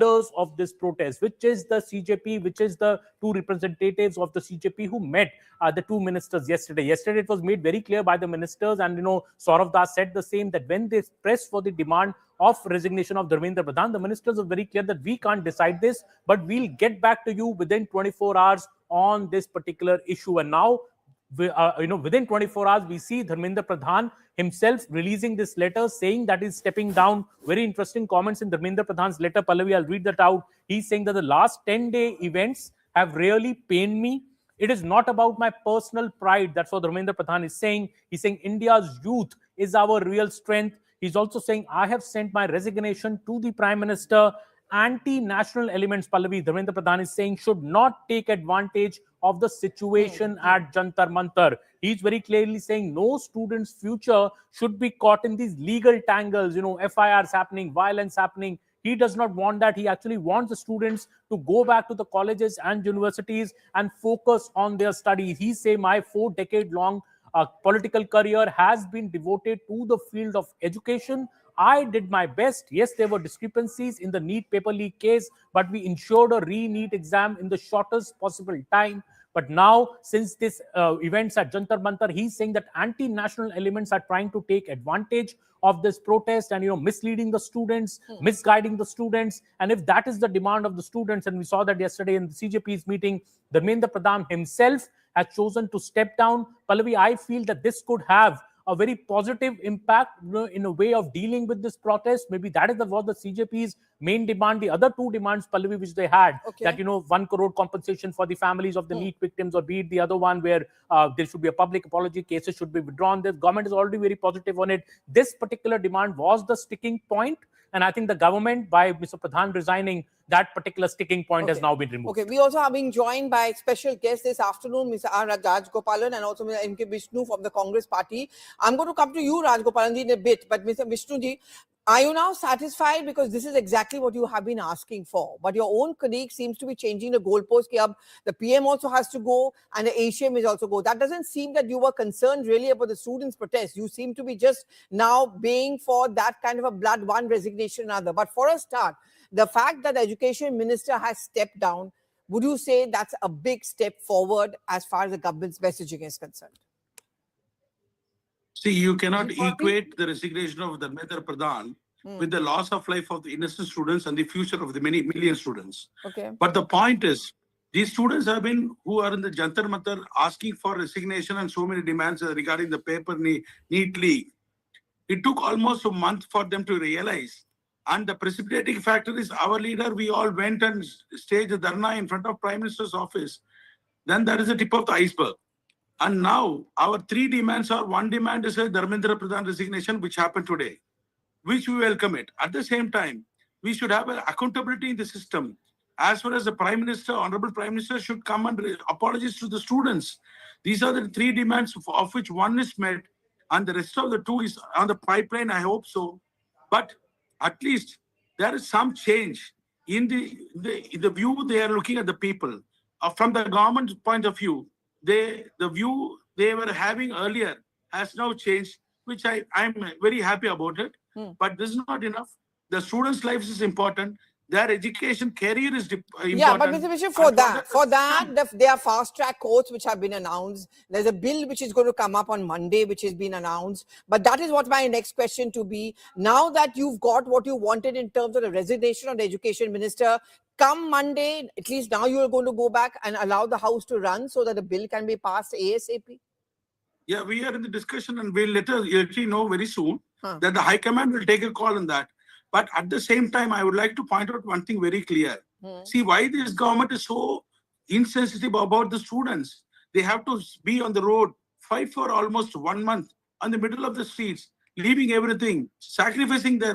leaders of this protest, which is the CJP, which is the two representatives of the CJP who met the two ministers yesterday. Yesterday, it was made very clear by the ministers, and Saurav Das said the same, that when they pressed for the demand of resignation of Dharmendra Pradhan, the ministers are very clear that we can't decide this, but we'll get back to you within 24 hours on this particular issue. And now, within 24 hours, we see Dharmendra Pradhan himself releasing this letter saying that he's stepping down. Very interesting comments in Dharmendra Pradhan's letter. Pallavi, I'll read that out. He's saying that the last 10-day events have really pained me. It is not about my personal pride. That's what Dharmendra Pradhan is saying. He's saying India's youth is our real strength. He's also saying, I have sent my resignation to the Prime Minister. Anti-national elements, Pallavi, Dharmendra Pradhan is saying, should not take advantage of the situation at Jantar Mantar. He's very clearly saying no student's future should be caught in these legal tangles, FIRs happening, violence happening. He does not want that. He actually wants the students to go back to the colleges and universities and focus on their studies. He say, my 4-decade-long political career has been devoted to the field of education. I did my best. Yes, there were discrepancies in the NEET paper leak case, but we ensured a re-NEET exam in the shortest possible time. But now, since this events at Jantar Mantar, he's saying that anti-national elements are trying to take advantage of this protest and, misleading the students, misguiding the students. And if that is the demand of the students, and we saw that yesterday in the CJP's meeting, Dharmendra Pradhan himself has chosen to step down. Pallavi, I feel that this could have a very positive impact in a way of dealing with this protest. Maybe that was the CJP's main demand. The other two demands, Pallavi, which they had, that 1 crore compensation for the families of the NEET victims, or be it the other one where there should be a public apology, cases should be withdrawn. The government is already very positive on it. This particular demand was the sticking point, and I think the government, by Mr. Pradhan resigning, that particular sticking point has now been removed. We also are being joined by special guests this afternoon, Mr. R. Rajgopalan and also Mr. M.K. Vishnu from the Congress Party. I'm going to come to you, Rajgopalan, in a bit, but Mr. Vishnu, are you now satisfied? Because this is exactly what you have been asking for. But your own colleague seems to be changing the goalpost. The PM also has to go and the ACM is also go. That doesn't seem that you were concerned really about the students' protest. You seem to be just now baying for that kind of a blood, one resignation another. But for a start, the fact that the Education Minister has stepped down, would you say that's a big step forward as far as the government's messaging is concerned? See, you cannot equate the resignation of Dharmendra Pradhan with the loss of life of the innocent students and the future of the many million students. But the point is, these students who are in the Jantar Mantar asking for resignation and so many demands regarding the paper NEET leak. It took almost a month for them to realize. And the precipitating factor is our leader. We all went and staged a dharna in front of Prime Minister's office. Then that is the tip of the iceberg. And now our three demands are, one demand is a Dharmendra Pradhan resignation, which happened today, which we welcome it. At the same time, we should have an accountability in the system. As far as the Prime Minister, Honorable Prime Minister should come and apologize to the students. These are the three demands of which one is met and the rest of the two is on the pipeline, I hope so. But at least there is some change in the view they are looking at the people. From the government point of view, the view they were having earlier has now changed, which I'm very happy about it. But this is not enough. The students' lives is important. Their education career is important. Yeah, but Mr. Bishop, for that, there are fast-track courts which have been announced. There's a bill which is going to come up on Monday, which has been announced. But that is what my next question to be. Now that you've got what you wanted in terms of the resignation of the Education Minister, come Monday, at least now you are going to go back and allow the House to run so that the bill can be passed ASAP? Yeah, we are in the discussion and we'll let you know very soon that the High Command will take a call on that. But at the same time, I would like to point out one thing very clear. See, why this government is so insensitive about the students. They have to be on the road, fight for almost 1 month on the middle of the streets, leaving everything, sacrificing their,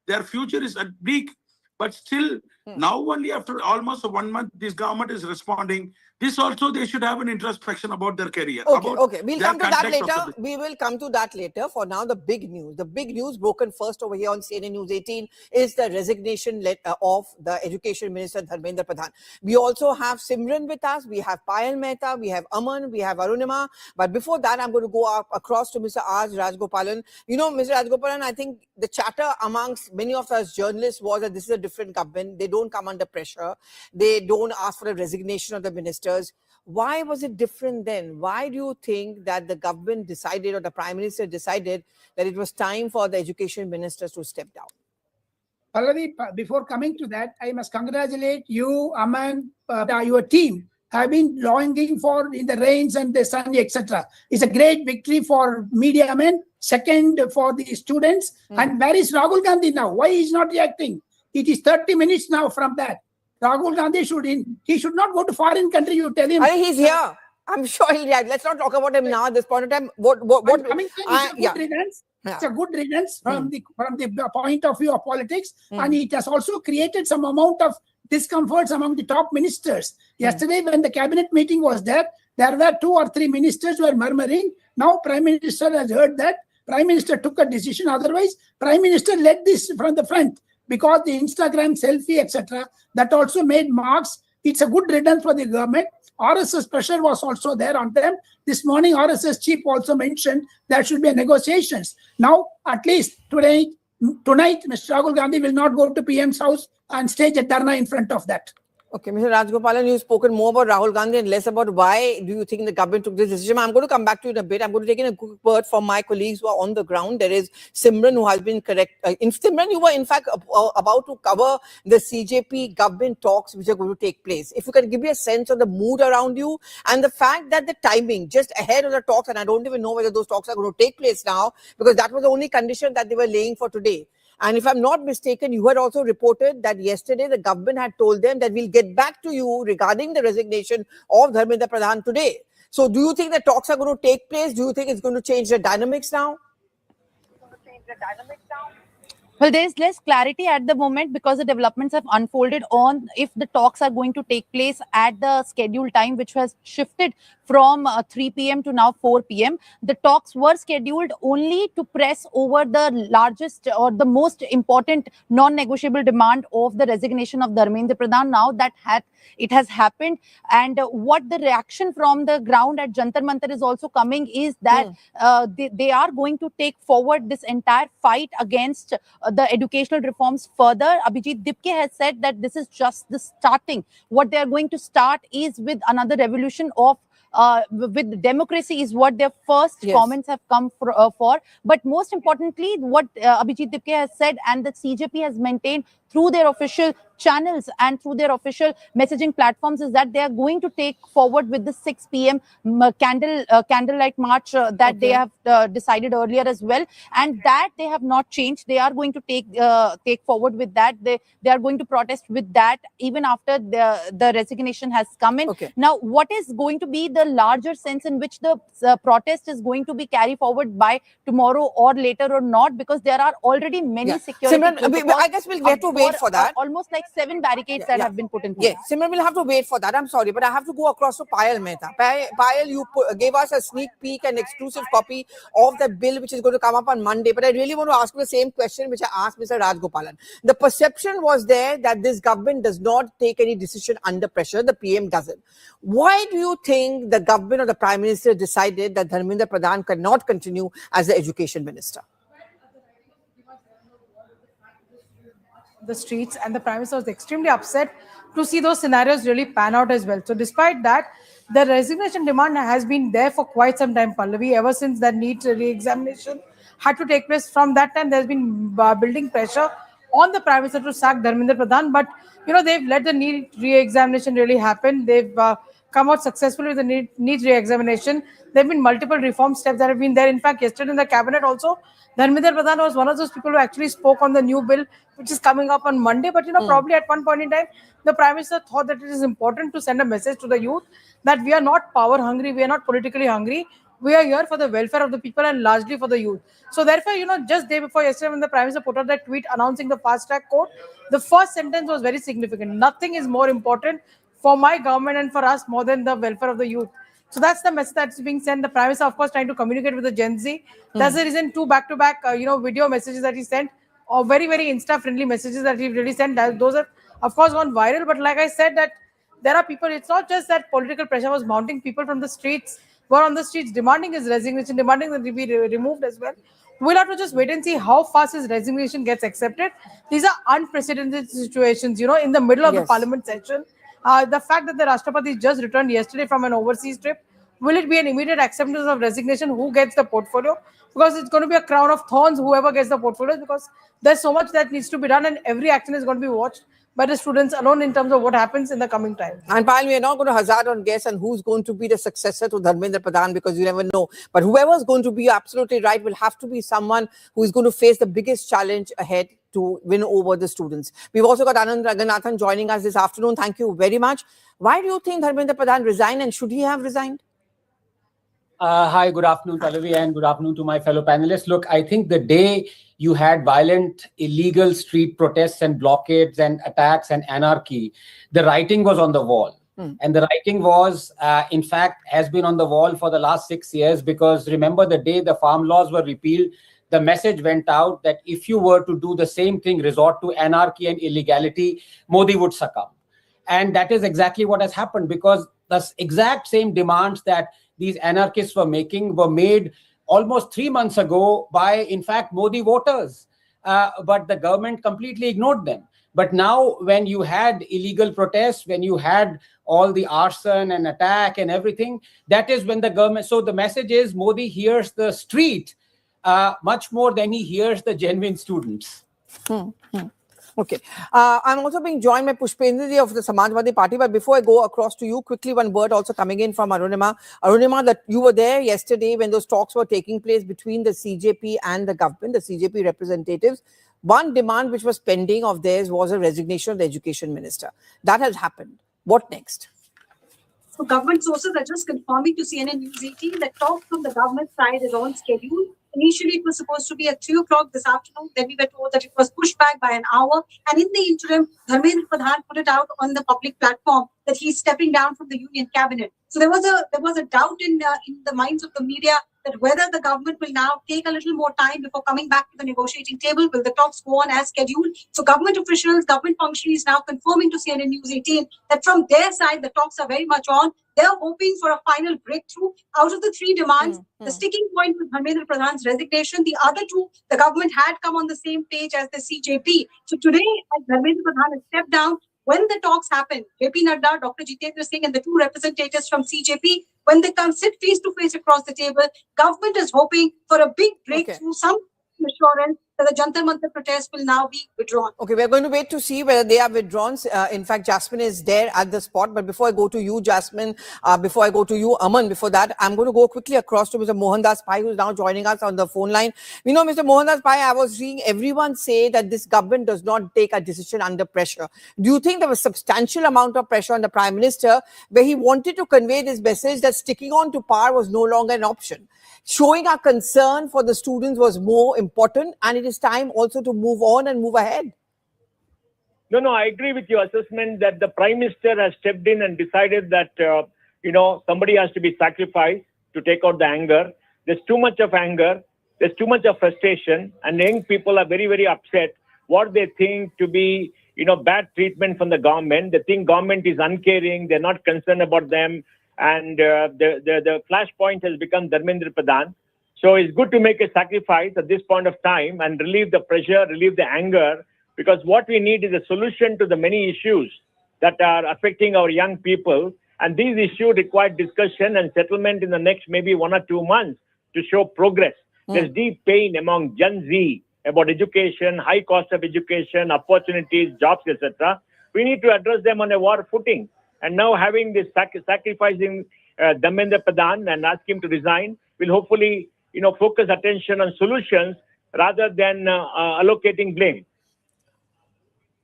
their future is at bleak. But still, now only after almost 1 month, this government is responding. This also, they should have an introspection about their career. Okay. We'll come to that later. We will come to that later. For now, the big news. The big news broken first over here on CNN News 18 is the resignation of the Education Minister, Dharmendra Pradhan. We also have Simran with us. We have Payal Mehta. We have Aman. We have Arunima. But before that, I'm going to go across to Mr. R. Rajgopalan. You know, Mr. Rajgopalan, I think the chatter amongst many of us journalists was that this is a different government. They don't come under pressure. They don't ask for a resignation of the ministers. Why was it different then? Why do you think that the government decided, or the Prime Minister decided, that it was time for the education ministers to step down? Pallavi, before coming to that, I must congratulate you, Aman, your team have been longing for in the rains and the sun, etc. It's a great victory for media men. Second, for the students. And where is Rahul Gandhi now? Why is not reacting? It is 30 minutes now from that. Rahul Gandhi he should not go to foreign country. You tell him. He's here. I'm sure he'll react. Let's not talk about him now at this point in time. It's a good riddance from the point of view of politics, and it has also created some amount of discomforts among the top ministers. Yesterday, when the cabinet meeting was there were 2 or 3 ministers who were murmuring. Now, Prime Minister has heard that. Prime Minister took a decision. Otherwise, Prime Minister led this from the front, because the Instagram selfie, etc., that also made marks. It's a good riddance for the government. RSS pressure was also there on them. This morning, RSS chief also mentioned there should be negotiations. Now, at least tonight, Mr. Rahul Gandhi will not go to PM's house and stage a dharna in front of that. Okay, Mr. Rajgopalan, you've spoken more about Rahul Gandhi and less about why do you think the government took this decision. I'm going to come back to you in a bit. I'm going to take in a quick word from my colleagues who are on the ground. There is Simran, who has been correct. Simran, you were in fact about to cover the CJP government talks which are going to take place. If you can give me a sense of the mood around you and the fact that the timing just ahead of the talks, and I don't even know whether those talks are going to take place now, because that was the only condition that they were laying for today. And if I'm not mistaken, you had also reported that yesterday the government had told them that we'll get back to you regarding the resignation of Dharmendra Pradhan today. So do you think the talks are going to take place? Do you think it's going to change the dynamics now? Well, there is less clarity at the moment because the developments have unfolded on if the talks are going to take place at the scheduled time, which has shifted from 3 p.m. to now 4 p.m. The talks were scheduled only to press over the largest or the most important non-negotiable demand of the resignation of Dharmendra Pradhan. Now that it has happened, and what the reaction from the ground at Jantar Mantar is also coming is that they are going to take forward this entire fight against the educational reforms further. Abhijit Dipke has said that this is just the starting. What they are going to start is with another revolution of with democracy is what their first comments have come for. But most importantly, what Abhijit Dipke has said and the CJP has maintained through their official channels and through their official messaging platforms is that they are going to take forward with the 6 p.m. Candlelight march that they have decided earlier as well, and that they have not changed. They are going to take forward with that. They are going to protest with that even after the resignation has come in. Now, what is going to be the larger sense in which the protest is going to be carried forward by tomorrow or later or not, because there are already many security Simran, I guess we'll get to wait for that. Almost like 7 barricades that have been put in place. Yes, Simran will have to wait for that. I'm sorry, but I have to go across to Payal Mehta. Payal, you gave us a sneak peek and exclusive copy of the bill which is going to come up on Monday. But I really want to ask you the same question which I asked Mr. Rajgopalan. The perception was there that this government does not take any decision under pressure. The PM doesn't. Why do you think the government or the Prime Minister decided that Dharmendra Pradhan cannot continue as the Education Minister? The streets, and the Prime Minister was extremely upset to see those scenarios really pan out as well. So despite that, the resignation demand has been there for quite some time, Pallavi, ever since that NEET re-examination had to take place. From that time, there's been building pressure on the Prime Minister to sack Dharmendra Pradhan, but they've let the NEET re-examination really happen. They've come out successfully with the NEET re-examination. There have been multiple reform steps that have been there. In fact, yesterday in the cabinet also, Dharmendra Pradhan was one of those people who actually spoke on the new bill, which is coming up on Monday. But, probably at one point in time, the Prime Minister thought that it is important to send a message to the youth that we are not power hungry, we are not politically hungry. We are here for the welfare of the people and largely for the youth. So therefore, just day before yesterday when the Prime Minister put out that tweet announcing the fast track court, the first sentence was very significant. Nothing is more important for my government and for us more than the welfare of the youth. So that's the message that's being sent. The Prime Minister, of course, trying to communicate with the Gen Z. That's the reason 2 back-to-back, video messages that he sent, or very, very Insta-friendly messages that he really sent. Those have, of course, gone viral. But like I said, that there are people, it's not just that political pressure was mounting. People from the streets were on the streets demanding his resignation, demanding that he be removed as well. We'll have to just wait and see how fast his resignation gets accepted. These are unprecedented situations, in the middle of the parliament session. The fact that the Rashtrapati just returned yesterday from an overseas trip, will it be an immediate acceptance of resignation? Who gets the portfolio? Because it's going to be a crown of thorns, whoever gets the portfolio, because there's so much that needs to be done and every action is going to be watched by the students alone in terms of what happens in the coming time. And Payal, we are not going to hazard on guess on who's going to be the successor to Dharmendra Pradhan, because you never know. But whoever's going to be, you're absolutely right, will have to be someone who is going to face the biggest challenge ahead to win over the students. We've also got Anand Raghunathan joining us this afternoon. Thank you very much. Why do you think Dharmendra Pradhan resigned, and should he have resigned? Hi, good afternoon, Pallavi, and good afternoon to my fellow panelists. Look, I think the day you had violent, illegal street protests and blockades and attacks and anarchy, the writing was on the wall. And the writing was, in fact, has been on the wall for the last 6 years, because remember the day the farm laws were repealed, the message went out that if you were to do the same thing, resort to anarchy and illegality, Modi would succumb. And that is exactly what has happened, because the exact same demands that these anarchists were making were made almost 3 months ago by, in fact, Modi voters. But the government completely ignored them. But now when you had illegal protests, when you had all the arson and attack and everything, that is when the government... So the message is Modi hears the street much more than he hears the genuine students. Okay. I'm also being joined by Pushpendra of the Samajwadi Party. But before I go across to you, quickly one word also coming in from Arunima. Arunima, that you were there yesterday when those talks were taking place between the CJP and the government, the CJP representatives. One demand which was pending of theirs was a resignation of the education minister. That has happened. What next? So government sources are just confirming to CNN News 18 that talk from the government side is on schedule. Initially, it was supposed to be at 3 o'clock this afternoon. Then we were told that it was pushed back by an hour. And in the interim, Dharmendra Pradhan put it out on the public platform that he's stepping down from the union cabinet. So there was a doubt in the minds of the media that whether the government will now take a little more time before coming back to the negotiating table. Will the talks go on as scheduled? So government officials, government functionaries now confirming to CNN News 18 that from their side, the talks are very much on. They're hoping for a final breakthrough. Out of the 3 demands, the sticking point was Dharmendra Pradhan's resignation. The other 2, the government had come on the same page as the CJP. So today, as Dharmendra Pradhan has stepped down, when the talks happen, JP Nadda, Dr. Jitendra Singh, and the 2 representatives from CJP, when they come sit face to face across the table, government is hoping for a big breakthrough, some assurance that the Jantar Mantar protest will now be withdrawn. Okay, we're going to wait to see whether they are withdrawn. In fact, Jasmine is there at the spot. But before I go to you, Jasmine, before I go to you, Aman, before that, I'm going to go quickly across to Mr. Mohandas Pai, who's now joining us on the phone line. Mr. Mohandas Pai, I was seeing everyone say that this government does not take a decision under pressure. Do you think there was substantial amount of pressure on the Prime Minister where he wanted to convey this message that sticking on to power was no longer an option? Showing our concern for the students was more important, and it is time also to move on and move ahead. No, I agree with your assessment that the Prime Minister has stepped in and decided that, somebody has to be sacrificed to take out the anger. There's too much of anger. There's too much of frustration, and young people are very, very upset. What they think to be, bad treatment from the government. They think government is uncaring. They're not concerned about them. And the flashpoint has become Dharmendra Pradhan. So it's good to make a sacrifice at this point of time and relieve the pressure, relieve the anger, because what we need is a solution to the many issues that are affecting our young people. And these issues require discussion and settlement in the next maybe 1 or 2 months to show progress. There's deep pain among Gen Z about education, high cost of education, opportunities, jobs, etc. We need to address them on a war footing. And now having this sacrificing Dharmendra Pradhan and ask him to resign will hopefully, focus attention on solutions rather than allocating blame.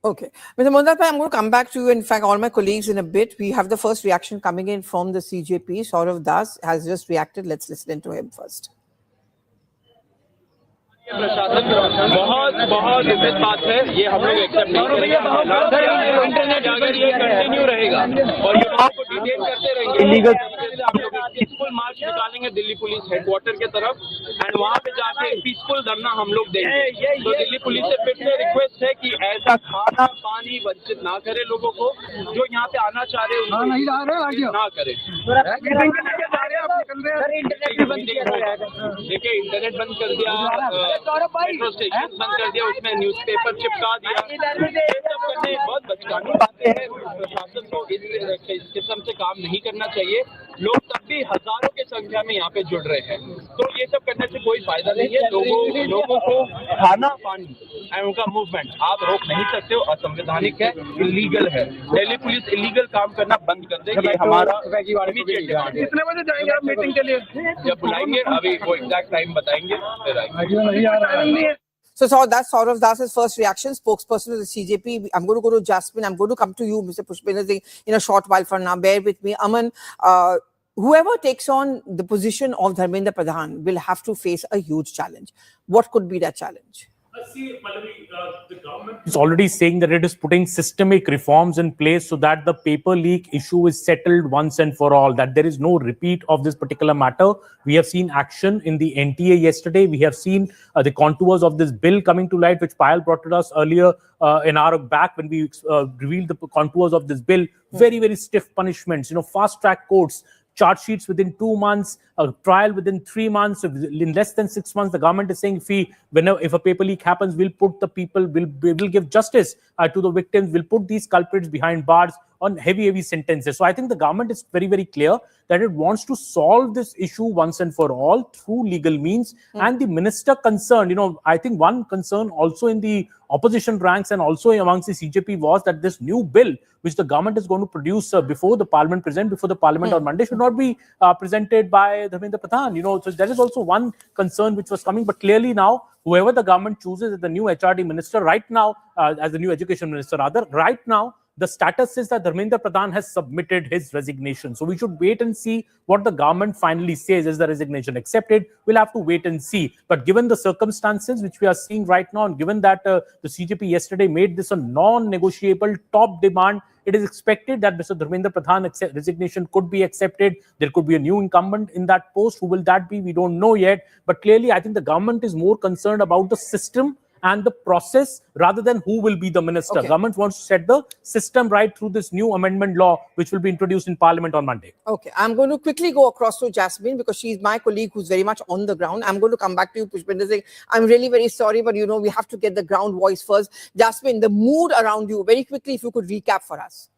Okay. Mr. Mondal, I'm going to come back to you. In fact, all my colleagues in a bit. We have the first reaction coming in from the CJP. Saurav Das has just reacted. Let's listen to him first. प्रशासन बहुत बहुत इज्जत बात है, ये हम लोग accept नहीं करेंगे। अगर ये कंटिन्यू रहेगा और युवाओं को डिटेन करते रहेंगे, हम लोग पीसफुल मार्च निकालेंगे दिल्ली पुलिस हेडक्वार्टर के तरफ एंड वहाँ पे जाके पीसफुल धरना हम लोग देंगे। तो दिल्ली पुलिस से फिर से रिक्वेस्ट है कि ऐसा खाना पानी वंचित ना करे लोगों को, जो यहाँ पे आना चाह रहे हैं ना करे। देखिए इंटरनेट बंद कर दिया, मेट्रो स्टेशन बंद कर दिया, उसमें न्यूज़पेपर चिपका दिया, ये सब करने बहुत बचकानी बातें हैं। प्रशासन को इस किस्म से काम नहीं करना चाहिए। लोग तब भी हजारों की संख्या में यहाँ पे जुड़ रहे हैं, तो ये सब करने से कोई फायदा नहीं है। लोगों को खाना पानी एंड उनका मूवमेंट आप रोक नहीं सकते हो, असंवैधानिक है, इलीगल है। दिल्ली पुलिस इलीगल काम करना बंद कर दे, ये हमारा इमीडिएट डिमांड है। कितने बजे जाएंगे आप मीटिंग के लिए? जब बुलाएंगे, अभी वो एग्जैक्ट टाइम बताएंगे, फिर आएंगे। So that's Saurav Das's first reaction, spokesperson of the CJP. I'm going to go to Jasmine. I'm going to come to you, Mr. Pushpendra Singh, in a short while from now. Bear with me. Aman, whoever takes on the position of Dharmendra Pradhan will have to face a huge challenge. What could be that challenge? See, Pallavi, the government is already saying that it is putting systemic reforms in place so that the paper leak issue is settled once and for all, that there is no repeat of this particular matter. We have seen action in the NTA yesterday. We have seen the contours of this bill coming to light, which Payal brought to us earlier an hour back when we revealed the contours of this bill. Very, very stiff punishments, fast-track courts, charge sheets within 2 months, a trial within 3 months. In less than 6 months, the government is saying if a paper leak happens, we'll put the people, we'll give justice to the victims, we'll put these culprits behind bars on heavy sentences. So I think the government is very, very clear that it wants to solve this issue once and for all through legal means. And the minister concerned, I think one concern also in the opposition ranks and also amongst the CJP was that this new bill, which the government is going to produce before the parliament on Monday, should not be presented by Dharmendra Pradhan. So there is also one concern which was coming, but clearly now, whoever the government chooses as the new HRD minister right now, as the new education minister rather, right now, the status is that Dharmendra Pradhan has submitted his resignation. So we should wait and see what the government finally says. Is the resignation accepted? We'll have to wait and see. But given the circumstances which we are seeing right now, and given that the CJP yesterday made this a non-negotiable top demand, it is expected that Mr. Dharmendra Pradhan's resignation could be accepted. There could be a new incumbent in that post. Who will that be? We don't know yet. But clearly, I think the government is more concerned about the system and the process rather than who will be the minister. Okay. Government wants to set the system right through this new amendment law, which will be introduced in Parliament on Monday. Okay, I'm going to quickly go across to Jasmine because she's my colleague who's very much on the ground. I'm going to come back to you, Pushpendra Singh. I'm really very sorry, but we have to get the ground voice first. Jasmine, the mood around you, very quickly, if you could recap for us.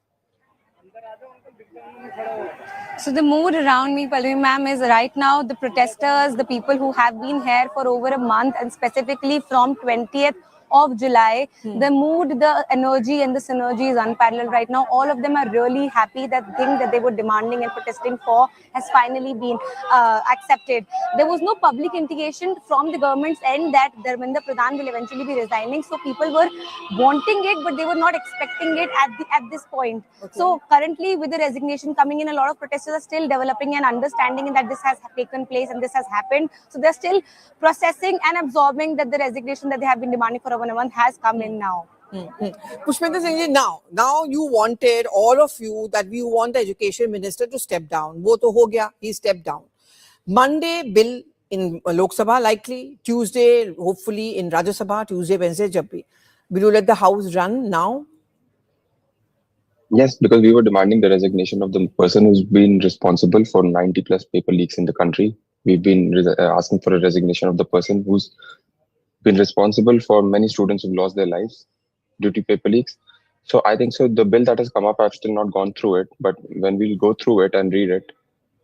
So the mood around me, Pallavi ma'am, is right now the protesters, the people who have been here for over a month and specifically from 20th of July, the mood, the energy and the synergy is unparalleled right now. All of them are really happy that the thing that they were demanding and protesting for has finally been accepted. There was no public indication from the government's end that Dharmendra Pradhan will eventually be resigning. So people were wanting it, but they were not expecting it at this point. Okay. So currently with the resignation coming in, a lot of protesters are still developing and understanding that this has taken place and this has happened. So they're still processing and absorbing that the resignation that they have been demanding for over a month has come in now. Pushpendra Singh, now you wanted, all of you, that we want the education minister to step down. Wo to ho gaya, he stepped down. Monday, bill in Lok Sabha likely. Tuesday, hopefully in Rajya Sabha. Tuesday, Wednesday, jab bhi. Will you let the house run now? Yes, because we were demanding the resignation of the person who's been responsible for 90 plus paper leaks in the country. We've been asking for a resignation of the person who's been responsible for many students who've lost their lives due to paper leaks. So I think the bill that has come up, I've still not gone through it, but when we'll go through it and read it,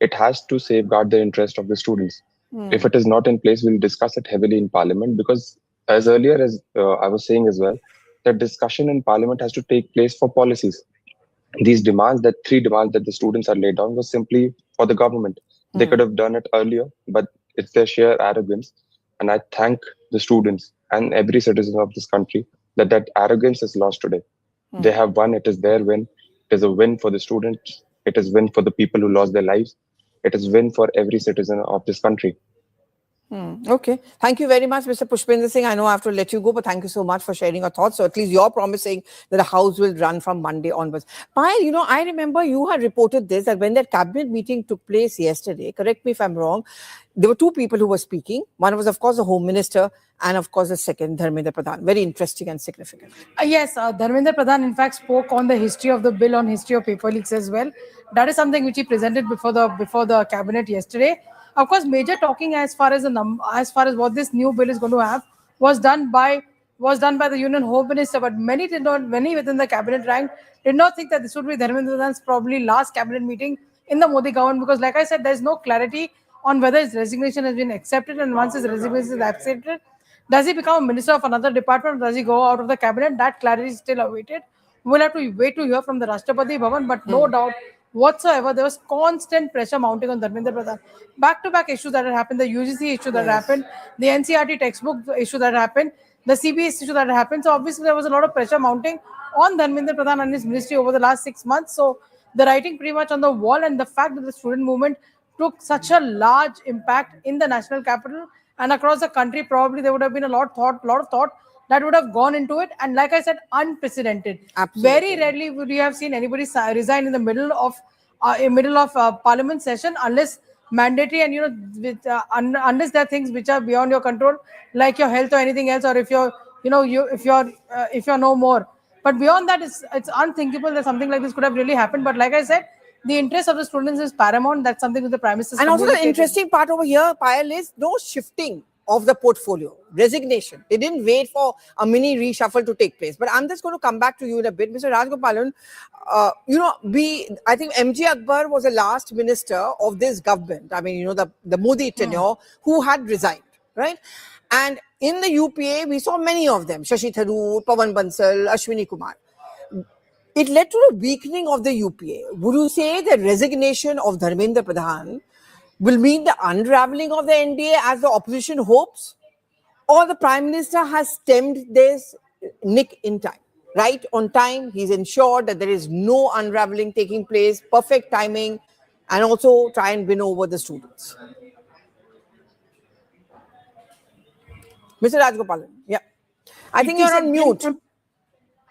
it has to safeguard the interest of the students. If it is not in place, we'll discuss it heavily in Parliament, because as earlier as I was saying as well, the discussion in Parliament has to take place for policies. These demands, that 3 demands that the students are laid down, was simply for the government. They could have done it earlier, but it's their sheer arrogance. And I thank the students and every citizen of this country that arrogance is lost today. They have won. It is their win. It is a win for the students. It is a win for the people who lost their lives. It is a win for every citizen of this country. Okay. Thank you very much, Mr. Pushpendra Singh. I know I have to let you go, but thank you so much for sharing your thoughts. So at least you're promising that the House will run from Monday onwards. Payal, I remember you had reported this, that when that cabinet meeting took place yesterday, correct me if I'm wrong, there were two people who were speaking. One was, of course, the Home Minister, and of course, the second, Dharmendra Pradhan. Very interesting and significant. Yes, Dharmendra Pradhan, in fact, spoke on the history of the bill, on history of paper leaks as well. That is something which he presented before the cabinet yesterday. Of course, major talking as far as what this new bill is going to have was done by the Union Home Minister, but many within the cabinet rank did not think that this would be Dharmendra Pradhan's probably last cabinet meeting in the Modi government, because like I said, there is no clarity on whether his resignation has been accepted, and once his resignation is accepted, does he become a minister of another department, or does he go out of the cabinet? That clarity is still awaited. We'll have to wait to hear from the Rashtrapati Bhavan, but no doubt whatsoever, there was constant pressure mounting on Dharmendra Pradhan. Back-to-back issues that had happened, the UGC issue that happened, the NCERT textbook issue that happened, the CBS issue that happened. So obviously there was a lot of pressure mounting on Dharmendra Pradhan and his ministry over the last 6 months. So the writing pretty much on the wall, and the fact that the student movement took such a large impact in the national capital and across the country, probably there would have been a lot of thought that would have gone into it. And like I said, unprecedented. Absolutely. Very rarely would you have seen anybody resign in the middle of parliament session, unless mandatory, and unless there are things which are beyond your control, like your health or anything else, or if you're no more. But beyond that, it's unthinkable that something like this could have really happened. But like I said, the interest of the students is paramount. That's something that the Prime Minister. And also the interesting part over here, Payal, is no shifting of the portfolio, resignation. They didn't wait for a mini reshuffle to take place. But I'm just going to come back to you in a bit. Mr. Rajgopalan, I think MJ Akbar was the last minister of this government. I mean, the Modi tenure, who had resigned, right? And in the UPA, we saw many of them, Shashi Tharoor, Pawan Bansal, Ashwini Kumar. It led to a weakening of the UPA. Would you say the resignation of Dharmendra Pradhan will mean the unraveling of the NDA as the opposition hopes? Or the Prime Minister has stemmed this nick in time, right on time? He's ensured that there is no unraveling taking place, perfect timing, and also try and win over the students. Mr. Rajgopalan, yeah. I think you're on mute.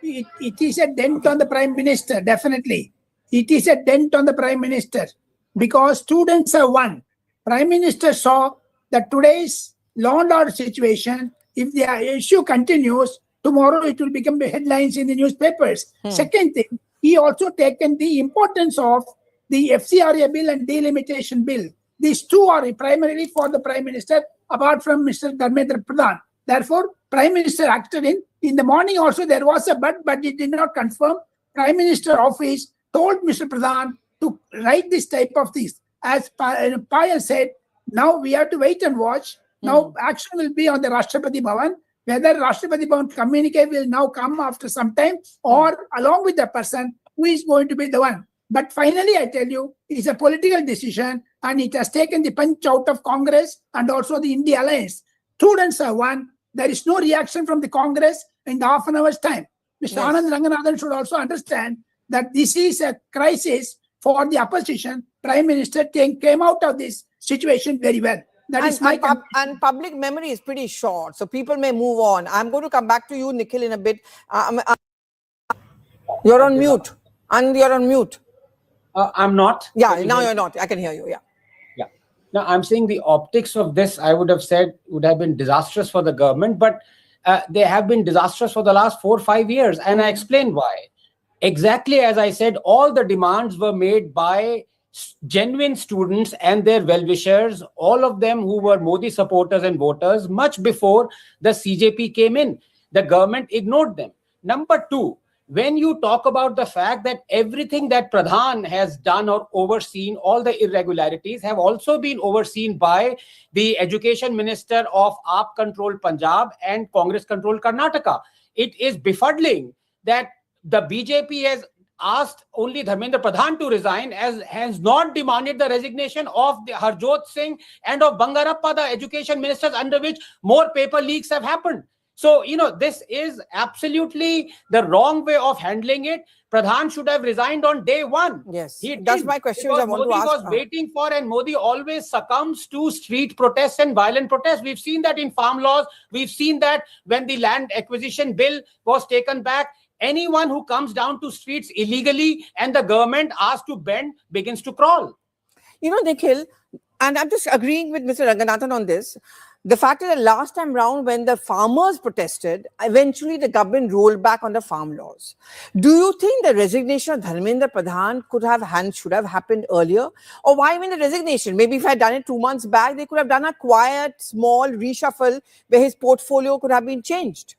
It is a dent on the Prime Minister, definitely. It is a dent on the Prime Minister, because students have won. Prime Minister saw that today's law and order situation, if the issue continues, tomorrow it will become the headlines in the newspapers. Second thing, he also taken the importance of the FCRA bill and delimitation bill. These two are primarily for the Prime Minister, apart from Mr. Dharmendra Pradhan. Therefore, Prime Minister acted in the morning also there was a but it did not confirm. Prime Minister office told Mr. Pradhan to write this type of things. As Payal said, now we have to wait and watch. Now action will be on the Rashtrapati Bhavan. Whether Rashtrapati Bhavan communique will now come after some time, or along with the person who is going to be the one. But finally, I tell you, it's a political decision, and it has taken the punch out of Congress and also the India Alliance. Students have won. There is no reaction from the Congress in half an hour's time. Mr. Anand Ranganathan should also understand that this is a crisis for the opposition. Prime Minister came out of this situation very well. That is my and public memory is pretty short, so people may move on. I'm going to come back to you, Nikhil, in a bit. You're on mute. And you're on mute. I'm not. Yeah, now you're not. I can hear you. Yeah. Yeah. Now, I'm saying the optics of this, I would have said, would have been disastrous for the government, but they have been disastrous for the last 4 or 5 years. And I explained why. Exactly as I said, all the demands were made by genuine students and their well-wishers, all of them who were Modi supporters and voters, much before the CJP came in. The government ignored them. Number two, when you talk about the fact that everything that Pradhan has done or overseen, all the irregularities have also been overseen by the education minister of AAP-controlled Punjab and Congress-controlled Karnataka. It is befuddling that the BJP has asked only Dharmendra Pradhan to resign, as has not demanded the resignation of the Harjot Singh and of Bangarappa, the education ministers under which more paper leaks have happened. So, this is absolutely the wrong way of handling it. Pradhan should have resigned on day one. Yes, that's my question. I want Modi to ask. was waiting for, and Modi always succumbs to street protests and violent protests. We've seen that in farm laws. We've seen that when the land acquisition bill was taken back. Anyone who comes down to streets illegally and the government asks to bend begins to crawl. Nikhil, and I'm just agreeing with Mr. Ranganathan on this. The fact that the last time round when the farmers protested, eventually the government rolled back on the farm laws. Do you think the resignation of Dharmendra Pradhan should have happened earlier? Or why even the resignation? Maybe if I had done it 2 months back, they could have done a quiet, small reshuffle where his portfolio could have been changed.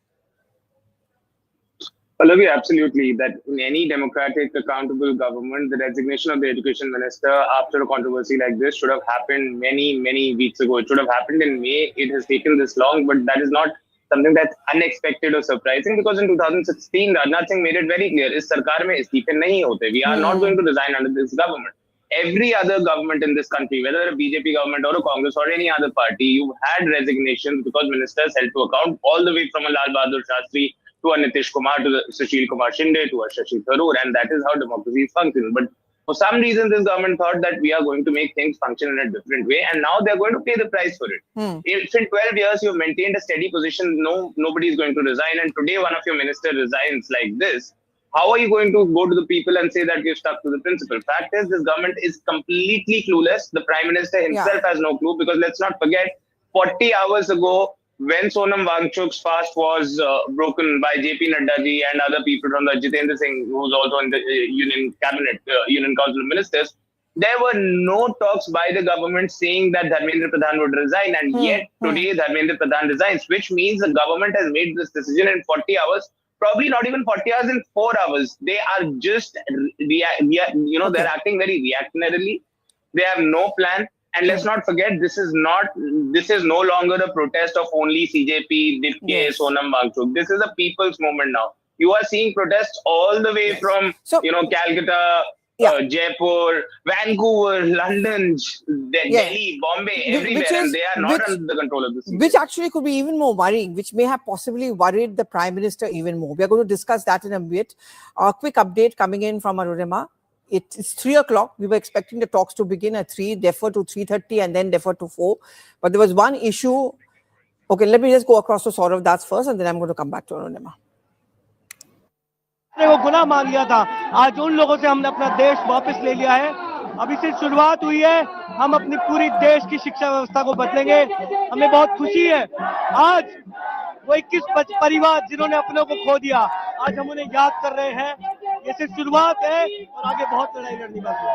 Pallavi, absolutely. That in any democratic, accountable government, the resignation of the education minister after a controversy like this should have happened many, many weeks ago. It should have happened in May. It has taken this long, but that is not something that's unexpected or surprising, because in 2016, Rajnath Singh made it very clear, is sarkar mein istife nahi hote. We are not going to resign under this government. Every other government in this country, whether a BJP government or a Congress or any other party, you had resignations because ministers held to account, all the way from a Lal Bahadur Shastri to a Nitish Kumar, to the Sushil Kumar Shinde, to a Shashi Tharoor, and that is how democracies function. But for some reason, this government thought that we are going to make things function in a different way, and now they're going to pay the price for it. If in 12 years you've maintained a steady position, nobody is going to resign, and today one of your ministers resigns like this, how are you going to go to the people and say that you're stuck to the principle? Fact is, this government is completely clueless. The Prime Minister himself has no clue, because let's not forget, 40 hours ago, when Sonam Wangchuk's fast was broken by JP Nadda ji and other people from the Jitendra Singh, who's also in the Union Cabinet, Union Council of Ministers, there were no talks by the government saying that Dharmendra Pradhan would resign. And yet today Dharmendra Pradhan resigns, which means the government has made this decision in 40 hours, probably not even 40 hours, in 4 hours. They are just, they're acting very reactionarily. They have no plan. And let's not forget, this is no longer a protest of only CJP, DIPK, Sonam Wangchuk. This is a people's movement now. You are seeing protests all the way from, Calcutta, Jaipur, Vancouver, London, Delhi, Bombay, everywhere, and they are not under the control of the CJP. Which actually could be even more worrying, which may have possibly worried the Prime Minister even more. We are going to discuss that in a bit. A quick update coming in from Arunima. It's 3 o'clock. We were expecting the talks to begin at 3, defer to 3:30, and then defer to 4. But there was one issue. Okay, let me just go across to Saurav Das first, and then I'm going to come back to Arunima. वो गुनाह मान लिया था, आज उन लोगों से हमने अपना देश वापस ले लिया है। अभी सिर्फ शुरुआत हुई है। हम अपनी पूरी देश की शिक्षा व्यवस्था को बदलेंगे। हमें बहुत खुशी है। आज वो 21 परिवार जिन्होंने अपनों को खो दिया, आज हम उन्हें याद कर रहे हैं। ये सिर्फ शुरुआत है और आगे बहुत लड़ाई लड़नी बाकी है।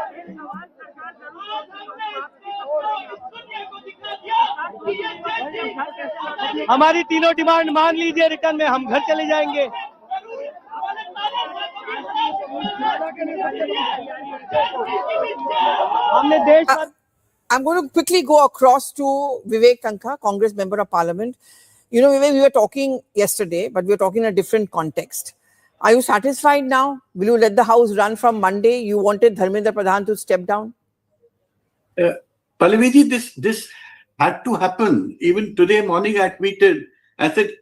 हमारी तीनों डिमांड मान लीजिए, रिटर्न में हम घर चले जाएंगे। I'm going to quickly go across to Vivek Tankha, Congress Member of Parliament. Vivek, we were talking yesterday, but we were talking in a different context. Are you satisfied now? Will you let the House run from Monday? You wanted Dharmendra Pradhan to step down? Pallavi, this had to happen. Even today morning I tweeted, I said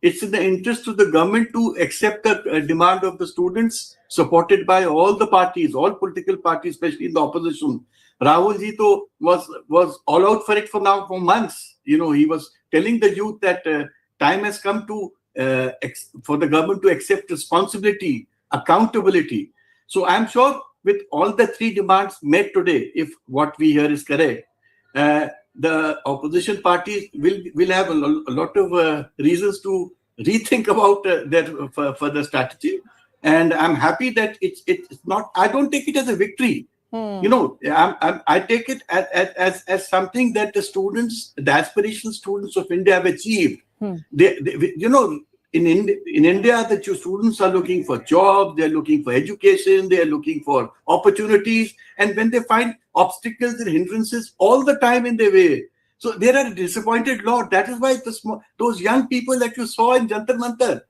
it's in the interest of the government to accept the demand of the students, supported by all the parties, all political parties, especially in the opposition. Rahul ji was all out for it for months. He was telling the youth that time has come to for the government to accept responsibility, accountability. So I'm sure with all the 3 demands met today, if what we hear is correct, the opposition parties will have a lot of reasons to rethink about their further strategy. And I'm happy that it's not, I don't take it as a victory. I take it as something that the students, the aspirational students of India have achieved. In India, the students are looking for jobs, they're looking for education, they're looking for opportunities. And when they find obstacles and hindrances all the time in their way, so there are a disappointed lot. That is why those young people that you saw in Jantar Mantar,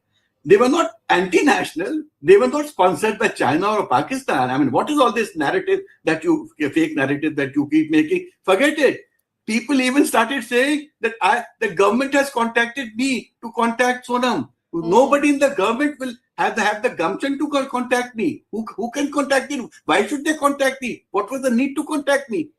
they were not anti-national. They were not sponsored by China or Pakistan. I mean, what is all this narrative fake narrative that you keep making? Forget it. people even started saying that the government has contacted me to contact Sonam. Nobody in the government will have the gumption to contact me. Who can contact me? Why should they contact me? What was the need to contact me?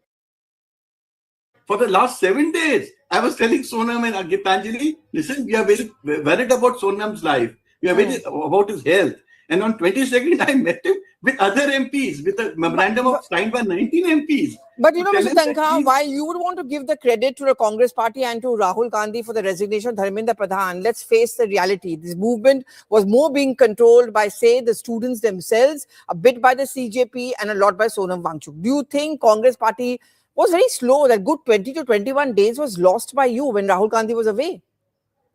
For the last 7 days, I was telling Sonam and Gitanjali, listen, we are very worried about Sonam's life. We are worried about his health. And on 22nd, I met him with other MPs, with a memorandum signed by 19 MPs. But you know, Mr. Tankha, while you would want to give the credit to the Congress party and to Rahul Gandhi for the resignation of Dharmendra Pradhan, let's face the reality. This movement was more being controlled by, say, the students themselves, a bit by the CJP and a lot by Sonam Wangchuk. Do you think Congress party was very slow? That good 20 to 21 days was lost by you when Rahul Gandhi was away.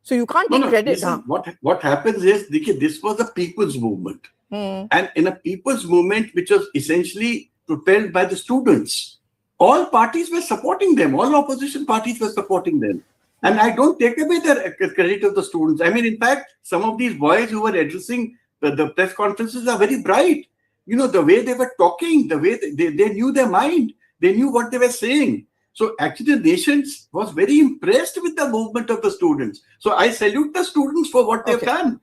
So you can't take credit. Listen, what happens is, this was a people's movement. And in a people's movement, which was essentially propelled by the students, all parties were supporting them. All opposition parties were supporting them. And I don't take away the credit of the students. I mean, in fact, some of these boys who were addressing the press conferences are very bright. You know, the way they were talking, the way they knew their mind. They knew what they were saying. So actually, the nation was very impressed with the movement of the students. So I salute the students for what they've done.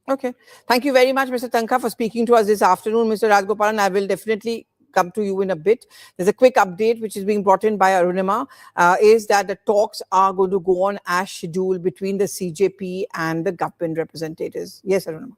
Okay. Thank you very much, Mr. Tankha, for speaking to us this afternoon. Mr. Rajgopalan, I will definitely come to you in a bit. There's a quick update which is being brought in by Arunima, is that the talks are going to go on as scheduled between the CJP and the government representatives. Yes, Arunima.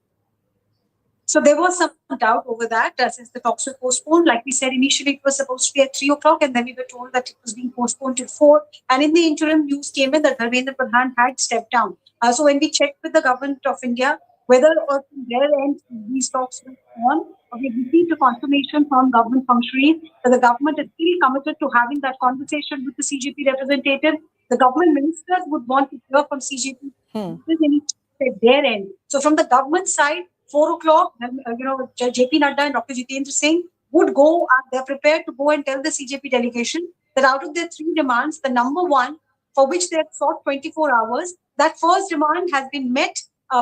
So there was some doubt over that since the talks were postponed. Like we said, initially it was supposed to be at 3 o'clock and then we were told that it was being postponed till 4. And in the interim, news came in that Dharmendra Pradhan had stepped down. So when we checked with the government of India, whether or from their end these talks were on, we received a confirmation from government functionaries that the government is still committed to having that conversation with the CJP representative. The government ministers would want to hear from CJP at their end. So from the government side, 4 o'clock, JP Nadda and Dr. Jitendra Singh would go, they're prepared to go and tell the CJP delegation that out of their 3 demands, the number one, for which they had sought 24 hours, that first demand has been met.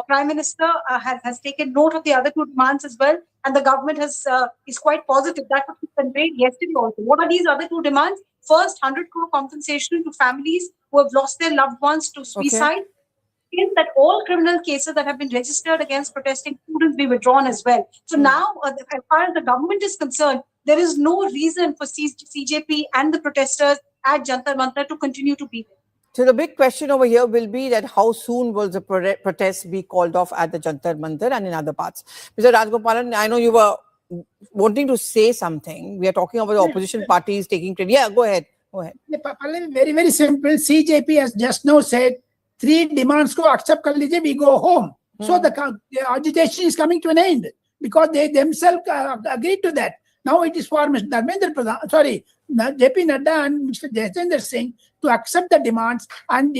Prime Minister has taken note of the other 2 demands as well, and the government is quite positive. That was conveyed yesterday also. What are these other 2 demands? First, 100 crore compensation to families who have lost their loved ones to suicide. In that all criminal cases that have been registered against protesting students be withdrawn as well. So now, as far as the government is concerned, there is no reason for CJP and the protesters at Jantar Mantar to continue to be there. So the big question over here will be that how soon will the protests be called off at the Jantar Mantar and in other parts? Mr. Rajgopalan, I know you were wanting to say something. We are talking about the opposition parties taking credit. Yeah, go ahead. Go ahead. Very, very simple. CJP has just now said 3 demands ko accept kar lijiye, we go home. So the agitation is coming to an end because they themselves agreed to that. Now it is for Mr. Dharmendra Pradhan, JP Nadda and Mr. Jitendra Singh to accept the demands, and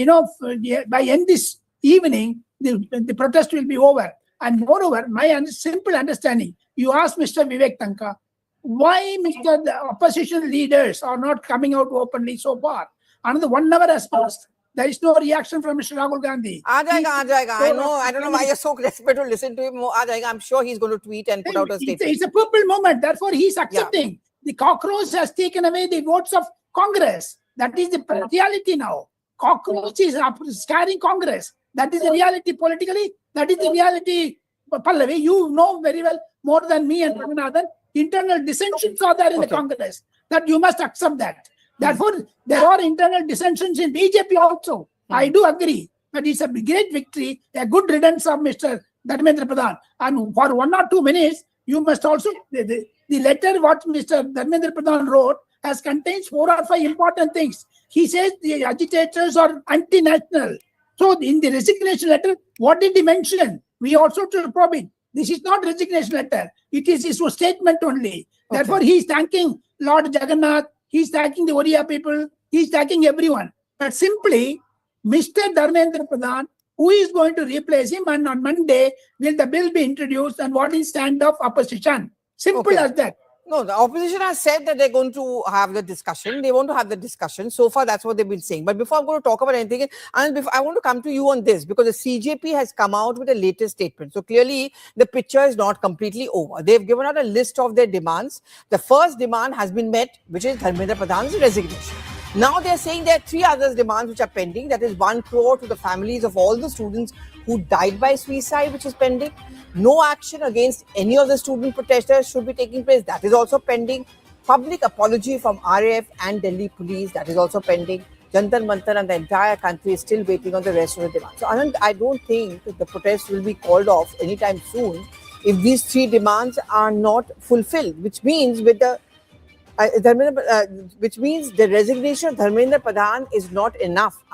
by end this evening the protest will be over. And moreover, my simple understanding, you asked Mr. Vivek Tankha, why the opposition leaders are not coming out openly so far? Another 1 hour has passed. There is no reaction from Mr. Rahul Gandhi. I don't know why you're so desperate to listen to him. I'm sure he's going to tweet and put out a statement. It's a purple moment. Therefore, he's accepting. Yeah. The cockroach has taken away the votes of Congress. That is the reality now. Cockroach is scaring Congress. That is the reality politically. That is the reality. Pallavi, you know very well, more than me and Raghunathan, internal dissensions are there in the Congress. That you must accept that. Therefore, there are internal dissensions in BJP also. I do agree. But it's a great victory, a good riddance of Mr. Dharmendra Pradhan. And for 1 or 2 minutes, you must also, the letter what Mr. Dharmendra Pradhan wrote contains 4 or 5 important things. He says the agitators are anti-national. So in the resignation letter, what did he mention? We also to probe it. This is not resignation letter. It is his statement only. Therefore, he is thanking Lord Jagannath. He's thanking the Oriya people. He's thanking everyone. But simply, Mr. Dharmendra Pradhan, who is going to replace him, and on Monday, will the bill be introduced, and what is stand of opposition? Simple as that. No, the opposition has said that they're going to have the discussion. They want to have the discussion. So far, that's what they've been saying. But before I'm going to talk about anything, I want to come to you on this, because the CJP has come out with a latest statement. So clearly, the picture is not completely over. They've given out a list of their demands. The first demand has been met, which is Dharmendra Pradhan's resignation. Now they're saying there are 3 other demands which are pending. That is 1 crore to the families of all the students who died by suicide, which is pending. No action against any of the student protesters should be taking place. That is also pending. Public apology from RAF and Delhi police. That is also pending. Jantar Mantar and the entire country is still waiting on the rest of the demands. So Anand, I don't think the protests will be called off anytime soon if these 3 demands are not fulfilled, which means with the which means the resignation of Dharmendra Pradhan is not enough.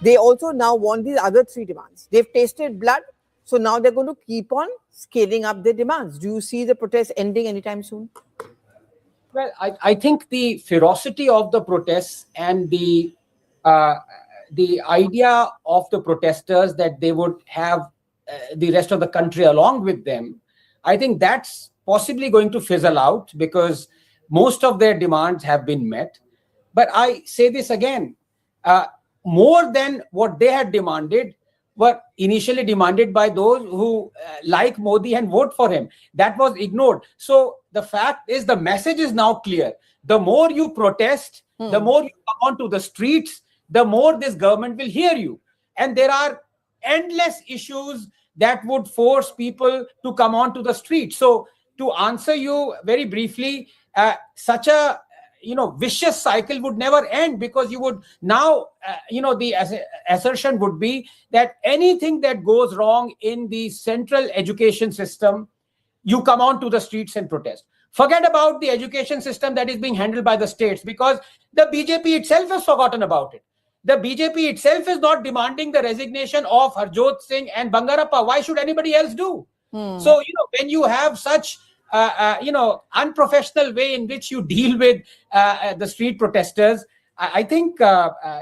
They also now want these other 3 demands. They've tasted blood, so now they're going to keep on scaling up their demands. Do you see the protests ending anytime soon? Well, I think the ferocity of the protests and the idea of the protesters that they would have the rest of the country along with them, I think that's possibly going to fizzle out because most of their demands have been met. But I say this again, more than what they had demanded were initially demanded by those who like Modi and vote for him. That was ignored. So the fact is, the message is now clear. The more you protest, the more you come onto the streets, the more this government will hear you. And there are endless issues that would force people to come onto the streets. So to answer you very briefly, such a vicious cycle would never end, because you would now the assertion would be that anything that goes wrong in the central education system, you come on to the streets and protest. Forget about the education system that is being handled by the states, because the BJP itself has forgotten about it. The BJP itself is not demanding the resignation of Harjot Singh and Bangarappa. Why should anybody else do? So when you have such unprofessional way in which you deal with the street protesters, I think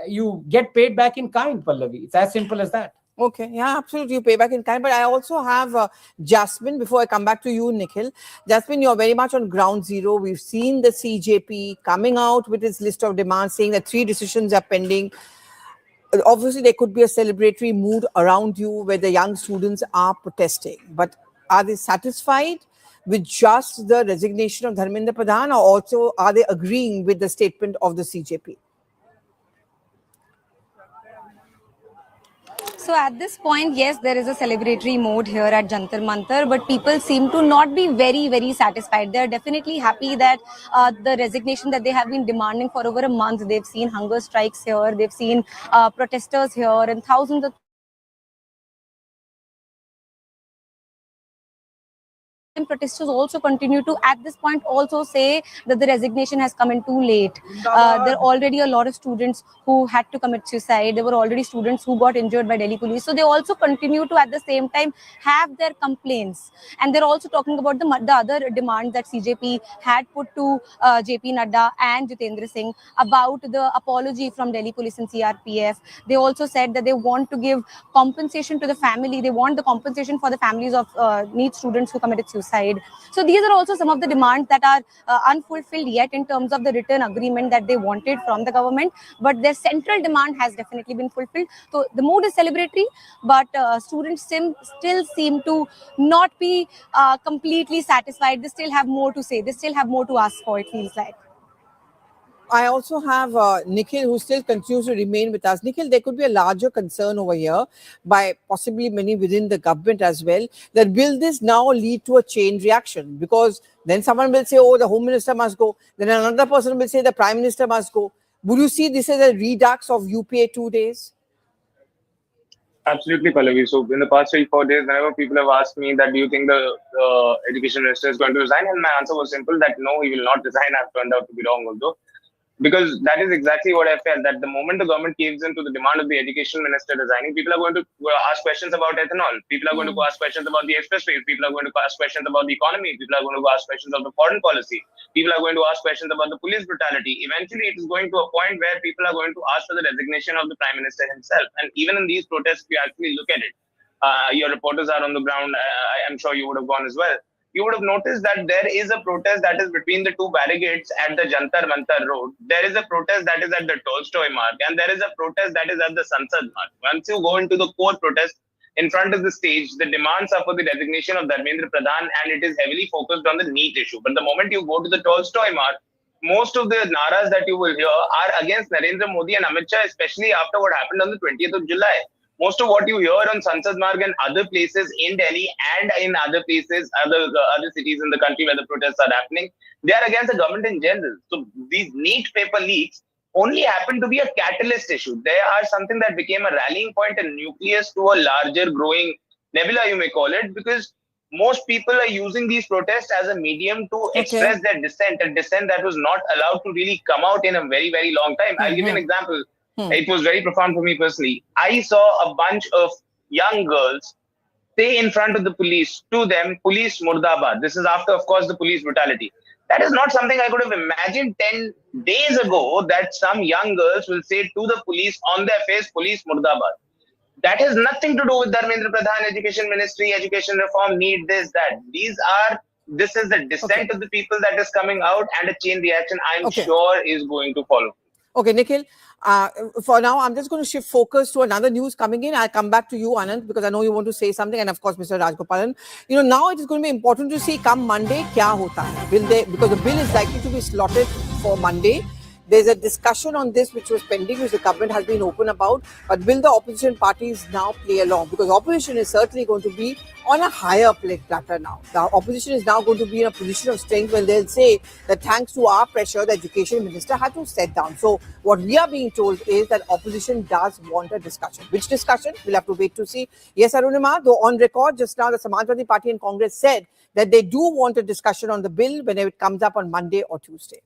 you get paid back in kind, Pallavi. It's as simple as that. Okay, yeah, absolutely. You pay back in kind. But I also have Jasmine, before I come back to you, Nikhil. Jasmine, you're very much on ground zero. We've seen the CJP coming out with its list of demands, saying that 3 decisions are pending. Obviously, there could be a celebratory mood around you where the young students are protesting. But are they satisfied with just the resignation of Dharmendra Pradhan, or also are they agreeing with the statement of the CJP? So at this point, yes, there is a celebratory mode here at Jantar Mantar, but people seem to not be very, very satisfied. They're definitely happy that the resignation that they have been demanding for over a month, they've seen hunger strikes here, they've seen protesters here, and thousands of protesters also continue to, at this point, also say that the resignation has come in too late. There are already a lot of students who had to commit suicide. There were already students who got injured by Delhi police. So they also continue to, at the same time, have their complaints. And they're also talking about the other demands that CJP had put to JP Nadda and Jitendra Singh about the apology from Delhi police and CRPF. They also said that they want to give compensation to the family. They want the compensation for the families of NEET students who committed suicide. So these are also some of the demands that are unfulfilled yet in terms of the written agreement that they wanted from the government. But their central demand has definitely been fulfilled. So the mood is celebratory, but students still seem to not be completely satisfied. They still have more to say. They still have more to ask for, it feels like. I also have Nikhil, who still continues to remain with us. Nikhil, there could be a larger concern over here by possibly many within the government as well, that will this now lead to a chain reaction? Because then someone will say, oh, the Home Minister must go. Then another person will say the Prime Minister must go. Would you see this as a redux of UPA 2 days? Absolutely, Pallavi. So in the past 3-4 days, whenever people have asked me that, do you think the education minister is going to resign? And my answer was simple, that no, he will not resign. I've turned out to be wrong although. Because that is exactly what I felt, that the moment the government caves into the demand of the education minister resigning, people are going to ask questions about ethanol. People are going to ask questions about the expressways. People are going to ask questions about the economy. People are going to ask questions of the foreign policy. People are going to ask questions about the police brutality. Eventually, it is going to a point where people are going to ask for the resignation of the Prime Minister himself. And even in these protests, if you actually look at it, your reporters are on the ground. I'm sure you would have gone as well. You would have noticed that there is a protest that is between the 2 barricades at the Jantar Mantar Road. There is a protest that is at the Tolstoy Mark, and there is a protest that is at the Sansad Mark. Once you go into the core protest, in front of the stage, the demands are for the resignation of Dharmendra Pradhan, and it is heavily focused on the NEET issue. But the moment you go to the Tolstoy Mark, most of the naras that you will hear are against Narendra Modi and Amit Shah, especially after what happened on the 20th of July. Most of what you hear on Sansad Marg and other places in Delhi and in other places, other cities in the country where the protests are happening, they are against the government in general. So these neat paper leaks only happen to be a catalyst issue. They are something that became a rallying point and nucleus to a larger growing nebula, you may call it, because most people are using these protests as a medium to express their dissent, a dissent that was not allowed to really come out in a very, very long time. I'll give you an example. It was very profound for me personally. I saw a bunch of young girls say in front of the police to them, "Police Murdabad." This is after, of course, the police brutality. That is not something I could have imagined 10 days ago, that some young girls will say to the police on their face, "Police Murdabad." That has nothing to do with Dharmendra Pradhan, Education Ministry, education reform, need this, that. This is the dissent of the people that is coming out, and a chain reaction I'm sure is going to follow. Okay, Nikhil, for now, I'm just going to shift focus to another news coming in. I'll come back to you, Anand, because I know you want to say something. And of course, Mr. Rajgopalan, now it is going to be important to see come Monday, kya hota hai. Because the bill is likely to be slotted for Monday. There's a discussion on this which was pending, which the government has been open about. But will the opposition parties now play along? Because opposition is certainly going to be on a higher platter now. The opposition is now going to be in a position of strength when they'll say that thanks to our pressure, the education minister had to step down. So what we are being told is that opposition does want a discussion. Which discussion? We'll have to wait to see. Yes, Arunima, though on record just now, the Samajwadi Party and Congress said that they do want a discussion on the bill whenever it comes up on Monday or Tuesday.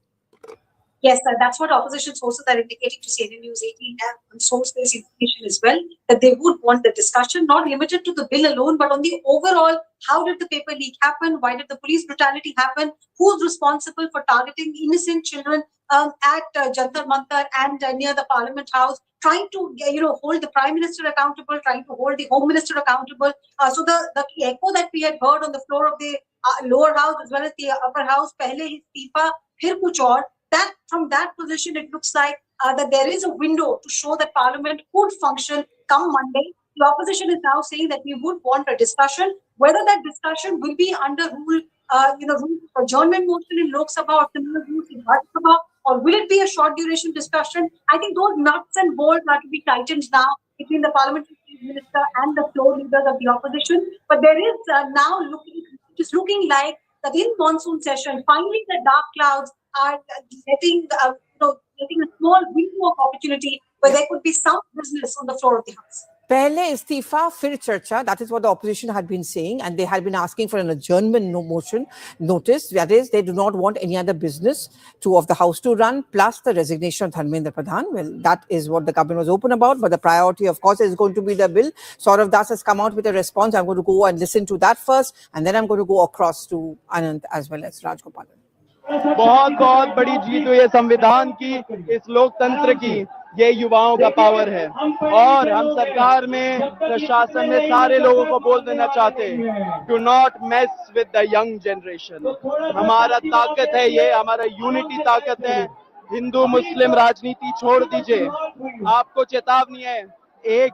Yes, that's what opposition sources are indicating to CNN News 18 and source-based information as well, that they would want the discussion, not limited to the bill alone, but on the overall, how did the paper leak happen? Why did the police brutality happen? Who's responsible for targeting innocent children at Jantar Mantar and near the Parliament House? Trying to hold the Prime Minister accountable, trying to hold the Home Minister accountable. So the echo that we had heard on the floor of the lower house as well as the upper house, pehle hi istifa, phir kuch aur. That from that position, it looks like that there is a window to show that Parliament could function come Monday. The opposition is now saying that we would want a discussion. Whether that discussion will be under rule adjournment motion in Lok Sabha or similar rules in Rajya Sabha, or will it be a short duration discussion? I think those nuts and bolts are to be tightened now between the parliamentary minister and the floor leaders of the opposition. But there is now looking like that in monsoon session, finally the dark clouds are getting a small window of opportunity where there could be some business on the floor of the House. Pehle istifa, fir charcha. That is what the opposition had been saying, and they had been asking for an adjournment motion notice. That is, they do not want any other business of the House to run, plus the resignation of Dharmendra Pradhan. Well, that is what the government was open about, but the priority, of course, is going to be the bill. Saurav Das has come out with a response. I'm going to go and listen to that first, and then I'm going to go across to Anand as well as Rajgopalan. बहुत बहुत बड़ी जीत हुई है संविधान की, इस लोकतंत्र की, ये युवाओं का पावर है। और हम सरकार में, प्रशासन में सारे लोगों को बोल देना चाहते हैं, do not mess with the young generation. हमारा ताकत है ये, हमारा यूनिटी ताकत है। हिंदू मुस्लिम राजनीति छोड़ दीजिए। आपको चेतावनी है, एक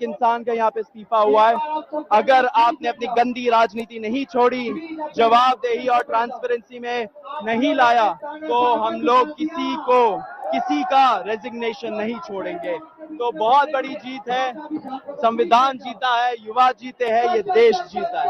इंसान का यहाँ पे इस्तीफा हुआ है। अगर आपने अपनी गंदी राजनीति नहीं छोड़ी, जवाबदेही और ट्रांसपेरेंसी में नहीं लाया, तो हम लोग किसी का रेजिग्नेशन नहीं छोड़ेंगे। तो बहुत बड़ी जीत है, संविधान जीता है, युवा जीते हैं, ये देश जीता है।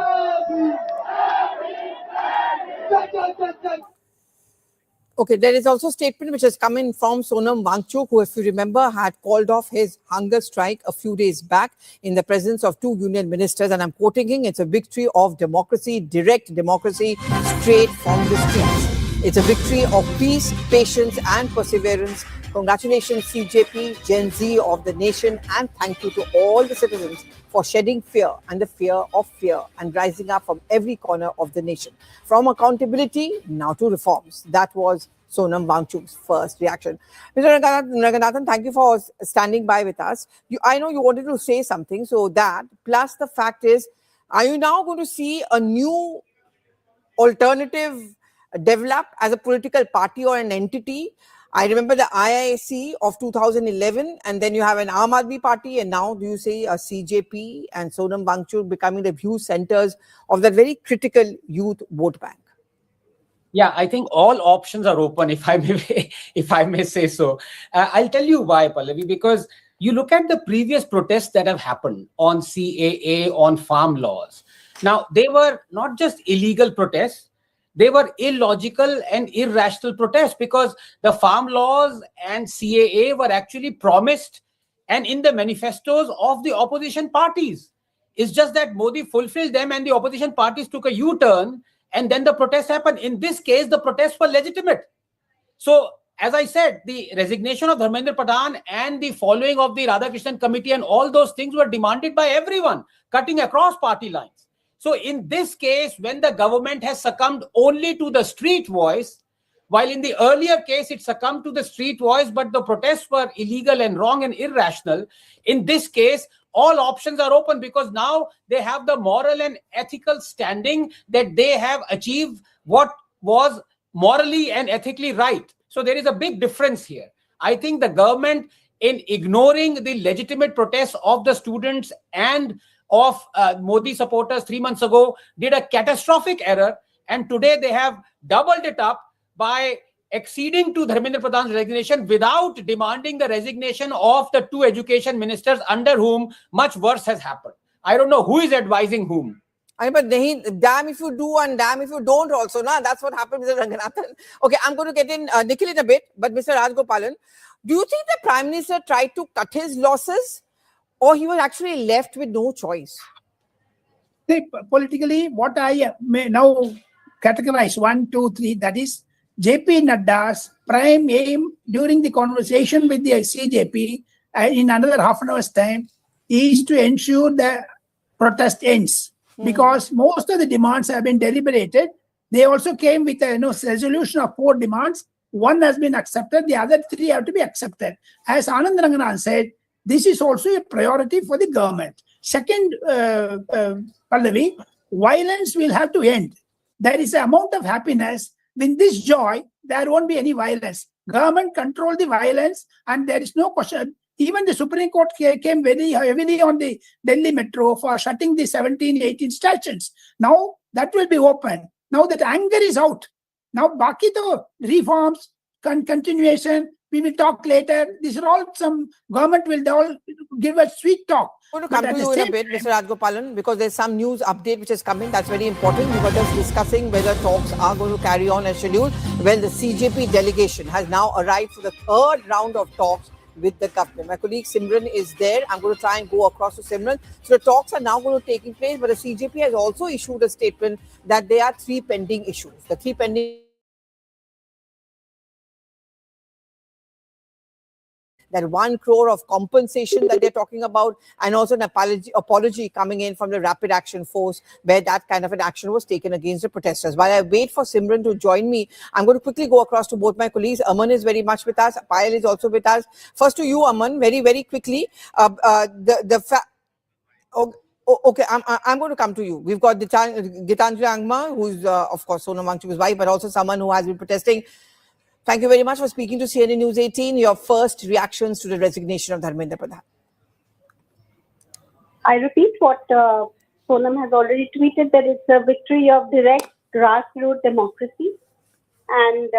Okay, there is also a statement which has come in from Sonam Wangchuk, who, if you remember, had called off his hunger strike a few days back in the presence of two union ministers. And I'm quoting him, it's a victory of democracy, direct democracy, straight from the streets. It's a victory of peace, patience and perseverance. Congratulations, CJP, Gen Z of the nation, and thank you to all the citizens for shedding fear and the fear of fear and rising up from every corner of the nation. From accountability, now to reforms. That was Sonam Wangchuk's first reaction. Mr. Raghunathan, thank you for standing by with us. I know you wanted to say something, so that, plus the fact is, are you now going to see a new alternative develop as a political party or an entity? I remember the IIC of 2011, and then you have an Aam Aadmi Party, and now do you see a CJP and Sonam Wangchuk becoming the view centers of that very critical youth vote bank? Yeah, I think all options are open, if I may say so. I'll tell you why, Pallavi, because you look at the previous protests that have happened on CAA, on farm laws. Now, they were not just illegal protests, they were illogical and irrational protests, because the farm laws and CAA were actually promised and in the manifestos of the opposition parties. It's just that Modi fulfilled them and the opposition parties took a U-turn, and then the protests happened. In this case, the protests were legitimate. So, as I said, the resignation of Dharmendra Pradhan and the following of the Radhakrishnan committee and all those things were demanded by everyone, cutting across party lines. So, in this case, when the government has succumbed only to the street voice, while in the earlier case it succumbed to the street voice, but the protests were illegal and wrong and irrational, in this case, all options are open, because now they have the moral and ethical standing that they have achieved what was morally and ethically right. So there is a big difference here. I think the government, in ignoring the legitimate protests of the students and of Modi supporters 3 months ago, did a catastrophic error, and today they have doubled it up by acceding to Dharmendra Pradhan's resignation without demanding the resignation of the two education ministers under whom much worse has happened. I don't know who is advising whom. But damn if you do and damn if you don't also. Na? That's what happened, Mr. Ranganathan. Okay, I'm going to get in Nikhil in a bit, but Mr. Rajgopalan, do you think the Prime Minister tried to cut his losses, or he was actually left with no choice? Politically, what I may now categorize 1, 2, 3, that is JP Nadda's prime aim during the conversation with the CJP in another half an hour's time is to ensure the protest ends. Because most of the demands have been deliberated. They also came with a resolution of 4 demands. 1 has been accepted, the other 3 have to be accepted. As Anand Ranganan said, this is also a priority for the government. Second, Pallavi, violence will have to end. There is an amount of happiness. With this joy, there won't be any violence. Government control the violence, and there is no question. Even the Supreme Court came very heavily on the Delhi Metro for shutting the 17, 18 stations. Now that will be open. Now that anger is out. Now, baki to reforms, continuation, we will talk later. These are all some government will all give a sweet talk. I'm going to come to you in a bit, Mr. Rajgopalan, because there's some news update which is coming. That's very important. We were just discussing whether talks are going to carry on as scheduled. Well, the CJP delegation has now arrived for the 3rd round of talks with the government. My colleague Simran is there. I'm going to try and go across to Simran. So the talks are now going to take place, but the CJP has also issued a statement that there are 3 pending issues. The 3 pending that 1 crore of compensation that they're talking about, and also an apology coming in from the Rapid Action Force, where that kind of an action was taken against the protesters. While I wait for Simran to join me, I'm going to quickly go across to both my colleagues. Aman is very much with us. Payal is also with us. First to you, Aman, very, very quickly. Okay, I'm going to come to you. We've got Gitanjali Angma, who's, of course, Sonam Wangchuk's wife, but also someone who has been protesting. Thank you very much for speaking to CNN News 18. Your first reactions to the resignation of Dharmendra Pradhan. I repeat what Sonam has already tweeted, that it's a victory of direct grassroots democracy and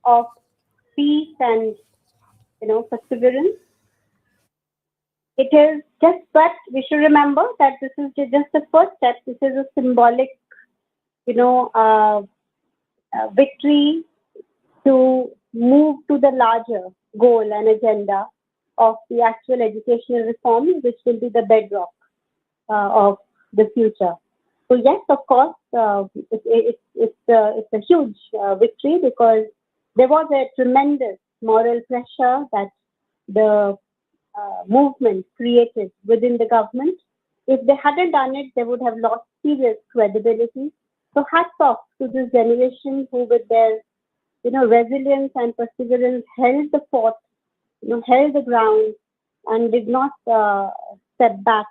of peace and perseverance. It is just, but we should remember that this is just the first step. This is a symbolic, victory to move to the larger goal and agenda of the actual educational reform, which will be the bedrock of the future. So yes, of course, it's a huge victory, because there was a tremendous moral pressure that the movement created within the government. If they hadn't done it, they would have lost serious credibility. So hats off to this generation who, with their resilience and perseverance, held the fort, held the ground, and did not step back,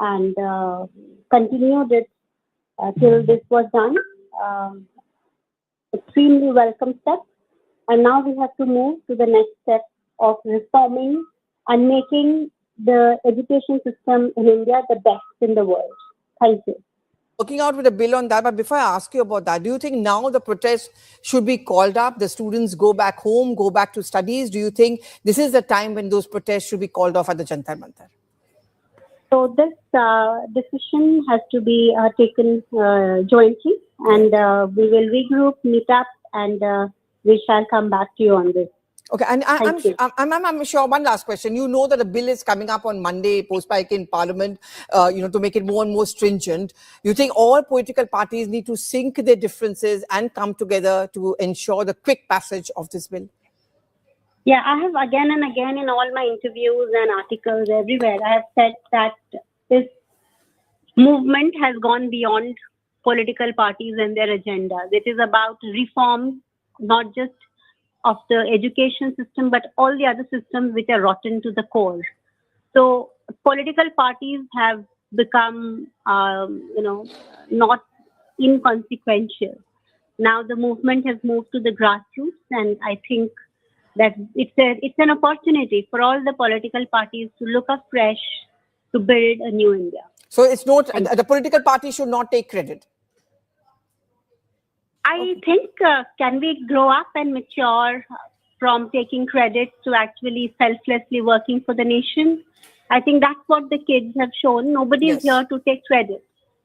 and continued it till this was done. Extremely welcome step. And now we have to move to the next step of reforming and making the education system in India the best in the world. Thank you. working out with a bill on that. But before I ask you about that, do you think now the protest should be called up? The students go back home, go back to studies. Do you think this is the time when those protests should be called off at the Jantar Mantar? So this decision has to be taken jointly, and we will regroup, meet up, and we shall come back to you on this. Okay, and I'm sure one last question. You know that a bill is coming up on Monday, post-spike in Parliament, to make it more and more stringent. You think all political parties need to sink their differences and come together to ensure the quick passage of this bill? Yeah, I have again and again in all my interviews and articles everywhere, I have said that this movement has gone beyond political parties and their agendas. It is about reform, not just of the education system, but all the other systems which are rotten to the core. So political parties have become, not inconsequential. Now the movement has moved to the grassroots, and I think that it's an opportunity for all the political parties to look afresh to build a new India. So it's not, the political party should not take credit. I think, can we grow up and mature from taking credit to actually selflessly working for the nation? I think that's what the kids have shown. Nobody is here to take credit.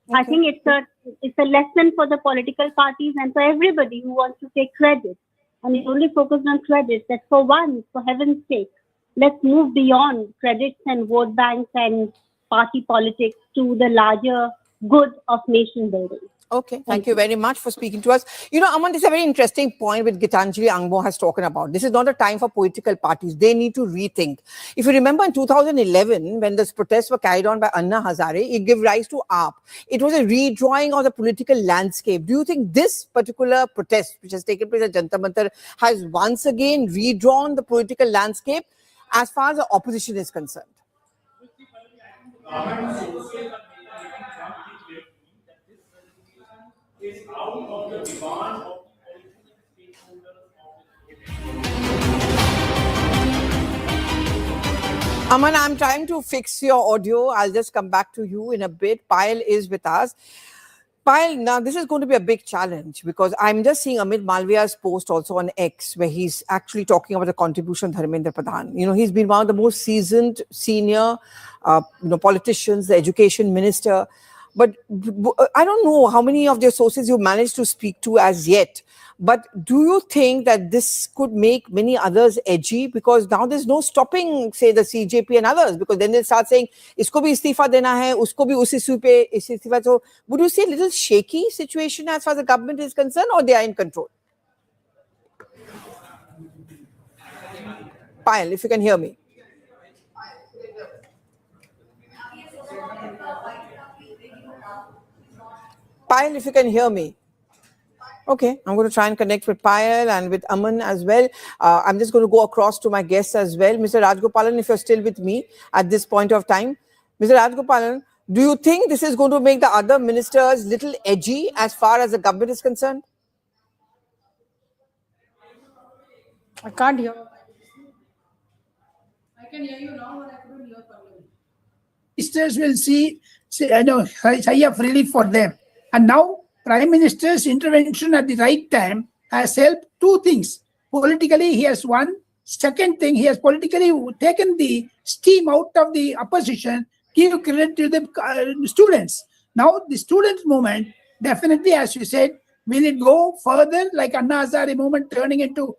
Okay. I think it's a lesson for the political parties and for everybody who wants to take credit. And it's only focused on credit. That for once, for heaven's sake, let's move beyond credits and vote banks and party politics to the larger good of nation building. Okay, thank you very much for speaking to us. You know, Aman, this is a very interesting point which Gitanjali Angmo has spoken about. This is not a time for political parties. They need to rethink. If you remember in 2011, when these protests were carried on by Anna Hazare, it gave rise to AAP. It was a redrawing of the political landscape. Do you think this particular protest, which has taken place at Jantar Mantar, has once again redrawn the political landscape as far as the opposition is concerned? Is out of the demand of Aman, I'm trying to fix your audio. I'll just come back to you in a bit. Payal is with us. Payal, now this is going to be a big challenge because I'm just seeing Amit Malviya's post also on X where he's actually talking about the contribution of Dharmendra Pradhan. You know, he's been one of the most seasoned senior, politicians, the education minister. But I don't know how many of their sources you managed to speak to as yet. But do you think that this could make many others edgy? Because now there's no stopping, say, the CJP and others. Because then they'll start saying, isko bhi istifa dena hai, usko bhi usi issue pe istifa. So would you say a little shaky situation as far as the government is concerned, or they are in control? Payal, if you can hear me. Payal, if you can hear me. Okay, I'm going to try and connect with Payal and with Aman as well. I'm just going to go across to my guests as well. Mr. Rajgopalan, if you're still with me at this point of time. Mr. Rajgopalan, do you think this is going to make the other ministers little edgy as far as the government is concerned? I can't hear. I can hear you now, but I couldn't hear Pallavi. Ministers will see sigh of relief for them. And now, Prime Minister's intervention at the right time has helped two things. Politically, he has won. Second thing, he has politically taken the steam out of the opposition, give credit to the students. Now, the students' movement, definitely, as you said, will it go further like Anna Hazare movement turning into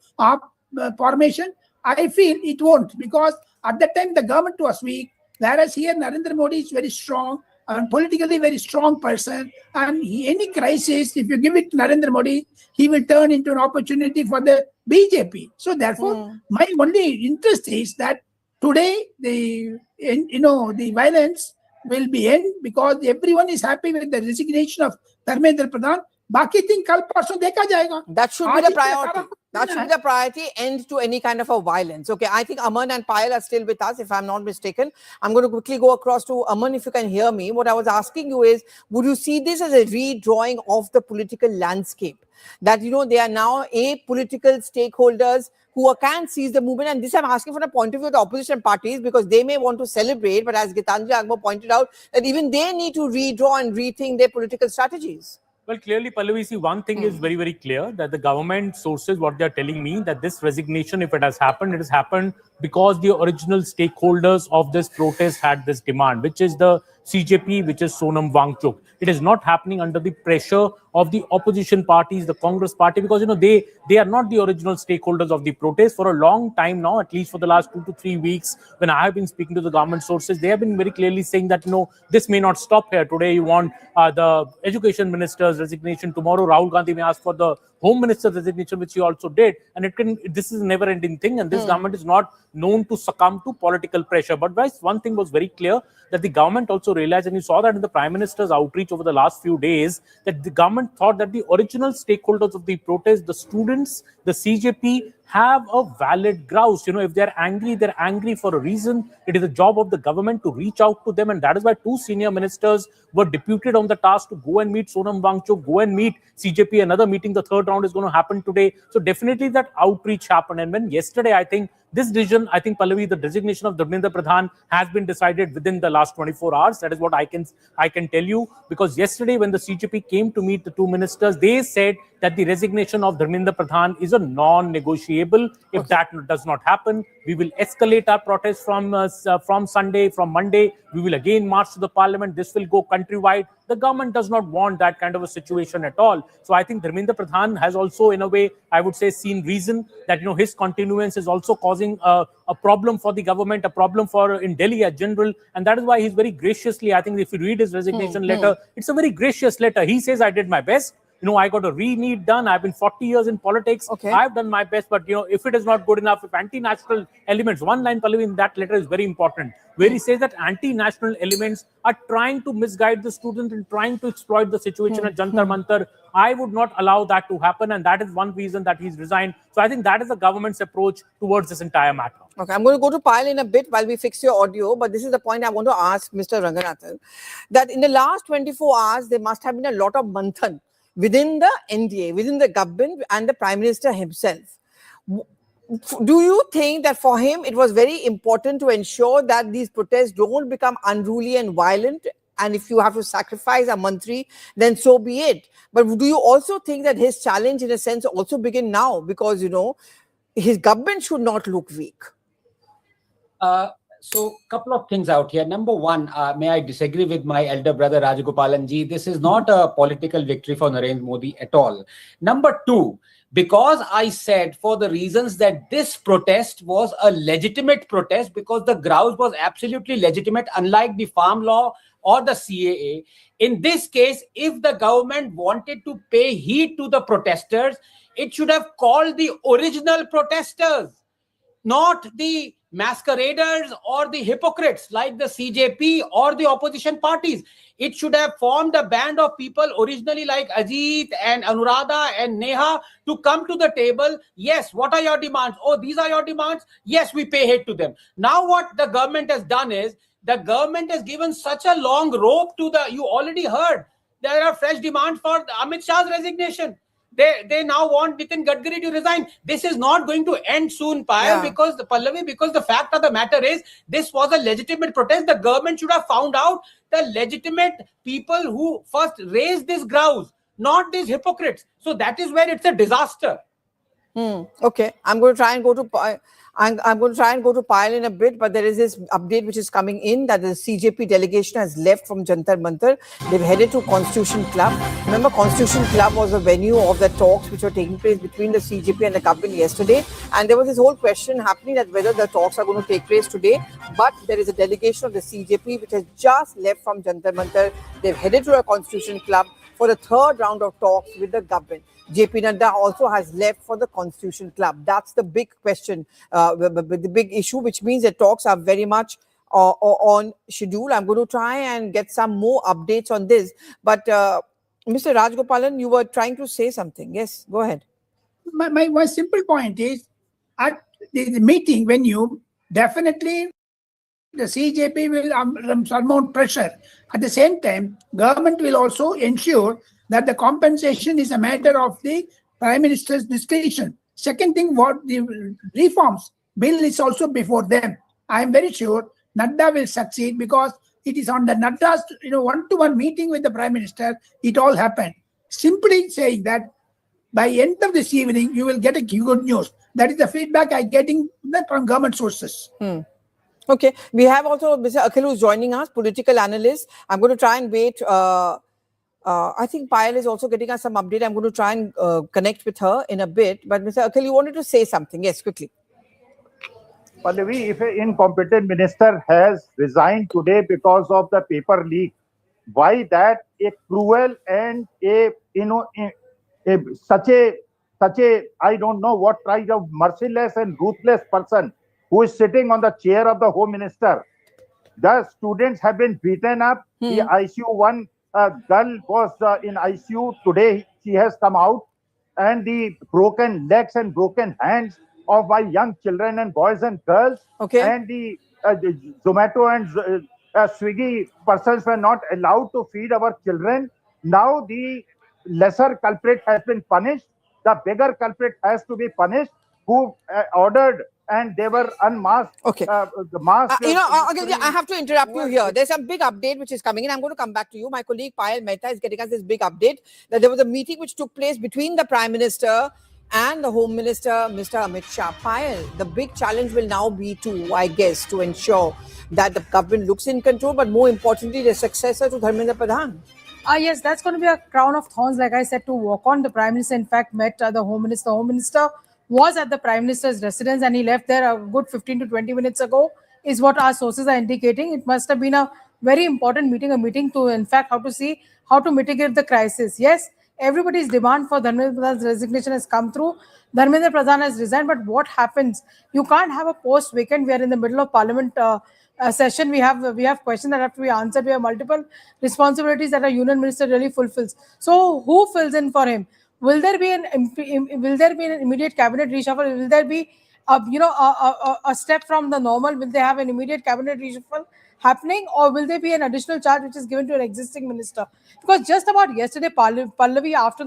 formation? I feel it won't, because at that time the government was weak, whereas here Narendra Modi is very strong, and politically very strong person, and any crisis, if you give it to Narendra Modi, he will turn into an opportunity for the BJP. So therefore, my only interest is that today the violence will be end because everyone is happy with the resignation of Dharmendra Pradhan. Baki thing kal parso dekha jayega. That should be the priority. That should be the priority, end to any kind of a violence. Okay, I think Aman and Payal are still with us, if I'm not mistaken. I'm going to quickly go across to Aman, if you can hear me. What I was asking you is, would you see this as a redrawing of the political landscape? That, you know, they are now apolitical stakeholders who can seize the movement. And this I'm asking from the point of view of the opposition parties, because they may want to celebrate, but as Gitanjali Agmo pointed out, that even they need to redraw and rethink their political strategies. Well, clearly, Pallavi, see, one thing is very, very clear, that the government sources, what they're telling me, that this resignation, if it has happened because the original stakeholders of this protest had this demand, which is the CJP, which is Sonam Wangchuk. It is not happening under the pressure of the opposition parties, the Congress party, because, you know, they are not the original stakeholders of the protest. For a long time now, at least for the last 2 to 3 weeks, when I have been speaking to the government sources, they have been very clearly saying that, you know, this may not stop here. Today, you want the education minister's resignation. Tomorrow, Rahul Gandhi may ask for the home minister's resignation, which he also did. And this is a never-ending thing. And this government is not known to succumb to political pressure. But one thing was very clear, that the government also realized, and you saw that in the Prime Minister's outreach over the last few days, that the government thought that the original stakeholders of the protest, the students, the CJP, have a valid grouse. You know, if they're angry for a reason. It is the job of the government to reach out to them. And that is why 2 senior ministers were deputed on the task to go and meet Sonam Wangchuk, go and meet CJP. Another meeting, the third round, is going to happen today. So definitely that outreach happened. And when yesterday, I think, this decision, I think, Pallavi, the designation of Dharmendra Pradhan has been decided within the last 24 hours. That is what I can tell you. Because yesterday, when the CJP came to meet the 2 ministers, they said that the resignation of Dharmendra Pradhan is a non-negotiable. If that does not happen, we will escalate our protest from Sunday, from Monday. We will again march to the parliament. This will go countrywide. The government does not want that kind of a situation at all. So I think Dharmendra Pradhan has also, in a way, I would say, seen reason that, you know, his continuance is also causing a problem for the government, a problem for in Delhi as general. And that is why he's very graciously, I think if you read his resignation letter, it's a very gracious letter. He says, I did my best. You know, I got a re-need done. I've been 40 years in politics. Okay. I've done my best. But, you know, if it is not good enough, if anti-national elements, one line, Pallavi, in that letter is very important, where he says that anti-national elements are trying to misguide the students and trying to exploit the situation at Jantar Mantar. I would not allow that to happen. And that is one reason that he's resigned. So I think that is the government's approach towards this entire matter. Okay, I'm going to go to Payal in a bit while we fix your audio. But this is the point I want to ask Mr. Ranganathan, that in the last 24 hours, there must have been a lot of manthan within the NDA, within the government and the Prime Minister himself. Do you think that for him, it was very important to ensure that these protests don't become unruly and violent? And if you have to sacrifice a mantri, then so be it. But do you also think that his challenge, in a sense, also begin now? Because, you know, his government should not look weak. So, couple of things out here. Number one, may I disagree with my elder brother Rajgopalan ji? This is not a political victory for Narendra Modi at all. Number two, because I said for the reasons that this protest was a legitimate protest, because the grouse was absolutely legitimate, unlike the farm law or the CAA. In this case, if the government wanted to pay heed to the protesters, it should have called the original protesters, not the masqueraders or the hypocrites like the CJP or the opposition parties. It should have formed a band of people originally like Ajit and Anuradha and Neha to come to the table. Yes, what are your demands? Oh, these are your demands? Yes, we pay heed to them. Now what the government has done is, the government has given such a long rope to the, you already heard, there are fresh demands for Amit Shah's resignation. They now want Nitin Gadkari to resign. This is not going to end soon, Payal, because the fact of the matter is, this was a legitimate protest. The government should have found out the legitimate people who first raised this grouse, not these hypocrites. So that is where it's a disaster. Okay, I'm going to try and go to I'm going to try and go to Payal in a bit, but there is this update which is coming in that the CJP delegation has left from Jantar Mantar. They've headed to Constitution Club. Remember, Constitution Club was the venue of the talks which were taking place between the CJP and the government yesterday. And there was this whole question happening that whether the talks are going to take place today. But there is a delegation of the CJP which has just left from Jantar Mantar. They've headed to a Constitution Club for the third round of talks with the government. JP Nadda also has left for the Constitution Club. That's the big question, the big issue, which means that talks are very much on schedule. I'm going to try and get some more updates on this. But Mr. Rajgopalan, you were trying to say something. Yes, go ahead. my simple point is, at the meeting venue, definitely the CJP will surmount pressure. At the same time, government will also ensure that the compensation is a matter of the Prime Minister's discretion. Second thing, what the reforms bill is also before them. I am very sure Nadda will succeed because it is on the Nadda's one-to-one meeting with the Prime Minister. It all happened. Simply saying that by end of this evening, you will get a good news. That is the feedback I'm getting from government sources. Okay, we have also Mr. Akhil who's joining us, political analyst. I'm going to try and wait. I think Payal is also getting us some update. I'm going to try and connect with her in a bit. But Mr. Akhil, you wanted to say something. Yes, quickly. Pallavi, if an incompetent minister has resigned today because of the paper leak, why that a cruel and such a I don't know what kind of merciless and ruthless person who is sitting on the chair of the Home Minister. The students have been beaten up. The ICU one girl was in ICU today. She has come out, and the broken legs and broken hands of my young children and boys and girls. Okay. And the Zomato and Swiggy persons were not allowed to feed our children. Now the lesser culprit has been punished. The bigger culprit has to be punished, who ordered and they were unmasked. Okay. The mask. I have to interrupt you here. There's a big update which is coming in. I'm going to come back to you. My colleague Payal Mehta is getting us this big update that there was a meeting which took place between the Prime Minister and the Home Minister, Mr. Amit Shah. Payal, the big challenge will now be to ensure that the government looks in control, but more importantly, the successor to Dharmendra Pradhan. Yes, that's going to be a crown of thorns, like I said, to walk on. The Prime Minister, in fact, met the Home Minister. The Home Minister was at the Prime Minister's residence and he left there a good 15 to 20 minutes ago, is what our sources are indicating. It must have been a very important meeting, a meeting to, in fact, how to see how to mitigate the crisis. Yes, everybody's demand for Dharmendra Pradhan's resignation has come through. Dharmendra Pradhan has resigned, but what happens? You can't have a post vacant. We are in the middle of Parliament session. We have questions that have to be answered. We have multiple responsibilities that a union minister really fulfills. So who fills in for him? Will there be an immediate cabinet reshuffle? Will there be a step from the normal? Will they have an immediate cabinet reshuffle happening, or will there be an additional charge which is given to an existing minister? Because just about yesterday, Pallavi, after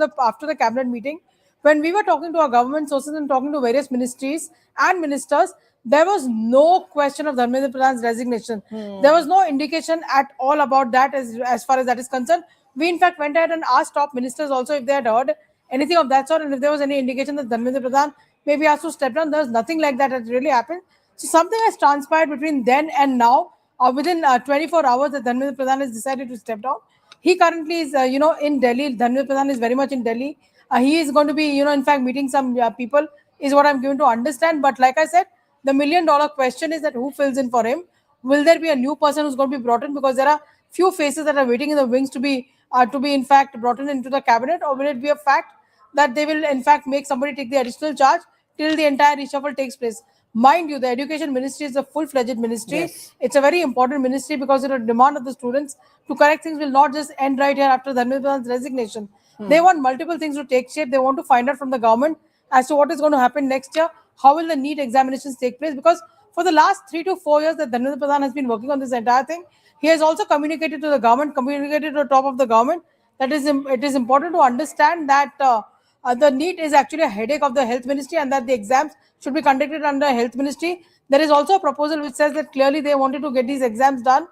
the cabinet meeting, when we were talking to our government sources and talking to various ministries and ministers, there was no question of Dharmendra Pradhan's resignation. There was no indication at all about that as far as that is concerned. We in fact went ahead and asked top ministers also if they had heard anything of that sort, and if there was any indication that Dharmendra Pradhan may be asked to step down. There's nothing like that has really happened. So something has transpired between then and now, within 24 hours, that Dharmendra Pradhan has decided to step down. He currently is, in Delhi. Dharmendra Pradhan is very much in Delhi. He is going to be, in fact, meeting some people, is what I'm given to understand. But like I said, the million-dollar question is that who fills in for him? Will there be a new person who's going to be brought in? Because there are few faces that are waiting in the wings to be in fact brought in into the cabinet, or will it be a fact that they will in fact make somebody take the additional charge till the entire reshuffle takes place? Mind you, the education ministry is a full-fledged ministry. Yes. It's a very important ministry because the demand of the students to correct things will not just end right here after Dharmendra Pradhan's resignation. They want multiple things to take shape. They want to find out from the government as to what is going to happen next year. How will the NEET examinations take place? Because for the last 3 to 4 years that Dharmendra Pradhan has been working on this entire thing, he has also communicated to the government, communicated to the top of the government, that it is important to understand that the NEET is actually a headache of the health ministry and that the exams should be conducted under health ministry. There is also a proposal which says that clearly they wanted to get these exams done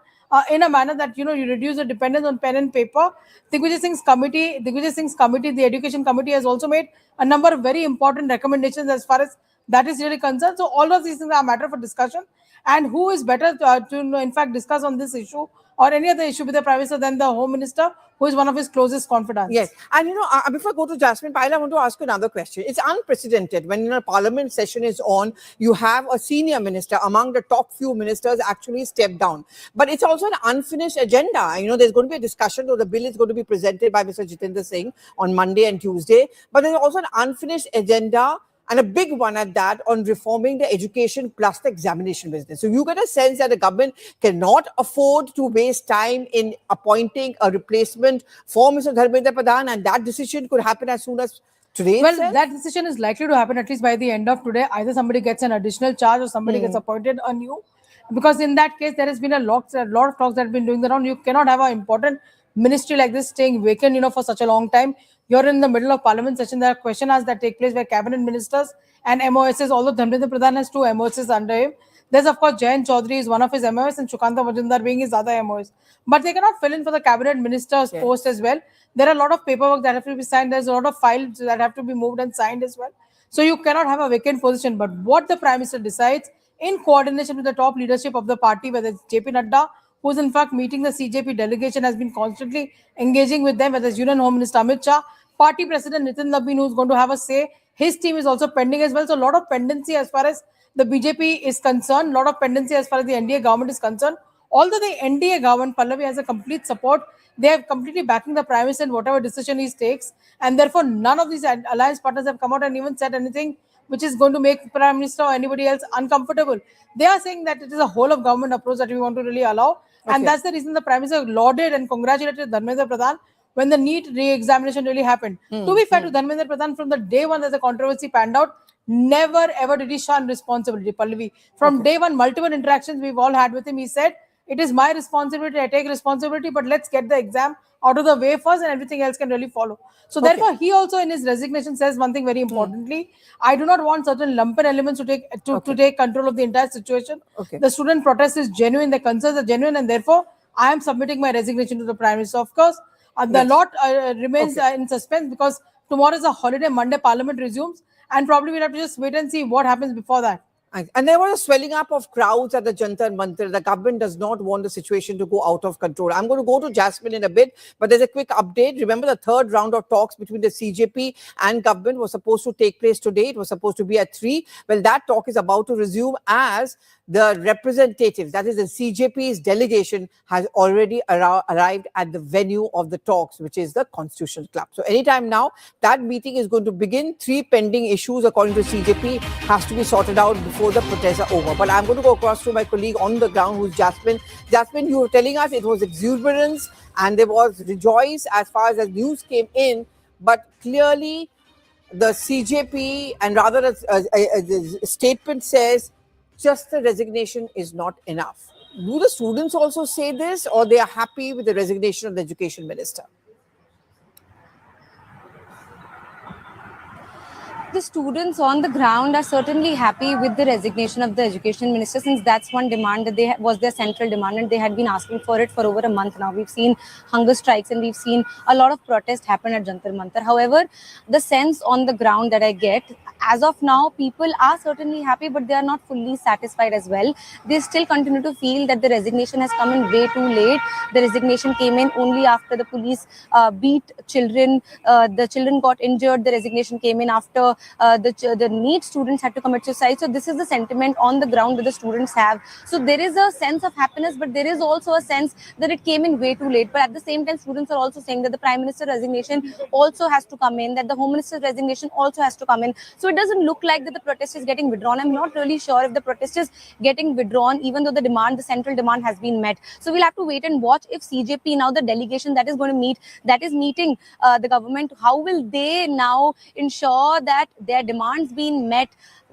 in a manner that, you reduce the dependence on pen and paper. Digvijay Singh's committee, the education committee, has also made a number of very important recommendations as far as that is really concerned. So all of these things are a matter for discussion. And who is better to in fact discuss on this issue or any other issue with the Prime Minister than the Home Minister, who is one of his closest confidants? Yes. And before I go to Jasmine Payal, I want to ask you another question. It's unprecedented when a parliament session is on, you have a senior minister among the top few ministers actually step down. But it's also an unfinished agenda. There's going to be a discussion, or the bill is going to be presented by Mr. Jitendra Singh on Monday and Tuesday. But there's also an unfinished agenda, and a big one at that, on reforming the education plus the examination business. So you get a sense that the government cannot afford to waste time in appointing a replacement for Mr. Dharmendra Pradhan, and that decision could happen as soon as Today well, itself? that decision is likely to happen at least by the end of today. Either somebody gets an additional charge or somebody gets appointed anew. Because in that case, there has been a lot of talks that have been doing around. You cannot have an important ministry like this staying vacant, for such a long time. You're in the middle of parliament session. There are questions that take place where cabinet ministers and MOSs, although Dharmendra Pradhan has 2 MOSs under him. There's, of course, Jayant Chaudhary is one of his MOS and Shukanta Majumdar being his other MOS. But they cannot fill in for the cabinet minister's post as well. There are a lot of paperwork that have to be signed. There's a lot of files that have to be moved and signed as well. So you cannot have a vacant position. But what the Prime Minister decides, in coordination with the top leadership of the party, whether it's JP Nadda, who's in fact meeting the CJP delegation, has been constantly engaging with them, whether it's Union Home Minister Amit Shah, Party President Nitin Nabin, who's going to have a say. His team is also pending as well. So a lot of pendency as far as the BJP is concerned, a lot of pendency as far as the NDA government is concerned. Although the NDA government, Pallavi, has a complete support, they are completely backing the Prime Minister in whatever decision he takes. And therefore, none of these alliance partners have come out and even said anything which is going to make Prime Minister or anybody else uncomfortable. They are saying that it is a whole of government approach that we want to really allow. Okay. And that's the reason the Prime Minister lauded and congratulated Dharmendra Pradhan when the NEET re-examination really happened. To be fair to Dharmendra Pradhan, from the day one that the controversy panned out, never ever did he shun responsibility, Pallavi. From day one, multiple interactions we've all had with him, he said, it is my responsibility, I take responsibility, but let's get the exam out of the way first and everything else can really follow. So therefore, he also in his resignation says one thing very importantly, I do not want certain lumpen elements to take control of the entire situation. The student protest is genuine, the concerns are genuine, and therefore, I am submitting my resignation to the Prime Minister. Of course, the lot remains in suspense because tomorrow is a holiday, Monday Parliament resumes, and probably we'll have to just wait and see what happens before that. And there was a swelling up of crowds at the Jantar Mantar. The government does not want the situation to go out of control. I'm going to go to Jasmine in a bit, but there's a quick update. Remember, the third round of talks between the CJP and government was supposed to take place today. It was supposed to be at 3. Well, that talk is about to resume as the representatives, that is the CJP's delegation, has already arrived at the venue of the talks, which is the Constitutional Club. So anytime now, that meeting is going to begin. 3 pending issues, according to CJP, has to be sorted out before the protests are over. But I'm going to go across to my colleague on the ground, who's Jasmine. Jasmine, you were telling us it was exuberance and there was rejoice as far as the news came in, but clearly the CJP and rather a statement says just the resignation is not enough. Do the students also say this, or they are happy with the resignation of the education minister? The students on the ground are certainly happy with the resignation of the education minister, since that's one demand that was their central demand, and they had been asking for it for over a month now. We've seen hunger strikes and we've seen a lot of protest happen at Jantar Mantar. However, the sense on the ground that I get, as of now, people are certainly happy, but they are not fully satisfied as well. They still continue to feel that the resignation has come in way too late. The resignation came in only after the police beat children. The children got injured. The resignation came in after the NEET students had to commit suicide. So this is the sentiment on the ground that the students have. So there is a sense of happiness, but there is also a sense that it came in way too late. But at the same time, students are also saying that the Prime Minister resignation also has to come in, that the Home Minister's resignation also has to come in. So it doesn't look like that the protest is getting withdrawn. I'm not really sure if the protest is getting withdrawn, even though the central demand has been met. So we'll have to wait and watch if CJP, now the delegation that is going to meet, that is meeting the government, how will they now ensure that their demands being met?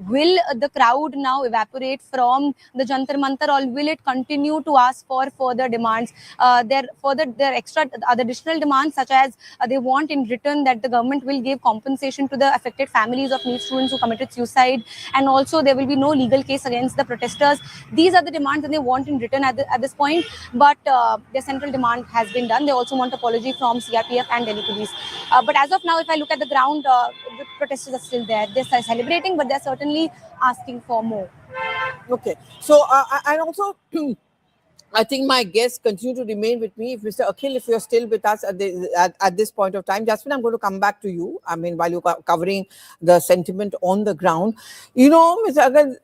Will the crowd now evaporate from the Jantar Mantar, or will it continue to ask for further demands? Their additional demands, such as they want in return that the government will give compensation to the affected families of NEET students who committed suicide, and also there will be no legal case against the protesters. These are the demands that they want in return at this point. But their central demand has been done. They also want apology from CRPF and Delhi police. But as of now, if I look at the ground, the protesters are still there. They're celebrating, but they're certainly asking for more. Okay. So, and also, I think my guests continue to remain with me. If Mr. Akhil, if you're still with us at this point of time, Jasmine, I'm going to come back to you. I mean, while you're covering the sentiment on the ground, you know, Mr. Akhil,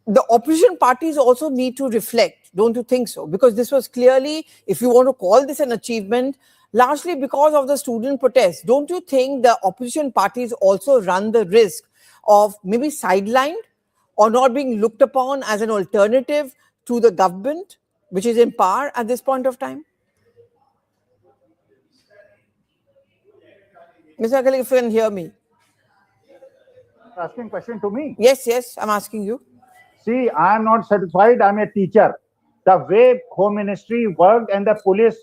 the opposition parties also need to reflect, don't you think so? Because this was clearly, if you want to call this an achievement, largely because of the student protests. Don't you think the opposition parties also run the risk of maybe sidelined or not being looked upon as an alternative to the government, which is in power at this point of time? Mr. Akhil, if you can hear me. Asking question to me? Yes, yes, I'm asking you. See, I am not satisfied. I'm a teacher. The way Home Ministry worked and the police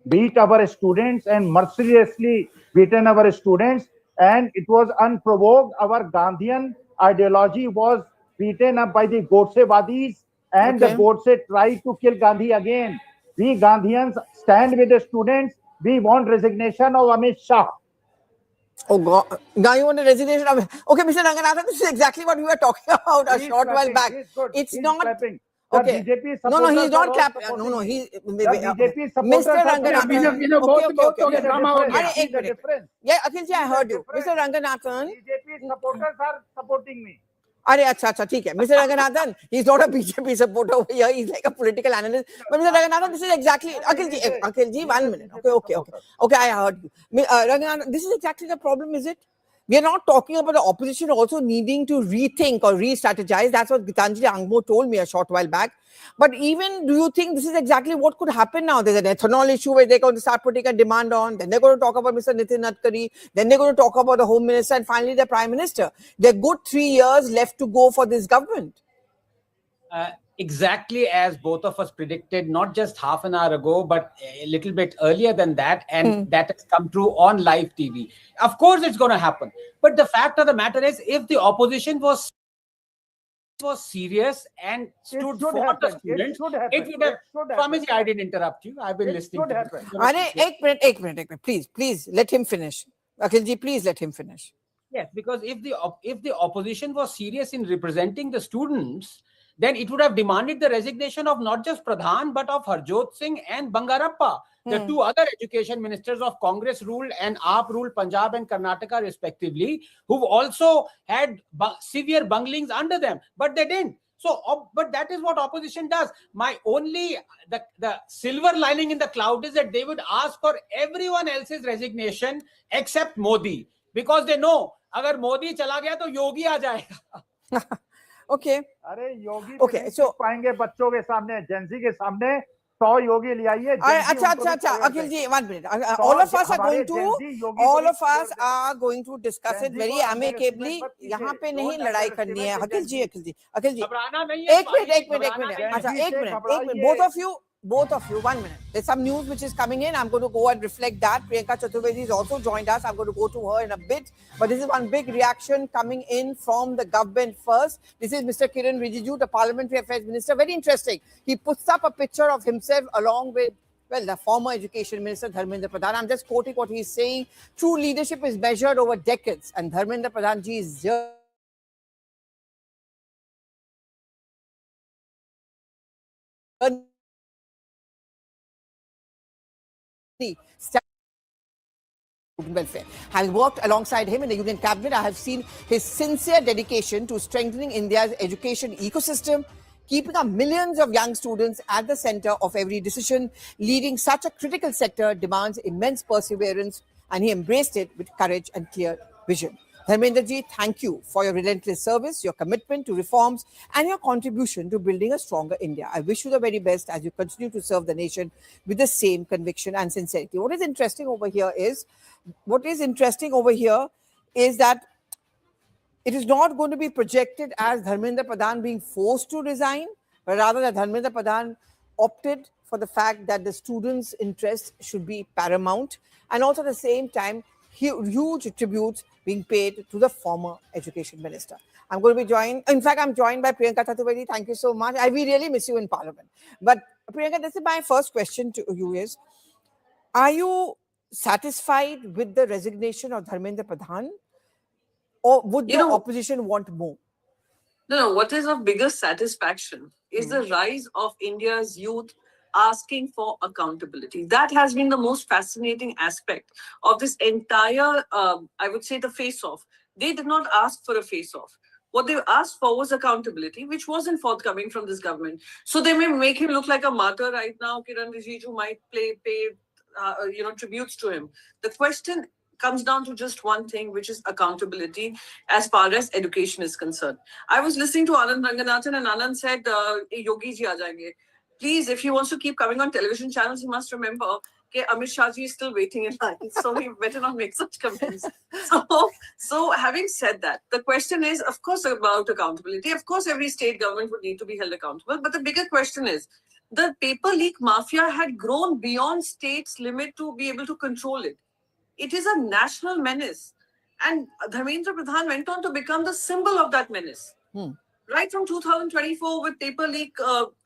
beat our students and mercilessly beaten our students, and it was unprovoked. Our Gandhian ideology was beaten up by the Godsewadis, and the Godse tried to kill Gandhi again. We Gandhians stand with the students. We want resignation of Amit Shah. Oh God! Now you want a resignation of? Okay, Mr. Ranganathan, this is exactly what we were talking about a short while back. It's not. Clapping. Okay. No, he's not clapping. No, he. BJP Mr. Ranganathan. Okay. Yeah, Akhilji, I heard you. Mr. Ranganathan. BJP supporters are supporting me. Acha, theek hai. Mr. Ranganathan, he's not a BJP supporter over here. He's like a political analyst. But Mr. Ranganathan, this is exactly Akhilji, 1 minute. Okay, I heard you. Ranganathan, this is exactly the problem, is it? We are not talking about the opposition also needing to rethink or re-strategize. That's what Gitanjali Angmo told me a short while back. But even, do you think this is exactly what could happen now? There's an ethanol issue where they're going to start putting a demand on. Then they're going to talk about Mr. Nitin Gadkari. Then they're going to talk about the Home Minister and finally the Prime Minister. There are good 3 years left to go for this government. Exactly as both of us predicted, not just half an hour ago, but a little bit earlier than that. And that has come true on live TV. Of course, it's going to happen. But the fact of the matter is, if the opposition was serious and stood for the students, it would have. Swamiji, I didn't interrupt you. I've been listening. Ek minute. Please, let him finish. Akhilji, please let him finish. Yes, because if the opposition was serious in representing the students, then it would have demanded the resignation of not just Pradhan, but of Harjot Singh and Bangarappa, the two other education ministers of Congress ruled and AAP ruled Punjab and Karnataka respectively, who've also had severe bunglings under them, but they didn't. So, but that is what opposition does. My only, the silver lining in the cloud is that they would ask for everyone else's resignation except Modi, because they know, agar Modi chala gaya, to Yogi aa jayega. Okay. अरे योगी okay, so पाएंगे बच्चों के सामने, Gen Z के सामने 100 योगी ले आइए. अच्छा. Akhilji, 1 minute. All of us are going to discuss it very amicably. यहाँ पे नहीं लड़ाई करनी है. Akhilji. एक minute. Both of you, 1 minute. There's some news which is coming in. I'm going to go and reflect that. Priyanka Chaturvedi has also joined us. I'm going to go to her in a bit. But this is one big reaction coming in from the government first. This is Mr. Kiran Rijiju, the Parliamentary Affairs Minister. Very interesting. He puts up a picture of himself along with, well, the former Education Minister, Dharmendra Pradhan. I'm just quoting what he's saying. True leadership is measured over decades. And Dharmendra Pradhan ji is welfare. Having worked alongside him in the Union Cabinet, I have seen his sincere dedication to strengthening India's education ecosystem, keeping our millions of young students at the center of every decision. Leading such a critical sector demands immense perseverance, and he embraced it with courage and clear vision. Dharmendra ji, thank you for your relentless service, your commitment to reforms, and your contribution to building a stronger India. I wish you the very best as you continue to serve the nation with the same conviction and sincerity. What is interesting over here is that it is not going to be projected as Dharmendra Pradhan being forced to resign, but rather that Dharmendra Pradhan opted for the fact that the students' interests should be paramount, and also at the same time, huge tributes being paid to the former education minister. I'm going to be joined. In fact, I'm joined by Priyanka Chaturvedi. Thank you so much. We really miss you in Parliament. But Priyanka, this is my first question to you is, are you satisfied with the resignation of Dharmendra Pradhan, or would the opposition want more? No. What is of biggest satisfaction is the rise of India's youth asking for accountability. That has been the most fascinating aspect of this entire, I would say, the face-off. They did not ask for a face-off. What they asked for was accountability, which wasn't forthcoming from this government. So they may make him look like a martyr right now. Kiran Rijiju might pay tributes to him. The question comes down to just one thing, which is accountability as far as education is concerned. I was listening to Anand Ranganathan, and Anand said, Yogi ji aa jayenge. Please, if he wants to keep coming on television channels, he must remember Okay, Amit Shah ji is still waiting in line, so he better not make such comments. So having said that, the question is, of course, about accountability. Of course, every state government would need to be held accountable. But the bigger question is, the paper leak mafia had grown beyond states' limit to be able to control it. It is a national menace. And Dharmendra Pradhan went on to become the symbol of that menace. Right from 2024 with Paper Leak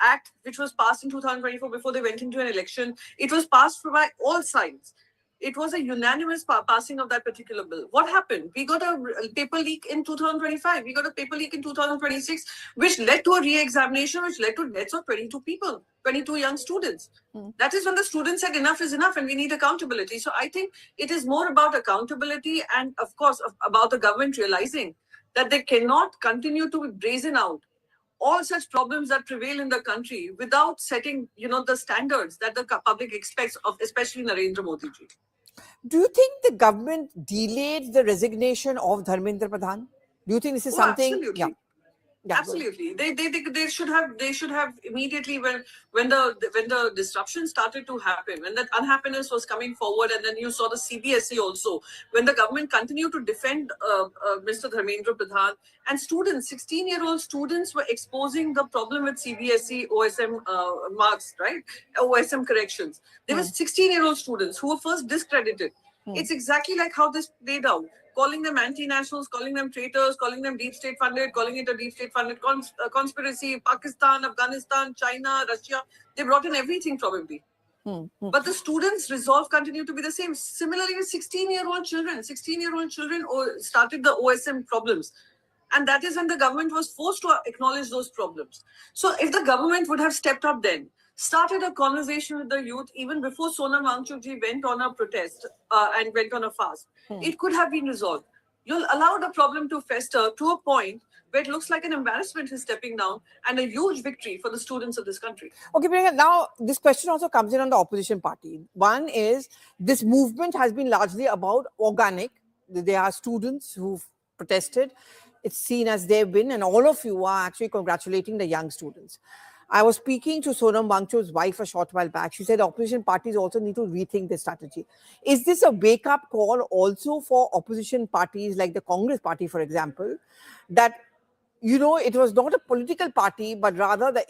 Act, which was passed in 2024 before they went into an election, it was passed by all sides. It was a unanimous passing of that particular bill. What happened? We got a paper leak in 2025. We got a paper leak in 2026, which led to a re-examination, which led to deaths of 22 people, 22 young students. That is when the students said enough is enough and we need accountability. So I think it is more about accountability and, of course, about the government realizing that they cannot continue to brazen out all such problems that prevail in the country without setting, the standards that the public expects of, especially Narendra Modi ji. Do you think the government delayed the resignation of Dharmendra Pradhan? Do you think this is something? Absolutely. Absolutely, they should have immediately when the disruption started to happen, when that unhappiness was coming forward, and then you saw the CBSE also, when the government continued to defend Mr. Dharmendra Pradhan, and students, 16-year-old students were exposing the problem with CBSE OSM marks, right? OSM corrections. There were 16-year-old students who were first discredited. It's exactly like how this played out. Calling them anti-nationals, calling them traitors, calling them deep state funded, calling it a deep state funded conspiracy. Pakistan, Afghanistan, China, Russia, they brought in everything probably. But the students' resolve continued to be the same. Similarly with 16-year-old children started the OSM problems. And that is when the government was forced to acknowledge those problems. So if the government would have stepped up then, started a conversation with the youth even before Sonam Wangchuk ji went on a protest and went on a fast, it could have been resolved. You'll allow the problem to fester to a point where it looks like an embarrassment is stepping down and a huge victory for the students of this country. Okay, Priyanka, now this question also comes in on the opposition party. One is, this movement has been largely about organic. There are students who've protested. It's seen as their win, and all of you are actually congratulating the young students. I was speaking to Sonam Wangchuk's wife a short while back. She said opposition parties also need to rethink their strategy. Is this a wake-up call also for opposition parties like the Congress party, for example, that, it was not a political party, but rather the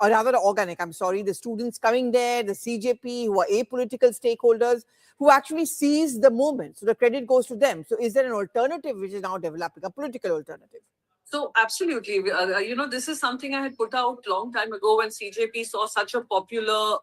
the students coming there, the CJP, who are apolitical stakeholders, who actually seized the moment. So the credit goes to them. So is there an alternative which is now developing, a political alternative? So absolutely, this is something I had put out long time ago when CJP saw such a popular,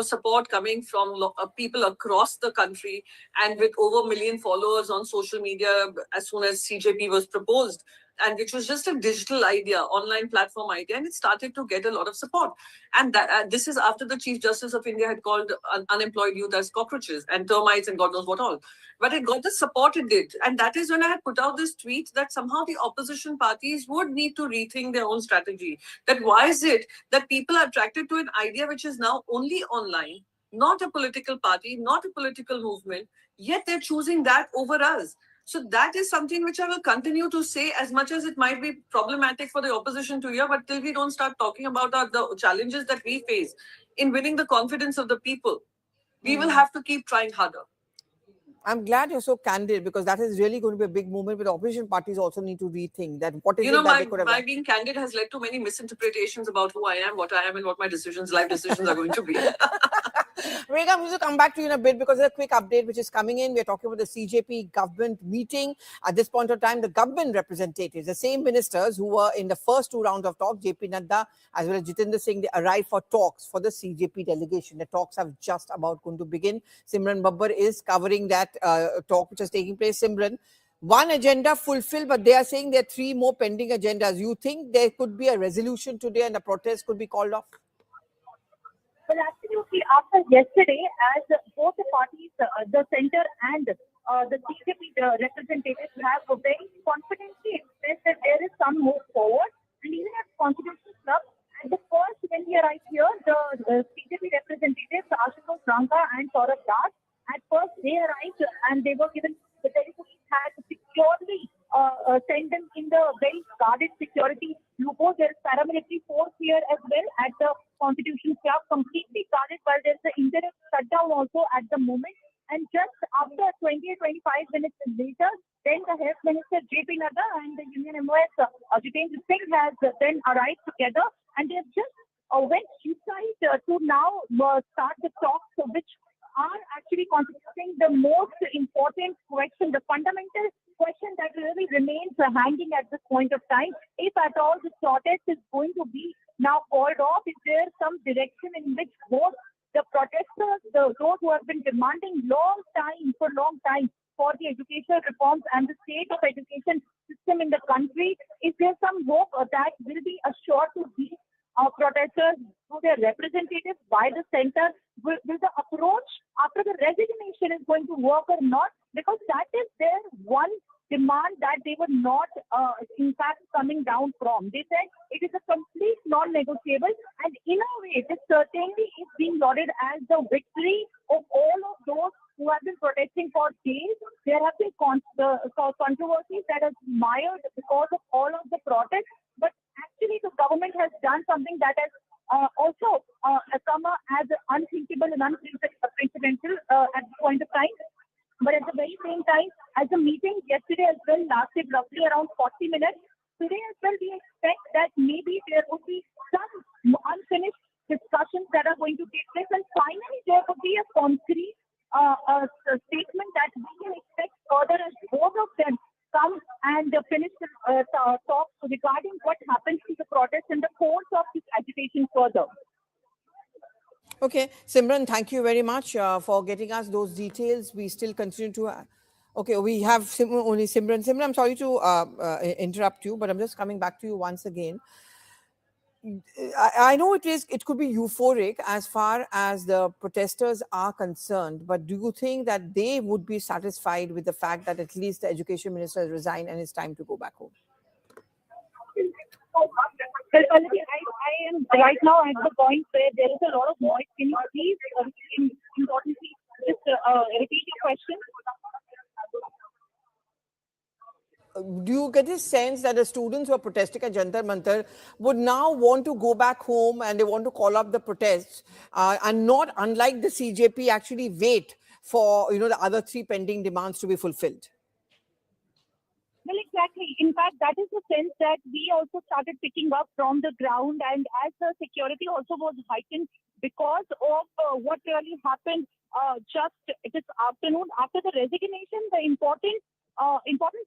support coming from people across the country, and with over 1 million followers on social media as soon as CJP was proposed, and which was just a digital idea, online platform idea, and it started to get a lot of support. And that this is after the Chief Justice of India had called unemployed youth as cockroaches and termites and God knows what all. But it got the support it did. And that is when I had put out this tweet that somehow the opposition parties would need to rethink their own strategy. That why is it that people are attracted to an idea which is now only online, not a political party, not a political movement, yet they're choosing that over us. So that is something which I will continue to say, as much as it might be problematic for the opposition to hear, but till we don't start talking about the challenges that we face in winning the confidence of the people, we will have to keep trying harder. I'm glad you're so candid, because that is really going to be a big movement, but opposition parties also need to rethink that. What is it that they could have my done? being candid has led to many misinterpretations about who I am, and what my life decisions are going to be. Rekha, I'm going to come back to you in a bit, because there's a quick update which is coming in. We're talking about the CJP government meeting. At this point of time, the government representatives, the same ministers who were in the first two rounds of talks, JP Nadda as well as Jitendra Singh, they arrived for talks for the CJP delegation. The talks have just about going to begin. Simran Babbar is covering that talk which is taking place. Simran, one agenda fulfilled, but they are saying there are 3 more pending agendas. You think there could be a resolution today and a protest could be called off? Well, absolutely. After yesterday, as both the parties, the centre and the CJP representatives have very confidently expressed that there is some move forward, and even at Constitutional Club, at the first, when we arrived here, the CJP representatives, Ashutosh Ranka and Saurabh Das, at first they arrived and they were given, the delegates had securely sent them in the very guarded security loophole. There is paramilitary force here as well at the Constitution Club, completely guarded, while there's an interim shutdown also at the moment. And just after 20-25 minutes later, then the Health Minister J.P. Nadda and the Union MOS Jitendra Singh has then arrived together, and they have just went inside to now start the talks, which are actually constituting the most important question, the fundamental question that really remains hanging at this point of time. If at all the protest is going to be now called off, is there some direction in which both the protesters, those who have been demanding for long time for the educational reforms and the state of education system in the country, is there some hope that will be assured to these protesters through their representatives by the center? Will the approach after the resignation is going to work or not? Because that is their one demand that they were not, in fact, coming down from. They said it is a complete non-negotiable, and in a way, this certainly is being lauded as the victory of all of those who have been protesting for days. There have been controversies that have mired because of all of the protests, but actually the government has done something that has also come as unthinkable and unprecedented at the point of time. But at the very same time, as the meeting yesterday as well lasted roughly around 40 minutes, today as well we expect that maybe there would be some unfinished discussions that are going to take place, and finally there would be a concrete statement that we can expect further as both of them come and finish talks regarding what happens to the protest in the course of this agitation further. Okay, Simran, thank you very much for getting us those details. We still continue to... okay, we have only Simran. Simran, I'm sorry to interrupt you, but I'm just coming back to you once again. I know it could be euphoric as far as the protesters are concerned, but do you think that they would be satisfied with the fact that at least the education minister has resigned and it's time to go back home? Well, I am right now at the point where there is a lot of noise. Can you please importantly just repeat your question? Do you get a sense that the students who are protesting at Jantar Mantar would now want to go back home and they want to call up the protests and not, unlike the CJP, actually wait for the other three pending demands to be fulfilled? Well, exactly. In fact, that is the sense that we also started picking up from the ground, and as the security also was heightened because of what really happened just this afternoon after the resignation. The important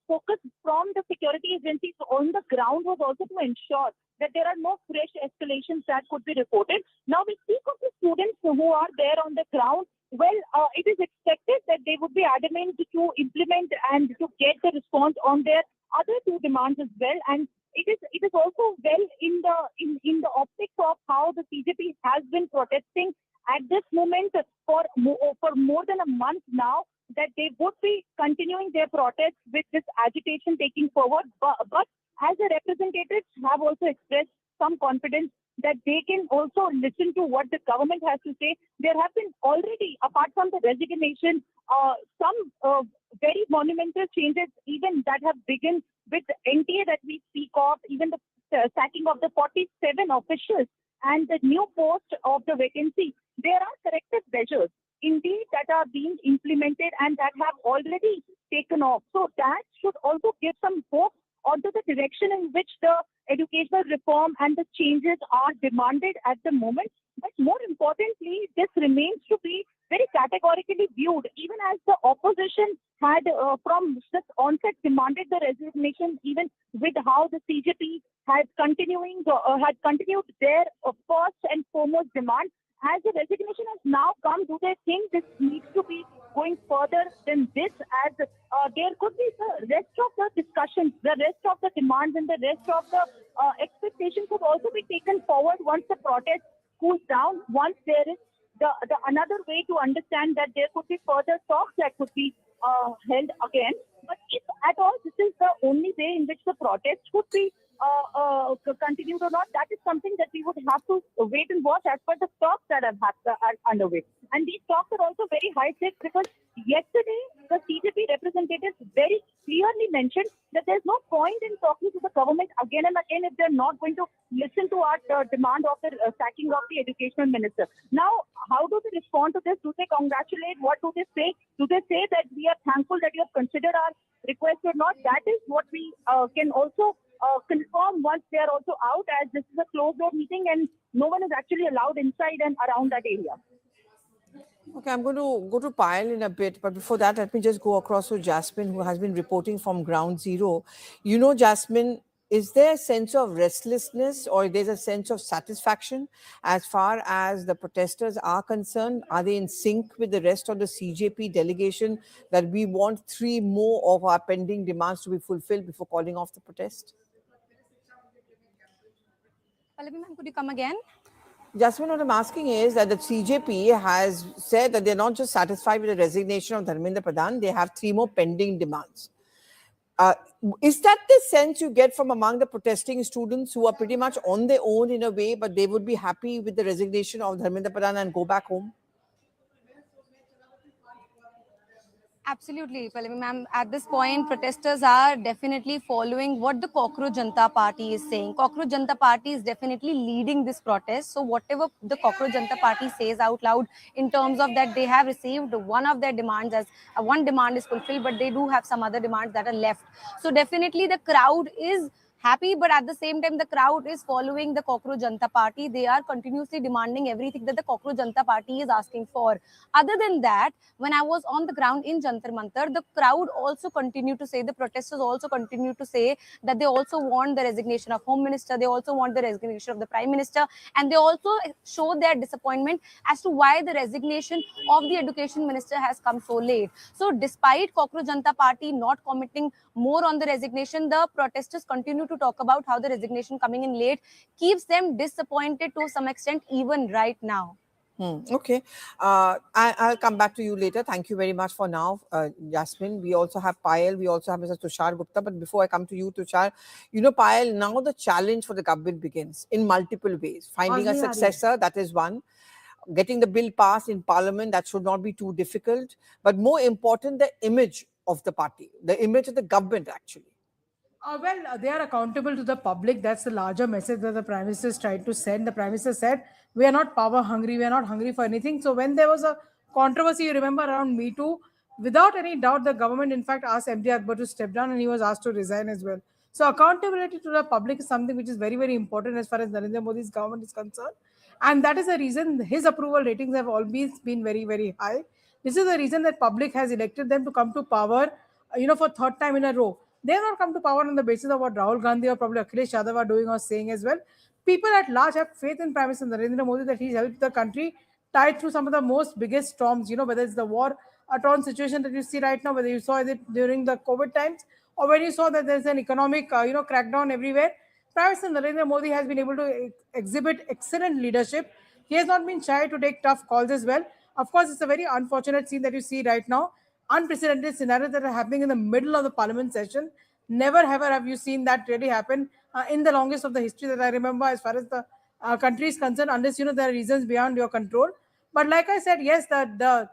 focus from the security agencies on the ground was also to ensure that there are no fresh escalations that could be reported. Now we speak of the students who are there on the ground. Well, it is expected that they would be adamant to implement and to get the response on their other two demands as well. And it is also well in the optics of how the CJP has been protesting at this moment for more than a month now, that they would be continuing their protests with this agitation taking forward. But as the representatives have also expressed some confidence that they can also listen to what the government has to say. There have been already, apart from the resignation, some very monumental changes even that have begun with the NTA that we speak of, even the sacking of the 47 officials and the new post of the vacancy. There are corrective measures indeed that are being implemented and that have already taken off. So that should also give some hope onto the direction in which the educational reform and the changes are demanded at the moment. But more importantly, this remains to be very categorically viewed, even as the opposition had from this onset demanded the resignation, even with how the CJP had continued their first and foremost demand. As the resignation has now come, do they think this needs to be going further than this, as there could be the rest of the discussions, the rest of the demands and the rest of the expectations could also be taken forward once the protest cools down, once there is the another way to understand that there could be further talks that could be held again. But if at all this is the only way in which the protest could be continued or not, that is something that we would have to wait and watch as per the talks that are underway. And these talks are also very high stakes because yesterday the CJP representatives very clearly mentioned that there's no point in talking to the government again and again if they're not going to listen to our demand of the sacking of the educational minister. Now, how do they respond to this? Do they congratulate? What do they say? Do they say that we are thankful that you have considered our request or not? That is what we can also confirm once they are also out, as this is a closed door meeting and no one is actually allowed inside and around that area. Okay, I'm going to go to Payal in a bit, but before that, let me just go across to Jasmine, who has been reporting from ground zero. You know, Jasmine, is there a sense of restlessness or there's a sense of satisfaction as far as the protesters are concerned? Are they in sync with the rest of the CJP delegation that we want 3 more of our pending demands to be fulfilled before calling off the protest? Pallavi ma'am, could you come again? Jasmine, what I'm asking is that the CJP has said that they're not just satisfied with the resignation of Dharmendra Pradhan, they have 3 more pending demands. Is that the sense you get from among the protesting students who are pretty much on their own in a way, but they would be happy with the resignation of Dharmendra Pradhan and go back home? Absolutely, Pallavi ma'am. At this point, protesters are definitely following what the Cockroach Janata Party is saying. Cockroach Janata Party is definitely leading this protest. So whatever the Cockroach Janata Party says out loud in terms of that they have received one of their demands as one demand is fulfilled, but they do have some other demands that are left. So definitely the crowd is happy, but at the same time the crowd is following the Cockroach Janata Party. They are continuously demanding everything that the Cockroach Janata Party is asking for. Other than that, when I was on the ground in Jantar Mantar, the crowd also continued to say, the protesters also continue to say that they also want the resignation of Home Minister, they also want the resignation of the Prime Minister, and they also show their disappointment as to why the resignation of the Education Minister has come so late. So despite Cockroach Janata Party not commenting more on the resignation, the protesters continue to talk about how the resignation coming in late keeps them disappointed to some extent even right now. Okay. I'll come back to you later. Thank you very much for now, Jasmine. We also have Payal. We also have Mr. Tushar Gupta. But before I come to you, Tushar, you know, Payal, now the challenge for the government begins in multiple ways. Finding a successor, that is one. Getting the bill passed in Parliament, that should not be too difficult. But more important, the image of the party, the image of the government, actually. They are accountable to the public. That's the larger message that the Prime Minister is trying to send. The Prime Minister said, we are not power hungry, we are not hungry for anything. So when there was a controversy, you remember, around Me Too, without any doubt, the government, in fact, asked MD Akbar to step down and he was asked to resign as well. So accountability to the public is something which is very, very important as far as Narendra Modi's government is concerned. And that is the reason his approval ratings have always been very, very high. This is the reason that public has elected them to come to power, for 3rd time in a row. They have not come to power on the basis of what Rahul Gandhi or probably Akhilesh Yadav are doing or saying as well. People at large have faith in Prime Minister Narendra Modi that he's helped the country tide through some of the most biggest storms, whether it's the war-torn situation that you see right now, whether you saw it during the COVID times, or when you saw that there's an economic, crackdown everywhere. Prime Minister Narendra Modi has been able to exhibit excellent leadership. He has not been shy to take tough calls as well. Of course, it's a very unfortunate scene that you see right now. Unprecedented scenarios that are happening in the middle of the Parliament session. Never ever have you seen that really happen in the longest of the history that I remember as far as the country is concerned, unless there are reasons beyond your control. But like I said, yes, the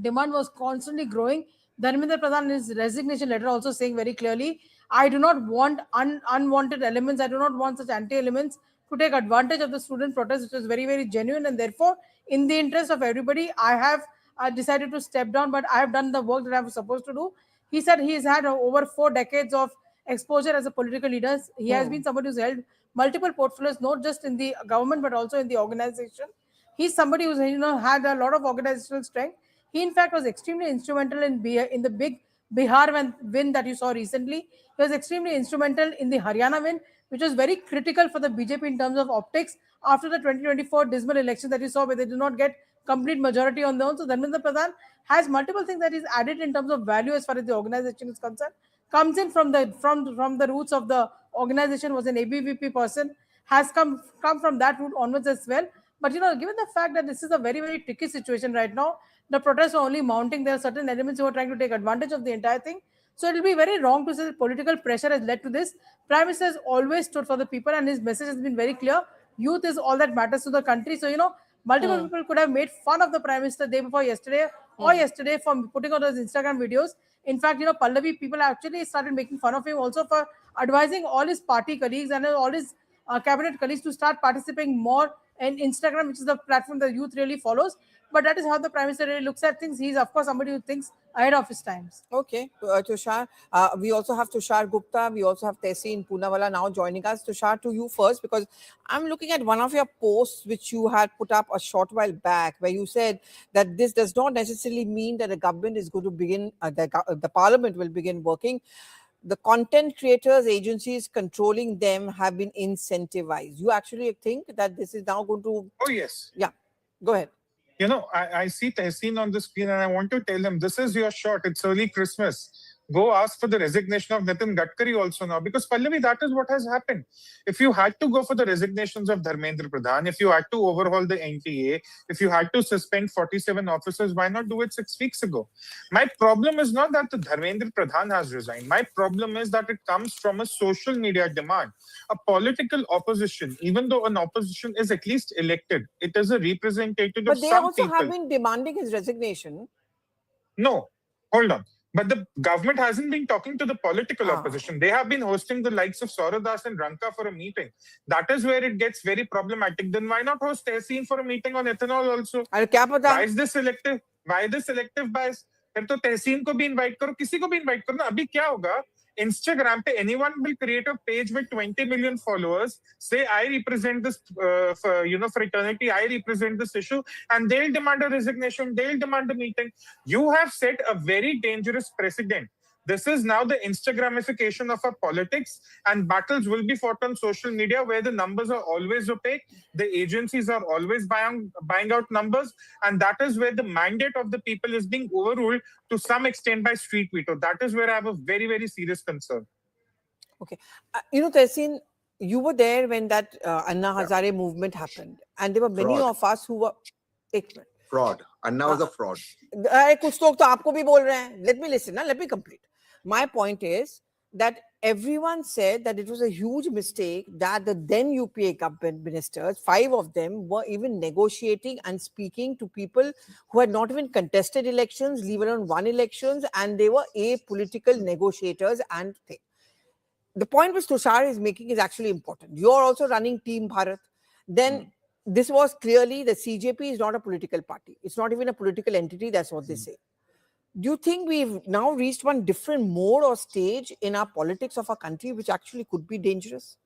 demand was constantly growing. Dharmendra Pradhan in his resignation letter also saying very clearly, I do not want unwanted elements, I do not want such anti-elements to take advantage of the student protest, which was very, very genuine, and therefore, in the interest of everybody, I have decided to step down, but I have done the work that I was supposed to do. He said he has had over 4 decades of exposure as a political leader. He has been somebody who's held multiple portfolios, not just in the government, but also in the organization. He's somebody who's had a lot of organizational strength. He, in fact, was extremely instrumental in the big Bihar win that you saw recently. He was extremely instrumental in the Haryana win, which was very critical for the BJP in terms of optics after the 2024 dismal election that you saw, where they did not get complete majority on their own. So Dharmendra Pradhan has multiple things that is added in terms of value as far as the organization is concerned. Comes in from the roots of the organization, was an ABVP person, has come from that route onwards as well. But given the fact that this is a very, very tricky situation right now, the protests are only mounting. There are certain elements who are trying to take advantage of the entire thing. So it will be very wrong to say that political pressure has led to this. Prime Minister has always stood for the people, and his message has been very clear. Youth is all that matters to the country. So, multiple people could have made fun of the Prime Minister day before yesterday or yesterday for putting out those Instagram videos. In fact, Pallavi, people actually started making fun of him also for advising all his party colleagues and all his cabinet colleagues to start participating more in Instagram, which is the platform the youth really follows. But that is how the Prime Minister really looks at things. He's, of course, somebody who thinks ahead of his times. Okay, Tushar. We also have Tushar Gupta. We also have Tehseen Poonawalla now joining us. Tushar, to you first, because I'm looking at one of your posts which you had put up a short while back, where you said that this does not necessarily mean that the government is going to begin, the parliament will begin working. The content creators agencies controlling them have been incentivized. You actually think that this is now going to... Oh, yes. Yeah, go ahead. I see Tehseen on the screen and I want to tell him, this is your shot. It's early Christmas. Go ask for the resignation of Nitin Gadkari also now. Because Pallavi, that is what has happened. If you had to go for the resignations of Dharmendra Pradhan, if you had to overhaul the NTA, if you had to suspend 47 officers, why not do it 6 weeks ago? My problem is not that the Dharmendra Pradhan has resigned. My problem is that it comes from a social media demand. A political opposition, even though an opposition is at least elected, it is a representative of some people. But they also have been demanding his resignation. No, hold on. But the government hasn't been talking to the political opposition. They have been hosting the likes of Sauradas and Ranka for a meeting. That is where it gets very problematic. Then why not host Tehseen for a meeting on ethanol also? Why is this selective? Why this selective bias? फिर तो तहसीन को भी invite करो, किसी को भी invite करो ना. अभी क्या होगा? Instagram pe anyone will create a page with 20 million followers, say I represent this fraternity, I represent this issue, and they'll demand a resignation, they'll demand a meeting. You have set a very dangerous precedent. This is now the Instagramification of our politics, and battles will be fought on social media where the numbers are always opaque, the agencies are always buying out numbers, and that is where the mandate of the people is being overruled to some extent by street veto. That is where I have a very, very serious concern. Okay. Tehseen, you were there when that Anna Hazare movement happened, and there were many of us who were... Fraud. Anna was a fraud. कुछ लोग तो आपको भी बोल रहे हैं. Let me listen. Let me complete. My point is that everyone said that it was a huge mistake that the then UPA government ministers, 5 of them, were even negotiating and speaking to people who had not even contested elections, leave alone won elections, and they were apolitical negotiators and things. The point which Tushar is making is actually important. You're also running Team Bharat. Then this was clearly the CJP is not a political party. It's not even a political entity. That's what they say. Do you think we've now reached one different mode or stage in our politics of our country, which actually could be dangerous?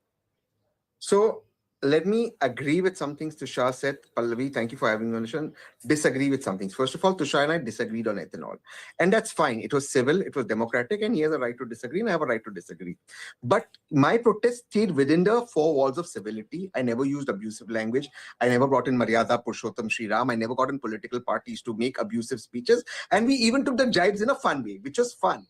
So let me agree with some things Tushar said. Pallavi, thank you for having me on the show. Disagree with some things. First of all, Tushar and I disagreed on ethanol. And that's fine. It was civil, it was democratic, and he has a right to disagree, and I have a right to disagree. But my protest stayed within the 4 walls of civility. I never used abusive language. I never brought in Maryada Purushottam Sri Ram. I never got in political parties to make abusive speeches. And we even took the jibes in a fun way, which was fun.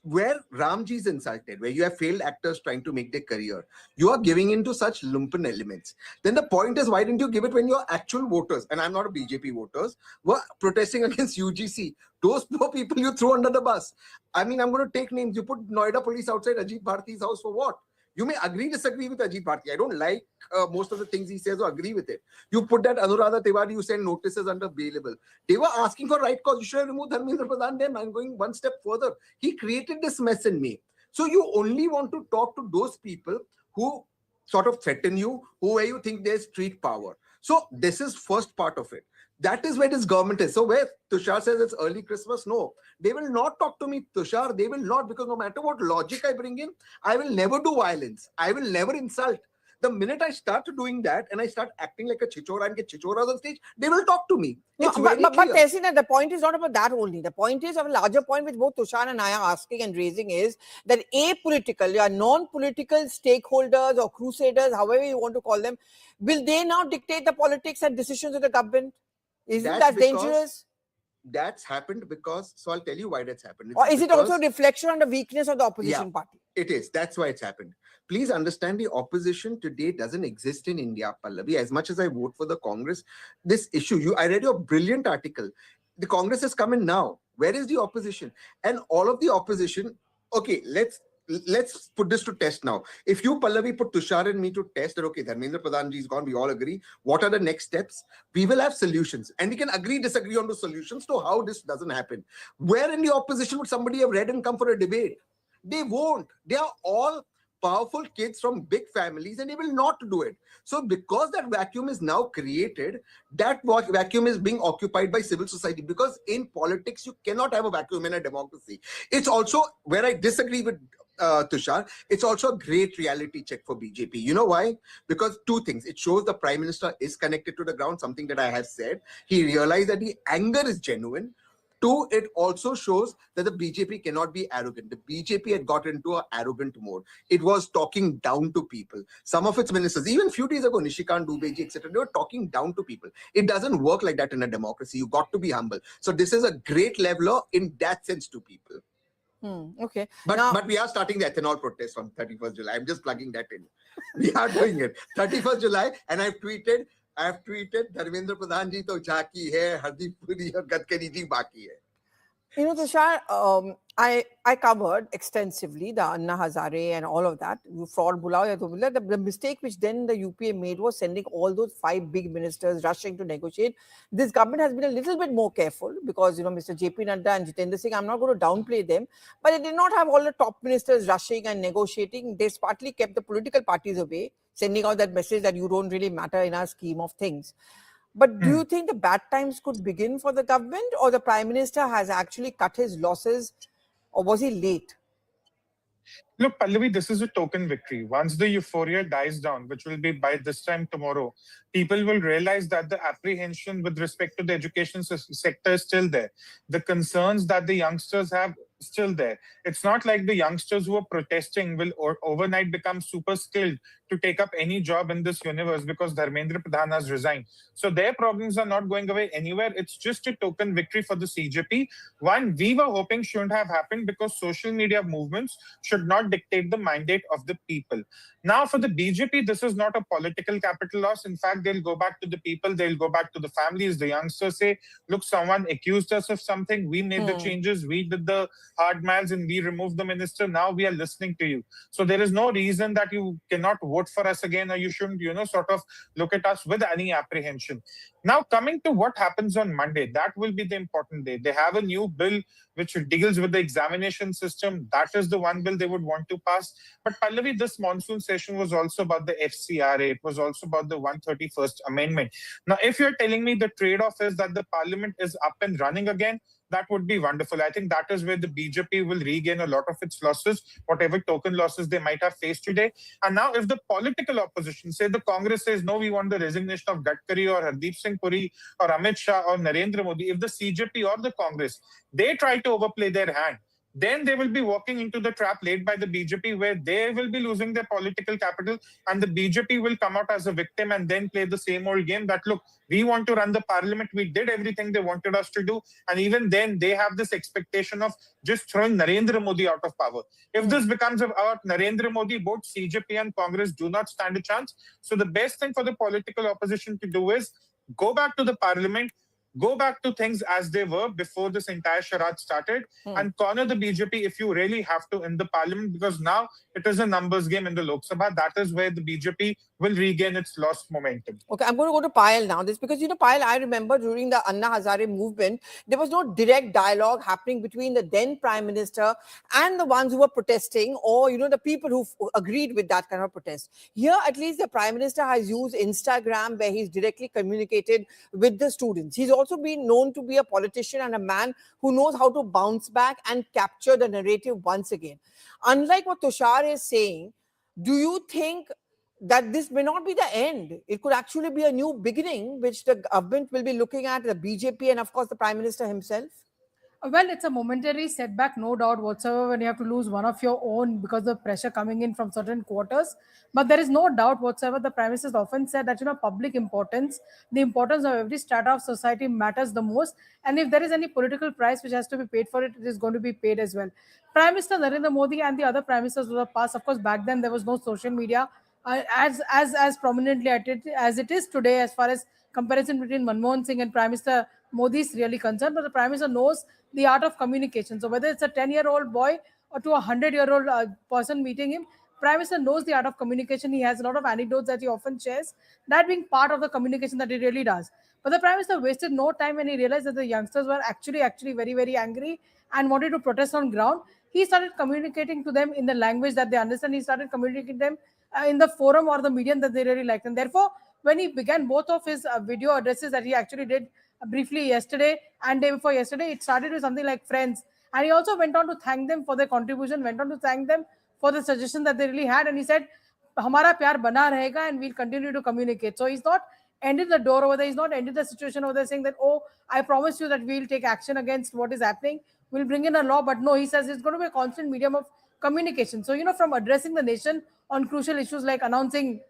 Where Ramji is insulted, where you have failed actors trying to make their career, you are giving into such lumpen elements. Then the point is, why didn't you give it when your actual voters, and I'm not a BJP voters, were protesting against UGC? Those poor people you throw under the bus. I mean, I'm going to take names. You put Noida police outside Ajit Bharti's house for what? You may agree, disagree with Ajit Bharti. I don't like most of the things he says or agree with it. You put that Anuradha Tiwari, you send notices under bailable. They were asking for right cause. You should have removed Dharmendra Pradhan then. I'm going one step further. He created this mess in May. So you only want to talk to those people who sort of threaten you, where you think there's street power. So this is first part of it. That is where this government is. So where Tushar says it's early Christmas, no. They will not talk to me, Tushar. They will not, because no matter what logic I bring in, I will never do violence. I will never insult. The minute I start doing that and I start acting like a chichora and get chichoras on stage, they will talk to me. It's very clear. But Tehseen, the point is not about that only. The point is of a larger point which both Tushar and I are asking and raising is that apolitical, non-political stakeholders or crusaders, however you want to call them, will they now dictate the politics and decisions of the government? Isn't that dangerous? That's happened because, so I'll tell you why that's happened. Or is it also a reflection on the weakness of the opposition party? It is. That's why it's happened. Please understand, the opposition today doesn't exist in India, Pallavi. As much as I vote for the Congress, this issue, I read your brilliant article. the Congress has come in now. Where is the opposition? And all of the opposition, okay, let's put this to test now. If you, Pallavi, put Tushar and me to test that, okay, Dharmendra Pradhan ji is gone, we all agree. What are the next steps? We will have solutions. And we can agree, disagree on the solutions to how this doesn't happen. Where in the opposition would somebody have read and come for a debate? They won't. They are all powerful kids from big families and they will not do it. So because that vacuum is now created, that vacuum is being occupied by civil society, because in politics, you cannot have a vacuum in a democracy. It's also where I disagree with Tushar, it's also a great reality check for BJP. You know why? Because two things. It shows the Prime Minister is connected to the ground, something that I have said. He realized that the anger is genuine. Two, it also shows that the BJP cannot be arrogant. The BJP had got into an arrogant mode. It was talking down to people. Some of its ministers, even a few days ago, Nishikant Dubeji, etc., they were talking down to people. It doesn't work like that in a democracy. You got to be humble. So this is a great leveler in that sense to people. Okay. But we are starting the ethanol protest on 31st July. I'm just plugging that in. We are doing it. 31st July, and I've tweeted, Dharmendra Pradhan ji to jaki hai, Hardeep Puri aur Gadkari ji baki hai. You know, Tushar, I covered extensively the Anna Hazare and all of that. Fraud bulao ya to bulao. The mistake which then the UPA made was sending all those 5 big ministers rushing to negotiate. This government has been a little bit more careful because, you know, Mr. JP Nadda and Jitendra Singh, I'm not going to downplay them, but they did not have all the top ministers rushing and negotiating. They partly kept the political parties away, sending out that message that you don't really matter in our scheme of things. But do you think the bad times could begin for the government, or the Prime Minister has actually cut his losses, or was he late? Look, Pallavi, this is a token victory. Once the euphoria dies down, which will be by this time tomorrow, people will realize that the apprehension with respect to the education sector is still there. The concerns that the youngsters have still there. It's not like the youngsters who are protesting will overnight become super skilled to take up any job in this universe because Dharmendra Pradhan has resigned. So their problems are not going away anywhere. It's just a token victory for the CJP. One we were hoping shouldn't have happened because social media movements should not dictate the mandate of the people. Now for the BJP, this is not a political capital loss. In fact, they'll go back to the people. They'll go back to the families. The youngsters say, look, someone accused us of something. We made the changes. We did the hard miles and we removed the minister. Now we are listening to you. So there is no reason that you cannot vote for us again, or you shouldn't, sort of look at us with any apprehension. Now, coming to what happens on Monday, that will be the important day. They have a new bill which deals with the examination system. That is the one bill they would want to pass. But Pallavi, this monsoon session was also about the FCRA. It was also about the 131st Amendment. Now, if you're telling me the trade-off is that the parliament is up and running again, that would be wonderful. I think that is where the BJP will regain a lot of its losses, whatever token losses they might have faced today. And now if the political opposition, say the Congress says, no, we want the resignation of Gadkari or Hardeep Singh Puri or Amit Shah or Narendra Modi, if the CJP or the Congress, they try to overplay their hand, then they will be walking into the trap laid by the BJP where they will be losing their political capital and the BJP will come out as a victim and then play the same old game that, look, we want to run the parliament. We did everything they wanted us to do. And even then they have this expectation of just throwing Narendra Modi out of power. If this becomes about Narendra Modi, both CJP and Congress do not stand a chance. So the best thing for the political opposition to do is go back to the parliament, go back to things as they were before this entire charade started and corner the BJP if you really have to in the parliament, because now it is a numbers game in the Lok Sabha. That is where the BJP will regain its lost momentum. Okay, I'm going to go to Payal now. This because, Payal, I remember during the Anna Hazare movement, there was no direct dialogue happening between the then Prime Minister and the ones who were protesting, or, the people who agreed with that kind of protest. Here, at least the Prime Minister has used Instagram where he's directly communicated with the students. He's also been known to be a politician and a man who knows how to bounce back and capture the narrative once again. Unlike what Tushar is saying, do you think that this may not be the end? It could actually be a new beginning, which the government will be looking at, the BJP and, of course, the Prime Minister himself? Well, it's a momentary setback, no doubt whatsoever, when you have to lose one of your own because of the pressure coming in from certain quarters. But there is no doubt whatsoever. The Prime Minister has often said that, public importance, the importance of every strata of society matters the most. And if there is any political price which has to be paid for it, it is going to be paid as well. Prime Minister Narendra Modi and the other Prime Ministers of the past, of course, back then there was no social media as prominently as it is today, as far as comparison between Manmohan Singh and Prime Minister Modi is really concerned, but the Prime Minister knows the art of communication. So whether it's a 10-year-old boy or to a 100-year-old person meeting him, Prime Minister knows the art of communication. He has a lot of anecdotes that he often shares, that being part of the communication that he really does. But the Prime Minister wasted no time when he realized that the youngsters were actually very, very angry and wanted to protest on ground. He started communicating to them in the language that they understand. He started communicating them in the forum or the medium that they really liked. And therefore, when he began both of his video addresses that he actually did briefly yesterday and day before yesterday, it started with something like friends. And he also went on to thank them for their contribution, went on to thank them for the suggestion that they really had. And he said, Hamara pyar bana rahega and we'll continue to communicate. So he's not ended the door over there. He's not ended the situation over there saying that, oh, I promise you that we'll take action against what is happening. We'll bring in a law. But no, he says it's going to be a constant medium of communication. So, from addressing the nation on crucial issues like announcing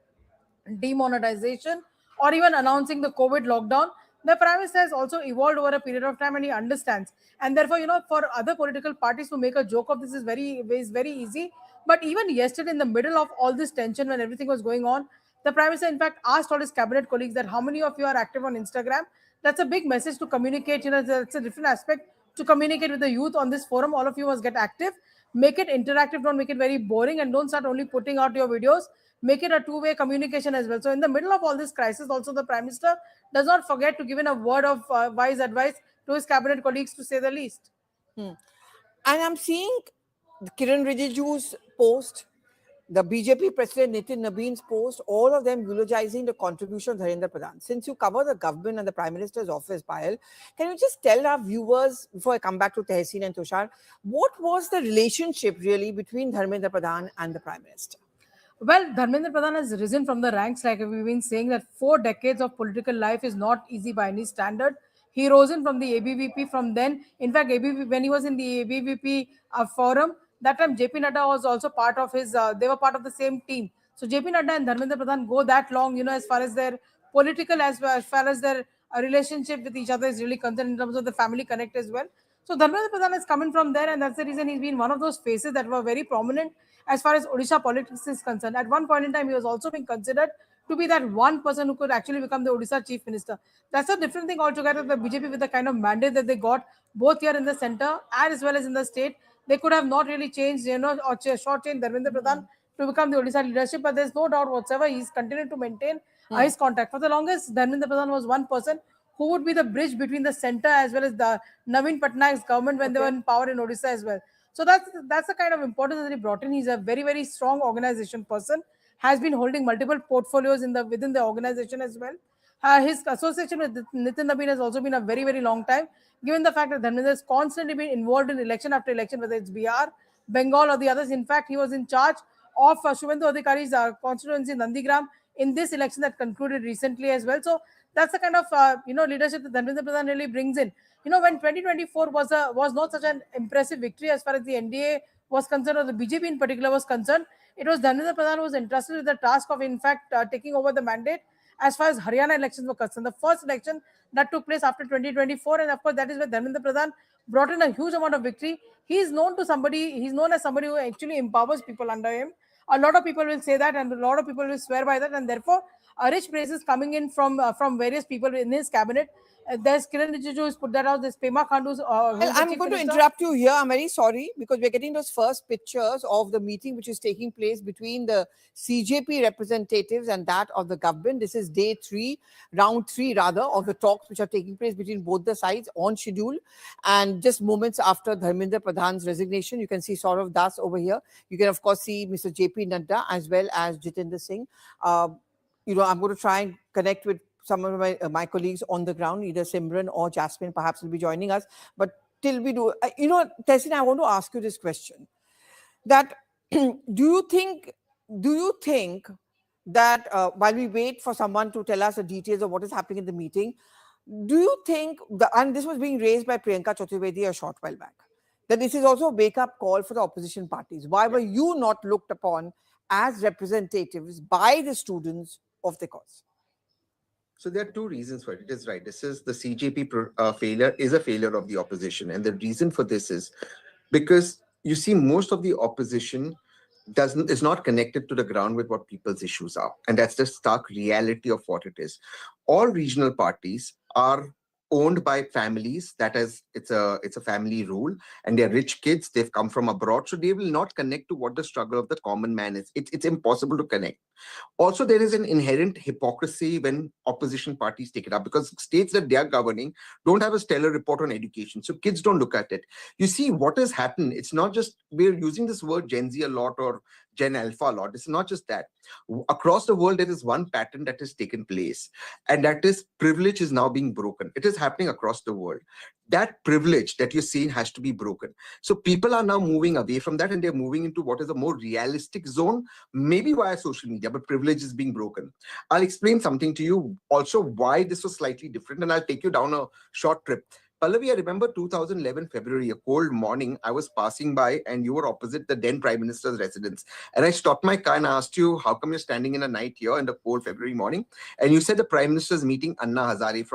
demonetization or even announcing the COVID lockdown, the Prime Minister has also evolved over a period of time and he understands. And therefore, for other political parties to make a joke of this is very easy. But even yesterday, in the middle of all this tension, when everything was going on, the Prime Minister, in fact, asked all his cabinet colleagues that how many of you are active on Instagram. That's a big message to communicate. It's a different aspect to communicate with the youth on this forum. All of you must get active. Make it interactive. Don't make it very boring and don't start only putting out your videos. Make it a two-way communication as well. So in the middle of all this crisis, also the Prime Minister does not forget to give in a word of wise advice to his cabinet colleagues, to say the least. And I'm seeing Kiran Rijiju's post, the BJP President Nitin Nabeen's post, all of them eulogizing the contribution of Dharmendra Pradhan. Since you cover the government and the Prime Minister's office, Payal, can you just tell our viewers, before I come back to Tehseen and Tushar, what was the relationship really between Dharmendra Pradhan and the Prime Minister? Well, Dharmendra Pradhan has risen from the ranks, like we've been saying, that 4 decades of political life is not easy by any standard. He rose in from the ABVP from then. In fact, ABVP, when he was in the ABVP forum, that time JP Nadda was also part of his, they were part of the same team. So JP Nadda and Dharmendra Pradhan go that long, as far as their political, as far as their relationship with each other is really concerned, in terms of the family connect as well. So Dharmendra Pradhan is coming from there, and that's the reason he's been one of those faces that were very prominent as far as Odisha politics is concerned. At one point in time, he was also being considered to be that one person who could actually become the Odisha chief minister. That's a different thing altogether. The BJP, with the kind of mandate that they got, both here in the center as well as in the state, they could have not really changed, or shortchanged Dharmendra Pradhan to become the Odisha leadership. But there's no doubt whatsoever, he's continued to maintain his contact. For the longest, Dharmendra Pradhan was one person who would be the bridge between the center as well as the Naveen Patnaik's government when they were in power in Odisha as well. So that's the kind of importance that he brought in. He's a very, very strong organization person, has been holding multiple portfolios within the organization as well. His association with Nitin Nabeen has also been a very, very long time, given the fact that Dharmendra has constantly been involved in election after election, whether it's Bihar, Bengal or the others. In fact, he was in charge of Shubhendu Adhikari's constituency Nandigram in this election that concluded recently as well. So that's the kind of leadership that Dharmendra Pradhan really brings in. When 2024 was not such an impressive victory as far as the NDA was concerned, or the BJP in particular was concerned, it was Dharmendra Pradhan who was entrusted with the task of, in fact, taking over the mandate as far as Haryana elections were concerned. The first election that took place after 2024, and of course that is where Dharmendra Pradhan brought in a huge amount of victory. He's known as somebody who actually empowers people under him. A lot of people will say that, and a lot of people will swear by that, and therefore rich praises coming in from various people in his cabinet. There's Kiran Rijiiju who's put that out. There's Pema Khandu. I'm going to interrupt you here. I'm very sorry, because we're getting those first pictures of the meeting which is taking place between the CJP representatives and that of the government. This is day 3, round 3 rather, of the talks which are taking place between both the sides on schedule. And just moments after Dharmendra Pradhan's resignation, you can see Saurav Das over here. You can of course see Mr. JP Nadda as well as Jitendra Singh. I'm going to try and connect with some of my colleagues on the ground, either Simran or Jasmine perhaps will be joining us. But till we do, Tehseen, I want to ask you this question. That do you think that while we wait for someone to tell us the details of what is happening in the meeting, do you think, and this was being raised by Priyanka Chaturvedi a short while back, that this is also a wake-up call for the opposition parties? Why were you not looked upon as representatives by the students of the cause? So there are 2 reasons for it. It is right. This is the CJP failure is a failure of the opposition. And the reason for this is because you see most of the opposition is not connected to the ground with what people's issues are. And that's the stark reality of what it is. All regional parties are owned by families. That is, it's a family rule, and they're rich kids. They've come from abroad, so they will not connect to what the struggle of the common man is. It's impossible to connect. Also, there is an inherent hypocrisy when opposition parties take it up, because states that they are governing don't have a stellar report on education, so kids don't look at it. You see, what has happened, it's not just, we're using this word Gen Z a lot or Gen Alpha a lot. It's not just that. Across the world, there is one pattern that has taken place, and that is privilege is now being broken. It is happening across the world. That privilege that you're seeing has to be broken. So people are now moving away from that, and they're moving into what is a more realistic zone, maybe via social media, but privilege is being broken. I'll explain something to you also why this was slightly different, and I'll take you down a short trip. Pallavi, I remember 2011 February, a cold morning, I was passing by and you were opposite the then Prime Minister's residence. And I stopped my car and asked you, how come you're standing in a night here in the cold February morning? And you said the Prime Minister's meeting Anna Hazare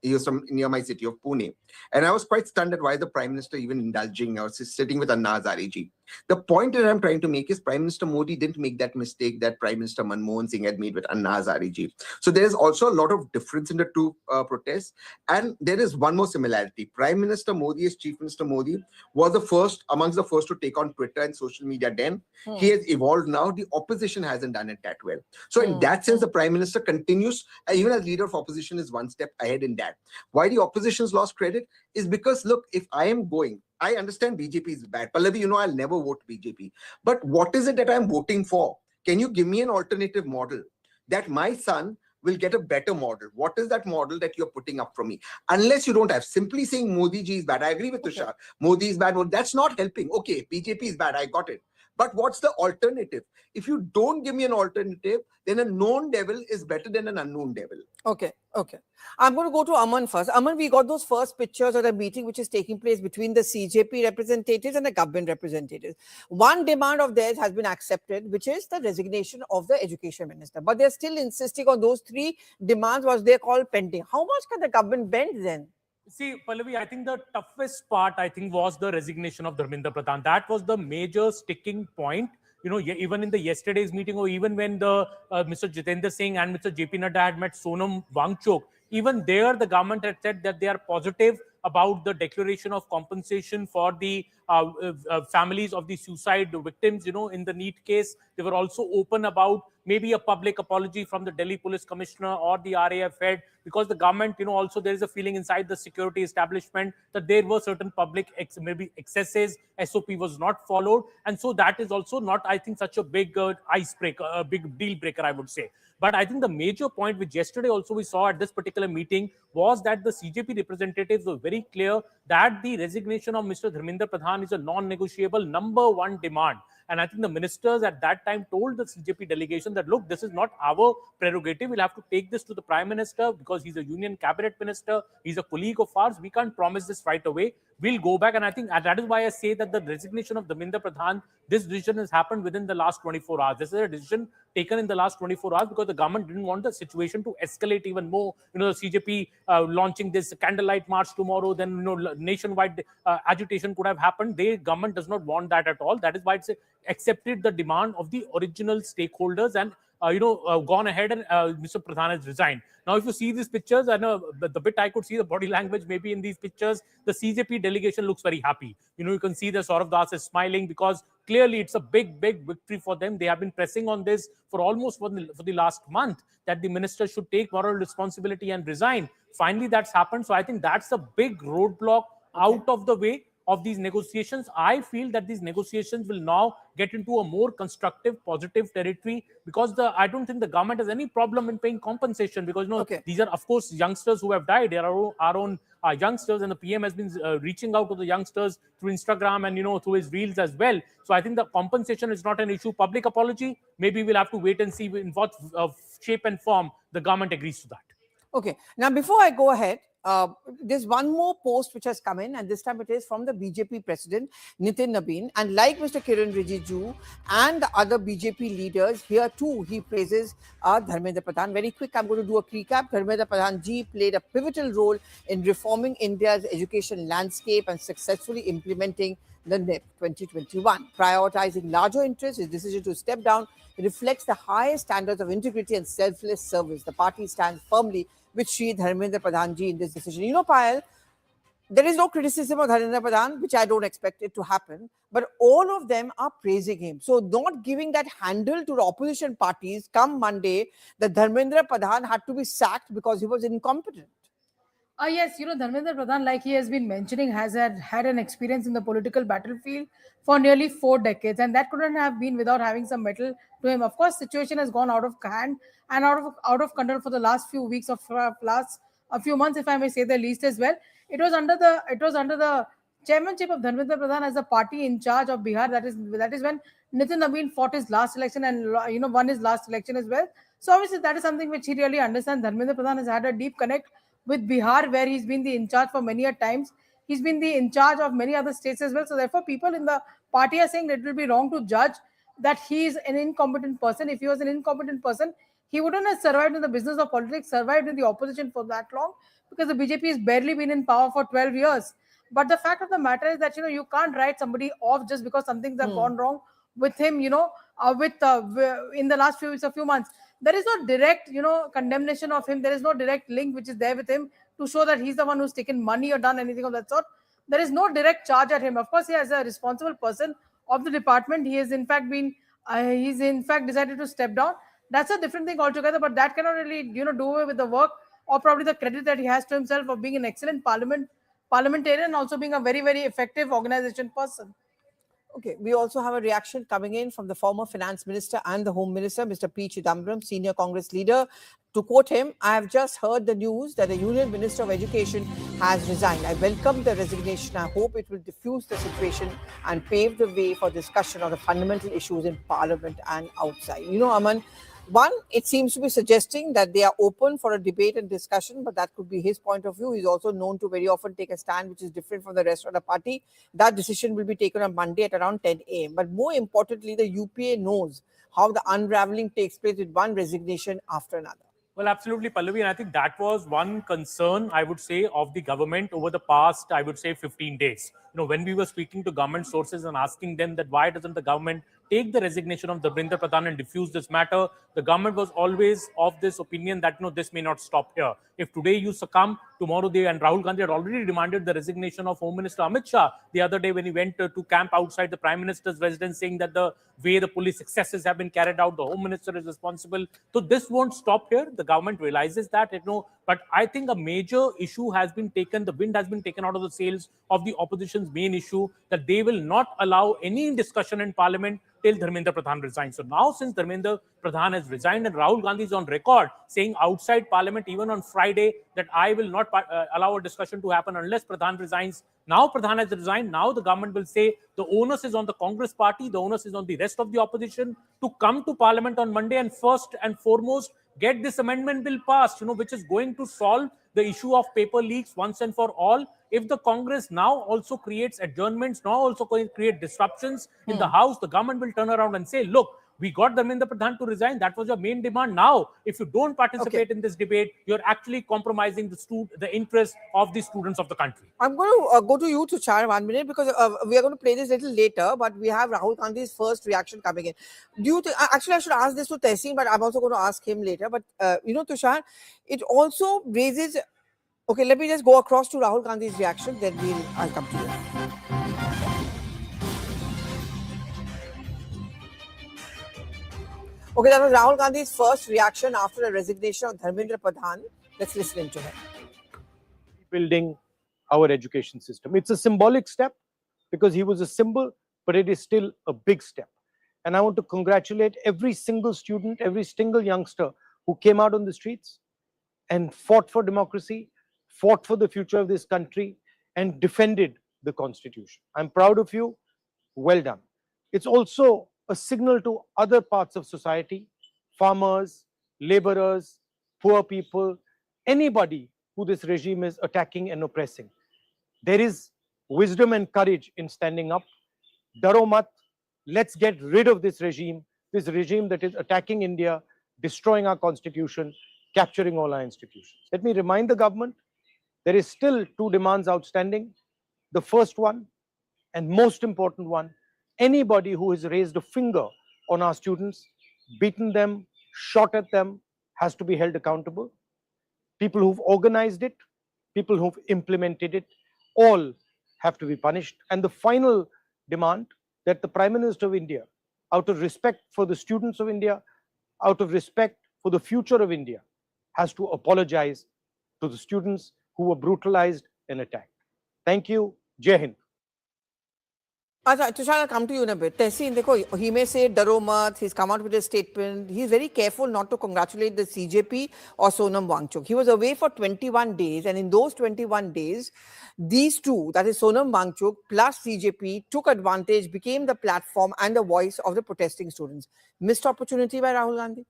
he was from near my city of Pune. And I was quite stunned at why the Prime Minister even indulging. I was sitting with Anna Hazare ji. The point that I'm trying to make is Prime Minister Modi didn't make that mistake that Prime Minister Manmohan Singh had made with Anna Hazare ji. So there is also a lot of difference in the two protests. And there is one more similarity. Prime Minister Modi, as Chief Minister Modi, was the first, amongst the first to take on Twitter and social media then. He has evolved now. The opposition hasn't done it that well. So in that sense, the Prime Minister continues, even as leader of opposition, is one step ahead in that. Why the opposition's lost credit is because, look, if I am going, I understand BJP is bad. Pallavi, you know, I'll never vote BJP. But what is it that I'm voting for? Can you give me an alternative model that my son will get a better model? What is that model that you're putting up for me? Unless you don't have simply saying Modi ji is bad. I agree with Tushar. Modi is bad. Well, that's not helping. Okay, BJP is bad. I got it. But what's the alternative? If you don't give me an alternative, then a known devil is better than an unknown devil. Okay. I'm going to go to Aman first. Aman, we got those first pictures of the meeting which is taking place between the CJP representatives and the government representatives. One demand of theirs has been accepted, which is the resignation of the education minister. But they're still insisting on those three demands, what they call pending. How much can the government bend then? See, Pallavi, I think the toughest part, was the resignation of Dharmendra Pradhan. That was the major sticking point. Even in the yesterday's meeting, or even when the Mr. Jitendra Singh and Mr. JP Nadda had met Sonam Wangchuk, even there the government had said that they are positive about the declaration of compensation for the families of the suicide victims, in the NEET case. They were also open about maybe a public apology from the Delhi Police Commissioner or the RAF head, because the government, also there is a feeling inside the security establishment that there were certain public maybe excesses, SOP was not followed. And so that is also not, I think, such a big icebreaker, a big deal breaker, I would say. But I think the major point which yesterday also we saw at this particular meeting was that the CJP representatives were very clear that the resignation of Mr. Dharmendra Pradhan is a non-negotiable #1 demand. And I think the ministers at that time told the CJP delegation that, look, this is not our prerogative. We'll have to take this to the Prime Minister because he's a union cabinet minister. He's a colleague of ours. We can't promise this right away. We'll go back. And I think that is why I say that the resignation of Dharmendra Pradhan, this decision has happened within the last 24 hours. This is a decision taken in the last 24 hours because the government didn't want the situation to escalate even more. The CJP launching this candlelight march tomorrow, then, nationwide agitation could have happened. The government does not want that at all. That is why it's accepted the demand of the original stakeholders and gone ahead and Mr. Pradhan has resigned. Now, if you see these pictures, I know the bit I could see the body language maybe in these pictures, the CJP delegation looks very happy. You can see that Saurav Das is smiling because clearly it's a big victory for them. They have been pressing on this for almost for the last month that the minister should take moral responsibility and resign. Finally, that's happened. So I think that's a big roadblock out of the way of these negotiations. I feel that these negotiations will now get into a more constructive, positive territory because I don't think the government has any problem in paying compensation because these are, of course, youngsters who have died. They are our own youngsters, and the PM has been reaching out to the youngsters through Instagram and through his reels as well. So I think the compensation is not an issue. Public apology, maybe we'll have to wait and see in what shape and form the government agrees to that. Okay. Now, before I go ahead, there's one more post which has come in, and this time it is from the BJP president, Nitin Nabin. And like Mr. Kiran Rijiju and the other BJP leaders, here too, he praises Dharmendra Pradhan. Very quick, I'm going to do a recap. Dharmendra Pradhan ji played a pivotal role in reforming India's education landscape and successfully implementing the NEP 2021. Prioritizing larger interests, his decision to step down reflects the highest standards of integrity and selfless service. The party stands firmly with Shri Dharmendra Pradhan ji in this decision. You know, Payal, there is no criticism of Dharmendra Pradhan, which I don't expect it to happen, but all of them are praising him. So not giving that handle to the opposition parties come Monday, that Dharmendra Pradhan had to be sacked because he was incompetent. Yes, Dharmendra Pradhan, like he has been mentioning, has had an experience in the political battlefield for nearly 4 decades, and that couldn't have been without having some metal to him. Of course, situation has gone out of hand and out of control for the last few weeks of last a few months, if I may say the least as well. It was under the chairmanship of Dharmendra Pradhan as the party in charge of Bihar. That is when Nitin Nabin fought his last election and won his last election as well. So obviously that is something which he really understands. Dharmendra Pradhan has had a deep connect with Bihar, where he's been the in charge for many a times. He's been the in charge of many other states as well. So therefore, people in the party are saying that it will be wrong to judge that he is an incompetent person. If he was an incompetent person, he wouldn't have survived in the business of politics, survived in the opposition for that long, because the BJP has barely been in power for 12 years. But the fact of the matter is that you can't write somebody off just because some things have gone wrong with him. In the last few weeks, a few months, there is no direct condemnation of him. There is no direct link which is there with him to show that he's the one who's taken money or done anything of that sort. There is no direct charge at him. Of course, he as a responsible person of the department, he has in fact decided to step down. That's a different thing altogether, but that cannot really do away with the work or probably the credit that he has to himself of being an excellent parliamentarian and also being a very, very effective organization person. Okay, we also have a reaction coming in from the former finance minister and the home minister, Mr. P. Chidambaram, senior Congress leader. To quote him, I have just heard the news that the Union Minister of Education has resigned. I welcome the resignation. I hope it will diffuse the situation and pave the way for discussion of the fundamental issues in Parliament and outside. Aman, one, it seems to be suggesting that they are open for a debate and discussion, but that could be his point of view. He's also known to very often take a stand which is different from the rest of the party. That decision will be taken on Monday at around 10 a.m. But more importantly, the UPA knows how the unraveling takes place with one resignation after another. Well, absolutely, Pallavi. And I think that was one concern, I would say, of the government over the past, I would say, 15 days. When we were speaking to government sources and asking them that why doesn't the government take the resignation of Dharmendra Pradhan and diffuse this matter, the government was always of this opinion that, this may not stop here. If today you succumb, tomorrow and Rahul Gandhi had already demanded the resignation of Home Minister Amit Shah the other day when he went to camp outside the Prime Minister's residence, saying that the way the police excesses have been carried out, the Home Minister is responsible. So this won't stop here. The government realizes that, but I think a major issue has been taken, the wind has been taken out of the sails of the opposition's main issue, that they will not allow any discussion in Parliament till Dharmendra Pradhan resigns. So now, since Dharmendra Pradhan has resigned and Rahul Gandhi is on record saying outside Parliament, even on Friday, that I will not allow a discussion to happen unless Pradhan resigns. Now Pradhan has resigned. Now the government will say the onus is on the Congress party, the onus is on the rest of the opposition to come to Parliament on Monday and first and foremost get this amendment bill passed, which is going to solve the issue of paper leaks once and for all. If the Congress now also creates adjournments, now also create disruptions in the House, the government will turn around and say, look, we got Dharmendra Pradhan to resign. That was your main demand. Now, if you don't participate in this debate, you're actually compromising the interests of the students of the country. I'm going to go to you, Tushar, 1 minute, because we are going to play this a little later, but we have Rahul Gandhi's first reaction coming in. Do you think, actually, I should ask this to Tehseen, but I'm also going to ask him later. But, Tushar, it also raises... Okay, let me just go across to Rahul Gandhi's reaction, then I'll come to you. Okay, that was Rahul Gandhi's first reaction after the resignation of Dharmendra Pradhan. Let's listen to him. Building our education system. It's a symbolic step because he was a symbol, but it is still a big step. And I want to congratulate every single student, every single youngster who came out on the streets and fought for democracy, fought for the future of this country, and defended the Constitution. I'm proud of you. Well done. It's also a signal to other parts of society, farmers, laborers, poor people, anybody who this regime is attacking and oppressing. There is wisdom and courage in standing up. Daro mat, let's get rid of this regime that is attacking India, destroying our Constitution, capturing all our institutions. Let me remind the government, there is still 2 demands outstanding. The first one, and most important one, anybody who has raised a finger on our students, beaten them, shot at them, has to be held accountable. people who've organized it, people who've implemented it, all have to be punished. And the final demand that the Prime Minister of India, out of respect for the students of India, out of respect for the future of India, has to apologize to the students who were brutalized and attacked. Thank you. Jai Hind. Tushar, I'll come to you in a bit. Tehseen, dekho, he may say daro mat, he's come out with a statement. He's very careful not to congratulate the CJP or Sonam Wangchuk. He was away for 21 days, and in those 21 days, these two, that is Sonam Wangchuk plus CJP, took advantage, became the platform and the voice of the protesting students. Missed opportunity by Rahul Gandhi?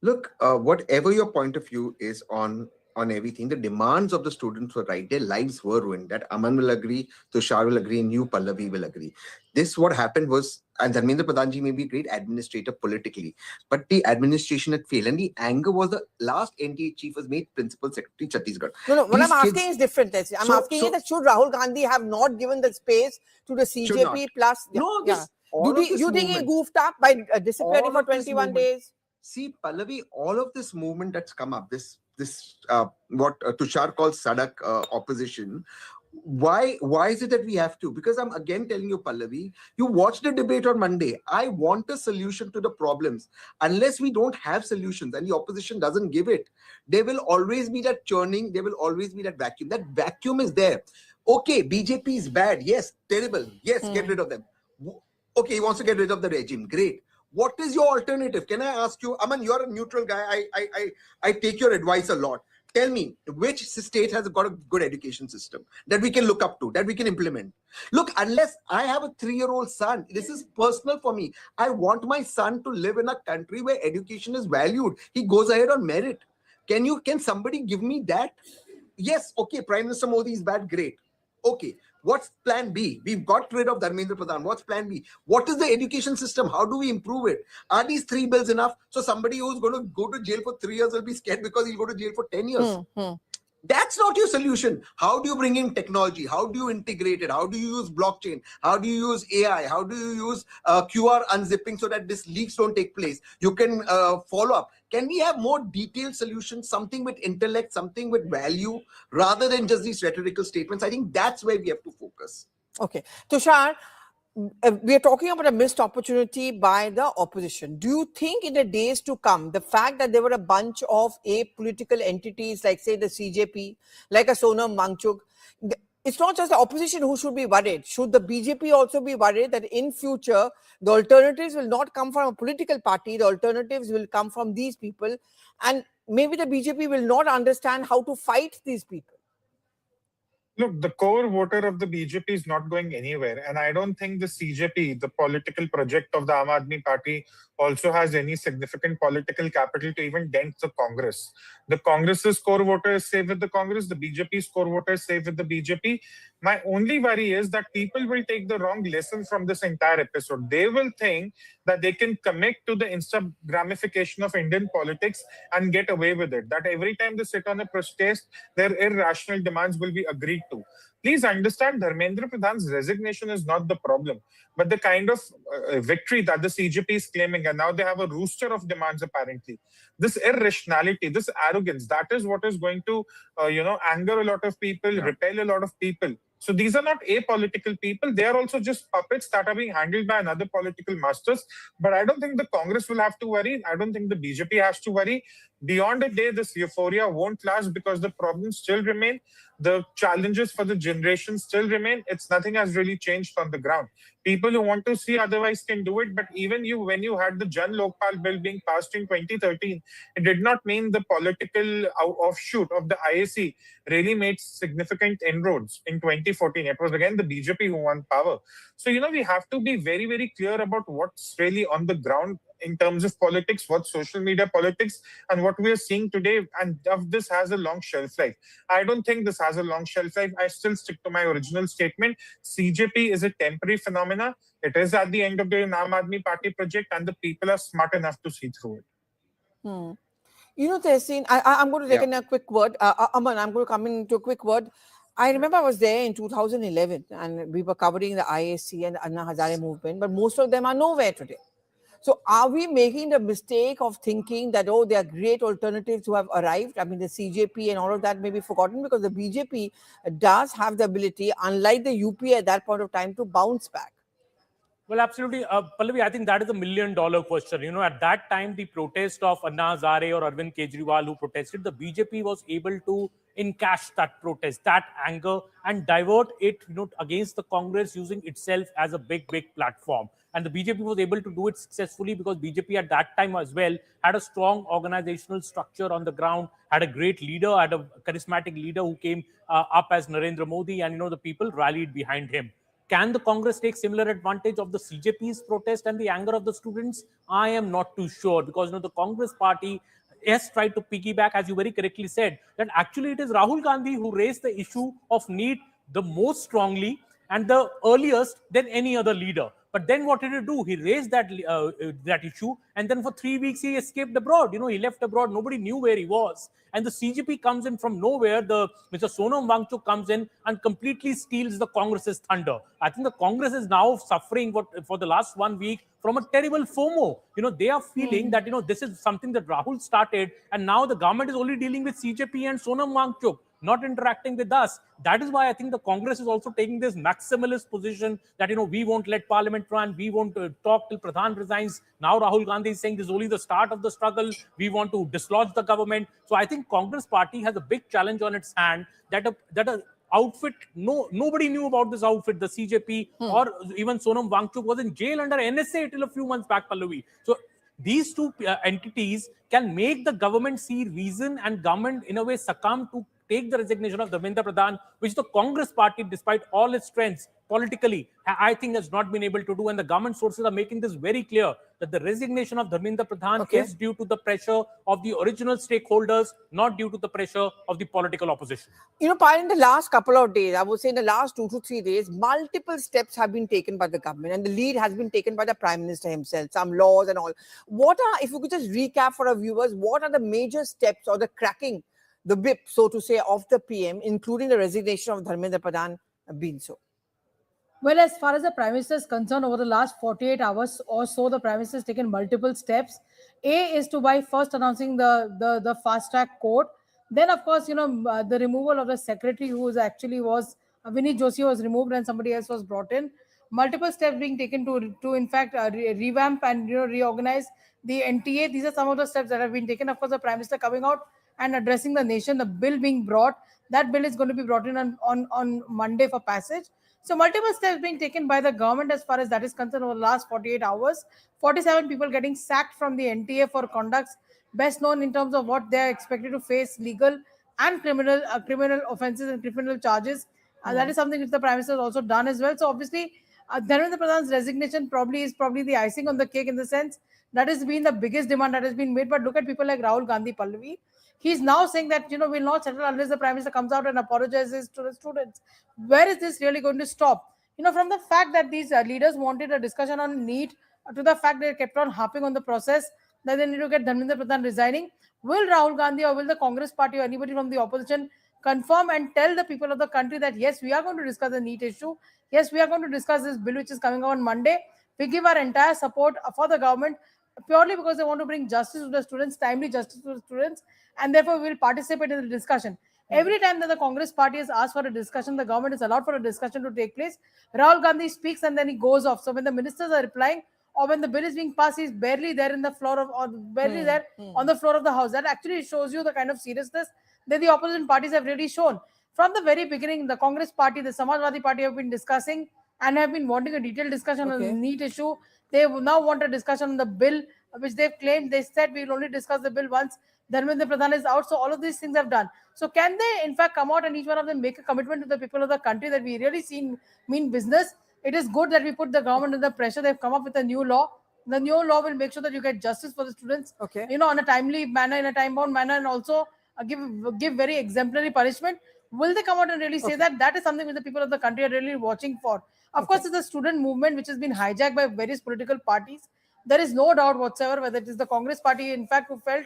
Look, whatever your point of view is on everything, the demands of the students were right. Their lives were ruined. That Aman will agree, Tushar will agree, and you, Pallavi, will agree. This, what happened was, and Dharmendra Pradhan may be a great administrator politically, but the administration had failed. And the anger was the last NDA chief was made principal secretary Chhattisgarh. No, what These I'm asking kids- is different. I'm asking you that should Rahul Gandhi have not given the space to the CJP plus... No, yeah. all Do of this you think he movement- goofed up by disappearing all for of this 21 movement- days? See, Pallavi, all of this movement that's come up, this what Tushar calls Sadak opposition, why is it that we have to? Because I'm again telling you, Pallavi, you watched the debate on Monday. I want a solution to the problems. Unless we don't have solutions and the opposition doesn't give it, there will always be that churning, there will always be that vacuum. That vacuum is there. Okay, BJP is bad. Yes, terrible. Yes, get rid of them. Okay, he wants to get rid of the regime. Great. What is your alternative? Can I ask you? Aman, you're a neutral guy. I take your advice a lot. Tell me, which state has got a good education system that we can look up to, that we can implement? Look, unless I have a 3-year-old son, this is personal for me. I want my son to live in a country where education is valued. He goes ahead on merit. Can somebody give me that? Yes, okay, Prime Minister Modi is bad, great. Okay, what's plan B? We've got rid of Dharmendra Pradhan. What's plan B? What is the education system? How do we improve it? Are these 3 bills enough? So somebody who's going to go to jail for 3 years will be scared because he'll go to jail for 10 years. That's not your solution. How do you bring in technology? How do you integrate it? How do you use blockchain? How do you use AI? How do you use QR unzipping so that these leaks don't take place? You can follow up. Can we have more detailed solutions, something with intellect, something with value, rather than just these rhetorical statements? I think that's where we have to focus. Okay. Tushar, we are talking about a missed opportunity by the opposition. Do you think in the days to come, the fact that there were a bunch of apolitical entities, like say the CJP, like a Sonam Wangchuk, it's not just the opposition who should be worried. Should the BJP also be worried that in future, the alternatives will not come from a political party, the alternatives will come from these people, and maybe the BJP will not understand how to fight these people? Look, the core voter of the BJP is not going anywhere. And I don't think the CJP, the political project of the Aam Aadmi Party, also has any significant political capital to even dent the Congress. The Congress's core voter is safe with the Congress. The BJP's core voter is safe with the BJP. My only worry is that people will take the wrong lesson from this entire episode. They will think that they can commit to the Instagramification of Indian politics and get away with it. That every time they sit on a protest, their irrational demands will be agreed to. Please understand, Dharmendra Pradhan's resignation is not the problem, but the kind of victory that the CJP is claiming, and now they have a rooster of demands apparently. This irrationality, this arrogance, that is what is going to, anger a lot of people, repel a lot of people. So these are not apolitical people. They are also just puppets that are being handled by another political masters. But I don't think the Congress will have to worry. I don't think the BJP has to worry. Beyond a day, this euphoria won't last because the problems still remain. The challenges for the generation still remain. It's nothing has really changed on the ground. People who want to see otherwise can do it. But even when you had the Jan Lokpal bill being passed in 2013, it did not mean the political offshoot of the IAC really made significant inroads in 2014. It was again the BJP who won power. So, we have to be very, very clear about what's really on the ground in terms of politics, what's social media politics, and what we are seeing today. And if this has a long shelf life. I don't think this has a long shelf life. I still stick to my original statement. CJP is a temporary phenomena. It is at the end of the Aam Aadmi Party project, and the people are smart enough to see through it. Tehseen, I'm going to take in a quick word. Aman, I'm going to come into a quick word. I remember I was there in 2011 and we were covering the IAC and Anna Hazare movement, but most of them are nowhere today. So are we making the mistake of thinking that, oh, there are great alternatives who have arrived? I mean, the CJP and all of that may be forgotten, because the BJP does have the ability, unlike the UP at that point of time, to bounce back. Well, absolutely. Pallavi, I think that is a $1 million question. At that time, the protest of Anna Hazare or Arvind Kejriwal who protested, the BJP was able to encash that protest, that anger, and divert it against the Congress, using itself as a big platform. And the BJP was able to do it successfully because BJP at that time as well had a strong organizational structure on the ground, had a great leader, had a charismatic leader who came up as Narendra Modi, and the people rallied behind him. Can the Congress take similar advantage of the CJP's protest and the anger of the students? I am not too sure, because the Congress party has tried to piggyback, as you very correctly said, that actually it is Rahul Gandhi who raised the issue of NEET the most strongly and the earliest than any other leader. But then what did he do? He raised that issue, and then for 3 weeks he escaped abroad. He left abroad. Nobody knew where he was. And the CGP comes in from nowhere. Mr. Sonam Wangchuk comes in and completely steals the Congress's thunder. I think the Congress is now suffering for the last 1 week from a terrible FOMO. They are feeling that this is something that Rahul started, and now the government is only dealing with CJP and Sonam Wangchuk, not interacting with us. That is why I think the Congress is also taking this maximalist position that, we won't let Parliament run, we won't talk till Pradhan resigns. Now Rahul Gandhi is saying this is only the start of the struggle, we want to dislodge the government. So I think Congress party has a big challenge on its hand, that a outfit, nobody knew about this outfit. The CJP or even Sonam Wangchuk was in jail under NSA till a few months back, Pallavi. So these two entities can make the government see reason, and government in a way succumb to take the resignation of Dharmendra Pradhan, which the Congress party, despite all its strengths politically, I think has not been able to do. And the government sources are making this very clear, that the resignation of Dharmendra Pradhan is due to the pressure of the original stakeholders, not due to the pressure of the political opposition. Payal, in the last couple of days, I would say in the last 2 to 3 days, multiple steps have been taken by the government, and the lead has been taken by the Prime Minister himself, some laws and all. If you could just recap for our viewers, what are the major steps or the cracking the whip, so to say, of the PM, including the resignation of Dharmendra Pradhan, been so? Well, as far as the Prime Minister is concerned, over the last 48 hours or so, the Prime Minister has taken multiple steps. A is to by first announcing the fast track court. Then, of course, the removal of the secretary, who actually was Vinit Joshi, was removed and somebody else was brought in. Multiple steps being taken to in fact, revamp and reorganize the NTA. These are some of the steps that have been taken. Of course, the Prime Minister coming out and addressing the nation, the bill being brought. That bill is going to be brought in on Monday for passage. So multiple steps being taken by the government as far as that is concerned over the last 48 hours. 47 people getting sacked from the NTA for conducts best known in terms of what they are expected to face, legal and criminal offences and criminal charges. That is something which the Prime Minister has also done as well. So obviously, Dharmendra Pradhan's resignation is probably the icing on the cake, in the sense that has been the biggest demand that has been made. But look at people like Rahul Gandhi, Pallavi. He's now saying that, we'll not settle unless the Prime Minister comes out and apologizes to the students. Where is this really going to stop? From the fact that these leaders wanted a discussion on NEET, to the fact they kept on harping on the process, that they need to get Dharmendra Pradhan resigning. Will Rahul Gandhi or will the Congress party or anybody from the opposition confirm and tell the people of the country that, yes, we are going to discuss the NEET issue. Yes, we are going to discuss this bill which is coming out on Monday. We give our entire support for the government, purely because they want to bring justice to the students, timely justice to the students, and therefore we will participate in the discussion. Every time that the Congress party has asked for a discussion, the government is allowed for a discussion to take place. Rahul Gandhi speaks and then he goes off. So when the ministers are replying or when the bill is being passed, he's barely there in the floor of, or barely there on the floor of the house. That actually shows you the kind of seriousness that the opposition parties have really shown. From the very beginning, the Congress party, the Samajwadi party have been discussing and have been wanting a detailed discussion on the NEET issue. They now want a discussion on the bill, which they've claimed. They said we will only discuss the bill once Dharmendra Pradhan is out. So all of these things have done. So can they in fact come out and each one of them make a commitment to the people of the country that we really mean business? It is good that we put the government under pressure. They've come up with a new law. The new law will make sure that you get justice for the students, on a timely manner, in a time-bound manner, and also give very exemplary punishment. Will they come out and really say that? That is something which the people of the country are really watching for. Of course, it's a student movement which has been hijacked by various political parties. There is no doubt whatsoever whether it is the Congress party, in fact, who felt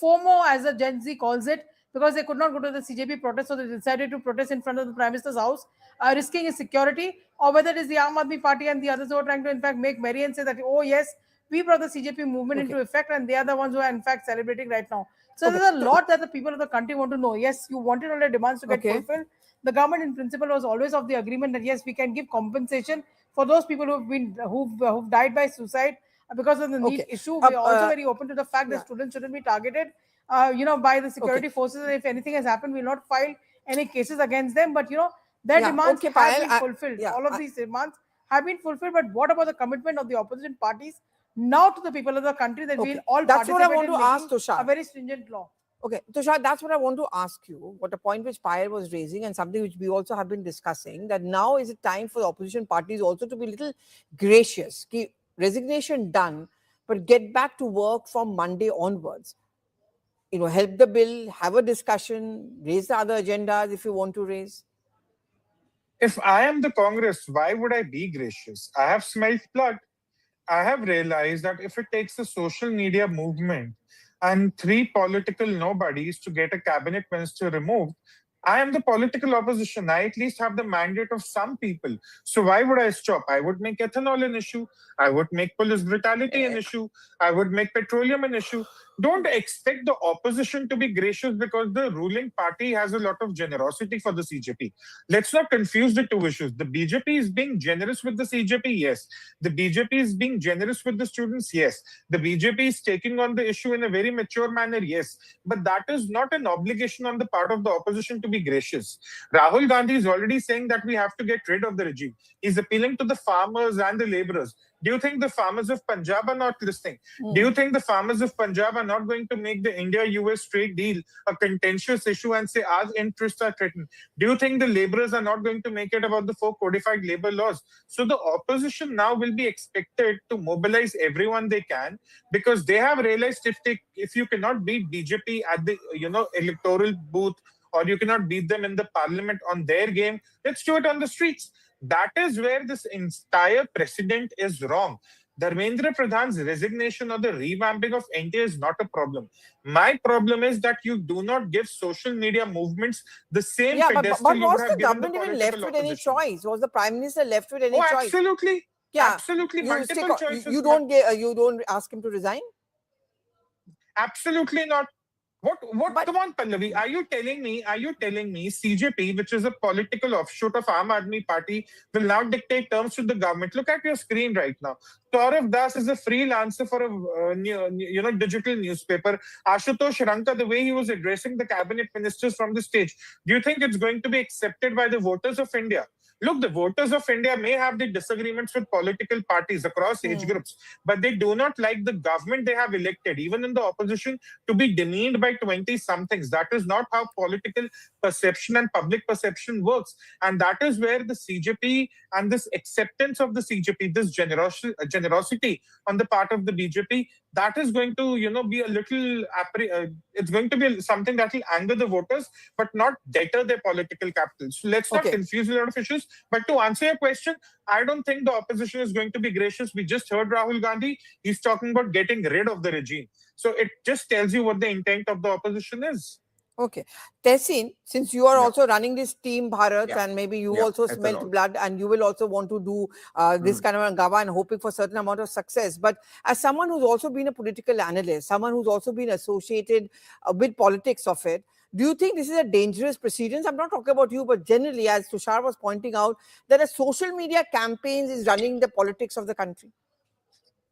FOMO, as the Gen Z calls it, because they could not go to the CJP protest, so they decided to protest in front of the Prime Minister's house, risking his security, or whether it is the Aam Aadmi party and the others who are trying to, in fact, make merry and say that, oh yes, we brought the CJP movement into effect, and they are the ones who are in fact celebrating right now. So there's a lot that the people of the country want to know. Yes, you wanted all the demands to get fulfilled. The government, in principle, was always of the agreement that yes, we can give compensation for those people who've died by suicide because of the NEET issue. We are also very open to the fact that students shouldn't be targeted, by the security forces. And if anything has happened, we'll not file any cases against them. But their demands have been fulfilled. All of these demands have been fulfilled. But what about the commitment of the opposition parties now to the people of the country that we'll all That's what I want to ask making Tushar. a very stringent law? Okay, Tushar, that's what I want to ask you. What a point which Payal was raising, and something which we also have been discussing, that now is it time for the opposition parties also to be a little gracious. Ki resignation done, but get back to work from Monday onwards. Help the bill, have a discussion, raise the other agendas if you want to raise. If I am the Congress, why would I be gracious? I have smelled blood. I have realized that if it takes a social media movement and 3 political nobodies to get a cabinet minister removed, I am the political opposition. I at least have the mandate of some people. So why would I stop? I would make ethanol an issue. I would make police brutality an issue. I would make petroleum an issue. Don't expect the opposition to be gracious because the ruling party has a lot of generosity for the CJP. Let's not confuse the two issues. The BJP is being generous with the CJP, yes. The BJP is being generous with the students, yes. The BJP is taking on the issue in a very mature manner, yes. But that is not an obligation on the part of the opposition to be gracious. Rahul Gandhi is already saying that we have to get rid of the regime. He's appealing to the farmers and the laborers. Do you think the farmers of Punjab are not listening? Do you think the farmers of Punjab are not going to make the India-US trade deal a contentious issue and say our interests are threatened? Do you think the laborers are not going to make it about the 4 codified labor laws? So the opposition now will be expected to mobilize everyone they can, because they have realized if you cannot beat BJP at the electoral booth, or you cannot beat them in the parliament on their game, let's do it on the streets. That is where this entire precedent is wrong. Dharmendra Pradhan's resignation or the revamping of NTA is not a problem. My problem is that you do not give social media movements the same pedestal but you would was have the given the government even political left with any opposition. choice? Was the Prime Minister left with any choice? Absolutely. Yeah. Absolutely. You Multiple choices. You don't ask him to resign? Absolutely not. Come on, Pallavi. Are you telling me CJP, which is a political offshoot of Aam Aadmi Party, will now dictate terms to the government? Look at your screen right now. Saurav Das is a freelancer for a digital newspaper. Ashutosh Ranka, the way he was addressing the cabinet ministers from the stage, do you think it's going to be accepted by the voters of India? Look, the voters of India may have the disagreements with political parties across age groups, but they do not like the government they have elected, even in the opposition, to be demeaned by 20-somethings. That is not how political perception and public perception works. And that is where the CJP and this acceptance of the CJP, this generosity on the part of the BJP, that is going to, be a little, it's going to be something that will anger the voters, but not deter their political capital. So let's not confuse a lot of issues. But to answer your question, I don't think the opposition is going to be gracious. We just heard Rahul Gandhi. He's talking about getting rid of the regime. So it just tells you what the intent of the opposition is. Okay. Tehseen, since you are also running this team Bharat and maybe you also smelt blood and you will also want to do this kind of Gava and hoping for a certain amount of success. But as someone who's also been a political analyst, someone who's also been associated with politics of it, do you think this is a dangerous precedence? I'm not talking about you, but generally, as Tushar was pointing out, that a social media campaigns is running the politics of the country.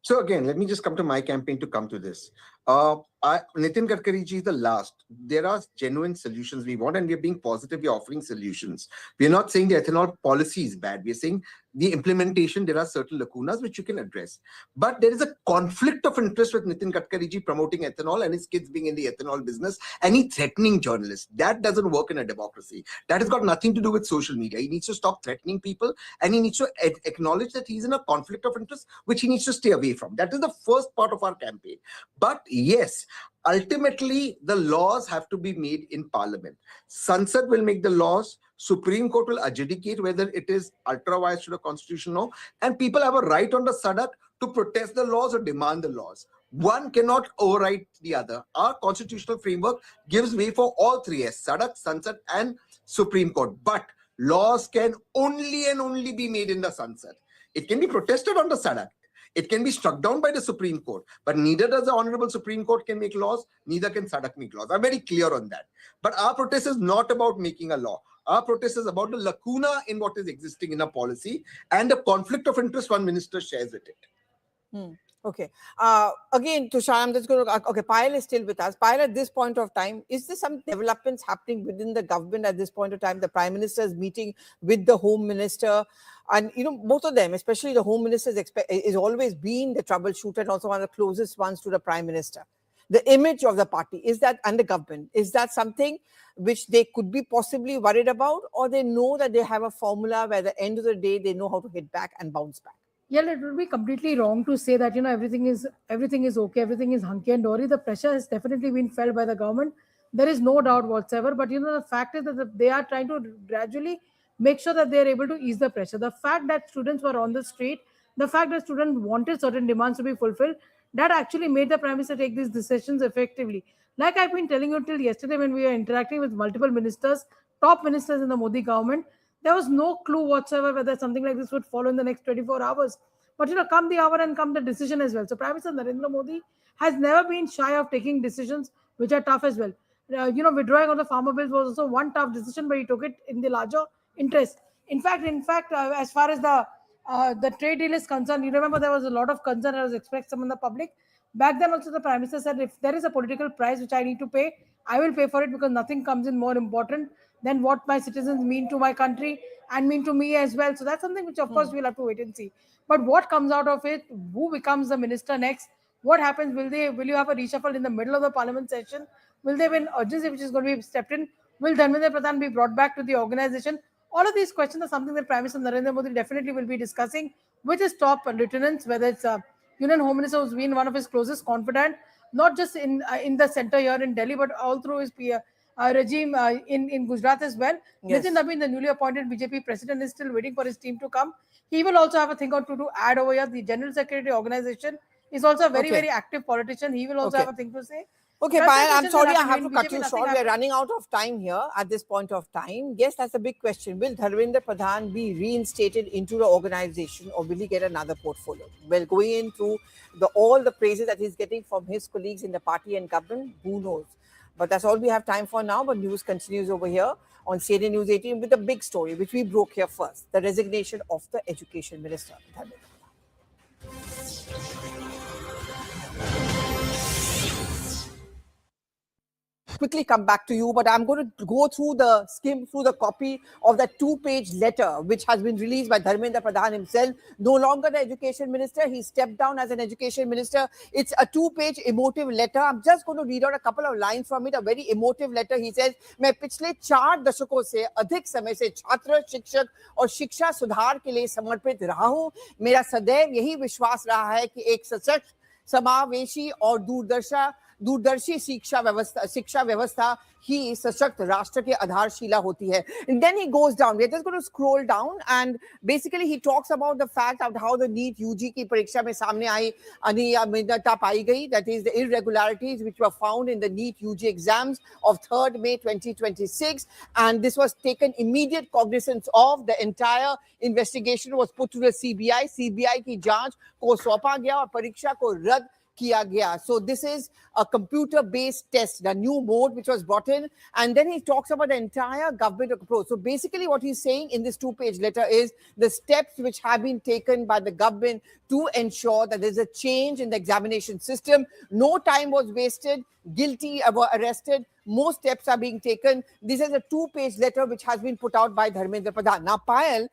So again, let me just come to my campaign to come to this. Nitin Gadkari ji is the last. There are genuine solutions we want, and we are being positive. We are offering solutions. We are not saying the ethanol policy is bad. We are saying the implementation, there are certain lacunas which you can address. But there is a conflict of interest with Nitin Gadkari ji promoting ethanol and his kids being in the ethanol business, and he threatening journalists. That doesn't work in a democracy. That has got nothing to do with social media. He needs to stop threatening people, and he needs to acknowledge that he's in a conflict of interest, which he needs to stay away from. That is the first part of our campaign. But yes, ultimately, the laws have to be made in Parliament. Sansad will make the laws. Supreme Court will adjudicate whether it is ultra-wise to the constitution or no. And people have a right on the Sadak to protest the laws or demand the laws. One cannot override the other. Our constitutional framework gives way for all three, Sadak, Sansad and Supreme Court. But laws can only and only be made in the Sansad. It can be protested on the Sadak. It can be struck down by the Supreme Court, but neither does the Honorable Supreme Court can make laws, neither can SADC make laws. I'm very clear on that. But our protest is not about making a law. Our protest is about the lacuna in what is existing in a policy and the conflict of interest one minister shares with it. Okay. Again, Tushar, I'm just going to... Okay, Payal is still with us. Payal, at this point of time, is there some developments happening within the government at this point of time? The Prime Minister is meeting with the Home Minister. And, you know, both of them, especially the Home Minister, is always been the troubleshooter and also one of the closest ones to the Prime Minister. The image of the party, is that, and the government, is that something which they could be possibly worried about, or they know that they have a formula where at the end of the day, they know how to hit back and bounce back? Yeah, it would be completely wrong to say that, you know, everything is okay, everything is hunky and dory. The pressure has definitely been felt by the government. There is no doubt whatsoever. But, you know, the fact is that they are trying to gradually make sure that they are able to ease the pressure. The fact that students were on the street, the fact that students wanted certain demands to be fulfilled, that actually made the Prime Minister take these decisions effectively. Like I've been telling you till yesterday when we were interacting with multiple ministers, top ministers in the Modi government, there was no clue whatsoever whether something like this would follow in the next 24 hours. But, you know, come the hour and come the decision as well. So Prime Minister Narendra Modi has never been shy of taking decisions which are tough as well. You know, withdrawing of the farmer bills was also one tough decision, but he took it in the larger interest. In fact, as far as the trade deal is concerned, you remember there was a lot of concern that was expressed among the public. Back then also the Prime Minister said, if there is a political price which I need to pay, I will pay for it, because nothing comes in more important than what my citizens mean to my country and mean to me as well. So that's something which, of course, we'll have to wait and see. But what comes out of it, who becomes the minister next, what happens, will you have a reshuffle in the middle of the parliament session? Will there be an urgency which is going to be stepped in? Will Dharmendra Pradhan be brought back to the organization? All of these questions are something that Prime Minister Narendra Modi definitely will be discussing with his top lieutenants, whether it's Union Home Minister, who's been one of his closest confidant, not just in the center here in Delhi, but all through his regime in Gujarat as well. Yes. Nitin Nabin, the newly appointed BJP president, is still waiting for his team to come. He will also have a thing or two to add over here. The General Secretary organization is also a very active politician. He will also have a thing to say. Okay, Payal, I'm sorry I have to cut you short. We're running out of time here at this point of time. Yes, that's a big question. Will Dharmendra Pradhan be reinstated into the organization, or will he get another portfolio? Well, going into all the praises that he's getting from his colleagues in the party and government, who knows? But that's all we have time for now. But news continues over here on CNN News 18 with a big story, which we broke here first, the resignation of the Education Minister. Quickly come back to you, but I'm going to go through skim through the copy of that 2-page letter which has been released by Dharmendra Pradhan himself. No longer the Education Minister, he stepped down as an Education Minister. It's a 2-page emotive letter. I'm just going to read out a couple of lines from it, a very emotive letter. He says, मैं पिछले 4 दशकों से अधिक समय से छात्र, शिक्षक और शिक्षा सुधार के लिए समर्पित रहा हूं। मेरा सदैव यही विश्वास रहा है कि एक सशक्त, समावेशी और दूरदर्शी शिक्षा व्यवस्था ही सशक्त राष्ट्र के आधारशिला होती है. And then he goes down. We're just going to scroll down, and basically he talks about the fact of how the NEET UG की परीक्षा में सामने आई अनियमितता पाई गई, that is the irregularities which were found in the NEET UG exams of 3rd May 2026, and this was taken immediate cognizance of. The entire investigation was put to the CBI की जांच को सौंपा गया और परीक्षा को रद्द किया गया. So this is a computer-based test, the new mode which was brought in, and then he talks about the entire government approach. So basically what he's saying in this 2-page letter is the steps which have been taken by the government to ensure that there's a change in the examination system. No time was wasted, guilty were arrested, more steps are being taken. This is a 2-page letter which has been put out by Dharmendra Pradhan. Now, Payal,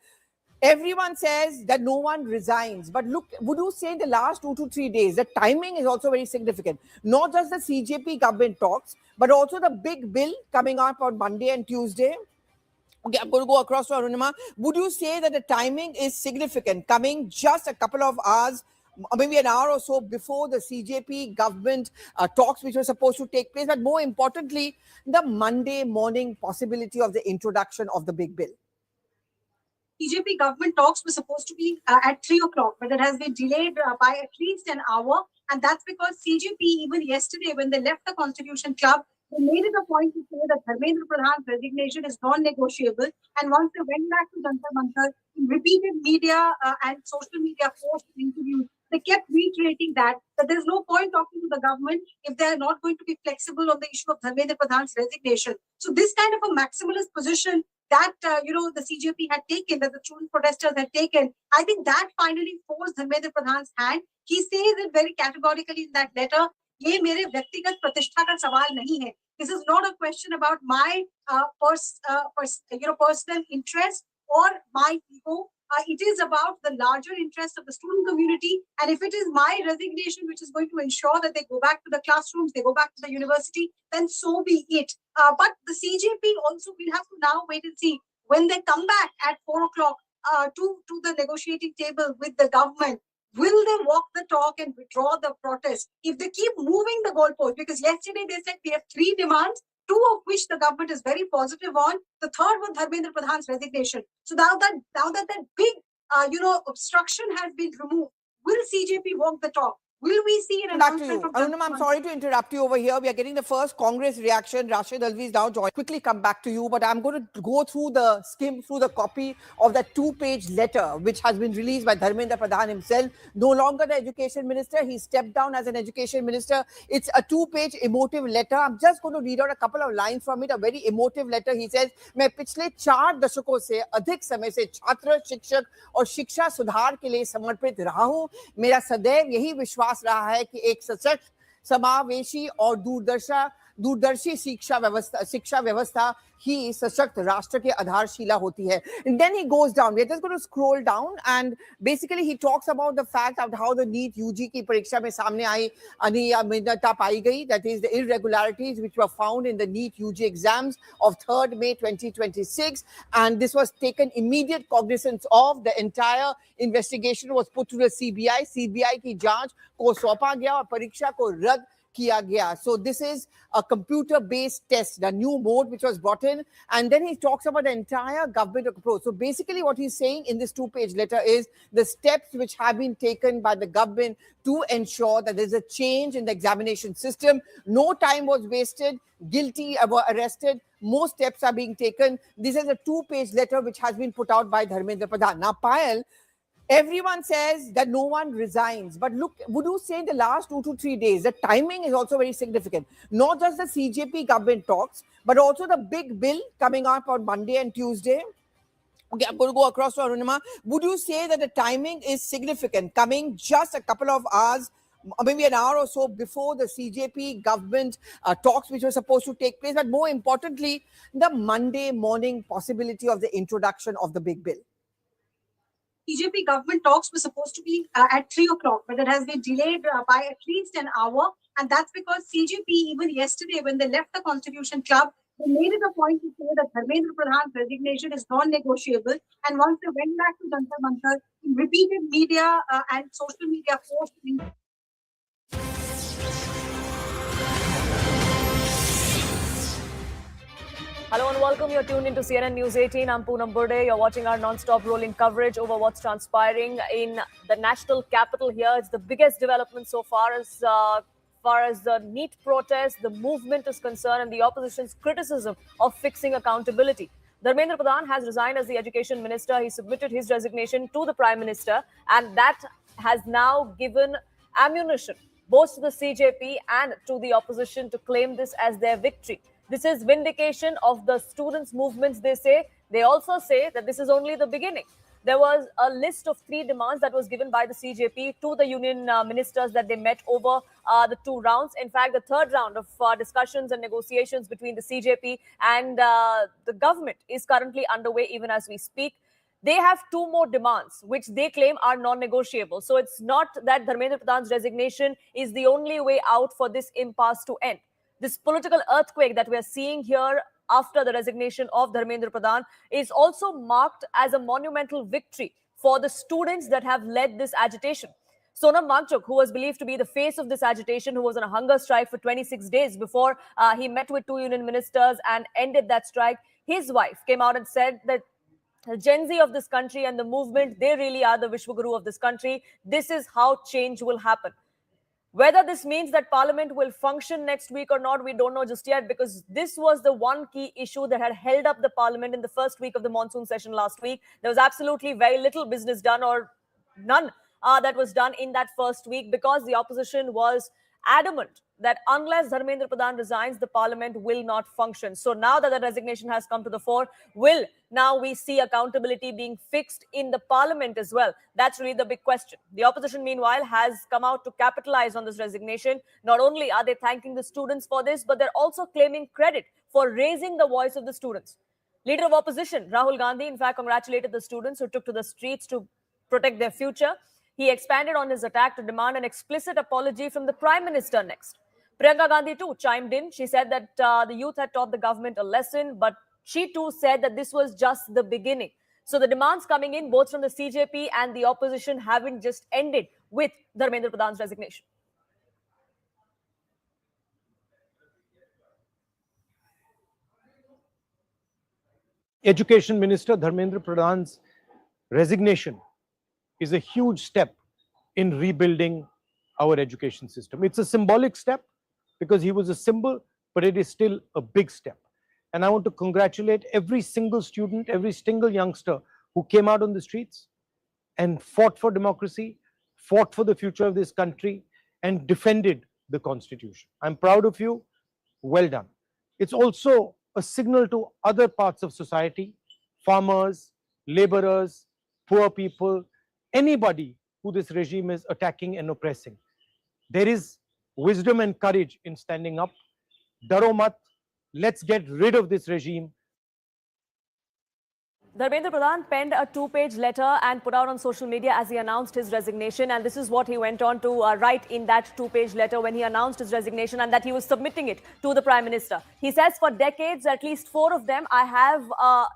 everyone says that no one resigns. But look, would you say in the last 2 to 3 days, the timing is also very significant. Not just the CJP government talks, but also the big bill coming up on Monday and Tuesday. Okay, I'm going to go across to Arunima. Would you say that the timing is significant, coming just a couple of hours, maybe an hour or so before the CJP government talks which were supposed to take place, but more importantly, the Monday morning possibility of the introduction of the big bill? BJP government talks were supposed to be at 3 o'clock, but it has been delayed by at least an hour. And that's because CJP, even yesterday, when they left the Constitution Club, they made it a point to say that Dharmendra Pradhan's resignation is non-negotiable. And once they went back to Jantar Mantar, in repeated media and social media posts and interviews, They kept reiterating that there's no point talking to the government if they're not going to be flexible on the issue of Dharmendra Pradhan's resignation. So this kind of a maximalist position that, the CJP had taken, that the student protesters had taken, I think that finally forced Dharmendra Pradhan's hand. He says it very categorically in that letter, ये मेरे व्यक्तिगत प्रतिष्ठा का सवाल नहीं है. This is not a question about my personal interest or my ego. It is about the larger interest of the student community. And if it is my resignation which is going to ensure that they go back to the classrooms, they go back to the university, then so be it. But the CJP also will have to now wait and see when they come back at 4 o'clock to the negotiating table with the government. Will they walk the talk and withdraw the protest? If they keep moving the goalpost, because yesterday they said we have 3 demands, 2 of which the government is very positive on. The third was Dharmendra Pradhan's resignation. So now that big, obstruction has been removed, will CJP walk the talk? Will we see an announcement from Arunima, I'm sorry to interrupt you over here. We are getting the first Congress reaction. Rashid Alvi is now joined. Quickly come back to you, but I'm going to go through the copy of that 2-page letter which has been released by Dharmendra Pradhan himself. No longer the education minister. He stepped down as an education minister. It's a 2-page emotive letter. I'm just going to read out a couple of lines from it. A very emotive letter. He says, मैं पिछले 4 दशकों से अधिक समय से छात्र, शिक्षक और शिक्षा सुधार के लिए समर्पित रहा हूं. मेरा सदैव यही विश्वास रहा है कि एक सशक्त, समावेशी और दूरदर्शी शिक्षा व्यवस्था ही सशक्त राष्ट्र के आधारशिला होती है. And then he goes down. We're just going to scroll down and basically he talks about the fact of how the NEET UG की परीक्षा में सामने आई अनियमितता पाई गई. That is the irregularities which were found in the NEET UG exams of 3rd May 2026, and this was taken immediate cognizance of. The entire investigation was put to the CBI. CBI की जांच को सौंपा गया और परीक्षा को रद्द किया गया. So this is a computer-based test, the new mode which was brought in, and then he talks about the entire government approach. So basically what he's saying in this 2-page letter is the steps which have been taken by the government to ensure that there's a change in the examination system. No time was wasted. Guilty were arrested. More steps are being taken. This is a 2-page letter which has been put out by Dharmendra Pradhan. Now, Payal, everyone says that no one resigns. But look, would you say in the last 2 to 3 days, the timing is also very significant. Not just the CJP government talks, but also the big bill coming up on Monday and Tuesday. Okay, I'm going to go across to Arunima. Would you say that the timing is significant, coming just a couple of hours, maybe an hour or so before the CJP government talks which were supposed to take place, but more importantly, the Monday morning possibility of the introduction of the big bill? CJP government talks were supposed to be at 3 o'clock, but it has been delayed by at least an hour. And that's because CJP, even yesterday, when they left the Constitution Club, they made it a point to say that Dharmendra Pradhan's resignation is non-negotiable. And once they went back to Jantar Mantar, in repeated media and social media posts. Hello and welcome. You're tuned into CNN News 18. I'm Poonam Burde. You're watching our non-stop rolling coverage over what's transpiring in the national capital here. It's the biggest development so far as the NEET protest, the movement is concerned, and the opposition's criticism of fixing accountability. Dharmendra Pradhan has resigned as the education minister. He submitted his resignation to the Prime Minister, and that has now given ammunition both to the CJP and to the opposition to claim this as their victory. This is vindication of the students' movements, they say. They also say that this is only the beginning. There was a list of 3 demands that was given by the CJP to the union ministers that they met over the 2 rounds. In fact, the 3rd round of discussions and negotiations between the CJP and the government is currently underway even as we speak. They have 2 more demands, which they claim are non-negotiable. So it's not that Dharmendra Pradhan's resignation is the only way out for this impasse to end. This political earthquake that we're seeing here after the resignation of Dharmendra Pradhan is also marked as a monumental victory for the students that have led this agitation. Sonam Wangchuk, who was believed to be the face of this agitation, who was on a hunger strike for 26 days before he met with 2 union ministers and ended that strike, his wife came out and said that the Gen Z of this country and the movement, they really are the Vishwaguru of this country. This is how change will happen. Whether this means that Parliament will function next week or not, we don't know just yet, because this was the one key issue that had held up the Parliament in the first week of the monsoon session last week. There was absolutely very little business done, or none that was done in that first week, because the opposition was adamant that unless Dharmendra Pradhan resigns, the parliament will not function. So now that the resignation has come to the fore, will now we see accountability being fixed in the parliament as well? That's really the big question. The opposition, meanwhile, has come out to capitalize on this resignation. Not only are they thanking the students for this, but they're also claiming credit for raising the voice of the students. Leader of opposition, Rahul Gandhi, in fact, congratulated the students who took to the streets to protect their future. He expanded on his attack to demand an explicit apology from the Prime Minister next. Priyanka Gandhi too chimed in. She said that the youth had taught the government a lesson, but she too said that this was just the beginning. So the demands coming in both from the CJP and the opposition haven't just ended with Dharmendra Pradhan's resignation. Education Minister Dharmendra Pradhan's resignation is a huge step in rebuilding our education system. It's a symbolic step because he was a symbol, but it is still a big step. And I want to congratulate every single student, every single youngster who came out on the streets and fought for democracy, fought for the future of this country, and defended the Constitution. I'm proud of you. Well done. It's also a signal to other parts of society, farmers, laborers, poor people, anybody who this regime is attacking and oppressing. There is wisdom and courage in standing up. Daro mat, let's get rid of this regime. Dharmendra Pradhan penned a 2-page letter and put out on social media as he announced his resignation. And this is what he went on to write in that 2-page letter when he announced his resignation and that he was submitting it to the Prime Minister. He says, for decades, at least 4 of them, I have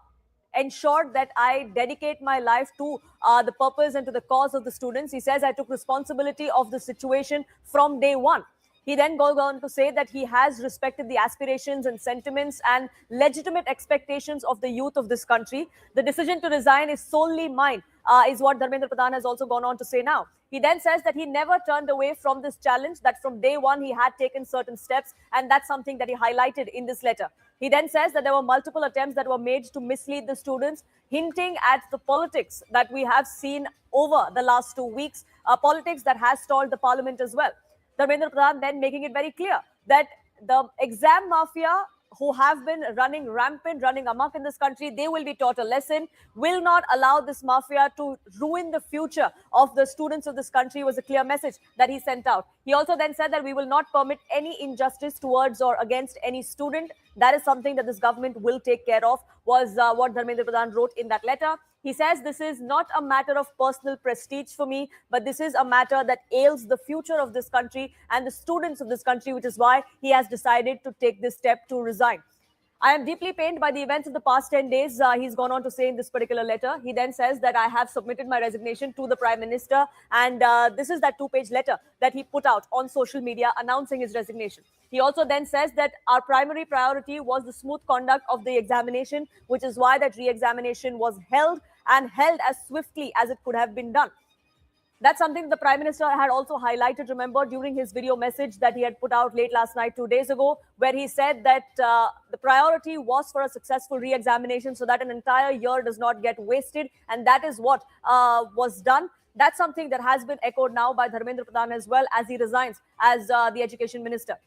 ensured that I dedicate my life to the purpose and to the cause of the students. He says, I took responsibility of the situation from day one. He then goes on to say that he has respected the aspirations and sentiments and legitimate expectations of the youth of this country. The decision to resign is solely mine, is what Dharmendra Pradhan has also gone on to say now. He then says that he never turned away from this challenge, that from day one he had taken certain steps, and that's something that he highlighted in this letter. He then says that there were multiple attempts that were made to mislead the students, hinting at the politics that we have seen over the last 2 weeks, politics that has stalled the parliament as well. Dharmendra Pradhan then making it very clear that the exam mafia who have been running rampant, running amok in this country, they will be taught a lesson, will not allow this mafia to ruin the future of the students of this country, was a clear message that he sent out. He also then said that we will not permit any injustice towards or against any student. That is something that this government will take care of, was what Dharmendra Pradhan wrote in that letter. He says this is not a matter of personal prestige for me, but this is a matter that ails the future of this country and the students of this country, which is why he has decided to take this step to resign. I am deeply pained by the events of the past 10 days, he's gone on to say in this particular letter. He then says that I have submitted my resignation to the Prime Minister, and this is that 2-page letter that he put out on social media announcing his resignation. He also then says that our primary priority was the smooth conduct of the examination, which is why that re-examination was held and held as swiftly as it could have been done. That's something the Prime Minister had also highlighted, remember, during his video message that he had put out late last night, 2 days ago, where he said that the priority was for a successful re-examination so that an entire year does not get wasted. And that is what was done. That's something that has been echoed now by Dharmendra Pradhan as well, as he resigns as the Education Minister.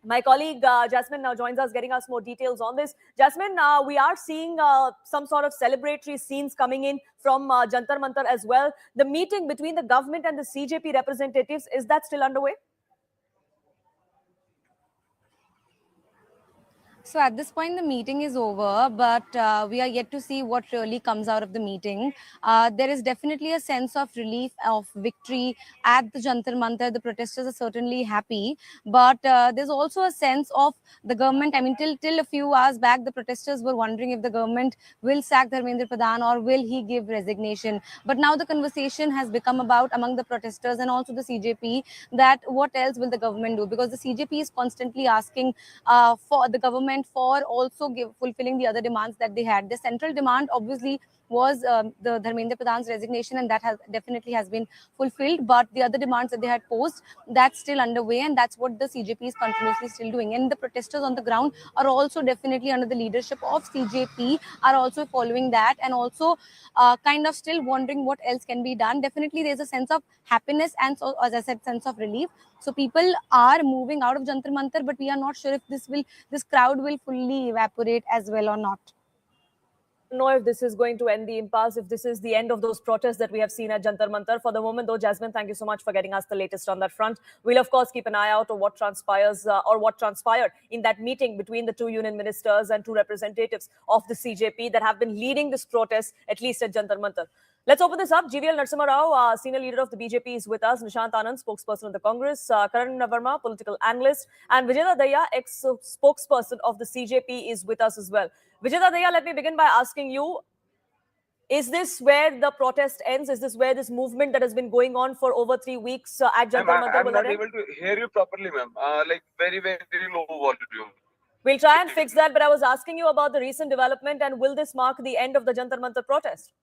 My colleague Jasmine now joins us, getting us more details on this. Jasmine, we are seeing some sort of celebratory scenes coming in from Jantar Mantar as well. The meeting between the government and the CJP representatives, is that still underway? So at this point, the meeting is over, but we are yet to see what really comes out of the meeting. There is definitely a sense of relief, of victory at the Jantar Mantar. The protesters are certainly happy, but there's also a sense of the government. I mean, till a few hours back, the protesters were wondering if the government will sack Dharmendra Pradhan or will he give resignation. But now the conversation has become about, among the protesters and also the CJP, that what else will the government do? Because the CJP is constantly asking for the government for also fulfilling the other demands that they had. The central demand obviously was the Dharmendra Pradhan's resignation, and that has definitely has been fulfilled. But the other demands that they had posed, that's still underway, and that's what the CJP is continuously still doing. And the protesters on the ground are also definitely under the leadership of CJP, are also following that, and also kind of still wondering what else can be done. Definitely there's a sense of happiness and, so as I said, sense of relief. So people are moving out of Jantar Mantar, but we are not sure if this crowd will fully evaporate as well or not. Know if this is going to end the impasse, if this is the end of those protests that we have seen at Jantar Mantar. For the moment, though, Jasmine, thank you so much for getting us the latest on that front. We'll, of course, keep an eye out on what transpires or what transpired in that meeting between the two union ministers and two representatives of the CJP that have been leading this protest, at least at Jantar Mantar. Let's open this up. GVL Narasimha Rao, senior leader of the BJP, is with us. Nishant Anand, spokesperson of the Congress. Karan Verma, political analyst. And Vijayda Daya, ex-spokesperson of the CJP, is with us as well. Vijayda Daya, let me begin by asking you, is this where the protest ends? Is this where this movement that has been going on for over 3 weeks at Jantar Mantar will I'm not end? able to hear you properly, ma'am. Like very, very low volume. We'll try and fix that, but I was asking you about the recent development, and will this mark the end of the Jantar Mantar protest?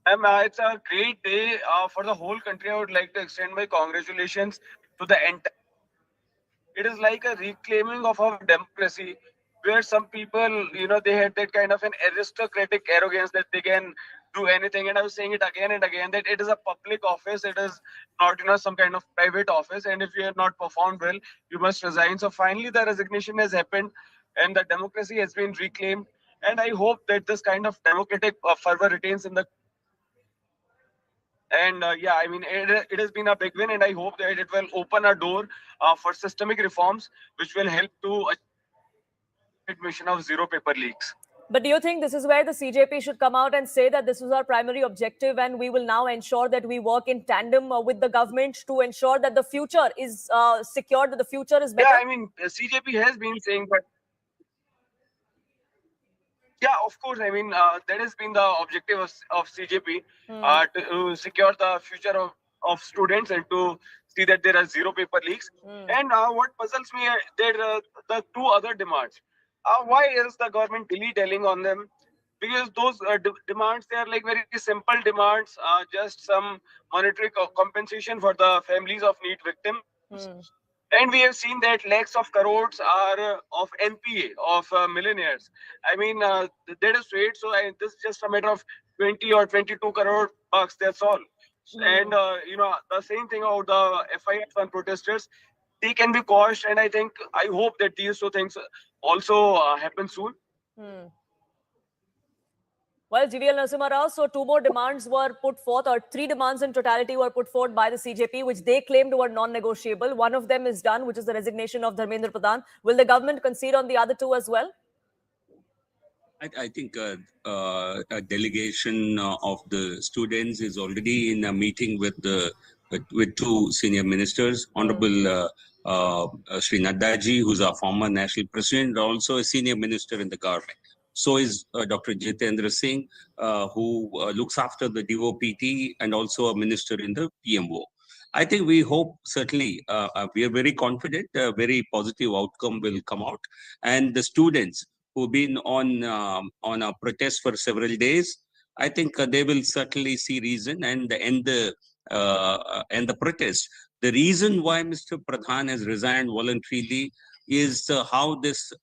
It's a great day for the whole country. I would like to extend my congratulations to the entire. It is like a reclaiming of our democracy, where some people, they had that kind of an aristocratic arrogance that they can do anything. And I was saying it again and again that it is a public office. It is not, some kind of private office. And if you have not performed well, you must resign. So finally, the resignation has happened, and the democracy has been reclaimed. And I hope that this kind of democratic fervor retains in the. And yeah, I mean, it has been a big win, and I hope that it will open a door for systemic reforms, which will help to achieve mission of zero paper leaks. But do you think this is where the CJP should come out and say that this is our primary objective, and we will now ensure that we work in tandem with the government to ensure that the future is secured, that the future is better? Yeah, I mean, CJP has been saying, but yeah, of course. I mean, that has been the objective of CJP to secure the future of students and to see that there are zero paper leaks. And what puzzles me are the two other demands. Why is the government dilly-dallying on them? Because those demands, they are like very simple demands, just some monetary compensation for the families of NEET victims. And we have seen that lakhs of crores are of NPA, of millionaires. I mean, that is great. So this is just a matter of 20 or 22 crore bucks. That's all. And, the same thing about the FIRs on protesters, they can be quashed. And I hope that these two things also happen soon. Well, GVL Narasimha Rao, so two more demands were put forth, or three demands in totality were put forth by the CJP, which they claimed were non-negotiable. One of them is done, which is the resignation of Dharmendra Pradhan. Will the government concede on the other two as well? I think a delegation of the students is already in a meeting with two senior ministers, Honorable Sri Naddaji, who's our former national president, also a senior minister in the government. So is Dr. Jitendra Singh, who looks after the DOPT and also a minister in the PMO. I think we hope, certainly, we are very confident, a very positive outcome will come out. And the students who've been on a protest for several days, I think they will certainly see reason and end the protest. The reason why Mr. Pradhan has resigned voluntarily is how this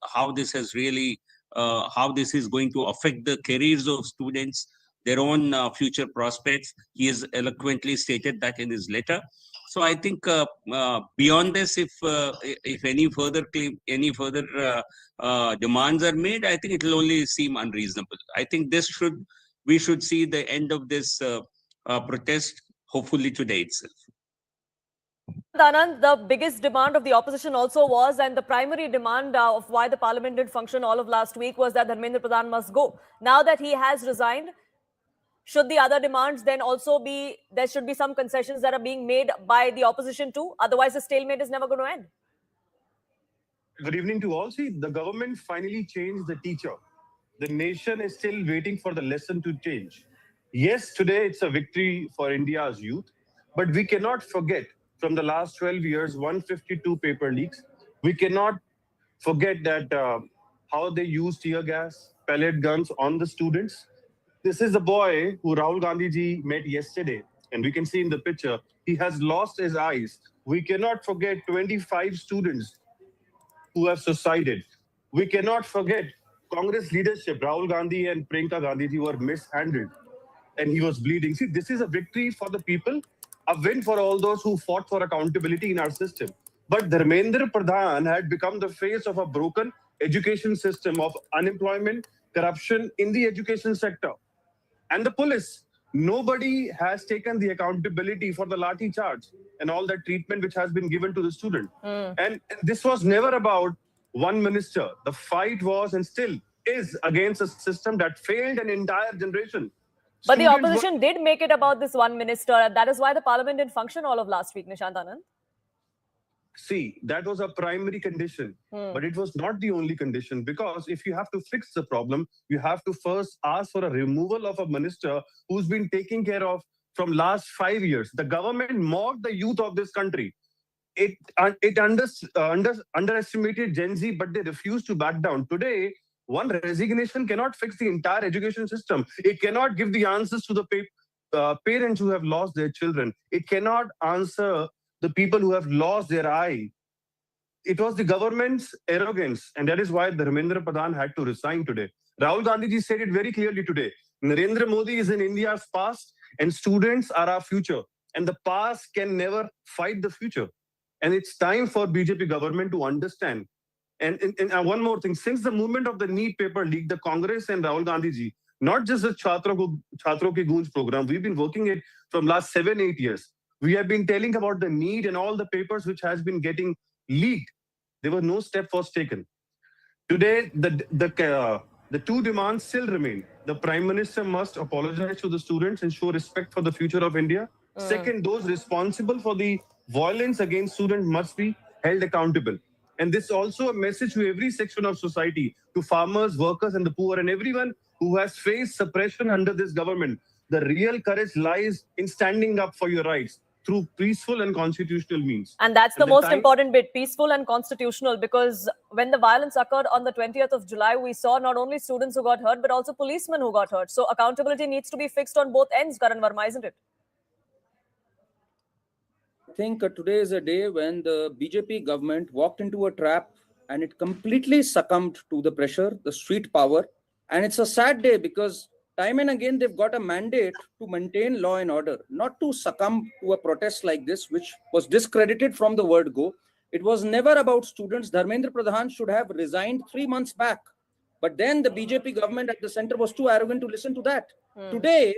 has really how this is going to affect the careers of students, their own future prospects. He has eloquently stated that in his letter. So I think beyond this, if any further demands are made, I think it will only seem unreasonable. I think we should see the end of this protest hopefully today itself. Anand, the biggest demand of the opposition also was, and the primary demand of why the parliament didn't function all of last week, was that Dharmendra Pradhan must go. Now that he has resigned, should the other demands then also be, there should be some concessions that are being made by the opposition too? Otherwise, the stalemate is never going to end. Good evening to all. See, the government finally changed the teacher. The nation is still waiting for the lesson to change. Yes, today it's a victory for India's youth, but we cannot forget from the last 12 years, 152 paper leaks. We cannot forget that how they used tear gas, pellet guns on the students. This is the boy who Rahul Gandhi ji met yesterday. And we can see in the picture, he has lost his eyes. We cannot forget 25 students who have suicided. We cannot forget Congress leadership, Rahul Gandhi and Priyanka Gandhi ji were mishandled. And he was bleeding. See, this is a victory for the people, a win for all those who fought for accountability in our system. But Dharmendra Pradhan had become the face of a broken education system of unemployment, corruption in the education sector. And the police, nobody has taken the accountability for the lathi charge and all that treatment which has been given to the student. And this was never about one minister. The fight was and still is against a system that failed an entire generation. But the opposition did make it about this one minister, and that is why the parliament didn't function all of last week, Nishant Anand. See, that was a primary condition, but it was not the only condition, because if you have to fix the problem, you have to first ask for a removal of a minister who's been taken care of from last 5 years. The government mocked the youth of this country. It underestimated Gen Z, but they refused to back down. Today, one resignation cannot fix the entire education system. It cannot give the answers to the parents who have lost their children. It cannot answer the people who have lost their eye. It was the government's arrogance, and that is why Dharmendra Pradhan had to resign today. Rahul Gandhi ji said it very clearly today. Narendra Modi is in India's past, and students are our future. And the past can never fight the future. And it's time for BJP government to understand. And one more thing, since the movement of the NEET paper leak, the Congress and Rahul Gandhi ji, not just the Chhatron Ki Goonj program, we've been working it from last 7-8 years. We have been telling about the NEET and all the papers which has been getting leaked. There was no step was taken. Today, the two demands still remain. The Prime Minister must apologize to the students and show respect for the future of India. Second, those responsible for the violence against students must be held accountable. And this is also a message to every section of society, to farmers, workers, and the poor, and everyone who has faced suppression under this government. The real courage lies in standing up for your rights through peaceful and constitutional means. And that's the most important bit, peaceful and constitutional, because when the violence occurred on the 20th of July, we saw not only students who got hurt, but also policemen who got hurt. So accountability needs to be fixed on both ends, Karan Verma, isn't it? I think today is a day when the BJP government walked into a trap and it completely succumbed to the pressure, the street power. And it's a sad day because time and again they've got a mandate to maintain law and order, not to succumb to a protest like this, which was discredited from the word go. It was never about students. Dharmendra Pradhan should have resigned 3 months back. But then the BJP government at the center was too arrogant to listen to that. Today,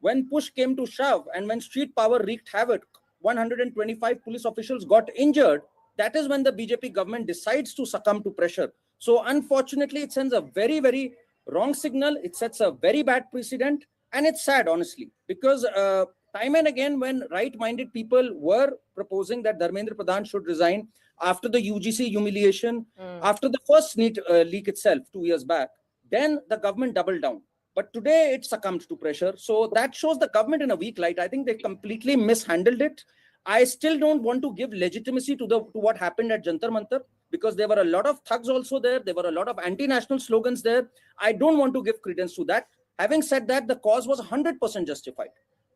when push came to shove and when street power wreaked havoc, 125 police officials got injured, that is when the BJP government decides to succumb to pressure. So unfortunately, it sends a very, very wrong signal. It sets a very bad precedent. And it's sad, honestly, because time and again, when right-minded people were proposing that Dharmendra Pradhan should resign after the UGC humiliation, after the first NEET leak itself 2 years back, then the government doubled down. But today it succumbed to pressure. So that shows the government in a weak light. I think they completely mishandled it. I still don't want to give legitimacy to what happened at Jantar Mantar, because there were a lot of thugs also there. There were a lot of anti-national slogans there. I don't want to give credence to that. Having said that, the cause was 100% justified.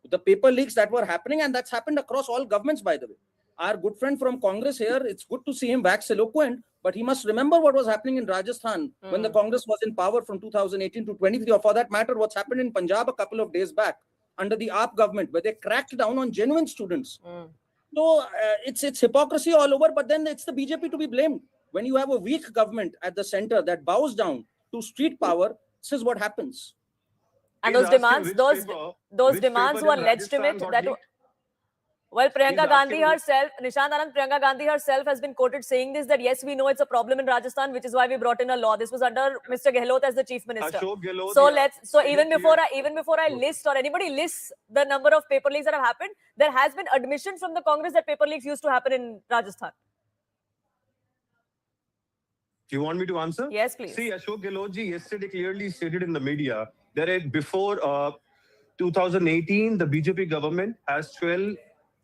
The paper leaks that were happening, and that's happened across all governments, by the way. Our good friend from Congress here, it's good to see him wax eloquent, but he must remember what was happening in Rajasthan when the Congress was in power from 2018 to 23, or for that matter, what's happened in Punjab a couple of days back under the AAP government, where they cracked down on genuine students. So it's hypocrisy all over, but then it's the BJP to be blamed. When you have a weak government at the center that bows down to street power, this is what happens. And those demands, those demands were legitimate. Well, Priyanka Gandhi herself, Nishant Anand, Priyanka Gandhi herself has been quoted saying this, that yes, we know it's a problem in Rajasthan, which is why we brought in a law. This was under Mr. Gehlot as the chief minister. So even before I list or anybody lists the number of paper leaks that have happened, there has been admission from the Congress that paper leaks used to happen in Rajasthan. Do you want me to answer? Yes, please. See, Ashok Gehlot ji yesterday clearly stated in the media that before 2018, the BJP government has 12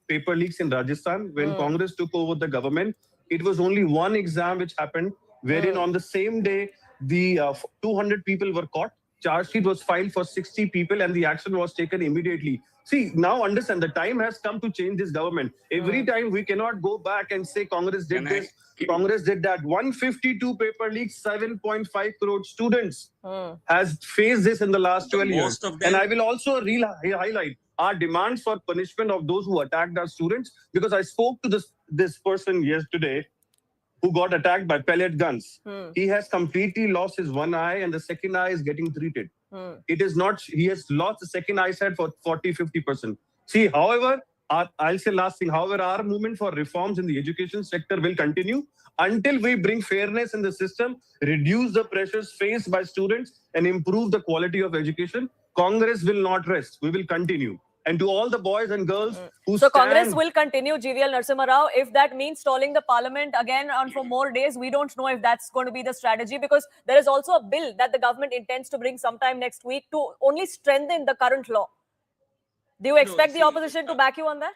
paper leaks in Rajasthan. When Congress took over the government, it was only one exam which happened, wherein on the same day, the 200 people were caught. Charge sheet was filed for 60 people and the action was taken immediately. See, now understand the time has come to change this government. Every time we cannot go back and say Congress did this, Congress did that. 152 paper leaks, 7.5 crore students has faced this in the last 12 years. Most of them, and I will also highlight our demands for punishment of those who attacked our students, because I spoke to this person yesterday who got attacked by pellet guns. He has completely lost his one eye and the second eye is getting treated. It is not, he has lost the second eyesight for 40-50%. See, however, I'll say last thing, however, our movement for reforms in the education sector will continue until we bring fairness in the system, reduce the pressures faced by students and improve the quality of education. Congress will not rest. We will continue. And to all the boys and girls who So Congress will continue, GVL Narasimha Rao. If that means stalling the parliament again on for more days, we don't know if that's going to be the strategy, because there is also a bill that the government intends to bring sometime next week to only strengthen the current law. Do you expect the opposition to back you on that?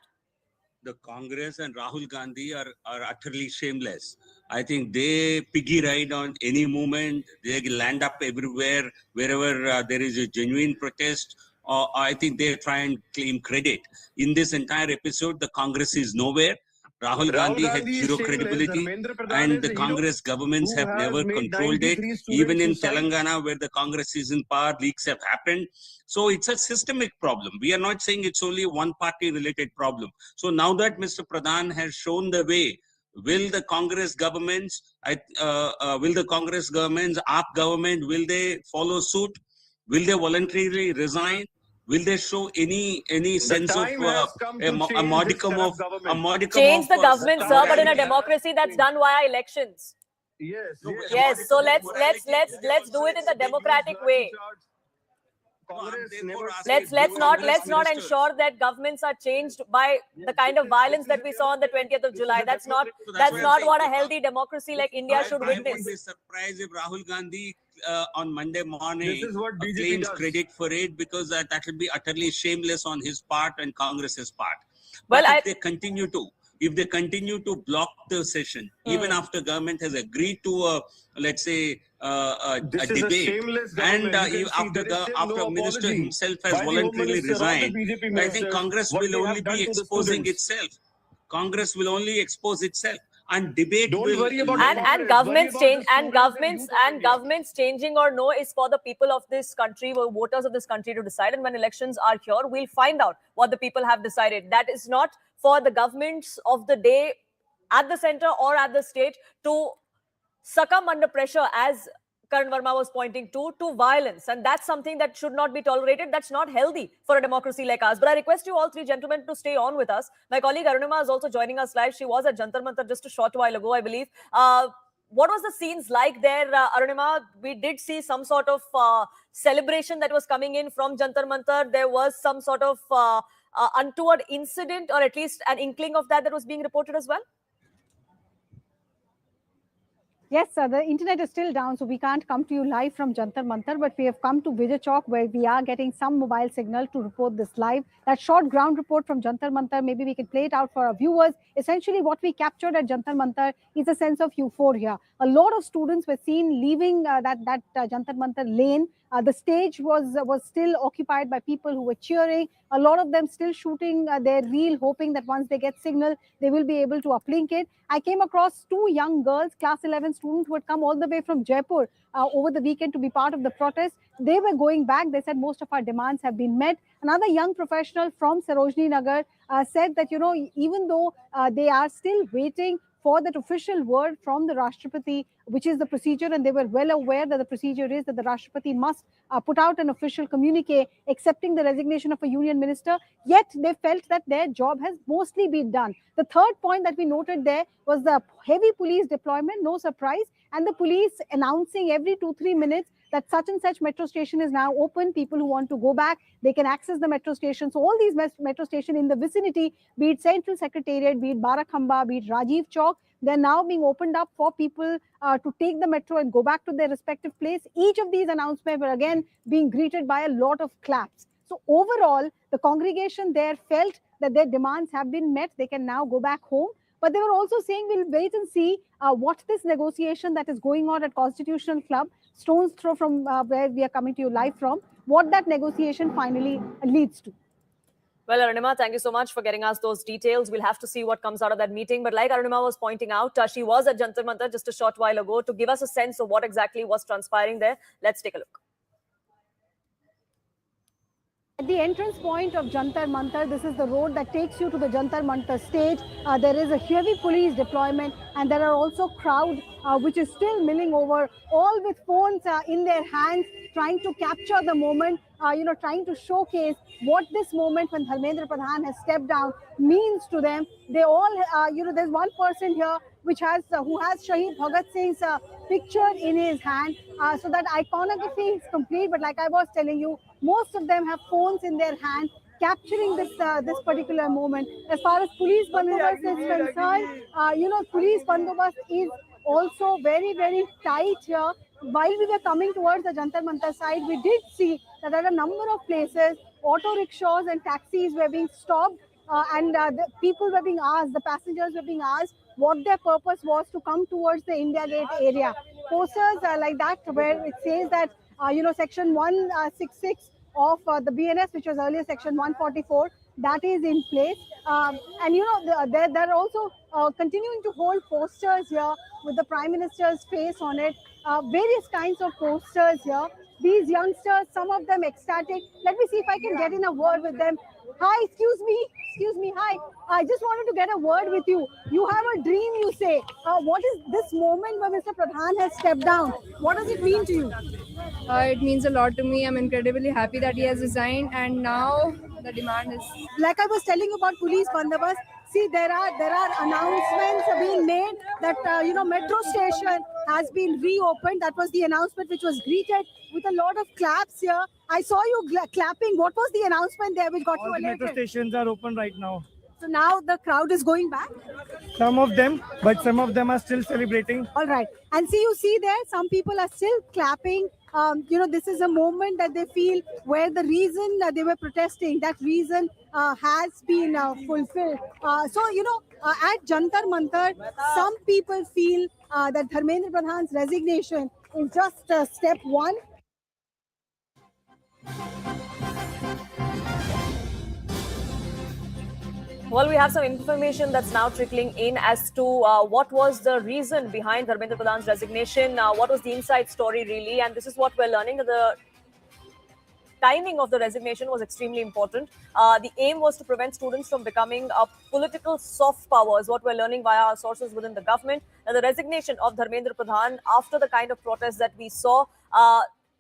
The Congress and Rahul Gandhi are utterly shameless. I think they piggy ride on any movement. They land up everywhere, wherever there is a genuine protest. I think they try and claim credit. In this entire episode, the Congress is nowhere. Rahul Gandhi had zero credibility, and the Congress governments have never controlled it. Even in Telangana, where the Congress is in power, leaks have happened. So it's a systemic problem. We are not saying it's only a one-party related problem. So now that Mr. Pradhan has shown the way, will the Congress governments, AAP government, will they follow suit? Will they voluntarily resign? Will they show any sense of a modicum of change the government, sir? But in a democracy, that's done via elections. Yes. So let's do it in the democratic way. Let's not ensure that governments are changed by the kind of violence that we saw on the 20th of July. That's not what a healthy democracy like India should witness. I won't be surprised if Rahul Gandhi on Monday morning claims credit for it, because that will be utterly shameless on his part and Congress's part. But if they continue to block the session, even after government has agreed to let's say a debate, and after minister himself has voluntarily resigned, I think Congress will only be exposing itself. Congress will only expose itself. And debate will and governments change and governments changing or no is for the people of this country, voters of this country to decide. And when elections are here, we'll find out what the people have decided. That is not for the governments of the day at the center or at the state to succumb under pressure, as Karan Verma was pointing to violence. And that's something that should not be tolerated. That's not healthy for a democracy like ours. But I request you all three gentlemen to stay on with us. My colleague Arunima is also joining us live. She was at Jantar Mantar just a short while ago, I believe. What was the scenes like there, Arunima? We did see some sort of celebration that was coming in from Jantar Mantar. There was some sort of untoward incident, or at least an inkling of that was being reported as well. Yes, sir, the internet is still down, so we can't come to you live from Jantar Mantar, but we have come to Vijay Chowk, where we are getting some mobile signal to report this live. That short ground report from Jantar Mantar, maybe we can play it out for our viewers. Essentially, what we captured at Jantar Mantar is a sense of euphoria. A lot of students were seen leaving that Jantar Mantar lane. The stage was still occupied by people who were cheering. A lot of them still shooting their reel, hoping that once they get signal, they will be able to uplink it. I came across two young girls, class 11 students, who had come all the way from Jaipur over the weekend to be part of the protest. They were going back. They said most of our demands have been met. Another young professional from Sarojini Nagar said that, even though they are still waiting for that official word from the Rashtrapati, which is the procedure, and they were well aware that the procedure is that the Rashtrapati must put out an official communique accepting the resignation of a union minister, yet they felt that their job has mostly been done. The third point that we noted there was the heavy police deployment, no surprise, and the police announcing every 2-3 minutes that such and such metro station is now open. People who want to go back, they can access the metro station. So all these metro stations in the vicinity, be it Central Secretariat, be it Barakhamba, be it Rajiv Chowk, they're now being opened up for people to take the metro and go back to their respective place. Each of these announcements were again being greeted by a lot of claps. So overall, the congregation there felt that their demands have been met. They can now go back home. But they were also saying we'll wait and see what this negotiation that is going on at Constitutional Club, stone's throw from where we are coming to you live from, what that negotiation finally leads to. Well, Arunima, thank you so much for getting us those details. We'll have to see what comes out of that meeting. But like Arunima was pointing out, she was at Jantar Mantar just a short while ago to give us a sense of what exactly was transpiring there. Let's take a look. At the entrance point of Jantar Mantar, this is the road that takes you to the Jantar Mantar stage. There is a heavy police deployment, and there are also crowd which is still milling over, all with phones in their hands, trying to capture the moment, trying to showcase what this moment when Dharmendra Pradhan has stepped down means to them. They all, there's one person here which has who has Shahid Bhagat Singh's picture in his hand. So that iconography is complete. But like I was telling you, most of them have phones in their hand, capturing this particular moment. As far as police bandobast is concerned, police bandobast is also very, very tight here. While we were coming towards the Jantar Mantar side, we did see that at a number of places, auto rickshaws and taxis were being stopped, and the people were being asked, the passengers were being asked what their purpose was to come towards the India Gate area. Posters like that where it says that, section 166 of the BNS, which was earlier section 144, that is in place. And they're also continuing to hold posters here with the Prime Minister's face on it. Various kinds of posters here. These youngsters, some of them ecstatic. Let me see if I can get in a word with them. Hi, excuse me, hi. I just wanted to get a word with you. You have a dream, you say. What is this moment where Mr. Pradhan has stepped down? What does it mean to you? It means a lot to me. I'm incredibly happy that he has resigned, and now the demand is... Like I was telling you about police bandobast, see, there are announcements being made that metro station has been reopened. That was the announcement which was greeted with a lot of claps here. I saw you clapping. What was the announcement there which got you elated? Metro stations are open right now. So now the crowd is going back? Some of them, but some of them are still celebrating. All right. And you see there, some people are still clapping. This is a moment that they feel where the reason they were protesting, that reason has been fulfilled. At Jantar Mantar, some people feel that Dharmendra Pradhan's resignation is just step one. Well, we have some information that's now trickling in as to what was the reason behind Dharmendra Pradhan's resignation, what was the inside story really, and this is what we're learning. The timing of the resignation was extremely important. The aim was to prevent students from becoming a political soft power, is what we're learning via our sources within the government. Now, the resignation of Dharmendra Pradhan after the kind of protests that we saw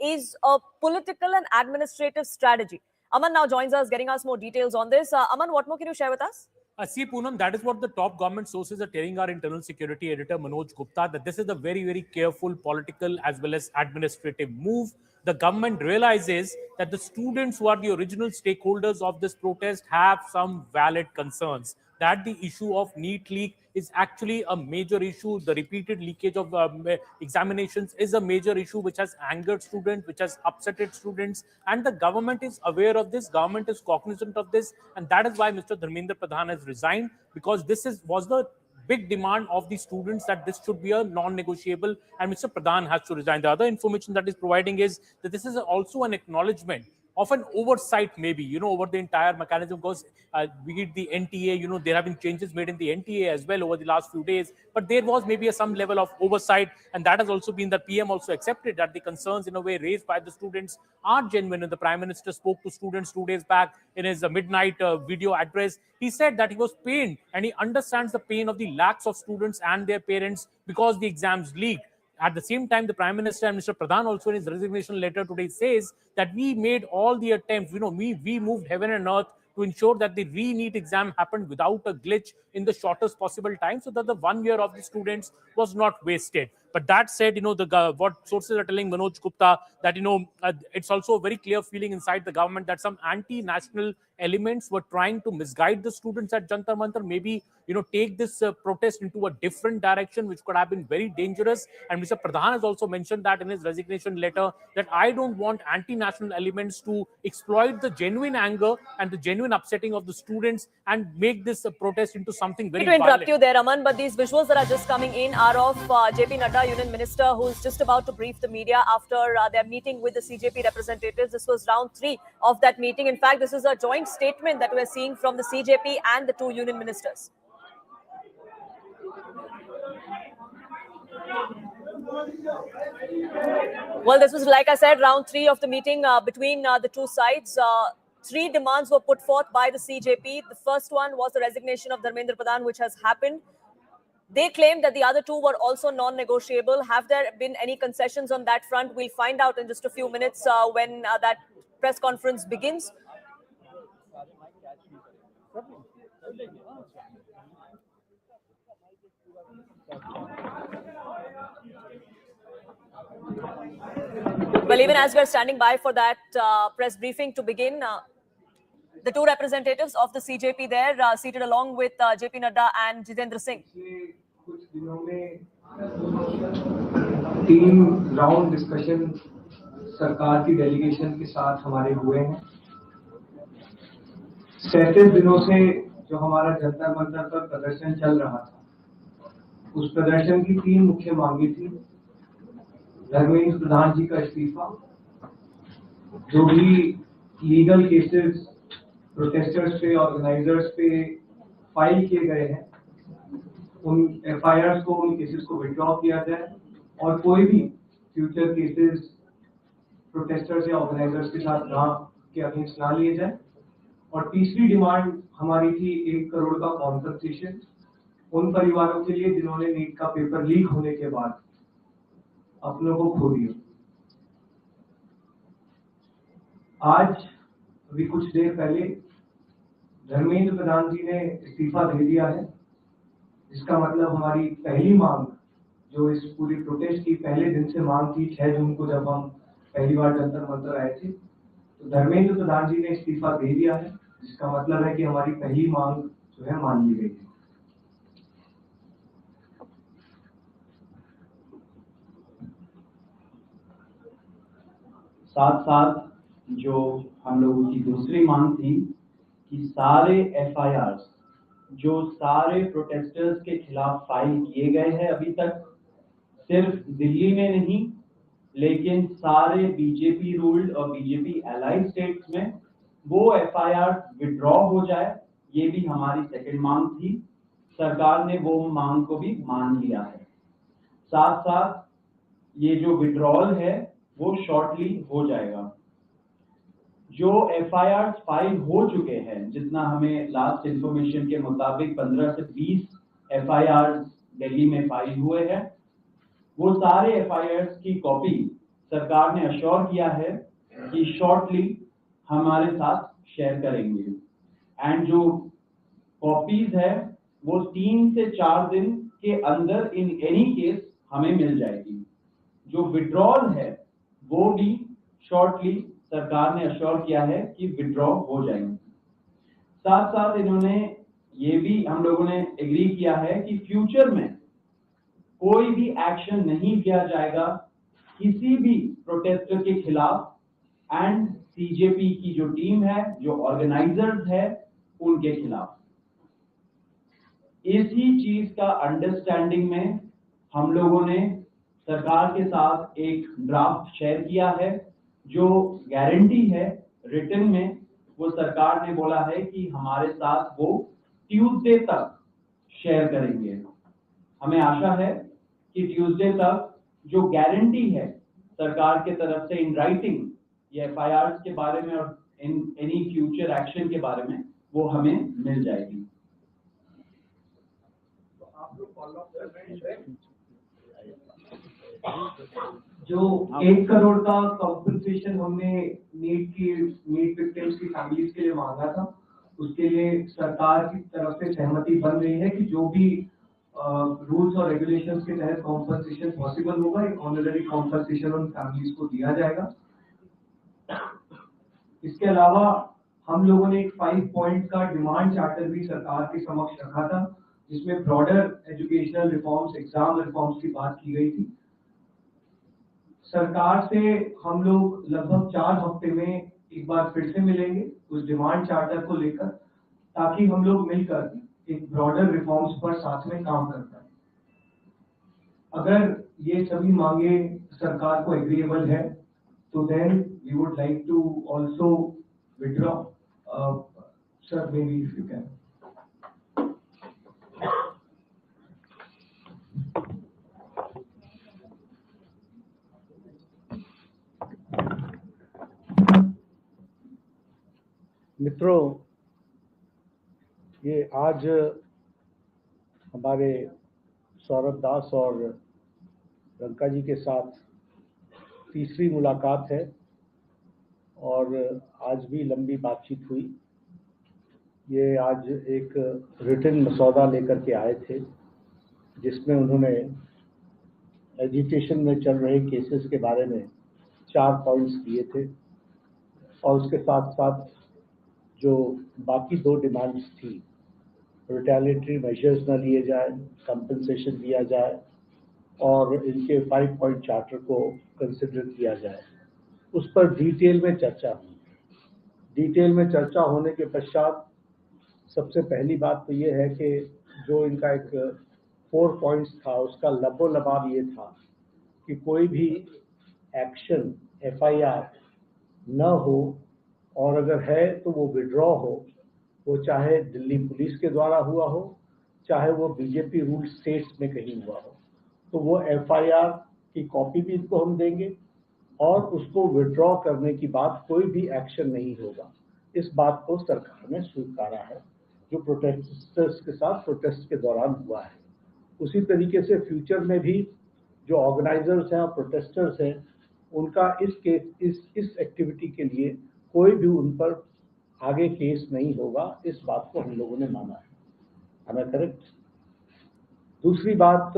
is a political and administrative strategy. Aman now joins us, getting us more details on this. Aman, what more can you share with us? See, Poonam, that is what the top government sources are telling our internal security editor, Manoj Gupta, that this is a very, very careful political as well as administrative move. The government realizes that the students who are the original stakeholders of this protest have some valid concerns, that the issue of NEET leak is actually a major issue. The repeated leakage of examinations is a major issue which has angered students, which has upsetted students. And the government is aware of this. Government is cognizant of this. And that is why Mr. Dharmendra Pradhan has resigned, because this was the big demand of the students that this should be a non-negotiable, and Mr. Pradhan has to resign. The other information that is providing is that this is also an acknowledgement of an oversight, maybe, over the entire mechanism, because be it the NTA, there have been changes made in the NTA as well over the last few days, but there was maybe some level of oversight, and that has also been, the PM also accepted that the concerns in a way raised by the students are genuine. And the Prime Minister spoke to students 2 days back in his midnight video address. He said that he was pained and he understands the pain of the lakhs of students and their parents because the exams leaked. At the same time, the Prime Minister and Mr. Pradhan also in his resignation letter today says that we made all the attempts, we moved heaven and earth to ensure that the re-NEET exam happened without a glitch in the shortest possible time, so that the 1 year of the students was not wasted. But that said, what sources are telling Manoj Gupta that it's also a very clear feeling inside the government that some anti-national elements were trying to misguide the students at Jantar Mantar, maybe take this protest into a different direction, which could have been very dangerous. And Mr. Pradhan has also mentioned that in his resignation letter, that I don't want anti-national elements to exploit the genuine anger and the genuine upsetting of the students and make this protest into something very To interrupt violent. you there, Aman, but these visuals that are just coming in are of JP Nadda, Union Minister, who's just about to brief the media after their meeting with the CJP representatives. This was round 3 of that meeting. In fact, this is a joint statement that we're seeing from the CJP and the 2 union ministers. Well, this was, like I said, round 3 of the meeting between the 2 sides. 3 demands were put forth by the CJP. The first one was the resignation of Dharmendra Pradhan, which has happened. They claimed that the other 2 were also non-negotiable. Have there been any concessions on that front? We'll find out in just a few minutes when that press conference begins. Well, even as we're standing by for that press briefing to begin, the 2 representatives of the CJP there seated along with JP Nadda and Jitendra Singh. 3 round discussion सरकार की delegation के साथ हमारे हुए हैं। 37 दिनों से जो हमारा जंतर मंतर पर प्रदर्शन चल रहा था, उस प्रदर्शन की 3 मुख्य मांगे थी। धर्मेंद्र प्रधान जी का इस्तीफा, जो भी लीगल केसेस प्रोटेस्टर्स पे, ऑर्गेनाइजर्स पे फाइल किए गए हैं, उन एफआईआर को, उन केसेस को विड्रॉ किया जाए और कोई भी फ्यूचर केसेस प्रोटेस्टर्स या ऑर्गेनाइजर्स के साथ के अगेंस्ट ना लिए जाए। और तीसरी डिमांड हमारी थी 1 करोड़ का कॉम्पनसेशन उन परिवारों के लिए जिन्होंने नीट का पेपर लीक होने के बाद अपनों को खो दिया। आज अभी कुछ देर पहले धर्मेंद्र प्रधान जी ने इस्तीफा दे दिया है, इसका मतलब हमारी पहली मांग, जो इस पूरी प्रोटेस्ट की पहले दिन से मांग थी, 6 जून को जब हम पहली बार जंतर मंतर आए थे, तो धर्मेंद्र प्रधान जी ने इस्तीफा दे दिया है, जिसका मतलब है कि हमारी पहली मांग जो है मान ली गई है। साथ साथ जो हम लोगों की दूसरी मांग थी कि सारे एफआईआर जो सारे प्रोटेस्टर्स के खिलाफ फाइल किए गए हैं अभी तक, सिर्फ दिल्ली में नहीं लेकिन सारे बीजेपी रूल्ड और बीजेपी एलाइड स्टेट्स में वो एफआईआर विड्रॉ हो जाए, ये भी हमारी सेकंड मांग थी। सरकार ने वो मांग को भी मान लिया है। साथ साथ ये जो विड्रॉल है वो शॉर्टली हो जाएगा। जो एफआईआर फाइल हो चुके हैं, जितना हमें लास्ट इंफॉर्मेशन के मुताबिक 15 से 20 एफआईआर दिल्ली में फाइल हुए हैं, वो सारे एफआईआर की कॉपी सरकार ने अश्योर किया है कि शॉर्टली हमारे साथ शेयर करेंगे। एंड जो कॉपीज है वो 3 से 4 दिन के अंदर इन एनी केस हमें मिल जाएगी। जो विड्रॉल है वो भी शॉर्टली सरकार ने अश्योर किया है कि विड्रॉ हो जाएंगे। साथ साथ इन्होंने ये भी हम लोगों ने एग्री किया है कि फ्यूचर में कोई भी एक्शन नहीं लिया जाएगा किसी भी प्रोटेस्टर के खिलाफ, एंड सीजेपी की जो टीम है, जो ऑर्गेनाइजर्स है, उनके खिलाफ। इसी चीज का अंडरस्टैंडिंग में हम लोगों ने सरकार के साथ एक ड्राफ्ट शेयर किया है। जो गारंटी है रिटन में, वो सरकार ने बोला है कि हमारे साथ वो ट्यूसडे तक शेयर करेंगे। हमें आशा है कि ट्यूसडे तक जो गारंटी है सरकार के तरफ से इन राइटिंग ये एफआईआर के बारे में और एनी फ्यूचर एक्शन के बारे में वो हमें मिल जाएगी। तो आप लोग फॉलो अप कर रहे हैं जो 1 करोड़ का कॉम्पनसेशन हमने नीट विक्टिम्स की फैमिलीज के लिए मांगा था, उसके लिए सरकार की तरफ से सहमति बन रही है कि जो भी रूल्स और रेगुलेशंस के तहत कॉम्पनसेशन पॉसिबल होगा, एक ऑनररी कॉम्पनसेशन उन फैमिलीज को दिया जाएगा। इसके अलावा हम लोगों ने एक 5 पॉइंट का डिमांड चार्टर भी सरकार के समक्ष रखा था, जिसमें broader educational reforms, exam reforms की बात की गई थी। सरकार से हम लोग लगभग 4 हफ्ते में एक बार फिर से मिलेंगे उस डिमांड चार्टर को लेकर, ताकि हम लोग मिलकर एक ब्रॉडर रिफॉर्म्स पर साथ में काम कर पाए। अगर ये सभी मांगे सरकार को एग्रीएबल है, तो then we would like to also withdraw. Sir, maybe if you can. मित्रों, ये आज हमारे सौरभ दास और रंका जी के साथ तीसरी मुलाकात है और आज भी लंबी बातचीत हुई। ये आज एक रिटन मसौदा लेकर के आए थे, जिसमें उन्होंने एजुकेशन में चल रहे केसेस के बारे में 4 पॉइंट्स दिए थे और उसके साथ साथ जो बाकी 2 डिमांड्स थी, रिटेलिएटरी मेजर्स न लिए जाए, कंपनसेशन दिया जाए और इनके 5 पॉइंट चार्टर को कंसिडर किया जाए, उस पर डिटेल में चर्चा हुई। डिटेल में चर्चा होने के पश्चात सबसे पहली बात तो ये है कि जो इनका एक 4 पॉइंट्स था, उसका लबो-लबाब ये था कि कोई भी एक्शन FIR न हो और अगर है तो वो विड्रॉ हो, वो चाहे दिल्ली पुलिस के द्वारा हुआ हो, चाहे वो बीजेपी रूल स्टेट्स में कहीं हुआ हो, तो वो FIR की कॉपी भी इनको हम देंगे और उसको विड्रॉ करने की बात कोई भी एक्शन नहीं होगा। इस बात को सरकार ने स्वीकारा है, जो प्रोटेस्टर्स के साथ प्रोटेस्ट के दौरान हुआ है। उसी तरीके से फ्यूचर में भी जो ऑर्गेनाइजर्स हैं और प्रोटेस्टर्स हैं, उनका इस एक्टिविटी के लिए कोई भी उन पर आगे केस नहीं होगा, इस बात को हम लोगों ने माना है। हमें करेक्ट। दूसरी बात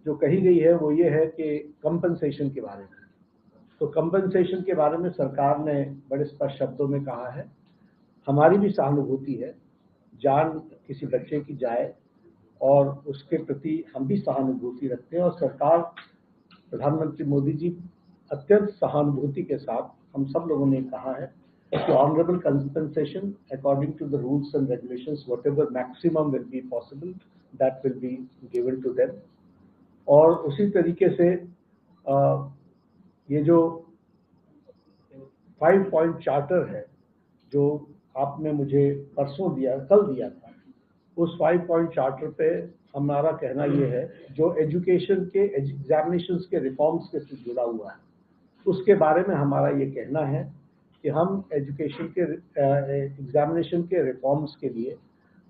जो कही गई है वो ये है कि कंपनसेशन के बारे में। तो कंपनसेशन के बारे में सरकार ने बड़े स्पष्ट शब्दों में कहा है, हमारी भी सहानुभूति है, जान किसी बच्चे की जाए और उसके प्रति हम भी सहानुभूति रखते हैं और सरकार, प्रधानमंत्री मोदी जी अत्यंत सहानुभूति के साथ हम सब लोगों ने कहा है कि honourable compensation according to the rules and regulations, whatever maximum will be possible, that will be given to them. और उसी तरीके से ये जो 5 पॉइंट चार्टर है जो आपने मुझे परसों दिया, कल दिया था, उस 5 पॉइंट चार्टर पे हमारा कहना ये है, जो एजुकेशन के एग्जामिनेशंस के रिफॉर्म्स के से जुड़ा हुआ है, उसके बारे में हमारा ये कहना है कि हम एजुकेशन के एग्जामिनेशन के रिफॉर्म्स के लिए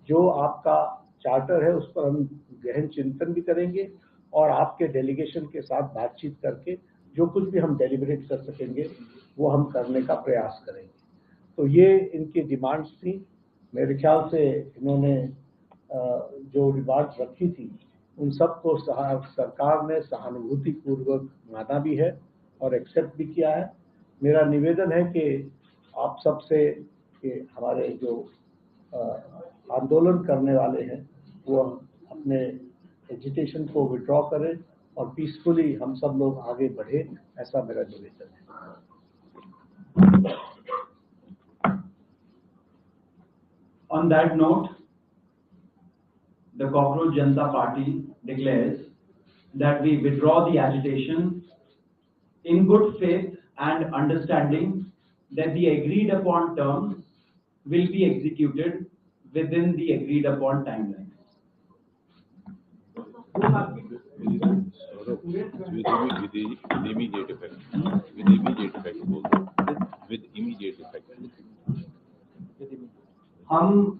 जो आपका चार्टर है उस पर हम गहन चिंतन भी करेंगे और आपके डेलीगेशन के साथ बातचीत करके जो कुछ भी हम डेलिब्रेट कर सकेंगे वो हम करने का प्रयास करेंगे। तो ये इनकी डिमांड्स थी। मेरे ख्याल से इन्होंने जो डिमांड्स रखी थी उन सब को सरकार ने सहानुभूति पूर्वक माना भी है और एक्सेप्ट भी किया है। मेरा निवेदन है कि आप सबसे कि हमारे जो आंदोलन करने वाले हैं वो अपने एजिटेशन को विड्रॉ करें और पीसफुली हम सब लोग आगे बढ़े, ऐसा मेरा निवेदन है। On that note, the Cockroach Janata Party declares that we withdraw the agitation in good faith and understanding that the agreed upon terms will be executed within the agreed upon timelines. With immediate effect. With immediate effect. With immediate effect. हम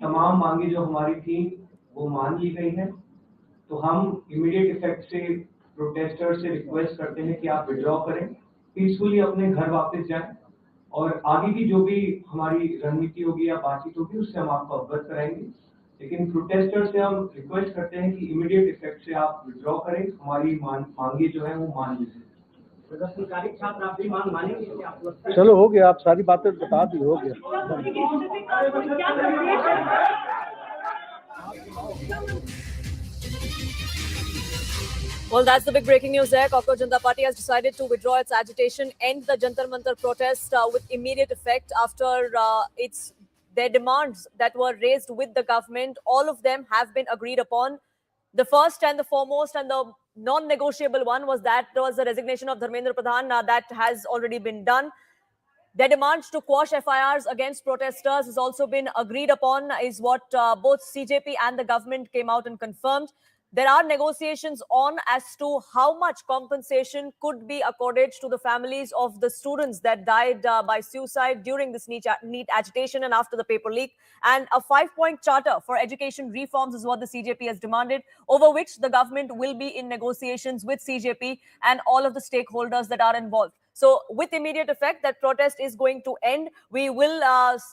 तमाम मांगे जो हमारी थी वो मान ली गई है, तो हम इमीडिएट इफेक्ट से प्रोटेस्टर से रिक्वेस्ट करते हैं कि आप विड्रॉ करें, पीसफुली अपने घर वापस जाएं और आगे की जो भी हमारी रणनीति होगी या बातचीत होगी उससे हम आपको अवगत कराएंगे। लेकिन प्रोटेस्टर से हम रिक्वेस्ट करते हैं कि इमीडिएट इफेक्ट से आप विड्रॉ करें, हमारी मांगे जो है वो मान लीजिए। प्रदर्शनकारी छात्र आपकी मांग मानेंगे क्या आप लोग? चलो हो गया, आप सारी बातें बता दी, हो गया। Well, that's the big breaking news there. Cockroach Janata Party has decided to withdraw its agitation, end the Jantar Mantar protest with immediate effect after their demands that were raised with the government. All of them have been agreed upon. The first and the foremost and the non-negotiable one was the resignation of Dharmendra Pradhan. That has already been done. Their demands to quash FIRs against protesters has also been agreed upon, is what both CJP and the government came out and confirmed. There are negotiations on as to how much compensation could be accorded to the families of the students that died by suicide during this NEET agitation and after the paper leak. And a 5-point charter for education reforms is what the CJP has demanded, over which the government will be in negotiations with CJP and all of the stakeholders that are involved. So with immediate effect, that protest is going to end. We will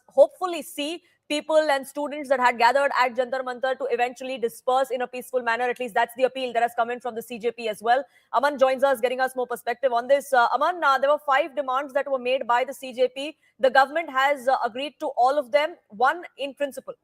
hopefully see people and students that had gathered at Jantar Mantar to eventually disperse in a peaceful manner. At least that's the appeal that has come in from the CJP as well. Aman joins us, getting us more perspective on this. Aman, there were 5 demands that were made by the CJP. The government has agreed to all of them, one in principle.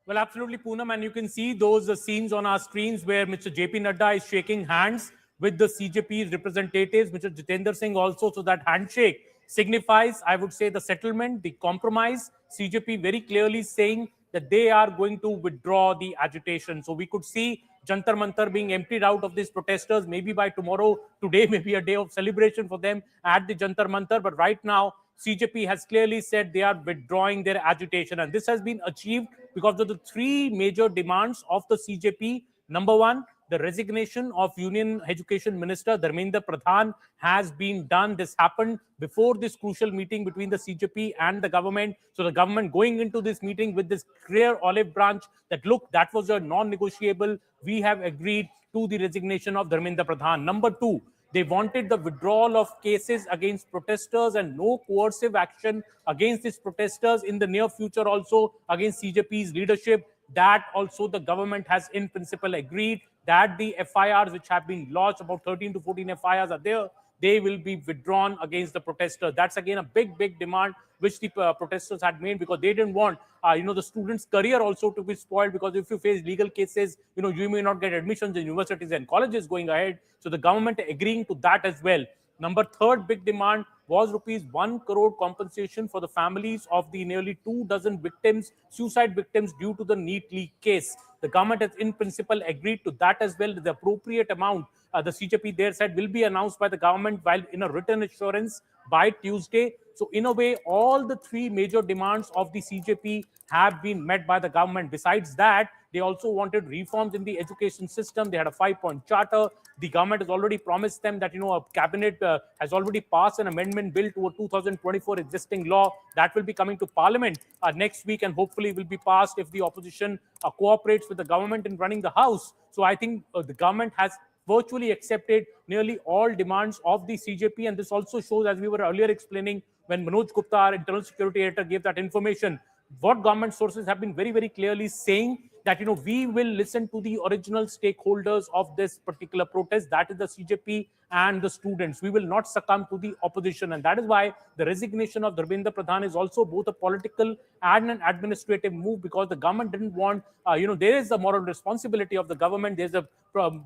Well, absolutely, Poonam, and you can see those scenes on our screens where Mr. JP Nadda is shaking hands with the CJP's representatives, Mr. Jitendra Singh also. So that handshake signifies, I would say, the settlement, the compromise. CJP very clearly saying that they are going to withdraw the agitation. So we could see Jantar Mantar being emptied out of these protesters. Maybe by tomorrow, today may be a day of celebration for them at the Jantar Mantar. But right now, CJP has clearly said they are withdrawing their agitation. And this has been achieved because of the 3 major demands of the CJP. Number one, the resignation of Union Education Minister Dharmendra Pradhan has been done. This happened before this crucial meeting between the CJP and the government. So the government going into this meeting with this clear olive branch that, look, that was a non-negotiable. We have agreed to the resignation of Dharmendra Pradhan. Number 2, they wanted the withdrawal of cases against protesters and no coercive action against these protesters in the near future also against CJP's leadership. That also the government has in principle agreed that the FIRs which have been lodged, about 13 to 14 FIRs are there, they will be withdrawn against the protesters. That's again a big demand which the protesters had made, because they didn't want the students' career also to be spoiled, because if you face legal cases, you may not get admissions in universities and colleges going ahead. So the government agreeing to that as well. Number 3rd big demand was rupees 1 crore compensation for the families of the nearly 24 victims, suicide victims due to the NEET leak case. The government has in principle agreed to that as well. The appropriate amount, the CJP there said, will be announced by the government while in a written assurance by Tuesday. So in a way, all the 3 major demands of the CJP have been met by the government. Besides that, they also wanted reforms in the education system. They had a 5-point charter. The government has already promised them that, a cabinet has already passed an amendment bill to a 2024 existing law that will be coming to parliament next week, and hopefully will be passed if the opposition cooperates with the government in running the house. So I think the government has virtually accepted nearly all demands of the CJP. And this also shows, as we were earlier explaining, when Manoj Gupta, our internal security editor, gave that information, what government sources have been very clearly saying that, we will listen to the original stakeholders of this particular protest, that is the CJP and the students. We will not succumb to the opposition. And that is why the resignation of Dharmendra Pradhan is also both a political and an administrative move, because the government didn't want, there is a moral responsibility of the government. There's a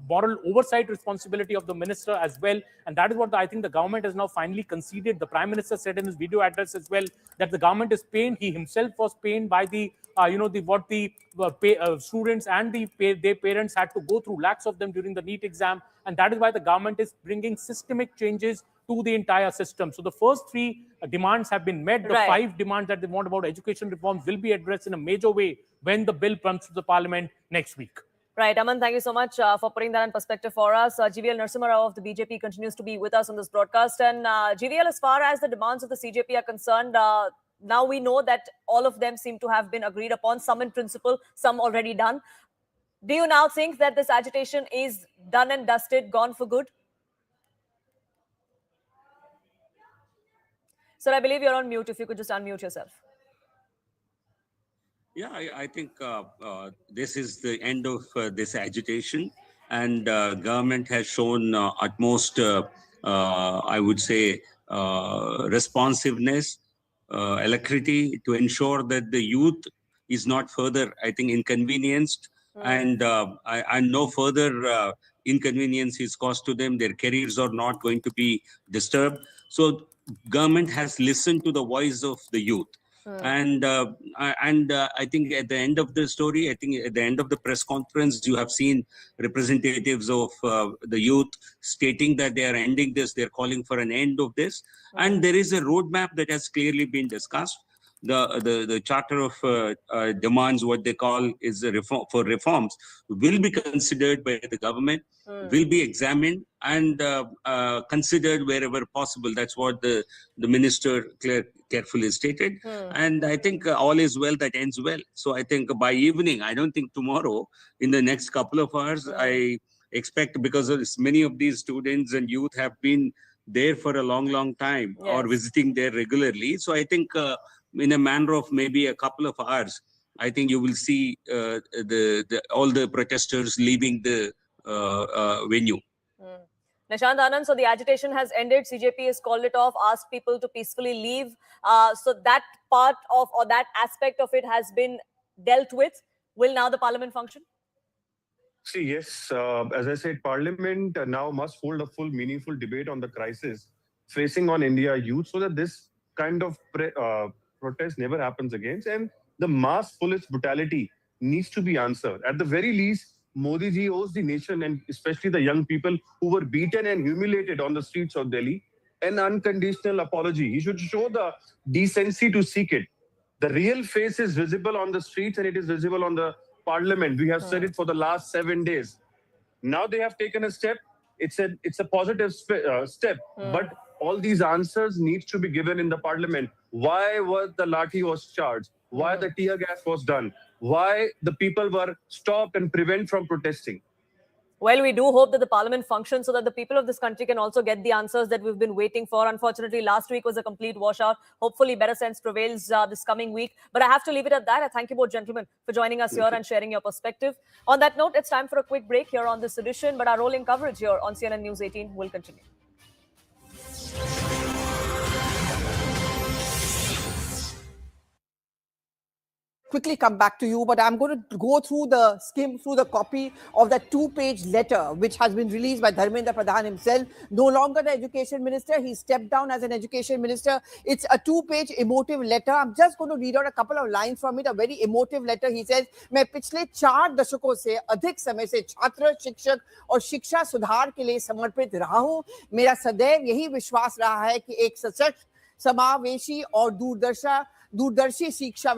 moral oversight responsibility of the minister as well. And that is what I think the government has now finally conceded. The Prime Minister said in his video address as well that the government is pained. He himself was pained by the students and their parents had to go through, lakhs of them, during the NEET exam. And that is why the government is bringing systemic changes to the entire system. So the first 3 demands have been met. The 5 demands that they want about education reforms will be addressed in a major way when the bill comes to the parliament next week. Right, Aman, thank you so much for putting that in perspective for us. GVL Narasimha Rao of the BJP continues to be with us on this broadcast. And GVL, as far as the demands of the CJP are concerned, now we know that all of them seem to have been agreed upon, some in principle, some already done. Do you now think that this agitation is done and dusted, gone for good? Sir, I believe you're on mute. If you could just unmute yourself. Yeah, I think this is the end of this agitation, and government has shown utmost, I would say, responsiveness, alacrity to ensure that the youth is not further, I think, inconvenienced, and no further inconvenience is caused to them. Their careers are not going to be disturbed. So government has listened to the voice of the youth. And I think at the end of the story, I think at the end of the press conference, you have seen representatives of the youth stating that they are ending this, they're calling for an end of this. And there is a roadmap that has clearly been discussed. The charter of demands, what they call is a reform for reforms, will be considered by the government, will be examined and considered wherever possible. That's what the minister carefully stated. And I think all is well that ends well. So I think by evening, I don't think tomorrow, in the next couple of hours, I expect, because many of these students and youth have been there for a long time or visiting there regularly. So I think in a matter of maybe a couple of hours, I think you will see all the protesters leaving the venue. Nishant Anand, so the agitation has ended. CJP has called it off, asked people to peacefully leave. So that part of, or that aspect of it has been dealt with. Will now the parliament function? See, yes, as I said, Parliament now must hold a full, meaningful debate on the crisis facing on India youth, so that this kind of protest never happens again. And the mass police brutality needs to be answered. At the very least, Modi ji owes the nation, and especially the young people who were beaten and humiliated on the streets of Delhi, an unconditional apology. He should show the decency to seek it. The real face is visible on the streets, and it is visible on the Parliament. We have said it for the last 7 days. Now they have taken a step. It's a positive step, but all these answers need to be given in the Parliament. Why was the lathi was charged? Why the tear gas was done? Why the people were stopped and prevented from protesting? Well, we do hope that the parliament functions so that the people of this country can also get the answers that we've been waiting for. Unfortunately, last week was a complete washout. Hopefully, better sense prevails this coming week. But I have to leave it at that. I thank you both, gentlemen, for joining us here and sharing your perspective. On that note, it's time for a quick break here on this edition. But our rolling coverage here on CNN News 18 will continue. Quickly come back to you, but I'm going to go through skim through the copy of that 2-page letter which has been released by Dharmendra Pradhan himself. No longer the education minister, he stepped down as an education minister. It's a 2-page emotive letter. I'm just going to read out a couple of lines from it, a very emotive letter. He says, मैं पिछले 4 दशकों से अधिक समय से छात्र, शिक्षक और शिक्षा सुधार के लिए समर्पित रहा हूं. मेरा सदैव यही विश्वास रहा है कि एक सशक्त, समावेशी और दूरदर्शी शिक्षा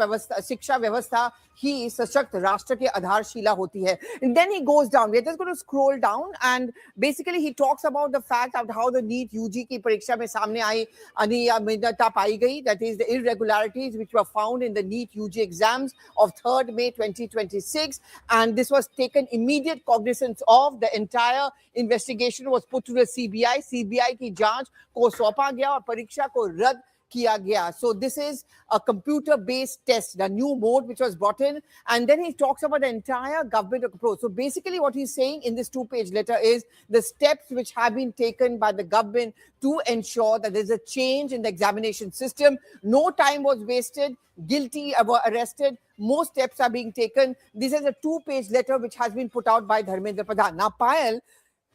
व्यवस्था ही सशक्त राष्ट्र के आधारशिला होती है. And then he goes down. We're just going to scroll down, and basically he talks about the fact of how the NEET UG की परीक्षा में सामने आई अनियमितता पाई गई. That is the irregularities which were found in the NEET UG exams of 3rd May 2026, and this was taken immediate cognizance of. The entire investigation was put to the CBI. CBI की जांच को सौंपा गया और परीक्षा को रद्द किया गया. So this is a computer-based test, the new mode which was brought in, and then he talks about the entire government approach. So basically what he's saying in this 2-page letter is the steps which have been taken by the government to ensure that there's a change in the examination system. No time was wasted. Guilty were arrested. More steps are being taken. This is a 2-page letter which has been put out by Dharmendra Pradhan. Now, Payal,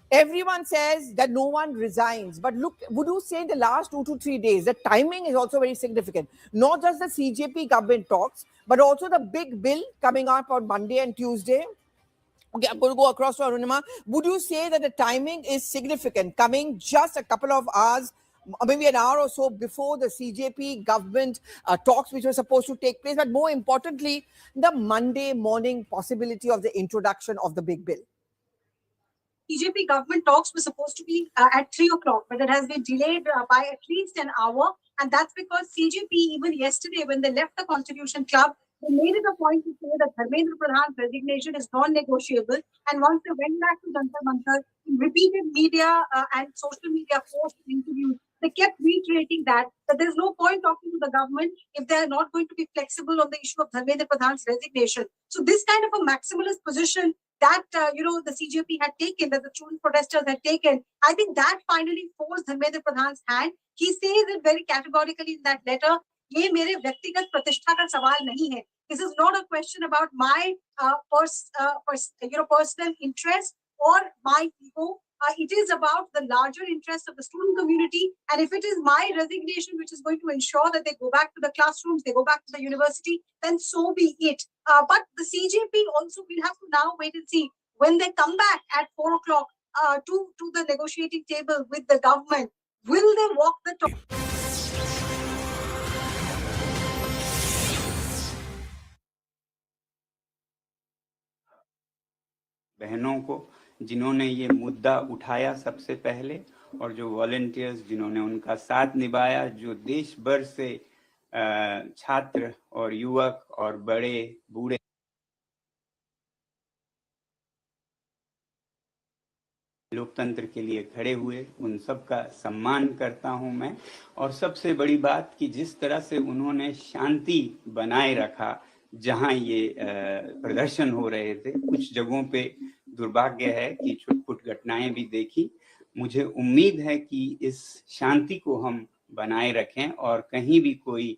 everyone says that no one resigns. But look, would you say in the last 2 to 3 days, the timing is also very significant. Not just the CJP government talks, but also the big bill coming up on Monday and Tuesday. Okay, I'm going to go across to Arunima. Would you say that the timing is significant, coming just a couple of hours, maybe an hour or so before the CJP government talks which were supposed to take place, but more importantly, the Monday morning possibility of the introduction of the big bill? BJP government talks were supposed to be at 3 o'clock, but it has been delayed by at least an hour. And that's because CJP, even yesterday, when they left the Constitution Club, they made it a point to say that Dharmendra Pradhan's resignation is non-negotiable. And once they went back to Jantar Mantar, in repeated media and social media posts and interviews, They kept reiterating that there's no point talking to the government if they're not going to be flexible on the issue of Dharmendra Pradhan's resignation. So this kind of a maximalist position that, the CJP had taken, that the student protesters had taken, I think that finally forced Dharmendra Pradhan's hand. He says it very categorically in that letter, ये मेरे व्यक्तिगत प्रतिष्ठा का सवाल नहीं है. This is not a question about my personal interest or my ego. It is about the larger interest of the student community. And if it is my resignation which is going to ensure that they go back to the classrooms, they go back to the university, then so be it. But the CJP also will have to now wait and see when they come back at 4 o'clock to the negotiating table with the government. Will they walk the talk? बहनों को जिन्होंने ये मुद्दा उठाया सबसे पहले, और जो वॉलंटियर्स जिन्होंने उनका साथ निभाया, जो देश भर से छात्र और युवक और बड़े बूढ़े लोकतंत्र के लिए खड़े हुए, उन सब का सम्मान करता हूं मैं। और सबसे बड़ी बात कि जिस तरह से उन्होंने शांति बनाए रखा जहां ये प्रदर्शन हो रहे थे, कुछ जगहों पे दुर्भाग्य है कि छुटपुट घटनाएं भी देखी। मुझे उम्मीद है कि इस शांति को हम बनाए रखें और कहीं भी कोई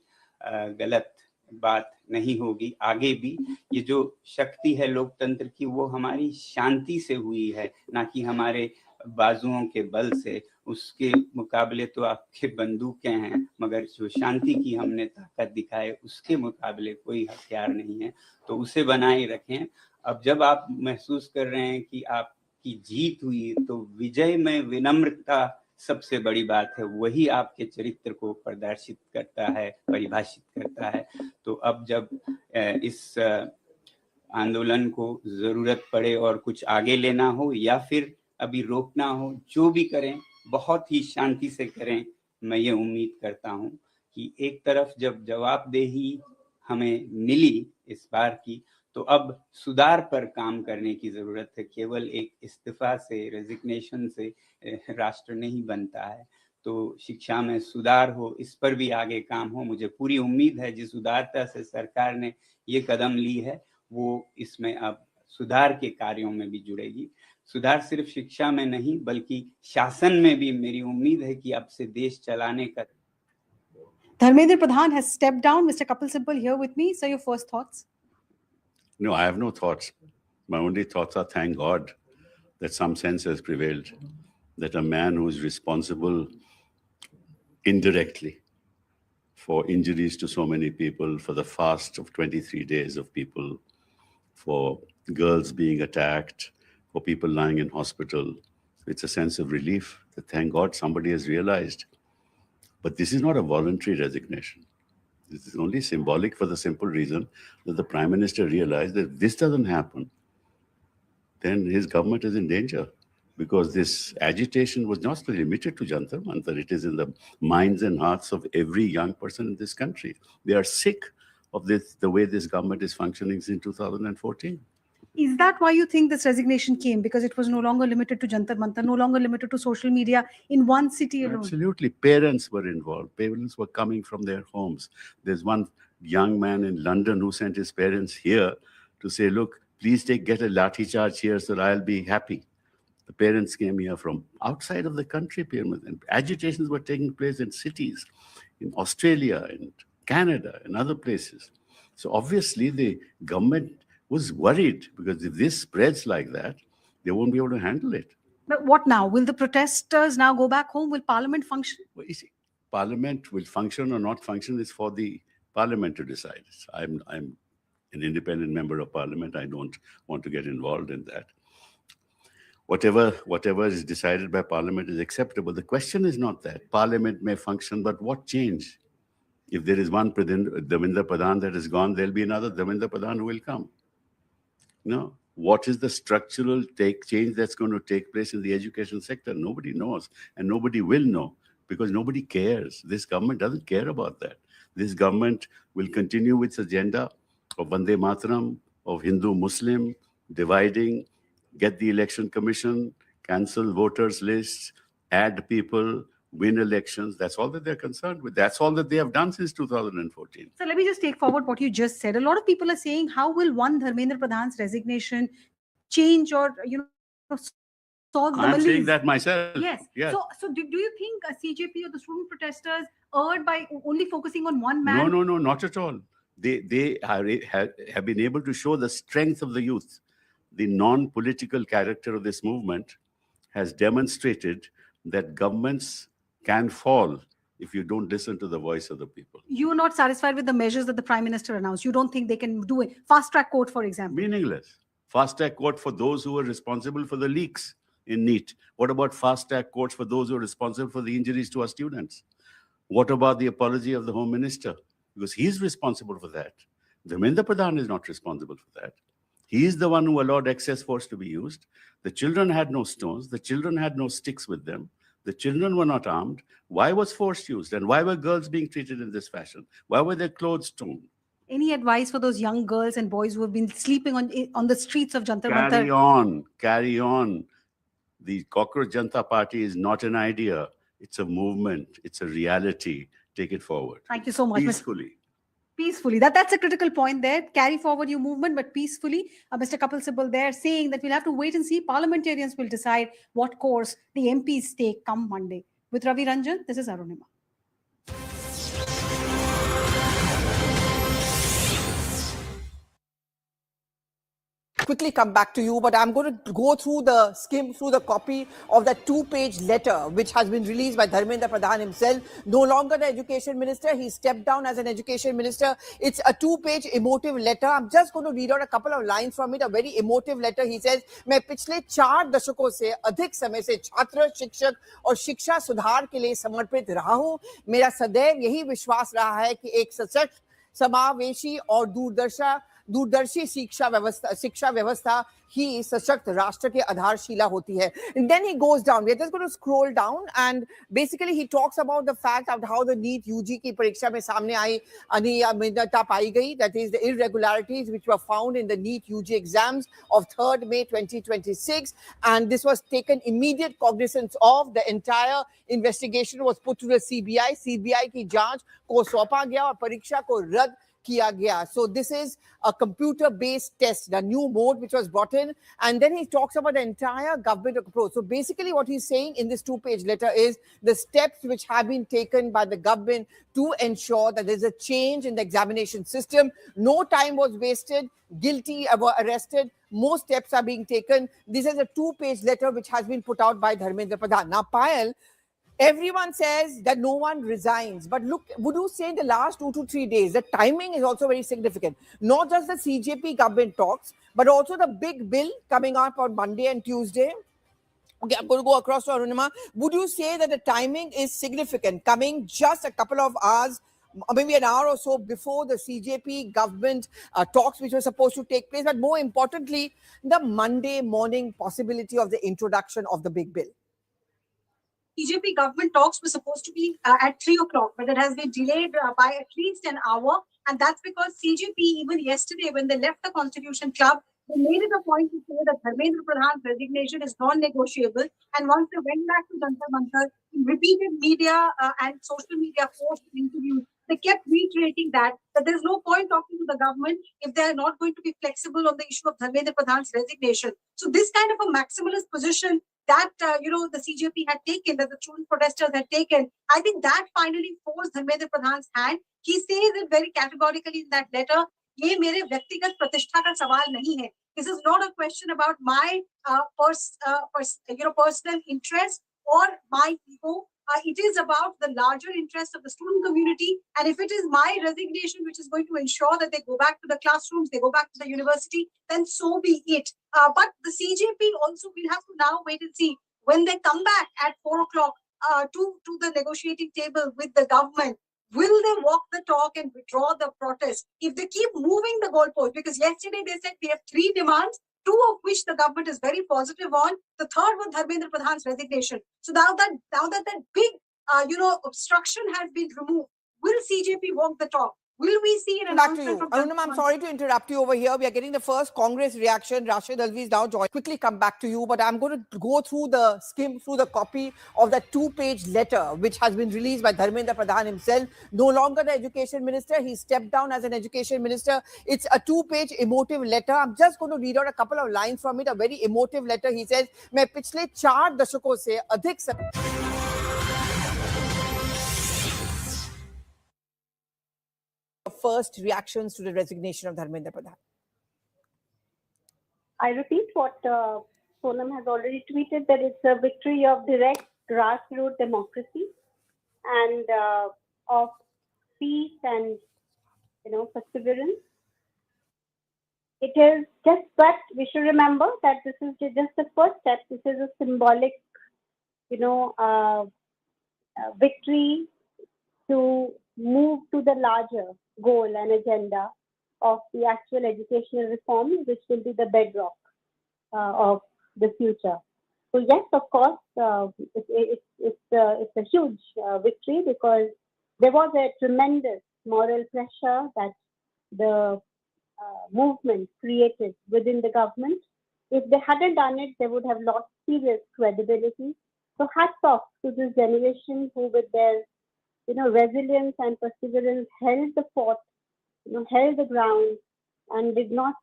गलत बात नहीं होगी आगे भी। ये जो शक्ति है लोकतंत्र की, वो हमारी शांति से हुई है, ना कि हमारे बाजुओं के बल से। उसके मुकाबले तो आपके बंदूकें हैं, मगर जो शांति की हमने ताकत दिखाए उसके मुकाबले कोई हथियार नहीं है, तो उसे बनाए रखें। अब जब आप महसूस कर रहे हैं कि आपकी जीत हुई, तो विजय में विनम्रता सबसे बड़ी बात है, वही आपके चरित्र को प्रदर्शित करता है, परिभाषित करता है। तो अब जब इस आंदोलन को जरूरत पड़े और कुछ आगे लेना हो या फिर अभी रोकना हो, जो भी करें बहुत ही शांति से करें। मैं ये उम्मीद करता हूं कि एक तरफ जब जवाबदेही हमें मिली इस बार की, तो अब सुधार पर काम करने की जरूरत है। केवल एक इस्तीफा से, रेजिग्नेशन से राष्ट्र नहीं बनता है। तो शिक्षा में सुधार हो, इस पर भी आगे काम हो। मुझे पूरी उम्मीद है जिस उदारता से सरकार ने ये कदम ली है, वो इसमें अब सुधार के कार्यों में भी जुड़ेगी। सुधार सिर्फ शिक्षा में नहीं बल्कि शासन में भी मेरी उम्मीद है कि अब से देश चलाने का। Dharmendra Pradhan has stepped down. Mr. Kapil Sibal here with me. So your first thoughts? No, I have no thoughts. My only thoughts are, thank God that some sense has prevailed, that a man who is responsible indirectly for injuries to so many people, for the fast of 23 days of people, for girls being attacked, for people lying in hospital, it's a sense of relief that thank God somebody has realized. But this is not a voluntary resignation. This is only symbolic for the simple reason that the Prime Minister realized that if this doesn't happen, then his government is in danger, because this agitation was not limited to Jantar Mantar. It is in the minds and hearts of every young person in this country. They are sick of this, the way this government is functioning since 2014. Is that why you think this resignation came? Because it was no longer limited to Jantar Mantar, no longer limited to social media in one city alone? Absolutely. Parents were involved. Parents were coming from their homes. There's one young man in London who sent his parents here to say, look, please get a lathi charge here so I'll be happy. The parents came here from outside of the country, and agitations were taking place in cities, in Australia, in Canada, and other places. So obviously the government was worried, because if this spreads like that, they won't be able to handle it. But what now? Will the protesters now go back home? Will Parliament function? Well, you see, Parliament will function or not function is for the Parliament to decide. I'm an independent member of Parliament. I don't want to get involved in that. Whatever is decided by Parliament is acceptable. The question is not that. Parliament may function, but what change? If there is one Dharmendra Pradhan that is gone, there'll be another Dharmendra Pradhan who will come. No. What is the structural change that's going to take place in the education sector? Nobody knows, and nobody will know, because nobody cares. This government doesn't care about that. This government will continue with its agenda of Vande Mataram, of Hindu-Muslim, dividing, get the election commission, cancel voters lists, add people, win elections. That's all that they're concerned with. That's all that they have done since 2014. So let me just take forward what you just said. A lot of people are saying, how will one Dharmendra Pradhan's resignation change or, solve the I'm malaise? saying that myself. Yes. Yes. So do you think CJP or the student protesters erred by only focusing on one man? No, not at all. They have been able to show the strength of the youth. The non-political character of this movement has demonstrated that governments can fall if you don't listen to the voice of the people. You are not satisfied with the measures that the Prime Minister announced. You don't think they can do it. Fast track court, for example. Meaningless. Fast track court for those who are responsible for the leaks in NEET. What about fast track courts for those who are responsible for the injuries to our students? What about the apology of the Home Minister? Because he's responsible for that. Dharmendra Pradhan is not responsible for that. He is the one who allowed excess force to be used. The children had no stones. The children had no sticks with them. The children were not armed. Why was force used? And why were girls being treated in this fashion? Why were their clothes torn? Any advice for those young girls and boys who have been sleeping on the streets of Jantar Mantar? Carry on. The Cockroach Janata Party is not an idea. It's a movement. It's a reality. Take it forward. Thank you so much. Peacefully. That's a critical point there. Carry forward your movement, but peacefully. Mr. Kapil Sibal there saying that we'll have to wait and see. Parliamentarians will decide what course the MPs take come Monday. With Ravi Ranjan, this is Arunima. Quickly come back to you, but I'm going to go through skim through the copy of that 2-page letter which has been released by Dharmendra Pradhan himself. No longer the education minister, he stepped down as an education minister. It's a 2-page emotive letter. I'm just going to read out a couple of lines from it, a very emotive letter. He says, मैं पिछले 4 दशकों से अधिक समय से छात्र, शिक्षक और शिक्षा सुधार के लिए समर्पित रहा हूं। मेरा सदैव यही विश्वास रहा है कि एक सशक्त, समावेशी और दूरदर्शी शिक्षा व्यवस्था ही सशक्त राष्ट्र के आधारशिला होती है. And then he goes down. We are just going to scroll down and basically he talks about the fact of how the NEET UG की परीक्षा में सामने आई अनियमितता पाई गई. That is the irregularities which were found in the NEET UG exams of 3rd May 2026, and this was taken immediate cognizance of. The entire investigation was put to the CBI. CBI की जांच को सौंपा गया और परीक्षा को रद्द किया गया. So this is a computer-based test, the new mode which was brought in, and then he talks about the entire government approach. So basically what he's saying in this 2-page letter is the steps which have been taken by the government to ensure that there's a change in the examination system. No time was wasted. Guilty were arrested. More steps are being taken. This is a 2-page letter which has been put out by Dharmendra Pradhan. Now, Payal, everyone says that no one resigns. But look, would you say in the last 2 to 3 days, the timing is also very significant. Not just the CJP government talks, but also the big bill coming up on Monday and Tuesday. Okay, I'm going to go across to Arunima. Would you say that the timing is significant, coming just a couple of hours, maybe an hour or so before the CJP government talks which were supposed to take place, but more importantly, the Monday morning possibility of the introduction of the big bill? CJP government talks were supposed to be at 3 o'clock, but it has been delayed by at least an hour. And that's because CJP, even yesterday, when they left the Constitution Club, they made it a point to say that Dharmendra Pradhan's resignation is non-negotiable. And once they went back to Jantar Mantar, in repeated media and social media posts and interviews, they kept reiterating that there's no point talking to the government if they're not going to be flexible on the issue of Dharmendra Pradhan's resignation. So this kind of a maximalist position that, the CJP had taken, that the student protesters had taken, I think that finally forced Dharmendra Pradhan's hand. He says it very categorically in that letter, ये मेरे व्यक्तिगत प्रतिष्ठा का सवाल नहीं है. This is not a question about my personal interest or my ego. It is about the larger interest of the student community. And if it is my resignation which is going to ensure that they go back to the classrooms, they go back to the university, then so be it. But the CJP also will have to now wait and see when they come back at 4 o'clock to the negotiating table with the government. Will they walk the talk and withdraw the protest? If they keep moving the goalpost, because yesterday they said we have 3 demands, 2 of which the government is very positive on. The third was Dharmendra Pradhan's resignation. So now that big, obstruction has been removed, will CJP walk the talk? Will we see an Back to announcement you. from Arunam, I'm sorry to interrupt you over here. We are getting the first Congress reaction. Rashid Alvi is now joined. Quickly come back to you, but I'm going to go through skim through the copy of that 2-page letter which has been released by Dharmendra Pradhan himself. No longer the education minister. He stepped down as an education minister. It's a 2-page emotive letter. I'm just going to read out a couple of lines from it. A very emotive letter. He says, "मैं पिछले 4 दशकों से अधिक first reactions to the resignation of Dharmendra Pradhan." I repeat what Sonam has already tweeted, that it's a victory of direct grassroots democracy and of peace and perseverance. It is just, but we should remember that this is just the first step. This is a symbolic, victory to move to the larger goal and agenda of the actual educational reform, which will be the bedrock of the future. So yes, of course, it's a huge victory, because there was a tremendous moral pressure that the movement created within the government. If they hadn't done it, they would have lost serious credibility. So hats off to this generation who, with their resilience and perseverance, held the fort, held the ground, and did not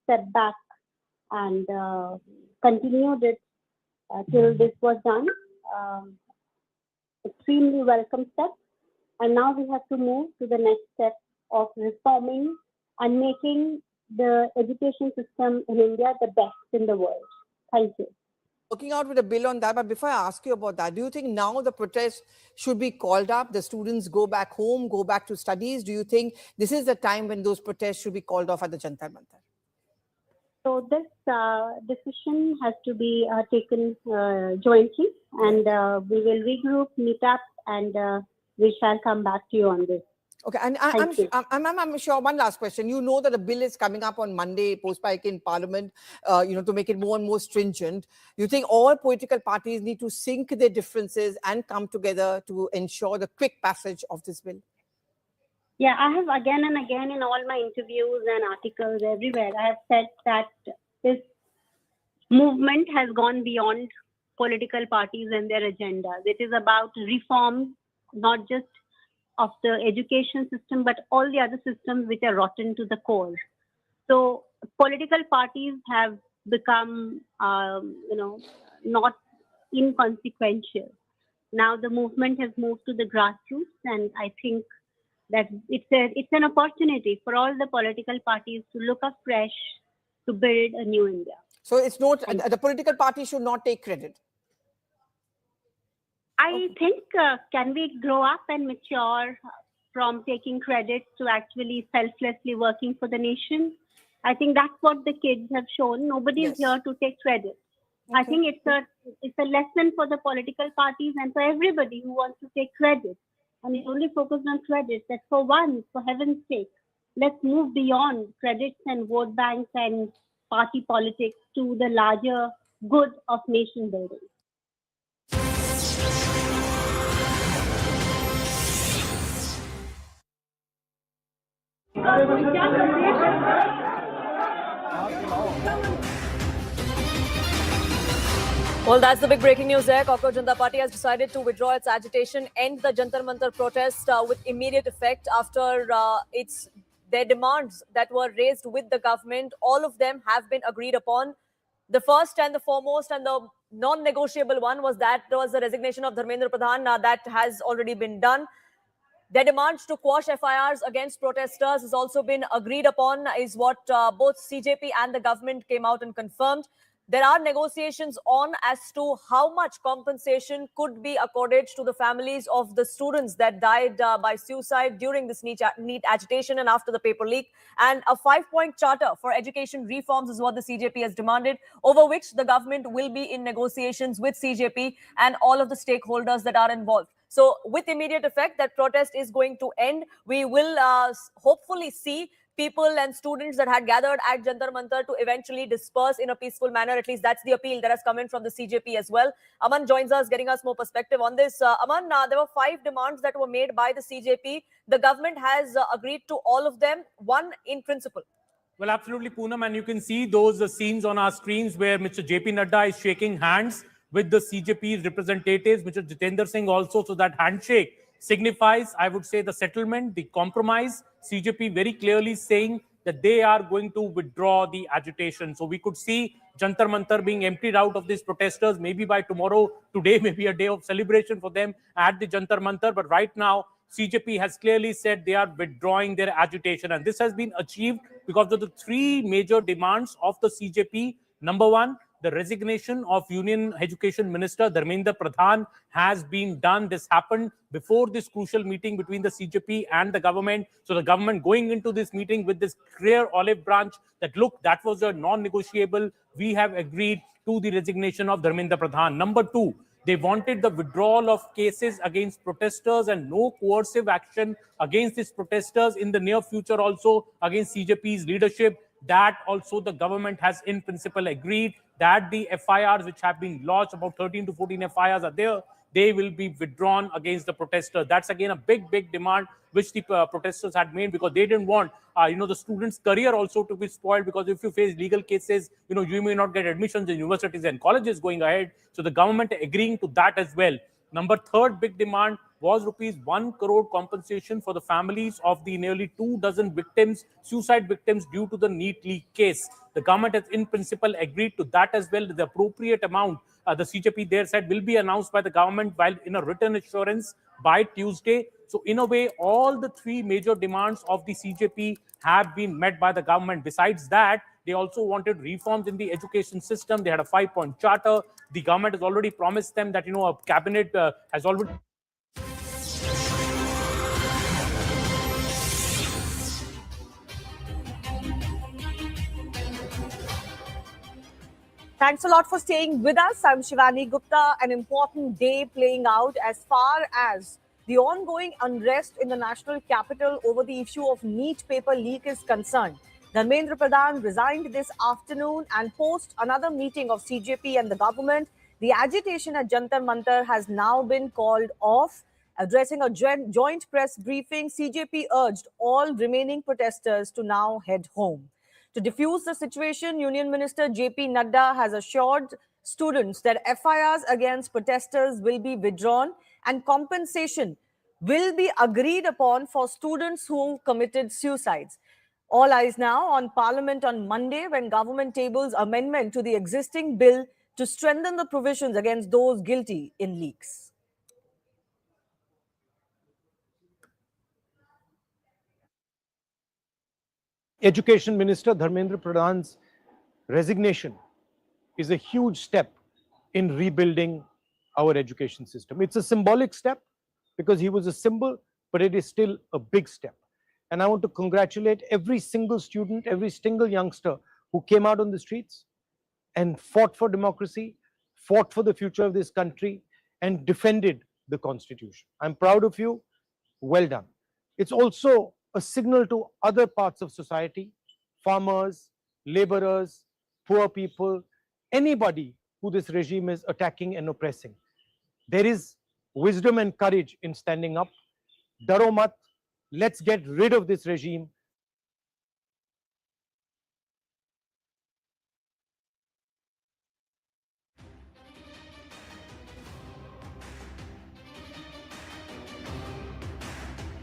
step back, and continued it till this was done. Extremely welcome step. And now we have to move to the next step of reforming and making the education system in India the best in the world. Thank you. Working out with a bill on that, but before I ask you about that, do you think now the protest should be called up? The students go back home, go back to studies. Do you think this is the time when those protests should be called off at the Jantar Mantar? So this decision has to be taken jointly, and we will regroup, meet up, and we shall come back to you on this. Okay, and I'm sure, one last question. You know that a bill is coming up on Monday, post-pike in Parliament, to make it more and more stringent. You think all political parties need to sink their differences and come together to ensure the quick passage of this bill? Yeah, I have again and again in all my interviews and articles everywhere, I have said that this movement has gone beyond political parties and their agendas. It is about reform, not just of the education system, but all the other systems which are rotten to the core. So political parties have become, not inconsequential. Now the movement has moved to the grassroots, and I think that it's an opportunity for all the political parties to look afresh to build a new India. So it's not, the political party should not take credit. I think, can we grow up and mature from taking credit to actually selflessly working for the nation? I think that's what the kids have shown. Nobody is here to take credit. Okay. I think it's a lesson for the political parties and for everybody who wants to take credit. And it only focused on credit. That for once, for heaven's sake, let's move beyond credits and vote banks and party politics to the larger good of nation building. Well, that's the big breaking news there. Cockroach Janata Party has decided to withdraw its agitation, end the Jantar Mantar protest with immediate effect after their demands that were raised with the government. All of them have been agreed upon. The first and the foremost and the non-negotiable one was the resignation of Dharmendra Pradhan. That has already been done. Their demands to quash FIRs against protesters has also been agreed upon, is what both CJP and the government came out and confirmed. There are negotiations on as to how much compensation could be accorded to the families of the students that died by suicide during this NEET agitation and after the paper leak. And a 5-point charter for education reforms is what the CJP has demanded, over which the government will be in negotiations with CJP and all of the stakeholders that are involved. So with immediate effect, that protest is going to end. We will hopefully see people and students that had gathered at Jantar Mantar to eventually disperse in a peaceful manner. At least that's the appeal that has come in from the CJP as well. Aman joins us, getting us more perspective on this. Aman, there were 5 demands that were made by the CJP. The government has agreed to all of them, one in principle. Well, absolutely, Poonam, and you can see those scenes on our screens where Mr. JP Nadda is shaking hands with the CJP's representatives, Mr. Jitendra Singh also. So that handshake signifies, I would say, the settlement, the compromise. CJP very clearly saying that they are going to withdraw the agitation. So we could see Jantar Mantar being emptied out of these protesters. Maybe by tomorrow, today may be a day of celebration for them at the Jantar Mantar. But right now, CJP has clearly said they are withdrawing their agitation. And this has been achieved because of the 3 major demands of the CJP. Number 1, the resignation of Union Education Minister Dharmendra Pradhan has been done. This happened before this crucial meeting between the CJP and the government. So the government going into this meeting with this clear olive branch that, look, that was a non-negotiable. We have agreed to the resignation of Dharmendra Pradhan. Number 2, they wanted the withdrawal of cases against protesters and no coercive action against these protesters in the near future also against CJP's leadership. That also the government has in principle agreed that the FIRs which have been lodged, about 13 to 14 FIRs are there, they will be withdrawn against the protesters. That's again a big demand which the protesters had made, because they didn't want the students' career also to be spoiled, because if you face legal cases, you may not get admissions in universities and colleges going ahead. So the government agreeing to that as well. Number 3rd big demand was rupees 1 crore compensation for the families of the nearly 24 victims, suicide victims due to the NEET leak case. The government has in principle agreed to that as well. The appropriate amount, the CJP there said, will be announced by the government while in a written assurance by Tuesday. So in a way, all the 3 major demands of the CJP have been met by the government. Besides that, they also wanted reforms in the education system. They had a 5-point charter. The government has already promised them that, a cabinet has already... Thanks a lot for staying with us. I'm Shivani Gupta. An important day playing out as far as the ongoing unrest in the national capital over the issue of NEET paper leak is concerned. Dharmendra Pradhan resigned this afternoon, and post another meeting of CJP and the government, the agitation at Jantar Mantar has now been called off. Addressing a joint press briefing, CJP urged all remaining protesters to now head home. To diffuse the situation, Union Minister JP Nadda has assured students that FIRs against protesters will be withdrawn and compensation will be agreed upon for students who committed suicides. All eyes now on Parliament on Monday, when government tables amendment to the existing bill to strengthen the provisions against those guilty in leaks. Education Minister Dharmendra Pradhan's resignation is a huge step in rebuilding our education system. It's a symbolic step because he was a symbol, but it is still a big step. And I want to congratulate every single student, every single youngster who came out on the streets and fought for democracy, fought for the future of this country, and defended the Constitution. I'm proud of you. Well done. It's also a signal to other parts of society, farmers, laborers, poor people, anybody who this regime is attacking and oppressing. There is wisdom and courage in standing up. Daro mat, let's get rid of this regime.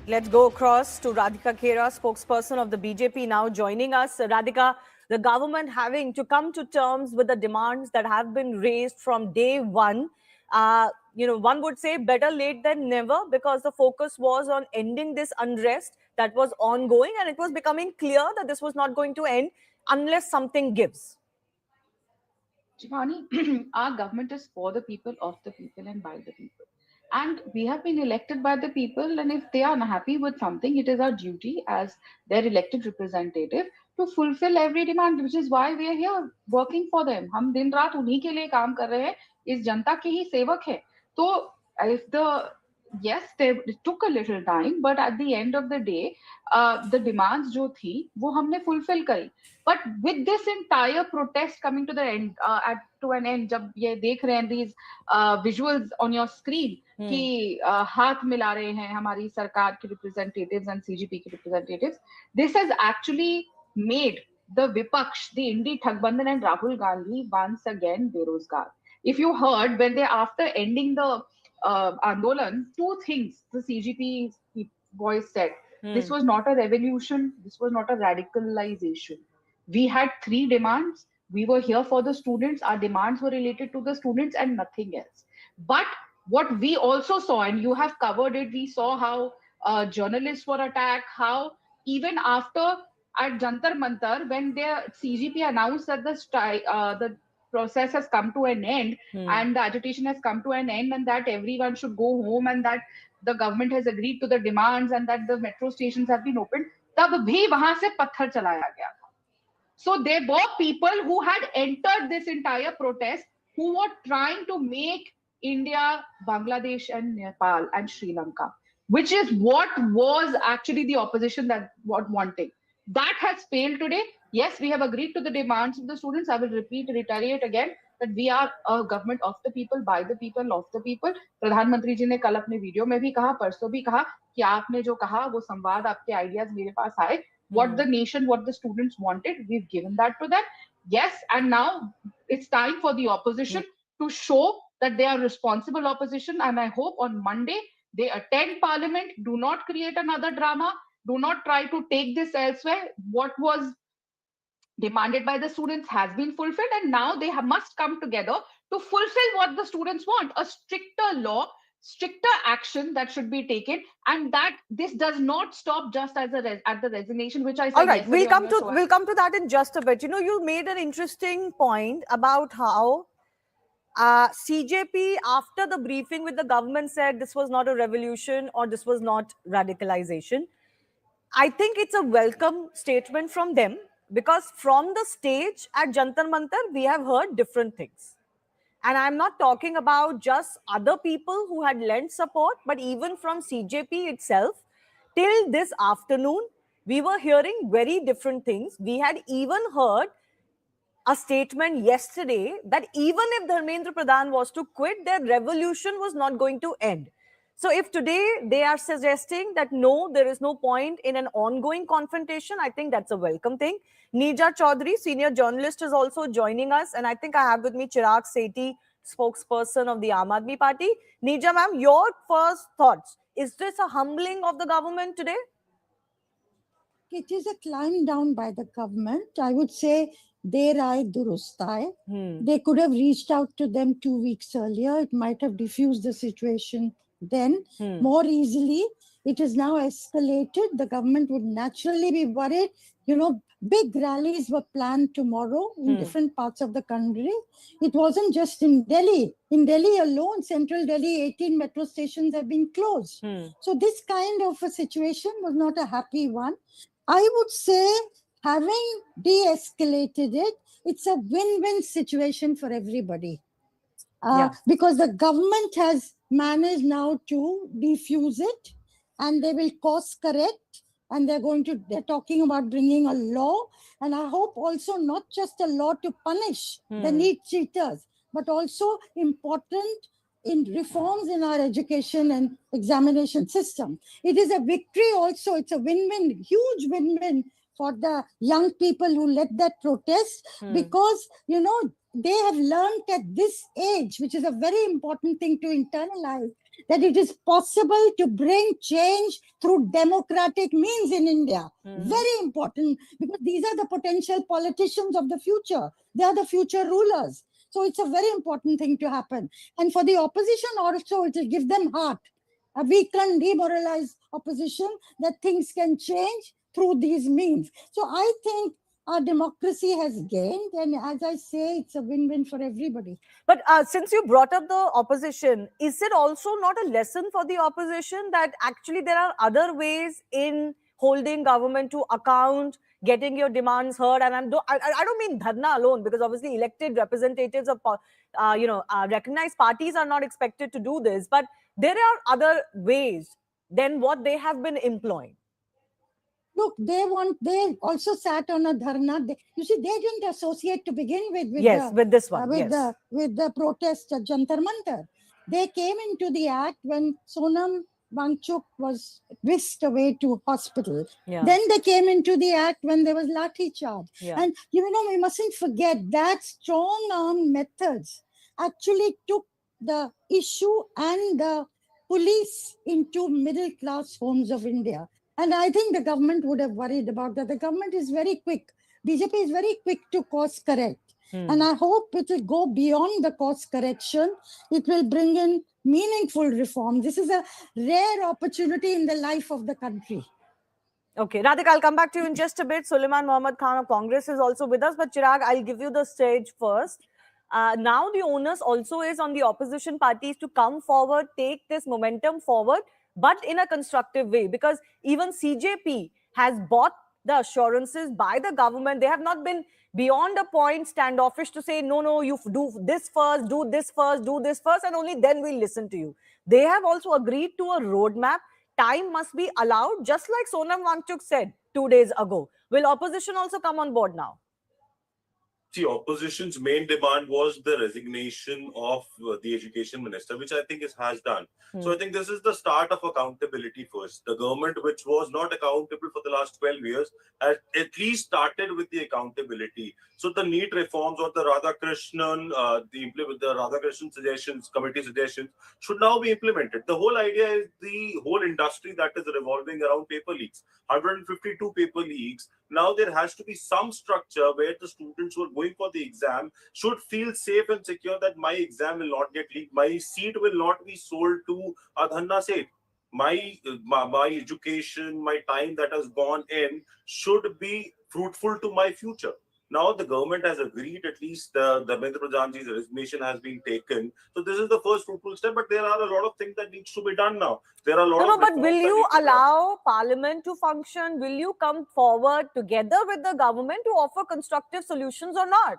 Let's go across to Radhika Khera, spokesperson of the BJP, now joining us. Radhika, the government having to come to terms with the demands that have been raised from day one. One would say better late than never, because the focus was on ending this unrest that was ongoing, and it was becoming clear that this was not going to end unless something gives. Shivani, our government is for the people, of the people, and by the people. And we have been elected by the people, and if they are unhappy with something, it is our duty as their elected representative to fulfill every demand, which is why we are here working for them. हम दिन रात उन्हीं के लिए काम कर रहे हैं, इस जनता के ही सेवक हैं. So if the yes, it took a little time, but at the end of the day, the demands जो थी वो हमने fulfill करी. But with this entire protest coming to the end, to an end, जब ये देख रहे हैं these visuals on your screen कि हाथ मिला रहे हैं हमारी सरकार के representatives and CGP के representatives, this has actually made the Vipaksh, the Indi Thakbandhan and Rahul Gandhi once again berozgar. If you heard when they after ending the Andolan, two things the CGP voice said. This was not a revolution. This was not a radicalization. We had three demands. We were here for the students. Our demands were related to the students and nothing else. But what we also saw, and you have covered it, we saw how journalists were attacked, how even after at Jantar Mantar, when the CGP announced that the process has come to an end and the agitation has come to an end and that everyone should go home and that the government has agreed to the demands and that the metro stations have been opened, tab bhi wahan se patthar chalaya gaya tha. So there were people who had entered this entire protest who were trying to make India, Bangladesh and Nepal and Sri Lanka, which is what was actually the opposition that was wanting. That has failed today. Yes, we have agreed to the demands of the students. I will reiterate again that we are a government of the people, by the people, of the people. प्रधानमंत्री जी ने कल अपने video में भी कहा, परसों भी कहा कि आपने जो कहा वो संवाद आपके आइडियाज मेरे पास आए. What the nation, what the students wanted, we've given that to them. Yes, and now it's time for the opposition to show that they are responsible opposition. And I hope on Monday they attend parliament, do not create another drama, do not try to take this elsewhere. What was demanded by the students has been fulfilled, and now they must come together to fulfill what the students want, a stricter law, stricter action that should be taken, and that this does not stop just as at the resignation, which I said. All right, we'll come to that in just a bit. You know, you made an interesting point about how CJP, after the briefing with the government, said this was not a revolution or this was not radicalization. I think it's a welcome statement from them, because from the stage at Jantar Mantar, we have heard different things. And I'm not talking about just other people who had lent support, but even from CJP itself, till this afternoon, we were hearing very different things. We had even heard a statement yesterday that even if Dharmendra Pradhan was to quit, their revolution was not going to end. So if today they are suggesting that no, there is no point in an ongoing confrontation, I think that's a welcome thing. Neeja Chaudhary, senior journalist, is also joining us. And I think I have with me Chirag Sethi, spokesperson of the Aam Aadmi Party. Neeja ma'am, your first thoughts. Is this a humbling of the government today? It is a climb down by the government. I would say Der Aaye Durust Aaye. They could have reached out to them 2 weeks earlier. It might have diffused the situation then more easily. It is now escalated. The government would naturally be worried. You know, big rallies were planned tomorrow in different parts of the country. It wasn't just in Delhi. In Delhi alone, central Delhi, 18 metro stations have been closed. So this kind of a situation was not a happy one. I would say, having de-escalated it, it's a win-win situation for everybody. Because the government has managed now to defuse it, and they will course correct, and they're talking about bringing a law, and I hope also not just a law to punish the NEET cheaters, but also important in reforms in our education and examination system. It is a victory also. It's a win-win, huge win-win for the young people who led that protest, because, you know, they have learned at this age, which is a very important thing to internalize, that it is possible to bring change through democratic means in India. Very important, because these are the potential politicians of the future. They are the future rulers. So it's a very important thing to happen. And for the opposition also, it will give them heart. We can demoralize opposition, that things can change through these means. So I think our democracy has gained, and as I say, it's a win-win for everybody. But since you brought up the opposition, is it also not a lesson for the opposition that actually there are other ways in holding government to account, getting your demands heard. And I don't mean dharna alone, because obviously elected representatives of recognized parties are not expected to do this, but there are other ways than what they have been employing. Look, they also sat on a dharna. You see, they didn't associate to begin with with this one, with the protest at Jantar Mantar. They came into the act when Sonam Wangchuk was whisked away to hospital. Yeah. Then they came into the act when there was lathi charge. Yeah. And we mustn't forget that strong arm methods actually took the issue and the police into middle class homes of India. And I think the government would have worried about that. The government is very quick. BJP is very quick to course correct. And I hope it will go beyond the course correction. It will bring in meaningful reform. This is a rare opportunity in the life of the country. Okay, Radhika, I'll come back to you in just a bit. Sulaiman Mohammad Khan of Congress is also with us. But Chirag, I'll give you the stage first. Now the onus also is on the opposition parties to come forward, take this momentum forward, but in a constructive way, because even CJP has bought the assurances by the government. They have not been beyond a point standoffish to say, no, you do this first, do this first, do this first, and only then we'll listen to you. They have also agreed to a roadmap. Time must be allowed, just like Sonam Wangchuk said 2 days ago. Will opposition also come on board now? See, opposition's main demand was the resignation of the education minister, which I think has done. So I think this is the start of accountability first. The government, which was not accountable for the last 12 years, has at least started with the accountability. So the NEET reforms or the Radhakrishnan, the Radhakrishnan suggestions, committee suggestions should now be implemented. The whole idea is the whole industry that is revolving around paper leaks. 152 paper leaks. Now there has to be some structure where the students who are going for the exam should feel safe and secure that my exam will not get leaked. My seat will not be sold to a dhanna Seth. My education, my time that has gone in should be fruitful to my future. Now the government has agreed, at least the Dharmendra Pradhanji's resignation has been taken. So this is the first fruitful step, but there are a lot of things that needs to be done now. There are a lot of but will you allow Parliament to function? Will you come forward together with the government to offer constructive solutions or not?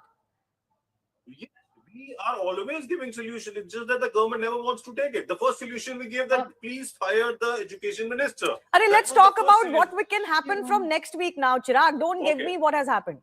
Yes, we are always giving solutions. It's just that the government never wants to take it. The first solution we gave that please fire the education minister. Let's talk about what can happen from next week now, Chirag. Don't give me what has happened.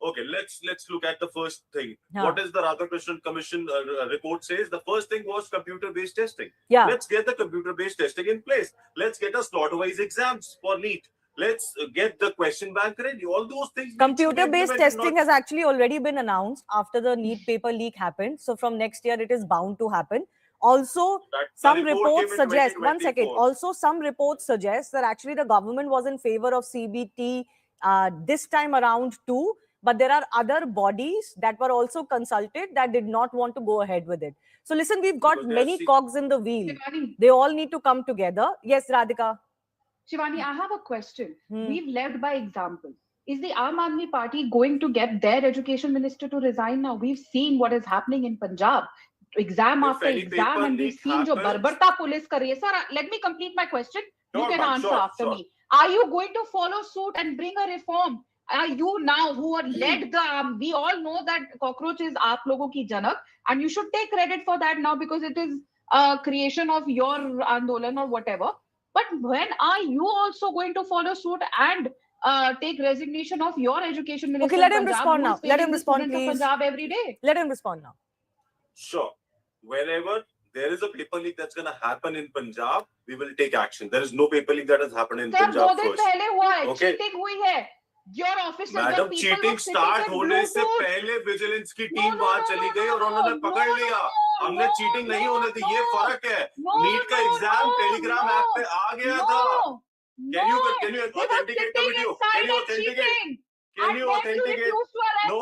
Okay, let's look at the first thing. What is the Radhakrishnan Commission report says? The first thing was computer-based testing. Yeah. Let's get the computer-based testing in place. Let's get a slot-wise exams for NEET. Let's get the question bank ready. All those things. Computer-based testing has actually already been announced after the NEET paper leak happened. So from next year, it is bound to happen. Also, some reports suggest, some reports suggest that actually the government was in favor of CBT this time around too. But there are other bodies that were also consulted that did not want to go ahead with it. So listen, we've got many cogs in the wheel. They all need to come together. Yes, Radhika. Shivani, I have a question. We've led by example. Is the Aam Aadmi Party going to get their education minister to resign now? We've seen what is happening in Punjab. Exam after exam, and we've seen jo barbarta police kar rahi hai. Sir, let me complete my question. You can answer after me. Are you going to follow suit and bring a reform? You now who are led the we all know that cockroach is aap logo ki janak, and you should take credit for that now because it is a creation of your andolan or whatever. But when are you also going to follow suit and take resignation of your education minister? Okay, let him respond now. Let him respond, please. Punjab every day. Let him respond now. Sure. Whenever there is a paper leak that's going to happen in Punjab, we will take action. There is no paper leak that has happened in Punjab first. Okay. Cheating hui hai. Your office madam cheating start होने से पहले vigilance की team वहां चली गई और उन्होंने पकड़ लिया. हमने चीटिंग नहीं होने दी. ये फर्क है. नीट का एग्जाम टेलीग्राम ऐप पे आ गया था. Can you authenticate the video? Can you authenticate? Can you authenticate? No.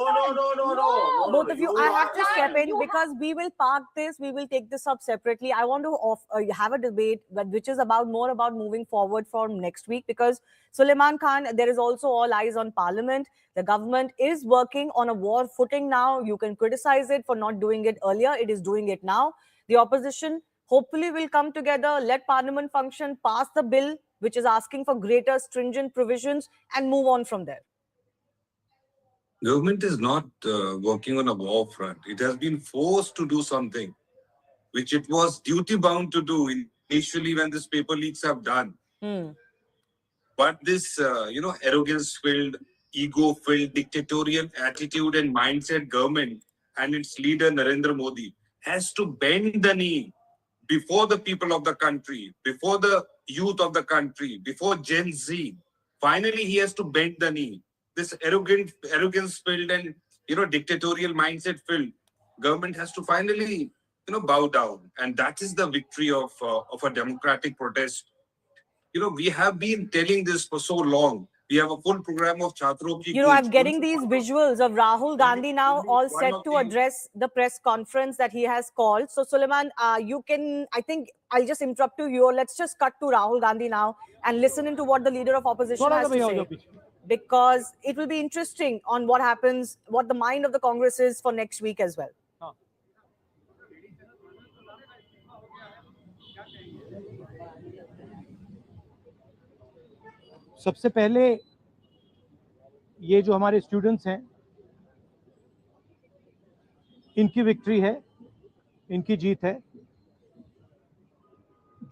Both of you, I have to step in because we will park this. We will take this up separately. I want to have a debate, which is more about moving forward from next week, because Sulaiman Khan, there is also all eyes on Parliament. The government is working on a war footing now. You can criticize it for not doing it earlier. It is doing it now. The opposition hopefully will come together, let Parliament function, pass the bill, which is asking for greater stringent provisions, and move on from there. Government is not working on a war front. It has been forced to do something which it was duty bound to do initially when this paper leaks have done. But this, arrogance-filled, ego-filled, dictatorial attitude and mindset government and its leader Narendra Modi has to bend the knee before the people of the country, before the youth of the country, before Gen Z. Finally, he has to bend the knee. This arrogance-filled and dictatorial mindset-filled government has to finally bow down, and that is the victory of a democratic protest. We have been telling this for so long. We have a full program of Chhatron ki I'm getting these visuals of Rahul Gandhi now all set to address the press conference that he has called. So, Suleiman, I think I'll just interrupt you. Let's just cut to Rahul Gandhi now and listen into what the leader of opposition has to say. Because it will be interesting on what happens, what the mind of the Congress is for next week as well. सबसे पहले ये जो हमारे students हैं, इनकी victory है, इनकी जीत है,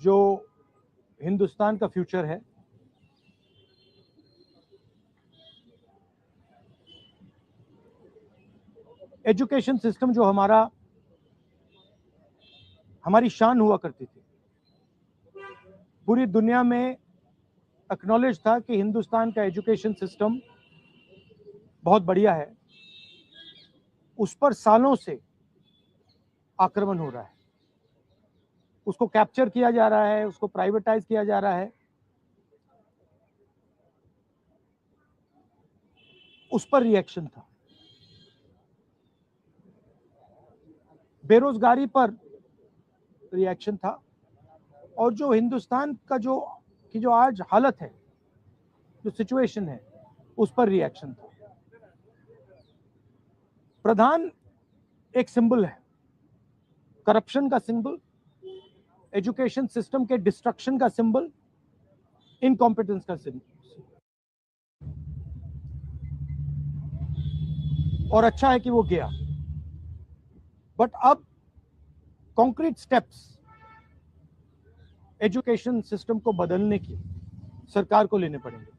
जो हिंदुस्तान का फ्यूचर है। एजुकेशन सिस्टम जो हमारी शान हुआ करती थी, पूरी दुनिया में एक्नॉलेज था कि हिंदुस्तान का एजुकेशन सिस्टम बहुत बढ़िया है, उस पर सालों से आक्रमण हो रहा है, उसको कैप्चर किया जा रहा है, उसको प्राइवेटाइज किया जा रहा है, उस पर रिएक्शन था। बेरोजगारी पर रिएक्शन था, और जो हिंदुस्तान का जो आज हालत है, जो सिचुएशन है, उस पर रिएक्शन था। प्रधान एक सिंबल है, करप्शन का सिंबल, एजुकेशन सिस्टम के डिस्ट्रक्शन का सिंबल, इनकॉम्पिटेंस का सिंबल। और अच्छा है कि वो गया, बट अब कॉन्क्रीट स्टेप्स एजुकेशन सिस्टम को बदलने की सरकार को लेने पड़ेंगे।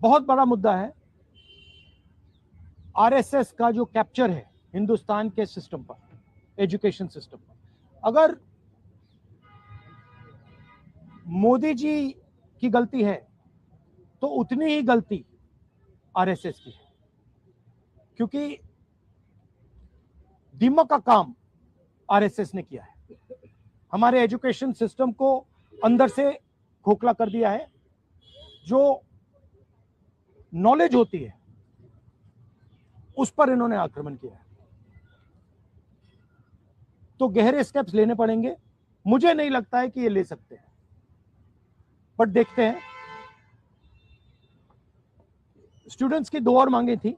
बहुत बड़ा मुद्दा है आरएसएस का जो कैप्चर है हिंदुस्तान के सिस्टम पर, एजुकेशन सिस्टम पर। अगर मोदी जी की गलती है तो उतनी ही गलती आरएसएस की है, क्योंकि दीमक का काम आरएसएस ने किया है, हमारे एजुकेशन सिस्टम को अंदर से खोखला कर दिया है। जो नॉलेज होती है उस पर इन्होंने आक्रमण किया है। तो गहरे स्टेप्स लेने पड़ेंगे। मुझे नहीं लगता है कि ये ले सकते हैं, बट देखते हैं। स्टूडेंट्स की 2 और मांगे थी,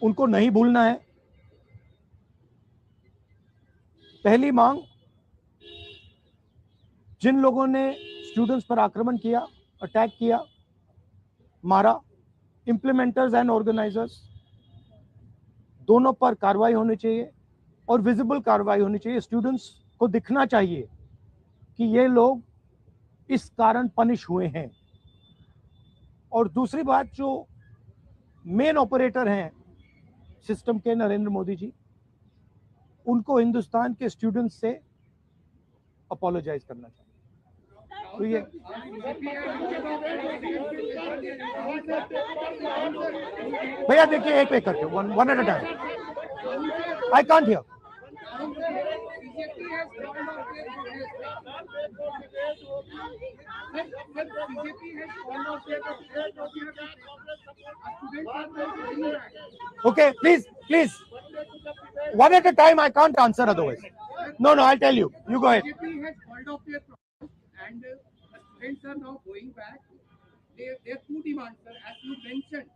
उनको नहीं भूलना है। पहली मांग, जिन लोगों ने स्टूडेंट्स पर आक्रमण किया, अटैक किया, मारा, इंप्लीमेंटर्स एंड ऑर्गेनाइजर्स, दोनों पर कार्रवाई होनी चाहिए और विजिबल कार्रवाई होनी चाहिए। स्टूडेंट्स को दिखना चाहिए कि ये लोग इस कारण पनिश हुए हैं। और दूसरी बात, जो मेन ऑपरेटर हैं सिस्टम के, नरेंद्र मोदी जी, उनको हिंदुस्तान के स्टूडेंट्स से अपोलोजाइज करना चाहिए। तो ये भैया देखिए, एक करके one at a time. I can't hear. Okay, please, one at a time. I can't answer otherwise. No, I'll tell you. You go ahead. BJP has called off their protest, and students are now going back. Their 2 demands, sir, as you mentioned,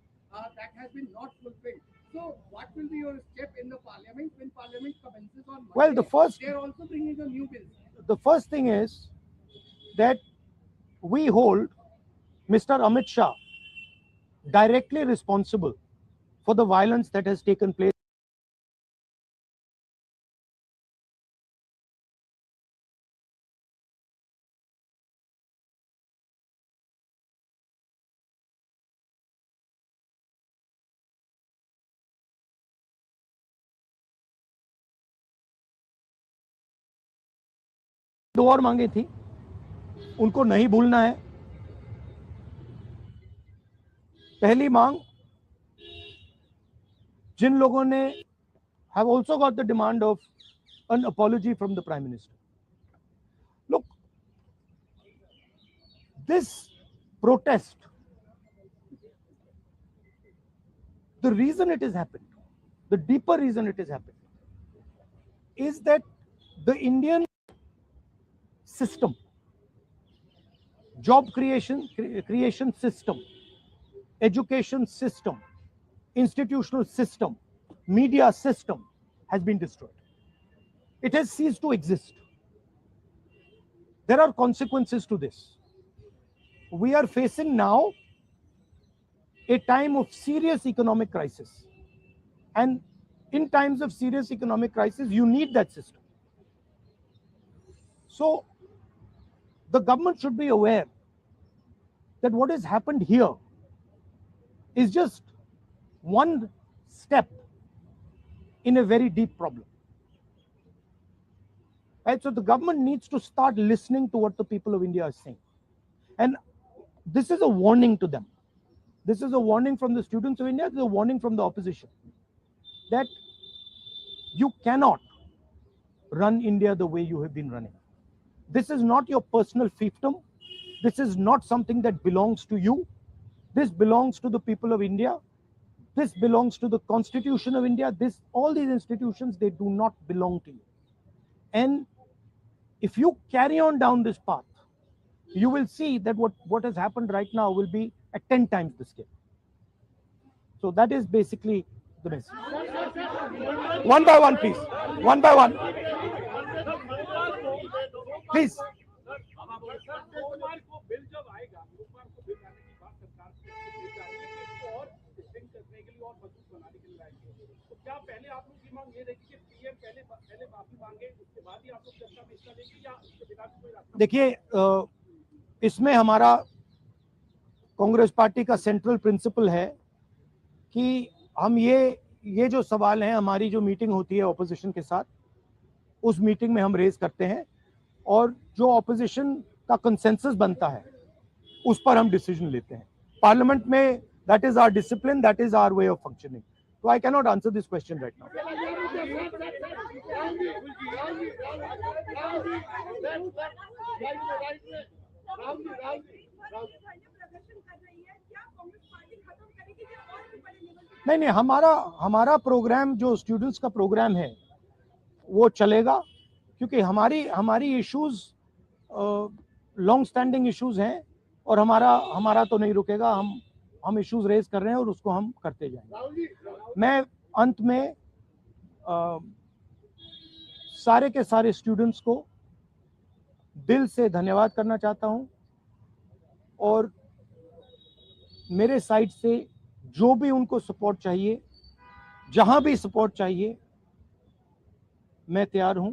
that has been not fulfilled. So, what will be your step in the parliament when parliament commences on Monday? Well, they are also bringing a new bill. The first thing is that we hold Mr. Amit Shah directly responsible for the violence that has taken place. दो और मांगे थी, उनको नहीं भूलना है। पहली मांग, जिन लोगों ने have also got the demand of an apology from the Prime Minister. Look, this protest, the reason it has happened, the deeper reason it has happened, is that the Indian system, job creation system, education system, institutional system, media system has been destroyed. It has ceased to exist. There are consequences to this. We are facing now a time of serious economic crisis. And in times of serious economic crisis, you need that system. So the government should be aware that what has happened here is just one step in a very deep problem. Right? So the government needs to start listening to what the people of India are saying. And this is a warning to them. This is a warning from the students of India, this is a warning from the opposition, that you cannot run India the way you have been running. This is not your personal fiefdom. This is not something that belongs to you. This belongs to the people of India. This belongs to the Constitution of India. All these institutions, they do not belong to you. And if you carry on down this path, you will see that what has happened right now will be at 10 times the scale. So that is basically the message. One by one, please. One by one. Please. देखिए, इसमें हमारा Congress party का central principal है कि हम ये जो सवाल हैं, हमारी जो मीटिंग होती है ऑपोजिशन के साथ, उस मीटिंग में हम रेज करते हैं और जो ऑपोजिशन का कंसेंसस बनता है उस पर हम डिसीजन लेते हैं पार्लियामेंट में. That is our discipline, that is our way of functioning. So I cannot answer this question right now. नहीं, हमारा प्रोग्राम जो स्टूडेंट्स का प्रोग्राम है वो चलेगा, क्योंकि हमारी इश्यूज लॉन्ग स्टैंडिंग इश्यूज हैं और हमारा तो नहीं रुकेगा. हम इश्यूज रेज कर रहे हैं और उसको हम करते जाएंगे. मैं अंत में सारे के सारे स्टूडेंट्स को दिल से धन्यवाद करना चाहता हूं और मेरे साइड से जो भी उनको सपोर्ट चाहिए, जहां भी सपोर्ट चाहिए, मैं तैयार हूं.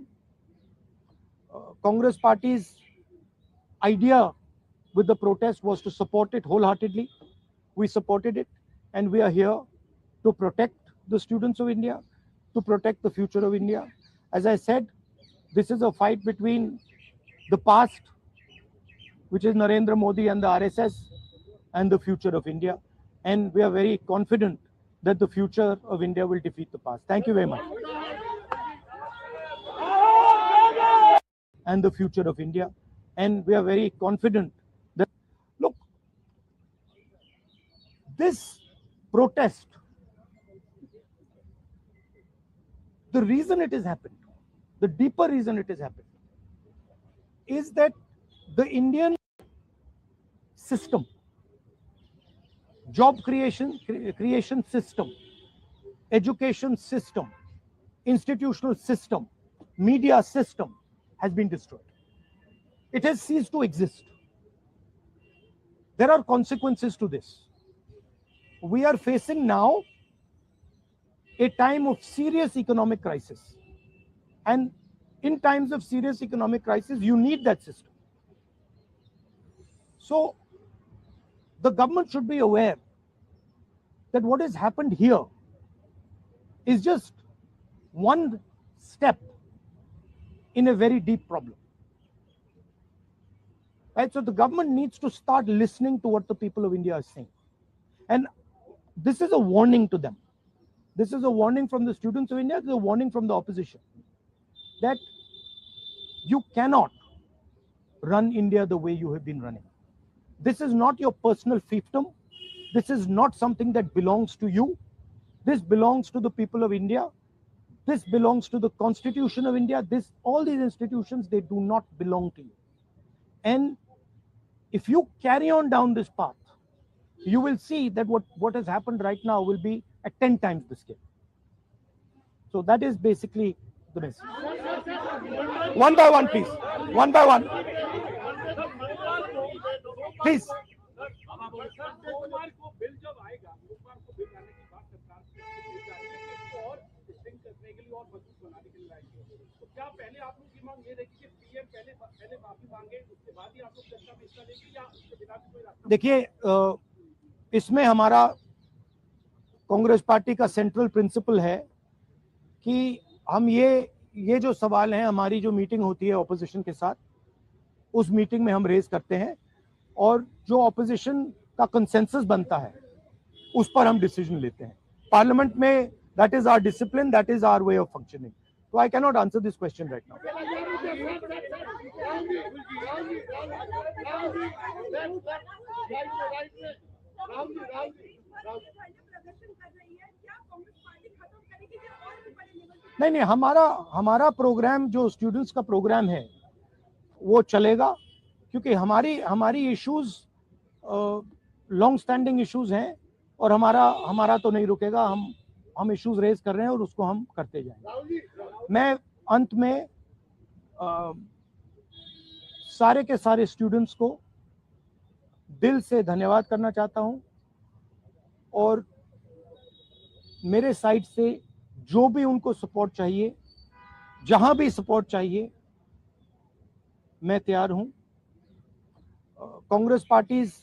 Congress parties idea with the protest was to support it wholeheartedly. We supported it, and we are here to protect the students of India, to protect the future of India. As I said, this is a fight between the past, which is Narendra Modi and the RSS, and the future of India. And we are very confident that the future of India will defeat the past. Thank you very much. And the future of India. And we are very confident that, look, this protest, the reason it has happened, the deeper reason it has happened, is that the Indian system, job creation system, education system, institutional system, media system has been destroyed. It has ceased to exist. There are consequences to this. we are facing now a time of serious economic crisis. And in times of serious economic crisis, you need that system. So the government should be aware that what has happened here is just one step in a very deep problem. Right? So the government needs to start listening to what the people of India are saying. And this is a warning to them. This is a warning from the students of India, this is a warning from the opposition, that you cannot run India the way you have been running. This is not your personal fiefdom. This is not something that belongs to you. This belongs to the people of India. This belongs to the Constitution of India. All these institutions, they do not belong to you. And if you carry on down this path, you will see that what has happened right now will be at 10 times the scale. So that is basically the message. One by one, please. One by one. Please. देखिए, इसमें हमारा Congress party का central principal है कि हम ये जो सवाल हैं, हमारी जो मीटिंग होती है ऑपोजिशन के साथ, उस मीटिंग में हम रेज करते हैं और जो ऑपोजिशन का कंसेंसस बनता है उस पर हम डिसीजन लेते हैं पार्लियामेंट में. That is our discipline, that is our way of functioning. So I cannot answer this question right now. नहीं, हमारा प्रोग्राम जो स्टूडेंट्स का प्रोग्राम है वो चलेगा, क्योंकि हमारी इश्यूज लॉन्ग स्टैंडिंग इश्यूज हैं और हमारा तो नहीं रुकेगा. हम इश्यूज रेज कर रहे हैं और उसको हम करते जाएंगे. मैं अंत में सारे के सारे स्टूडेंट्स को दिल से धन्यवाद करना चाहता हूं और मेरे साइड से जो भी उनको सपोर्ट चाहिए, जहां भी सपोर्ट चाहिए, मैं तैयार हूं. Congress parties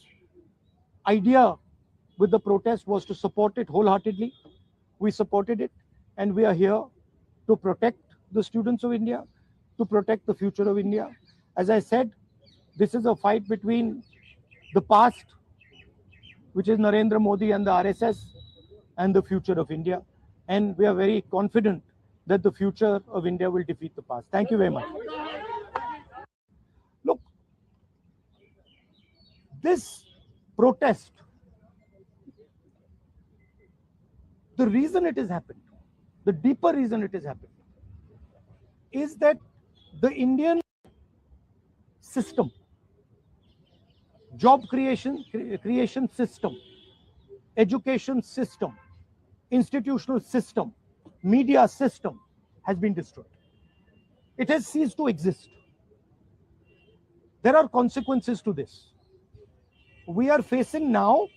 idea with the protest was to support it wholeheartedly. We supported it, and we are here to protect the students of India, to protect the future of India. As I said, this is a fight between the past, which is Narendra Modi and the RSS, and the future of India. And we are very confident that the future of India will defeat the past. Thank you very much. Look, this protest, the reason it has happened, the deeper reason it has happened, is that the Indian system, job creation system, education system, institutional system, media system has been destroyed. It has ceased to exist. There are consequences to this. We are facing now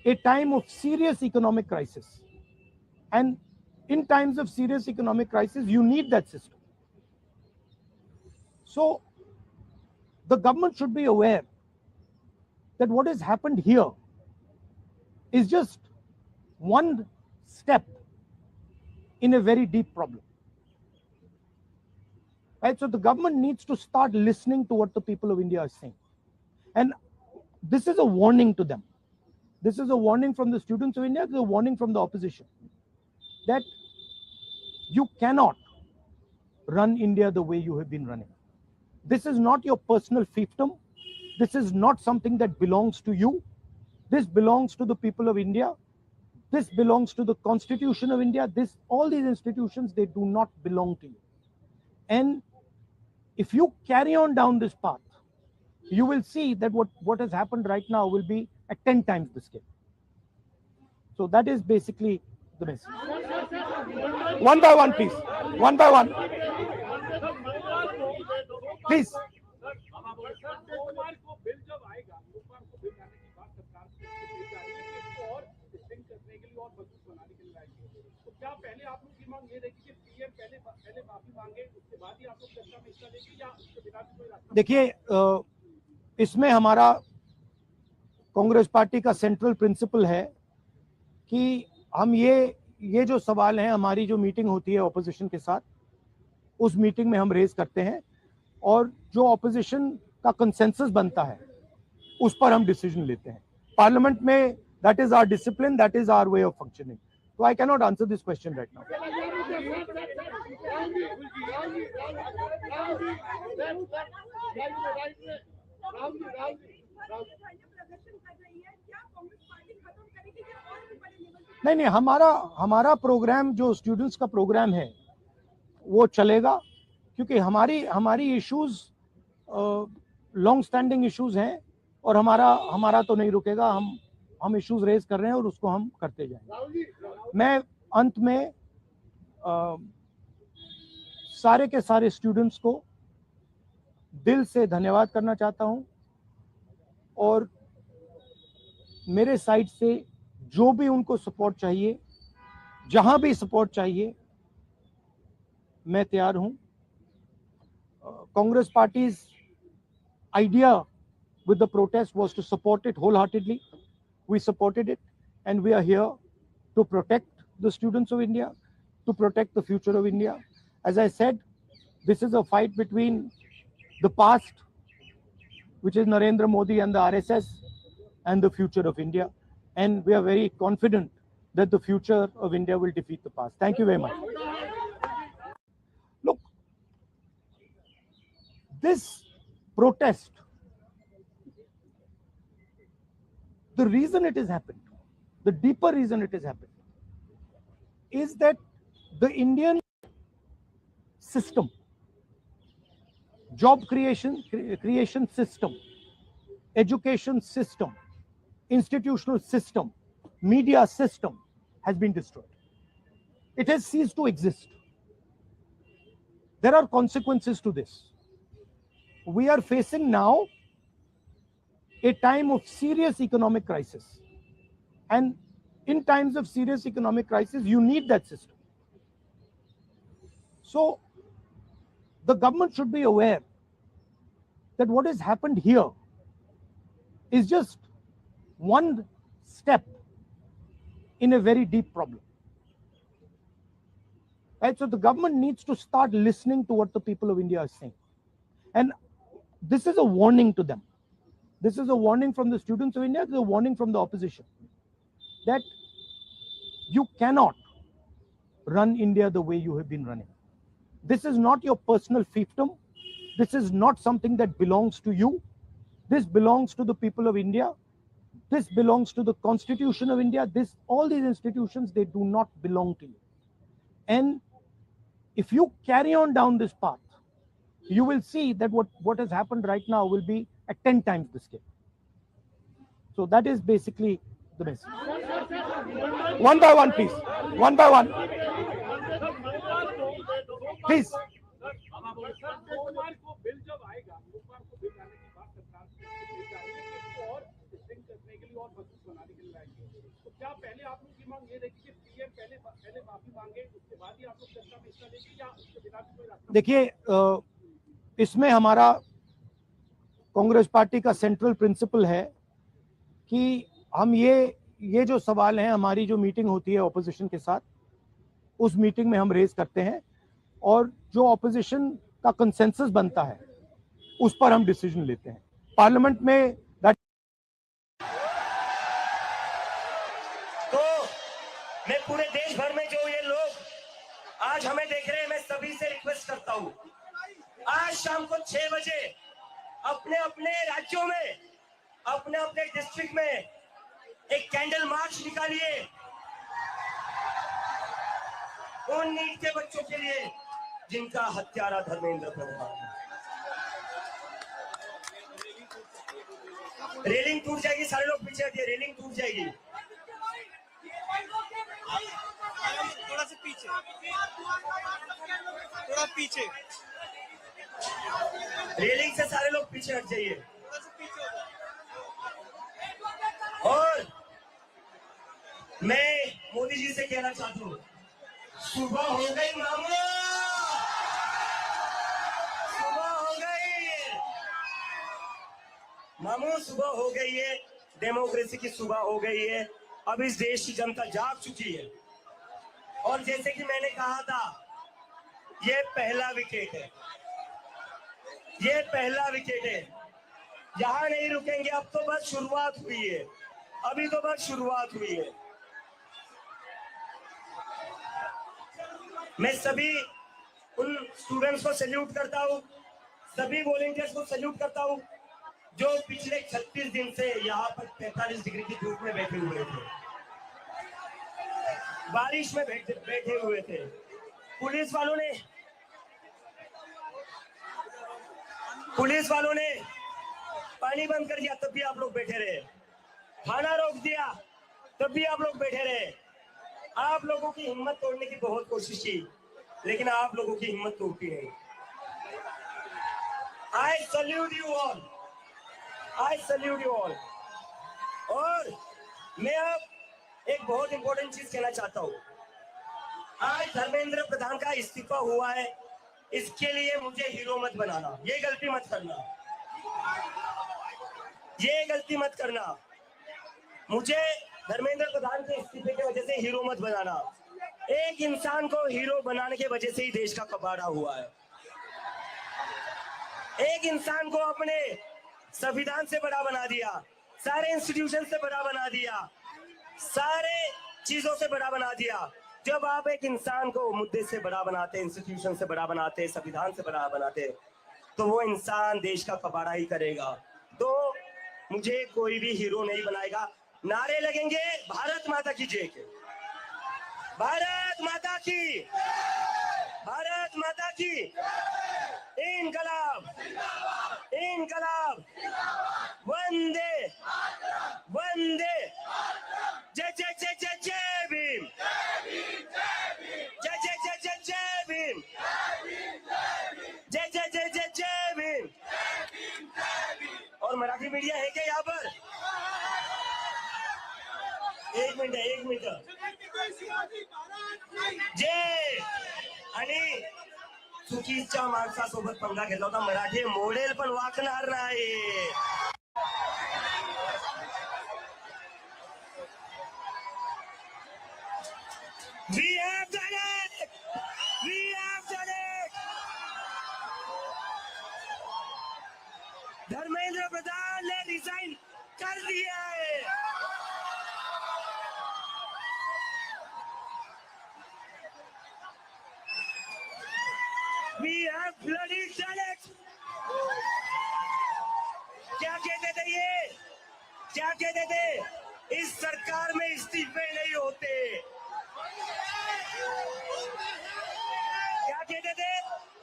a time of serious economic crisis. And in times of serious economic crisis, you need that system. So the government should be aware that what has happened here is just one step in a very deep problem. Right? So the government needs to start listening to what the people of India are saying. And this is a warning to them. This is a warning from the students of India, this is a warning from the opposition, that you cannot run India the way you have been running. This is not your personal fiefdom. This is not something that belongs to you. This belongs to the people of India. This belongs to the Constitution of India. All these institutions, they do not belong to you. And if you carry on down this path, you will see that what has happened right now will be at 10 times the scale. So that is basically the message. One by one, please. One by one. Please. बनाने के लिए लाएंगे। तो क्या पहले आप लोग की मांग ये रहेगी कि पीएम पहले माफी मांगे, उसके बाद ही आप लोग चर्चा में हिस्सा लेंगे, या उसके बिना भी कोई रास्ता? देखिए, इसमें हमारा कांग्रेस पार्टी का सेंट्रल प्रिंसिपल है कि हम ये जो सवाल हैं, हमारी जो मीटिंग होती है ऑपोजिशन के साथ, उस मीटिंग में हम रेज करते हैं और जो ऑपोजिशन का कंसेंसस बनता है उस पर हम डिसीजन लेते हैं पार्लियामेंट में. That is our discipline, that is our way of functioning. So I cannot answer this question right now. नहीं, हमारा प्रोग्राम जो स्टूडेंट्स का प्रोग्राम है वो चलेगा, क्योंकि हमारी इश्यूज लॉन्ग स्टैंडिंग इश्यूज हैं और हमारा तो नहीं रुकेगा. हम इश्यूज रेज कर रहे हैं और उसको हम करते जाएंगे. मैं अंत में सारे के सारे स्टूडेंट्स को दिल से धन्यवाद करना चाहता हूं और मेरे साइड से जो भी उनको सपोर्ट चाहिए, जहां भी सपोर्ट चाहिए, मैं तैयार हूं. Congress parties idea with the protest was to support it wholeheartedly. We supported it and we are here to protect the students of India, to protect the future of India. As I said, this is a fight between the past, which is Narendra Modi and the RSS, and the future of India. And we are very confident that the future of India will defeat the past. Thank you very much. Look, this protest, the reason it has happened, the deeper reason it has happened, is that the Indian system, job creation system, education system, institutional system, media system has been destroyed. It has ceased to exist. There are consequences to this. We are facing now a time of serious economic crisis. And in times of serious economic crisis, you need that system. So the government should be aware that what has happened here is just one step in a very deep problem. Right? So the government needs to start listening to what the people of India are saying. And this is a warning to them. This is a warning from the students of India, this is a warning from the opposition, that you cannot run India the way you have been running. This is not your personal fiefdom. This is not something that belongs to you. This belongs to the people of India. This belongs to the Constitution of India. All these institutions, they do not belong to you. And if you carry on down this path, you will see that what has happened right now will be at 10 times the scale. So that is basically the message. One by one, please. One by one. Please. देखिए, इसमें हमारा Congress party का central principal है कि हम ये जो सवाल हैं, हमारी जो मीटिंग होती है ऑपोजिशन के साथ, उस मीटिंग में हम रेज करते हैं और जो ऑपोजिशन का कंसेंसस बनता है उस पर हम डिसीजन लेते हैं पार्लियामेंट में. तो मैं पूरे देश भर में जो ये लोग आज हमें देख रहे हैं, मैं सभी से रिक्वेस्ट करता हूं, आज शाम को 6 बजे अपने अपने राज्यों में, अपने अपने डिस्ट्रिक्ट में एक कैंडल मार्च निकालिए उन नीट के बच्चों के लिए जिनका हत्यारा धर्मेंद्र प्रधान है. रेलिंग टूट जाएगी, सारे लोग पीछे हटिए, रेलिंग टूट जाएगी. थोड़ा सा पीछे, थोड़ा पीछे, रेलिंग से सारे लोग पीछे हट जाइए. और मैं मोदी जी से कहना चाहता हूँ, सुबह हो गई मामू, सुबह हो गई मामू, सुबह हो गई है, डेमोक्रेसी की सुबह हो गई है। अब इस देश की जनता जाग चुकी है और जैसे कि मैंने कहा था, ये पहला विकेट है, ये पहला विकेट है। यहां नहीं रुकेंगे, अब तो बस शुरुआत हुई है, अभी तो बस शुरुआत हुई है। मैं सभी उन स्टूडेंट्स को सैल्यूट करता हूं, सभी वॉलंटियर्स को सैल्यूट करता हूं जो पिछले 36 दिन से यहाँ पर 45 डिग्री की धूप में बैठे हुए थे, बारिश में बैठे हुए थे। पुलिस वालों ने पानी बंद कर दिया तब भी आप लोग बैठे रहे, खाना रोक दिया तब भी आप लोग बैठे रहे। आप लोगों की हिम्मत तोड़ने की बहुत कोशिश की, लेकिन आप लोगों की हिम्मत टूटी नहीं। I salute you all. I salute you all. और मैं अब एक बहुत इंपॉर्टेंट चीज कहना चाहता हूँ। आज धर्मेंद्र प्रधान का इस्तीफा हुआ है, इसके लिए मुझे हीरो मत बनाना, ये गलती मत करना, ये गलती मत करना। मुझे धर्मेंद्र प्रधान के इस्तीफे की वजह से हीरो मत बनाना। एक इंसान को हीरो बनाने की वजह से ही देश का कबाड़ा हुआ है। एक इंसान को अपने संविधान से बड़ा बना दिया, सारे इंस्टीट्यूशन से बड़ा बना दिया, सारे चीजों से बड़ा बना दिया। जब आप एक इंसान को मुद्दे से बड़ा बनाते, इंस्टीट्यूशन से बड़ा बनाते, संविधान से बड़ा बनाते, तो वो इंसान देश का कबाड़ा ही करेगा। तो मुझे कोई भी हीरो नहीं बनाएगा। नारे लगेंगे भारत माता की जय के, भारत माता की, भारत माता की, इनकलाब, इनकलाब, वंदे वंदे, जय जय जय जय जय भीम, जय जय जय जय जय भीम, जय जय जय जय जय भीम। और मराठी मीडिया है क्या यहाँ पर? एक मिनिट, एक मिनिट। जय आणि चुकीच्या माणसासोबत पंगा घेतला होता, मराठी मोडेल पण वाकणार नाही। We have done it! We have done it! Dharmendra Pradhan ने रिजाइन कर दिया है। We have bloody done it! क्या कहते थे ये? क्या कहते थे? इस सरकार में इस्तीफे नहीं होते। क्या कहते थे?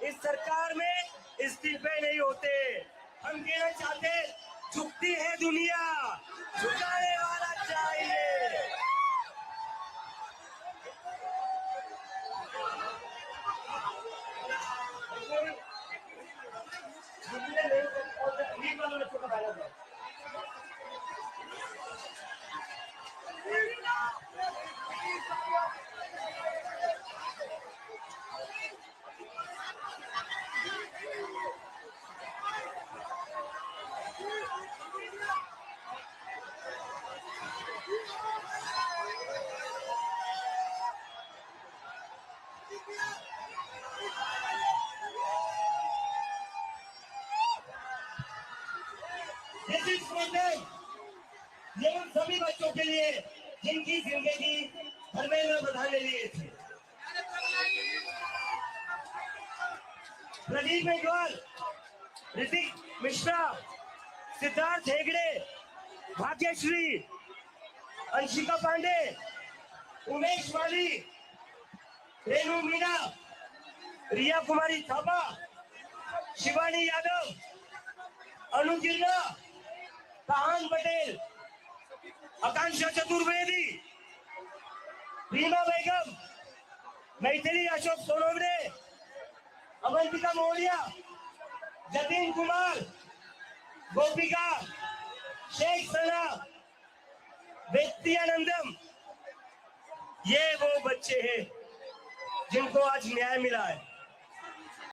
इस सरकार में इस्तीफे नहीं होते। हम कहना चाहते, झुकती है दुनिया, झुकाने वाला चाहिए। ये उन सभी बच्चों के लिए जिनकी जिंदगी धर्मेंद्र प्रधान ने लिए थे। प्रदीप मेघवाल, ऋतिक मिश्रा, सिद्धार्थ हेगड़े, भाग्यश्री, अंशिका पांडे, उमेश माली, रेणु मीणा, रिया कुमारी थापा, शिवानी यादव, अनु गिरना, काहन पटेल, आकांक्षा चतुर्वेदी, रीमा बेगम, मैथिली अशोक सोनवणे, अवंतिका मौर्या, जतिन कुमार, गोपिका, शेख सना, व्यक्तियानंदम, ये वो बच्चे हैं जिनको आज न्याय मिला है।